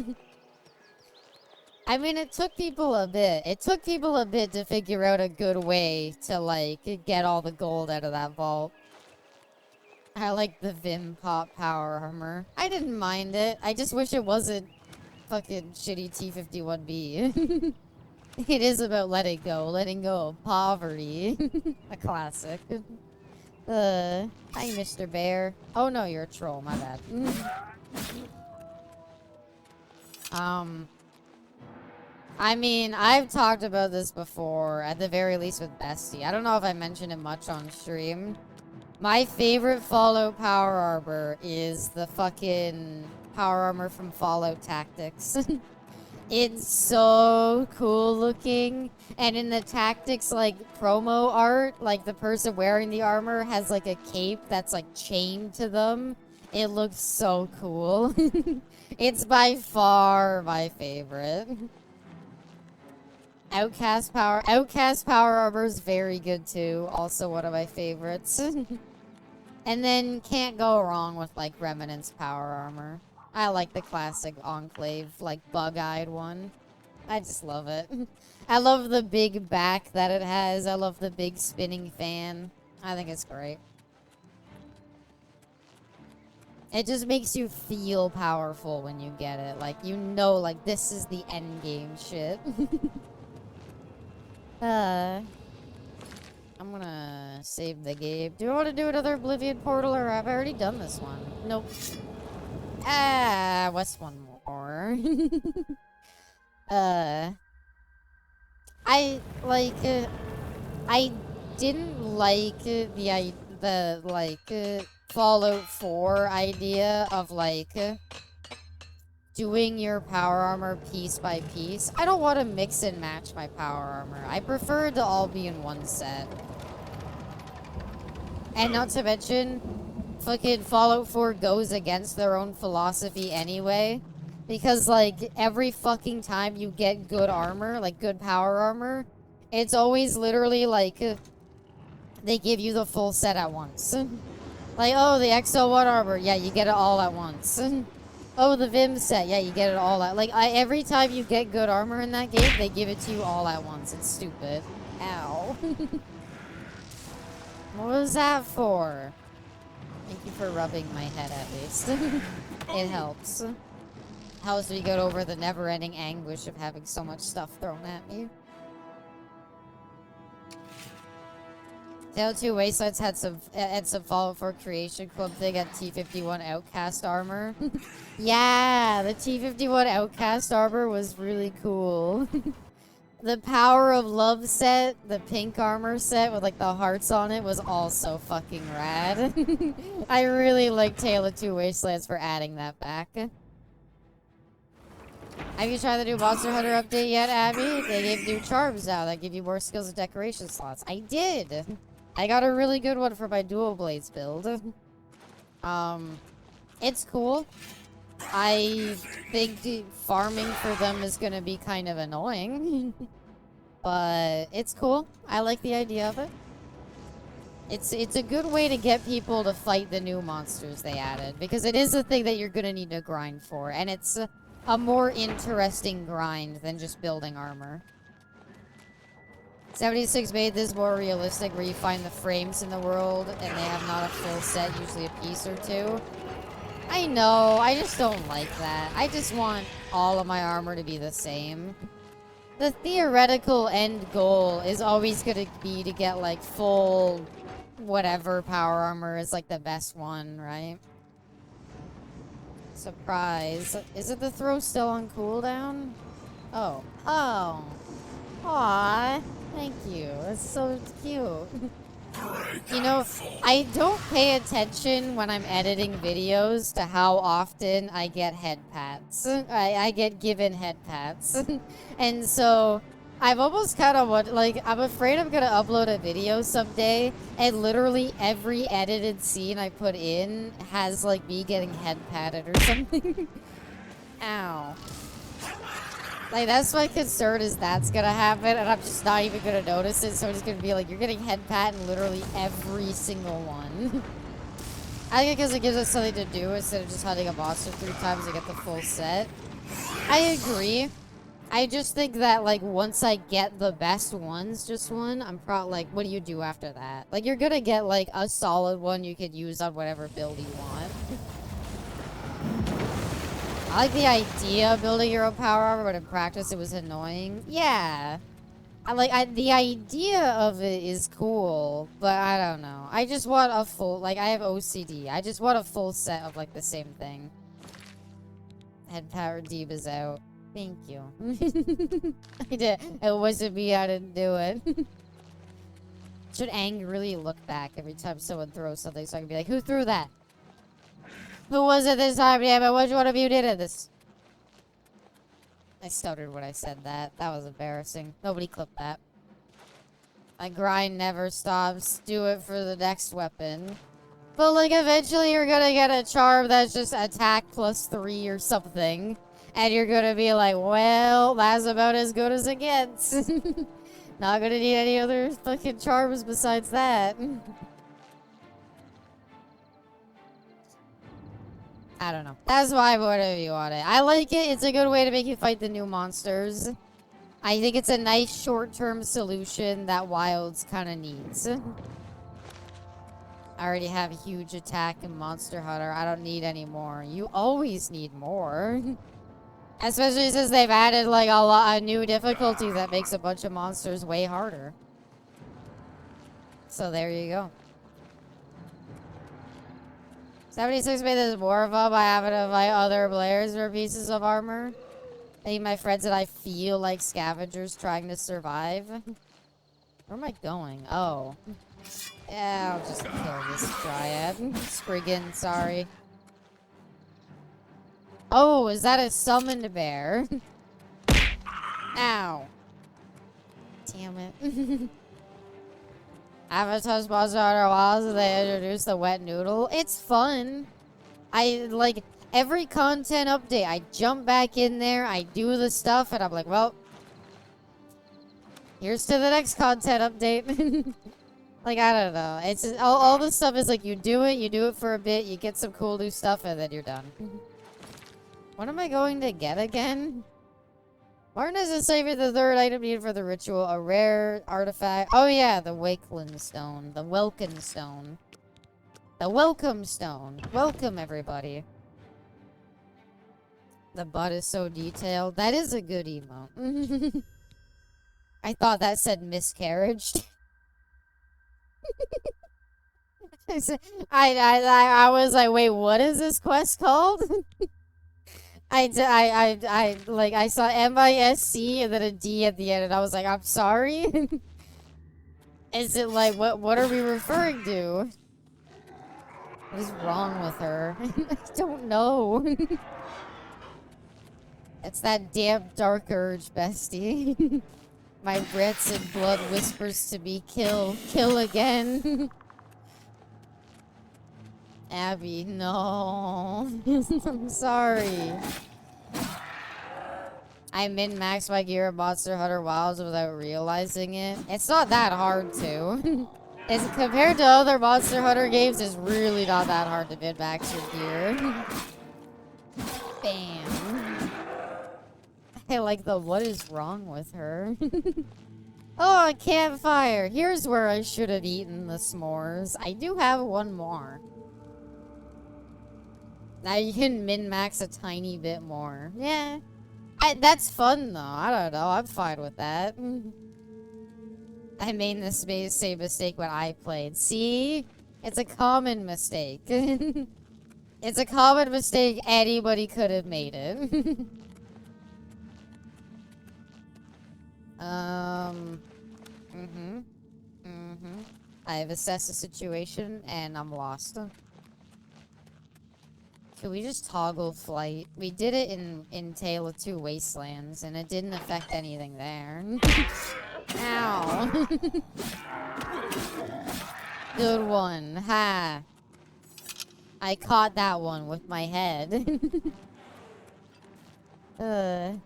I mean, it took people a bit. It took people a bit to figure out a good way to, like, get all the gold out of that vault. I like the Vim Pop power armor. I didn't mind it. I just wish it wasn't fucking shitty T-51B. It is about letting go of poverty. A classic. Hi, Mr. Bear. Oh no, you're a troll, my bad. I mean, I've talked about this before, at the very least with Bestie. I don't know if I mentioned it much on stream. My favorite Fallout power armor is the fucking power armor from Fallout Tactics. It's so cool looking, and in the Tactics, like, promo art, like, the person wearing the armor has, like, a cape that's, like, chained to them. It looks so cool. It's by far my favorite. Outcast power armor is very good, too. Also one of my favorites. And then, can't go wrong with, like, Remnant's power armor. I like the classic Enclave, like, bug-eyed one. I just love it. I love the big back that it has. I love the big spinning fan. I think it's great. It just makes you feel powerful when you get it. Like, you know, like, this is the end game shit. I'm gonna save the game. Do I want to do another Oblivion portal, or have I already done this one? Nope. What's one more? I didn't like the Fallout 4 idea of, like, doing your power armor piece by piece. I don't want to mix and match my power armor. I prefer it to all be in one set. And not to mention, fucking Fallout 4 goes against their own philosophy anyway. Because, like, every fucking time you get good armor, like good power armor, it's always literally like, they give you the full set at once. Like, oh, the XO1 armor, yeah, you get it all at once. Oh, the Vim set, yeah, you get it all at, like, every time you get good armor in that game, they give it to you all at once. It's stupid. Ow. What was that for? Thank you for rubbing my head at least. It helps. Helps me get over the never-ending anguish of having so much stuff thrown at me. Tale 2 Wastelands had some Fallout 4 Creation Club thing at T51 Outcast armor. Yeah, the T51 Outcast armor was really cool. The Power of Love set, the pink armor set with like the hearts on it, was also fucking rad. I really like Tale of 2 Wastelands for adding that back. Have you tried the new Monster Hunter update yet, Abby? They gave new charms now that give you more skills and decoration slots. I did! I got a really good one for my dual blades build. It's cool. I think farming for them is gonna be kind of annoying. But it's cool. I like the idea of it. It's a good way to get people to fight the new monsters they added. Because it is a thing that you're gonna need to grind for. And it's a more interesting grind than just building armor. 76 made this more realistic, where you find the frames in the world and they have not a full set, usually a piece or two. I know, I just don't like that. I just want all of my armor to be the same. The theoretical end goal is always going to be to get like full whatever power armor is like the best one, right? Surprise. Isn't the throw still on cooldown? Oh. Oh. Aw. Thank you. That's so cute. You know, I don't pay attention when I'm editing videos to how often I get head pats. I get given head pats. And so, I've almost kind of I'm afraid I'm gonna upload a video someday, and literally every edited scene I put in has, like, me getting head patted or something. Ow. Like, that's my concern, is that's gonna happen, and I'm just not even gonna notice it, so I'm just gonna be like, you're getting head pat in literally every single one. I think because it gives us something to do instead of just hunting a monster 3 times to get the full set. I agree. I just think that, like, once I get the best ones, just one, I'm probably like, what do you do after that? Like, you're gonna get, like, a solid one you could use on whatever build you want. I like the idea of building your own power armor, but in practice it was annoying. Yeah. The idea of it is cool, but I don't know. I just want a full, like, I have OCD. I just want a full set of, like, the same thing. Head power deep is out. Thank you. I did. It wasn't me, I didn't do it. Should angrily look back every time someone throws something so I can be like, who threw that? Who was it this time? Damn it, which one of you did it? I stuttered when I said that. That was embarrassing. Nobody clipped that. My grind never stops. Do it for the next weapon. But, like, eventually you're gonna get a charm that's just attack +3 or something. And you're gonna be like, well, that's about as good as it gets. Not gonna need any other fucking charms besides that. I don't know. That's my point of view on it. I like it. It's a good way to make you fight the new monsters. I think it's a nice short-term solution that Wilds kind of needs. I already have a huge attack in Monster Hunter. I don't need any more. You always need more. Especially since they've added like a new difficulty that makes a bunch of monsters way harder. So there you go. 76 made this more of them by having to fight other players for pieces of armor. My friends and I feel like scavengers trying to survive. Where am I going? Oh. Yeah, I'll just kill this dryad. Spriggan, sorry. Oh, is that a summoned bear? Ow. Damn it. Avatar's Monster Hunter Wilds, and they introduced the wet noodle. It's fun. I, like, every content update, I jump back in there, I do the stuff, and I'm like, well, here's to the next content update. Like, I don't know. It's just, all the stuff is like, you do it for a bit, you get some cool new stuff, and then you're done. What am I going to get again? Martin has to save the third item needed for the ritual. A rare artifact. Oh yeah, the Wakeland Stone. The Welkin Stone. The Welcome Stone. Welcome, everybody. The butt is so detailed. That is a good emote. I thought that said miscarriage. I was like, wait, what is this quest called? I saw MISC and then a D at the end, and I was like, I'm sorry? Is it like, what are we referring to? What is wrong with her? I don't know. It's that damn dark urge, bestie. My rancid blood whispers to me, kill again. Abby, no. I'm sorry. I min-maxed my gear in Monster Hunter Wilds without realizing it. It's not that hard to. It's, compared to other Monster Hunter games, it's really not that hard to min-max your gear. Bam. I like the what is wrong with her. Oh, a campfire. Here's where I should have eaten the s'mores. I do have one more. Now you can min-max a tiny bit more. Yeah. That's fun, though. I don't know. I'm fine with that. I made this same mistake when I played. See? It's a common mistake. It's a common mistake. Anybody could have made it. I've assessed the situation, and I'm lost. Can we just toggle flight? We did it in Tale of Two Wastelands, and it didn't affect anything there. Ow. Good one. Ha. I caught that one with my head. I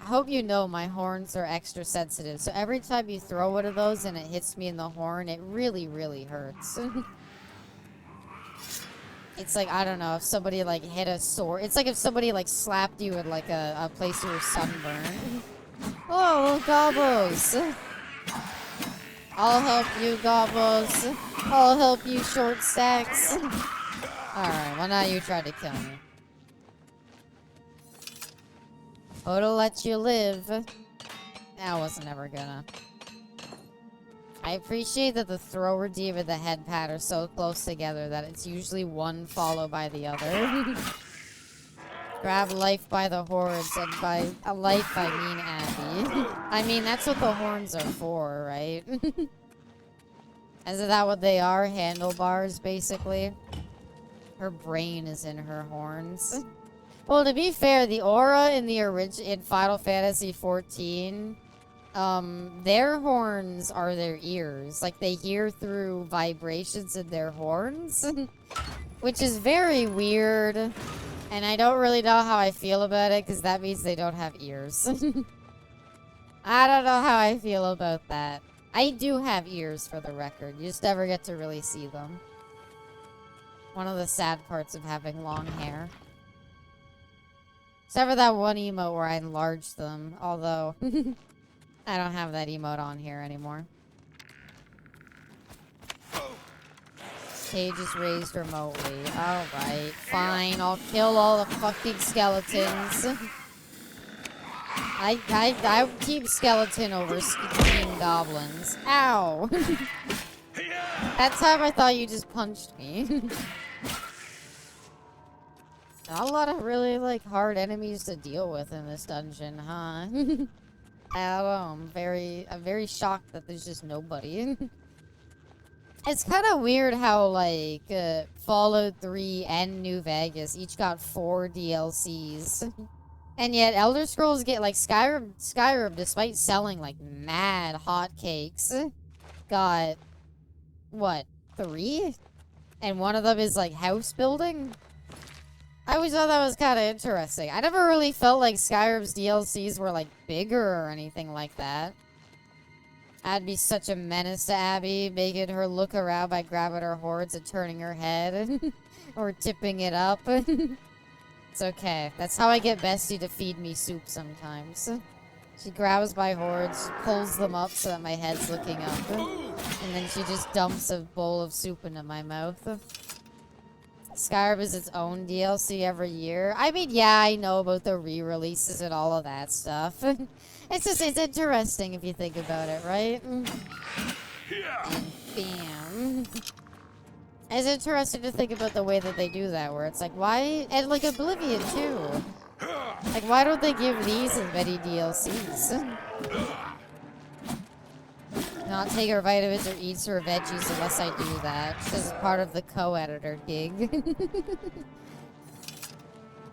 hope you know my horns are extra sensitive, so every time you throw one of those and it hits me in the horn, it really, really hurts. It's like, I don't know, if somebody, like, hit a sword. It's like if somebody, like, slapped you at, like, a place you were sunburned. Oh, Gobbles! I'll help you, Gobbles. I'll help you, Short Stacks. Alright, well, now you tried to kill me. Oda let you live. I wasn't ever gonna. I appreciate that the throw redeem and the head pat are so close together that it's usually one followed by the other. Grab life by the horns, and by a life I mean Abby. I mean, that's what the horns are for, right? Isn't that what they are? Handlebars, basically. Her brain is in her horns. Well, to be fair, the aura in the in Final Fantasy XIV, their horns are their ears. Like, they hear through vibrations in their horns, which is very weird, and I don't really know how I feel about it, because that means they don't have ears. I don't know how I feel about that. I do have ears, for the record. You just never get to really see them. One of the sad parts of having long hair. Except for that one emote where I enlarged them, although I don't have that emote on here anymore. Cage is raised remotely. Alright, fine. I'll kill all the fucking skeletons. I keep skeleton over green goblins. Ow! That time I thought you just punched me. Not a lot of really, like, hard enemies to deal with in this dungeon, huh? I don't know, I'm very shocked that there's just nobody. It's kind of weird how, like, Fallout 3 and New Vegas each got 4 DLCs. And yet Elder Scrolls get, like, Skyrim, despite selling, like, mad hotcakes, got what, 3? And one of them is, like, house building? I always thought that was kind of interesting. I never really felt like Skyrim's DLCs were, like, bigger or anything like that. I'd be such a menace to Abby, making her look around by grabbing her horns and turning her head. Or tipping it up. It's okay. That's how I get Bestie to feed me soup sometimes. She grabs my horns, pulls them up so that my head's looking up. And then she just dumps a bowl of soup into my mouth. Skyrim is its own DLC every year. I mean, yeah, I know about the re-releases and all of that stuff. It's interesting if you think about it, right? And bam. It's interesting to think about the way that they do that, where it's like, why? And like Oblivion, too. Like, why don't they give these as many DLCs? Not take her vitamins or eat her veggies unless I do that. This is part of the co-editor gig.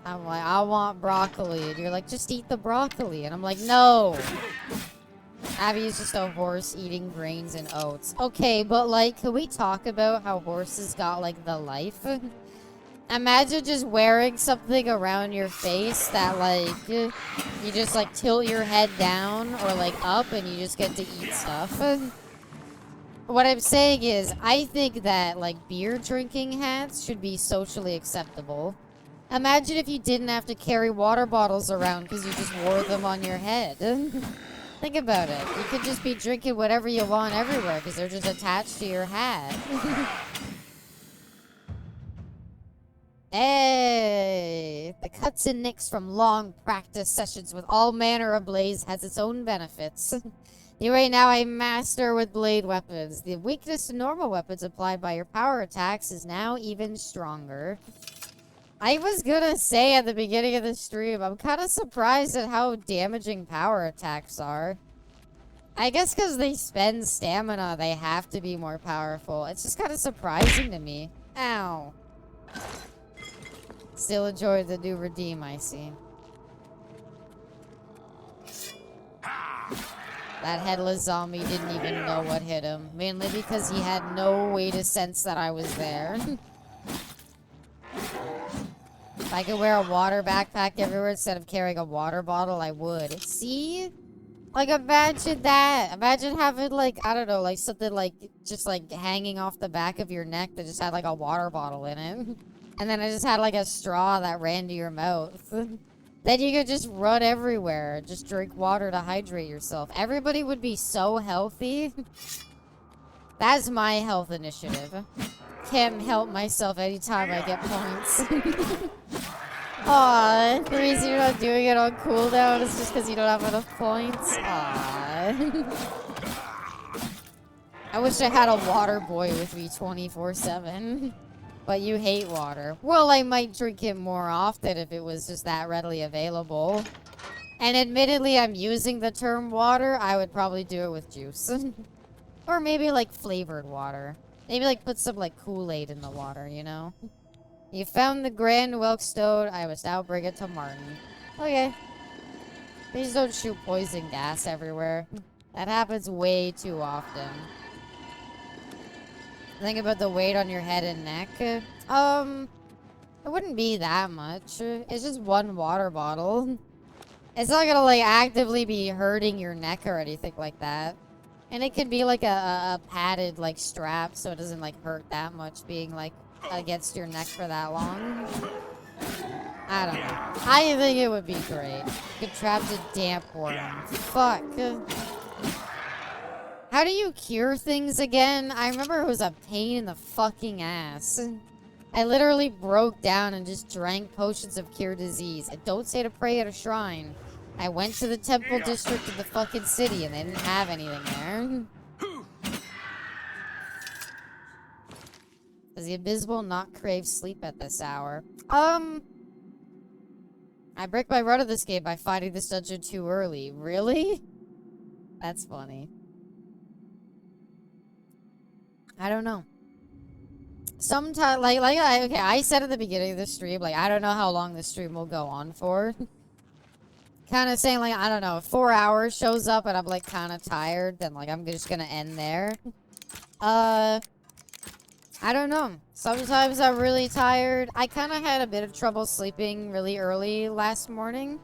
I'm like, I want broccoli. And you're like, just eat the broccoli. And I'm like, no. Abby is just a horse eating grains and oats. Okay, but like, can we talk about how horses got like the life? Imagine just wearing something around your face that like, you just like tilt your head down or like up and you just get to eat stuff. What I'm saying is, I think that like beer drinking hats should be socially acceptable. Imagine if you didn't have to carry water bottles around because you just wore them on your head. Think about it. You could just be drinking whatever you want everywhere because they're just attached to your hat. Hey! The cuts and nicks from long practice sessions with all manner of blades has its own benefits. You are now a master with blade weapons. The weakness to normal weapons applied by your power attacks is now even stronger. I was gonna say at the beginning of the stream, I'm kind of surprised at how damaging power attacks are. I guess because they spend stamina, they have to be more powerful. It's just kind of surprising to me. Ow. Still enjoy the new redeem, I see. That headless zombie didn't even know what hit him. Mainly because he had no way to sense that I was there. If I could wear a water backpack everywhere instead of carrying a water bottle, I would. See? Like, imagine that. Imagine having, like, I don't know, like, something, like, just, like, hanging off the back of your neck that just had, like, a water bottle in it. And then I just had, like, a straw that ran to your mouth. Then you could just run everywhere. Just drink water to hydrate yourself. Everybody would be so healthy. That's my health initiative. Can't help myself anytime I get points. Aw, the reason you're not doing it on cooldown is just because you don't have enough points. Aw. I wish I had a water boy with me 24/7. But you hate water. Well, I might drink it more often if it was just that readily available. And admittedly, I'm using the term water. I would probably do it with juice. Or maybe, like, flavored water. Maybe, like, put some, like, Kool-Aid in the water, you know? You found the Grand Welk Stone. I must now bring it to Martin. Okay. Please don't shoot poison gas everywhere. That happens way too often. Think about the weight on your head and neck. It wouldn't be that much. It's just one water bottle. It's not gonna, like, actively be hurting your neck or anything like that. And it could be, like, a padded, like, strap so it doesn't, like, hurt that much being, like, against your neck for that long. I don't know. I think it would be great. You could trap the damp worm. Fuck. How do you cure things again? I remember it was a pain in the fucking ass. I literally broke down and just drank potions of cure disease. And don't say to pray at a shrine. I went to the temple district of the fucking city and they didn't have anything there. Does the Invisible not crave sleep at this hour? I break my run of this game by finding this dungeon too early. Really? That's funny. I don't know. Sometimes, okay, I said at the beginning of the stream, like, I don't know how long this stream will go on for. Kind of saying, like, I don't know, if 4 hours shows up and I'm, like, kind of tired, then, like, I'm just gonna end there. I don't know. Sometimes I'm really tired. I kind of had a bit of trouble sleeping really early last morning.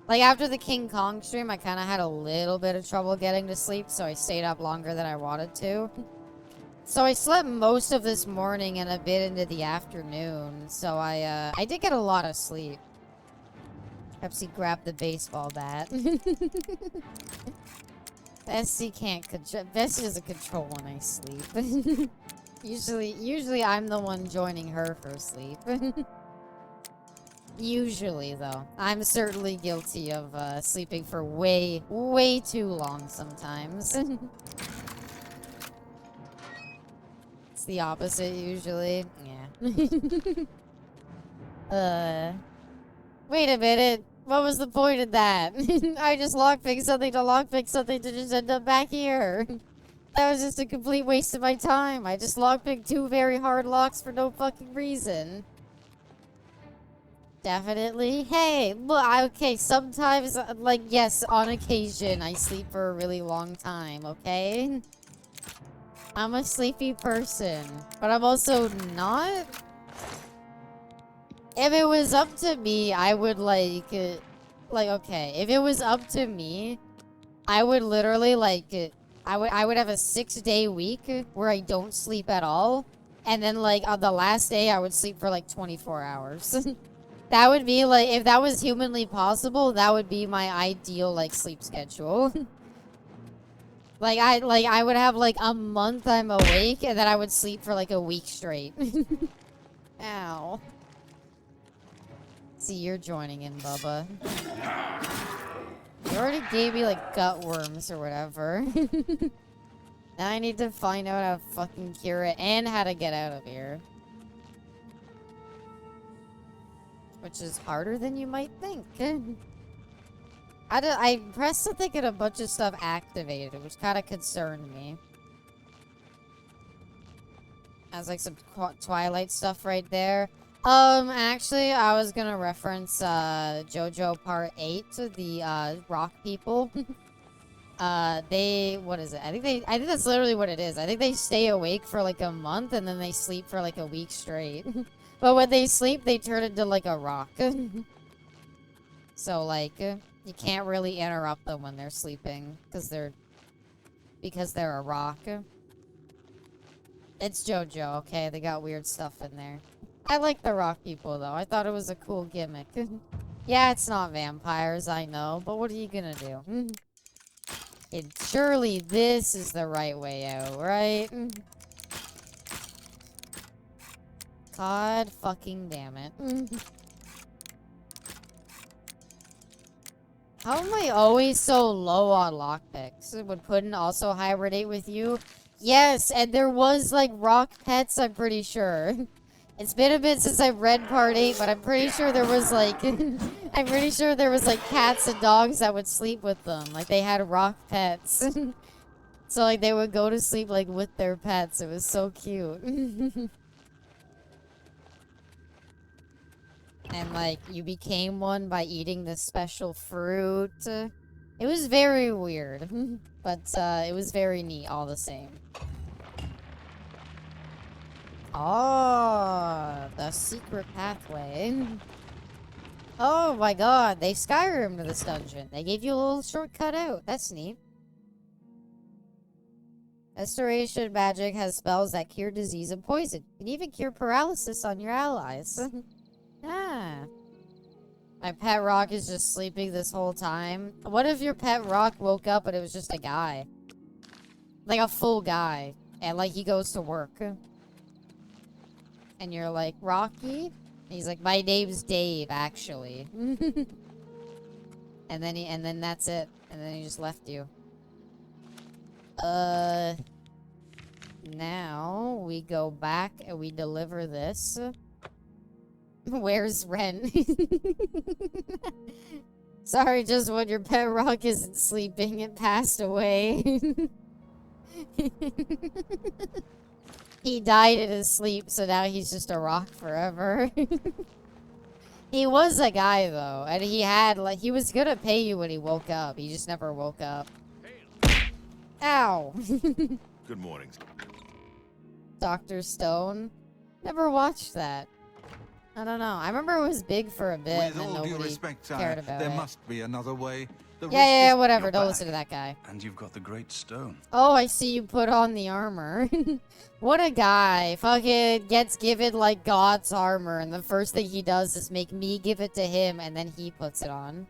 Like, after the King Kong stream, I kind of had a little bit of trouble getting to sleep, so I stayed up longer than I wanted to. So I slept most of this morning and a bit into the afternoon, so I did get a lot of sleep. Pepsi grabbed the baseball bat. Bessie can't control. Bessie doesn't control when I sleep. Usually I'm the one joining her for sleep. Usually, though. I'm certainly guilty of sleeping for way too long sometimes. It's the opposite, usually. Yeah. Wait a minute. What was the point of that? I just lockpicked something to just end up back here. That was just a complete waste of my time. I just lockpicked 2 very hard locks for no fucking reason. Definitely. Hey, look, okay, sometimes, like, yes, on occasion, I sleep for a really long time, okay? I'm a sleepy person, but I'm also not. If it was up to me, I would, like, okay, if it was up to me, I would literally, like, I would have a 6-day week where I don't sleep at all, and then, like, on the last day, I would sleep for, like, 24 hours. That would be, like, if that was humanly possible, that would be my ideal, like, sleep schedule. I would have, like, a month I'm awake, and then I would sleep for, like, a week straight. Ow. See, you're joining in, Bubba. You already gave me, like, gut worms or whatever. Now I need to find out how to fucking cure it and how to get out of here. Which is harder than you might think. I pressed something and a bunch of stuff activated, which kind of concerned me. Has like some Twilight stuff right there. Actually, I was gonna reference JoJo Part 8, the rock people. What is it? I think that's literally what it is. I think they stay awake for like a month and then they sleep for like a week straight. But when they sleep, they turn into, like, a rock. So, like, you can't really interrupt them when they're sleeping. Because they're a rock. It's JoJo, okay? They got weird stuff in there. I like the rock people, though. I thought it was a cool gimmick. Yeah, it's not vampires, I know. But what are you gonna do? And surely this is the right way out, right? God fucking damn it. How am I always so low on lockpicks? Would Puddin also hibernate with you? Yes, and there was, like, rock pets, I'm pretty sure. It's been a bit since I've read Part 8, but I'm pretty sure there was, like... I'm pretty sure there was, like, cats and dogs that would sleep with them. Like, they had rock pets. So, like, they would go to sleep, like, with their pets. It was so cute. And, like, you became one by eating this special fruit. It was very weird. But, it was very neat all the same. Oh, the secret pathway. Oh my god, they Skyrim'd this dungeon. They gave you a little shortcut out. That's neat. Restoration magic has spells that cure disease and poison. You can even cure paralysis on your allies. Ah. My pet rock is just sleeping this whole time. What if your pet rock woke up and it was just a guy? Like a full guy. And like he goes to work. And you're like, Rocky? And he's like, my name's Dave, actually. and then that's it. And then he just left you. Now we go back and we deliver this. Where's Ren? Sorry, just when your pet rock isn't sleeping, it passed away. He died in his sleep, so now he's just a rock forever. He was a guy, though, and he had, like, he was gonna pay you when he woke up. He just never woke up. Ow! Good morning. Dr. Stone. Never watched that. I don't know. I remember it was big for a bit, With and all due nobody respect, cared sire, about there it. must be another way. The Yeah, risk yeah, is- whatever. You're Don't back. listen to that guy. And you've got the Great Stone. Oh, I see you put on the armor. What a guy. Fucking gets given, like, God's armor, and the first thing he does is make me give it to him, and then he puts it on.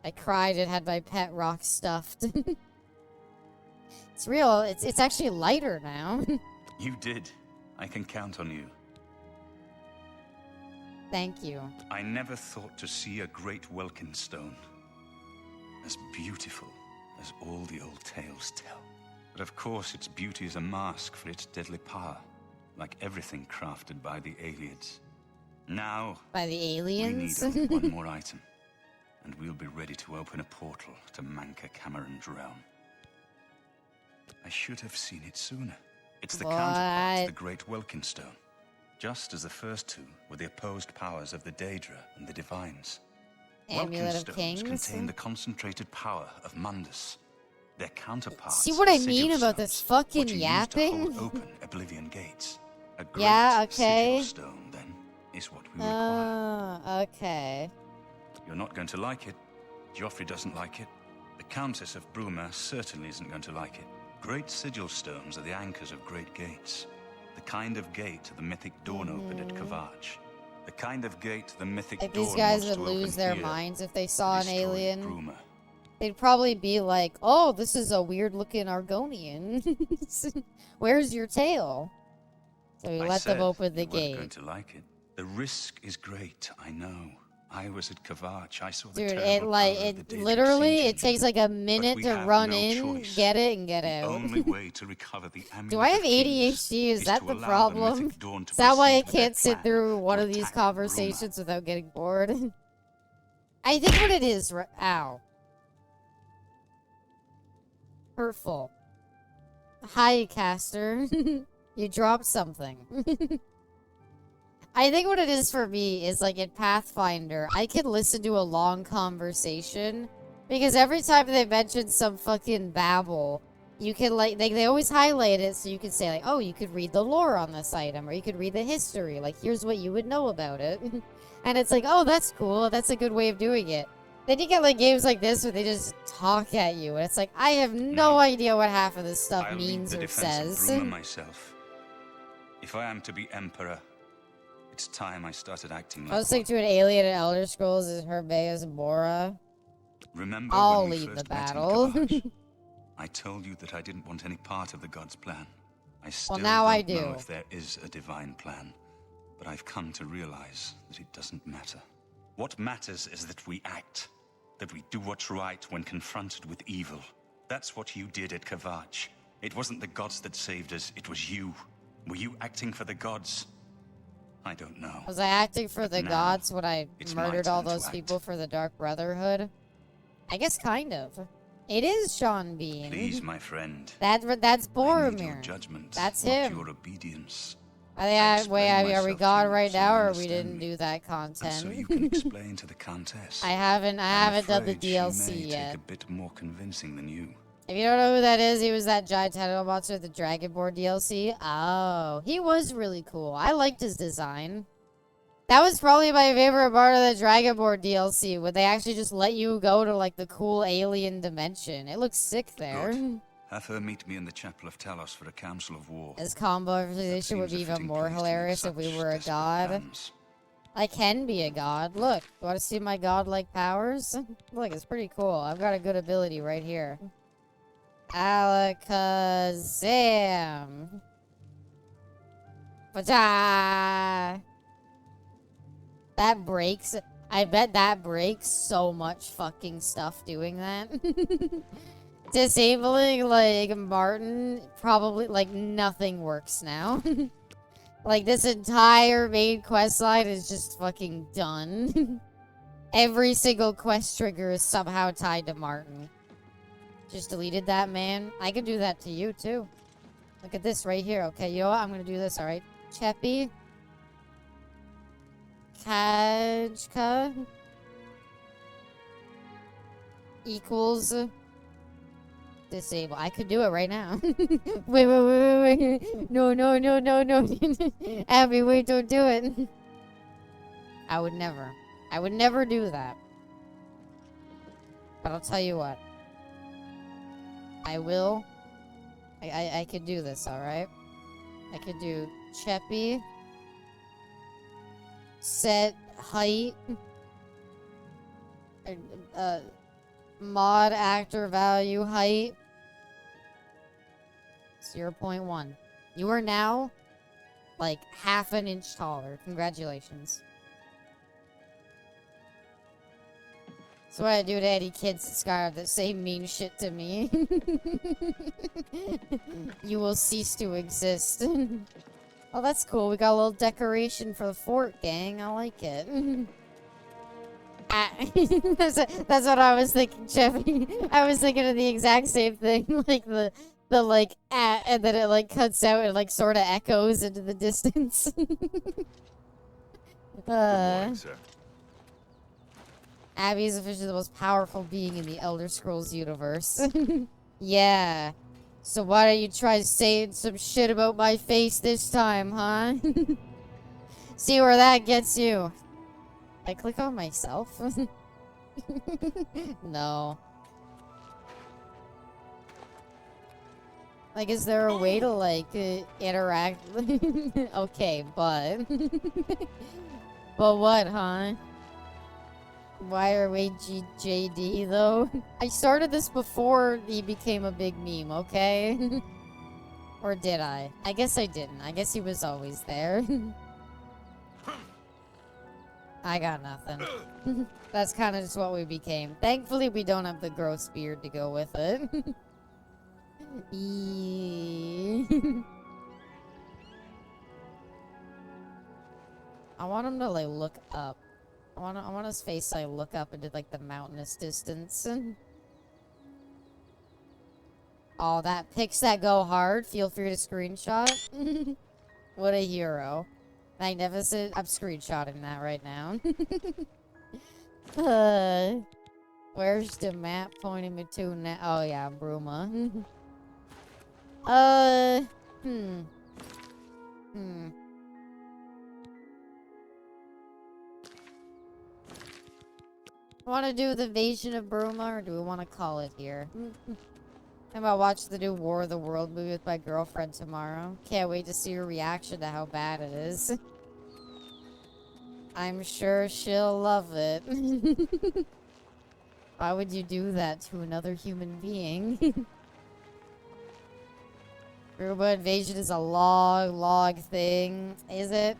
I cried and had my pet rock stuffed. It's real. It's actually lighter now. You did. I can count on you. Thank you. I never thought to see a great Welkin stone. As beautiful as all the old tales tell. But of course, its beauty is a mask for its deadly power. Like everything crafted by the aliens. Now, By the we aliens? need only one more item. And we'll be ready to open a portal to Manka Cameron's realm. I should have seen it sooner. It's the counterpart to the Great Welkin Stone. Just as the first two were the opposed powers of the Daedra and the Divines. Amulet Welkin of stones Kings? contain the concentrated power of Mundus. Their counterparts. See what I sigil mean about this stones, fucking which are used to yapping? hold open Oblivion gates. A great Yeah, okay. sigil stone, then, is what we require. Okay. You're not going to like it. Joffrey doesn't like it. The Countess of Bruma certainly isn't going to like it. Great sigil stones are the anchors of great gates. The kind of gate the mythic Dawn opened at Kavach. The kind of gate the mythic Like, Dawn these guys wants would to lose open their here minds if they to saw an destroy alien. Bruma. They'd probably be like, oh, this is a weird-looking Argonian. Where's your tail? So we I let them said open the you weren't gate. going to like it. The risk is great, I know. I was at Kavach. I saw the Dude, terrible it like power of the it Daedric literally siege it takes like a minute we to have run no in, choice. get it, and get The out. only way to recover the amulet Do I have of kings ADHD? Is that to the allow problem? mythic Dawn to Is that why I proceed with their can't sit plan through one to of these attack conversations without getting bored? I think what it is, ow. Hurtful. Hi, caster. You dropped something. I think what it is for me is like in Pathfinder, I can listen to a long conversation because every time they mention some fucking babble, you can like, they always highlight it so you can say like, oh, you could read the lore on this item or you could read the history. Like, here's what you would know about it. And it's like, oh, that's cool. That's a good way of doing it. Then you get like games like this where they just talk at you and it's like, I have no idea what half of this stuff I'll means lead the or defense says. of Bruma myself. If I am to be emperor, it's time I started acting like I was thinking to an alien in Elder Scrolls is Herbaeus Bora. Remember I'll when we lead the first met in battle. Kavach? I told you that I didn't want any part of the God's plan. I still now don't I know do. if there is a divine plan, but I've come to realize that it doesn't matter. What matters is that we act, that we do what's right when confronted with evil. That's what you did at Kavach. It wasn't the gods that saved us, it was you. Were you acting for the gods? I don't know. Was I acting for But the now, gods when I it's my murdered all turn to those act. people for the Dark Brotherhood? I guess kind of. It is Sean Bean. Please, my friend. That's I need Boromir. your judgment, That's not him. your obedience. Wait, are we myself to gone you right so now, you or we understand didn't me. do that And so content? you can explain to the Countess. I haven't I'm done the afraid she DLC may yet. Take a bit more convincing than you. If you don't know who that is, he was that giant tentacle monster with the Dragonborn DLC. Oh, he was really cool. I liked his design. That was probably my favorite part of the Dragonborn DLC, when they actually just let you go to, like, the cool alien dimension. It looks sick there. Good. Have her meet me in the Chapel of Talos for a council of war. His combo organization would be even more hilarious if we were a god. Plans. I can be a god. Look, you want to see my godlike powers? Look, it's pretty cool. I've got a good ability right here. Alakazam. Ba-da! That breaks. I bet that breaks so much fucking stuff doing that. Disabling, like, Martin, probably, like, nothing works now. Like, this entire main quest line is just fucking done. Every single quest trigger is somehow tied to Martin. Just deleted that, man. I can do that to you, too. Look at this right here. Okay, you know what? I'm gonna do this, alright? Cheppy. Kajka. Equals... disable. I could do it right now. Wait. No. Abby, wait, don't do it. I would never. I would never do that. But I'll tell you what. I will. I could do this, alright? I could do Cheppy. Set height. Mod actor value height. 0.1. You are now like half an inch taller. Congratulations. That's what I do to any kids in Skyrim that say mean shit to me. You will cease to exist. Oh, that's cool. We got a little decoration for the fort, gang. I like it. That's what I was thinking, Jeffy. I was thinking of the exact same thing. Like the like and then it like cuts out and like sort of echoes into the distance. Good morning, sir. Abby is officially the most powerful being in the Elder Scrolls universe. Yeah. So why don't you try saying some shit about my face this time, huh? See where that gets you. I click on myself? No. Like, is there a way to, like, interact? Okay, but... But what, huh? Why are we JD, though? I started this before he became a big meme, okay? Or did I? I guess I didn't. I guess he was always there. I got nothing. That's kind of just what we became. Thankfully, we don't have the gross beard to go with it. I want him to, like, look up. I want his face to, like, look up into, like, the mountainous distance. Oh, that pics that go hard. Feel free to screenshot. What a hero. Magnificent. I'm screenshotting that right now. Where's the map pointing me to now? Oh, yeah, Bruma. Want to do the Invasion of Bruma, or do we want to call it here? I'm about to watch the new War of the World movie with my girlfriend tomorrow. Can't wait to see her reaction to how bad it is. I'm sure she'll love it. Why would you do that to another human being? Bruma Invasion is a log thing. Is it?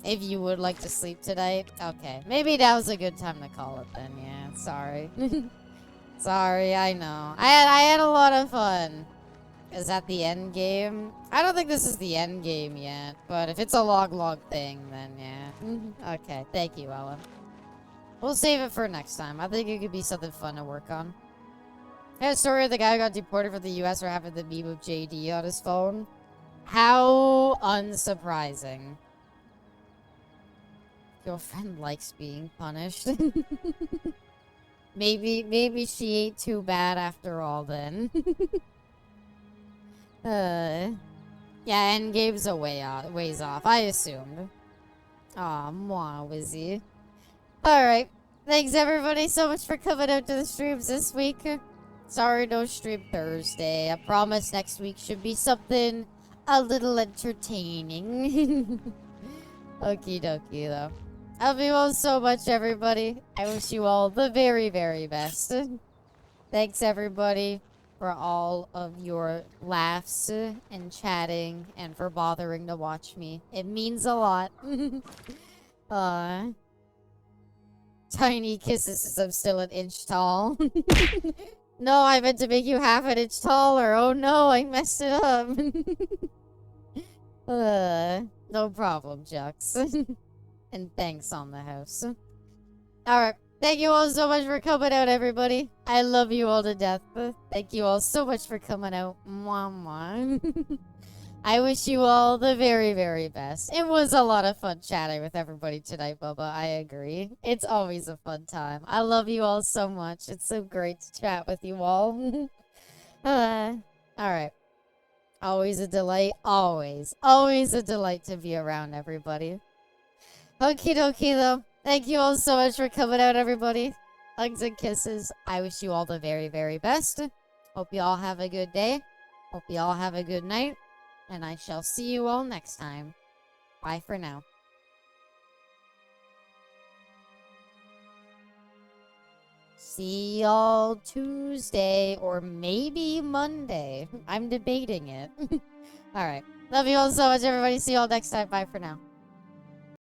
If you would like to sleep tonight. Okay. Maybe that was a good time to call it then. Yeah, sorry. Sorry, I know. I had a lot of fun. Is that the end game? I don't think this is the end game yet. But if it's a log thing, then yeah. Okay. Thank you, Ellen. We'll save it for next time. I think it could be something fun to work on. I had a story of the guy who got deported from the US for having the meme of JD on his phone. How unsurprising. Your friend likes being punished. Maybe she ain't too bad after all then. Yeah, endgame's a ways off, I assumed. Aw, mwah, Wizzy. Alright. Thanks everybody so much for coming out to the streams this week. Sorry no stream Thursday. I promise next week should be something a little entertaining. Okie dokie though. I love you all so much, everybody. I wish you all the very, very best. Thanks, everybody, for all of your laughs and chatting and for bothering to watch me. It means a lot. Tiny kisses since I'm still an inch tall. No, I meant to make you half an inch taller. Oh no, I messed it up. No problem, Jux. And thanks on the house. Alright. Thank you all so much for coming out, everybody. I love you all to death. Thank you all so much for coming out. Mwah, mwah. I wish you all the very, very best. It was a lot of fun chatting with everybody tonight, Bubba. I agree. It's always a fun time. I love you all so much. It's so great to chat with you all. Alright. Always a delight. Always. Always a delight to be around everybody. Okie dokie, though. Thank you all so much for coming out, everybody. Hugs and kisses. I wish you all the very, very best. Hope you all have a good day. Hope you all have a good night. And I shall see you all next time. Bye for now. See y'all Tuesday or maybe Monday. I'm debating it. Alright. Love you all so much, everybody. See you all next time. Bye for now.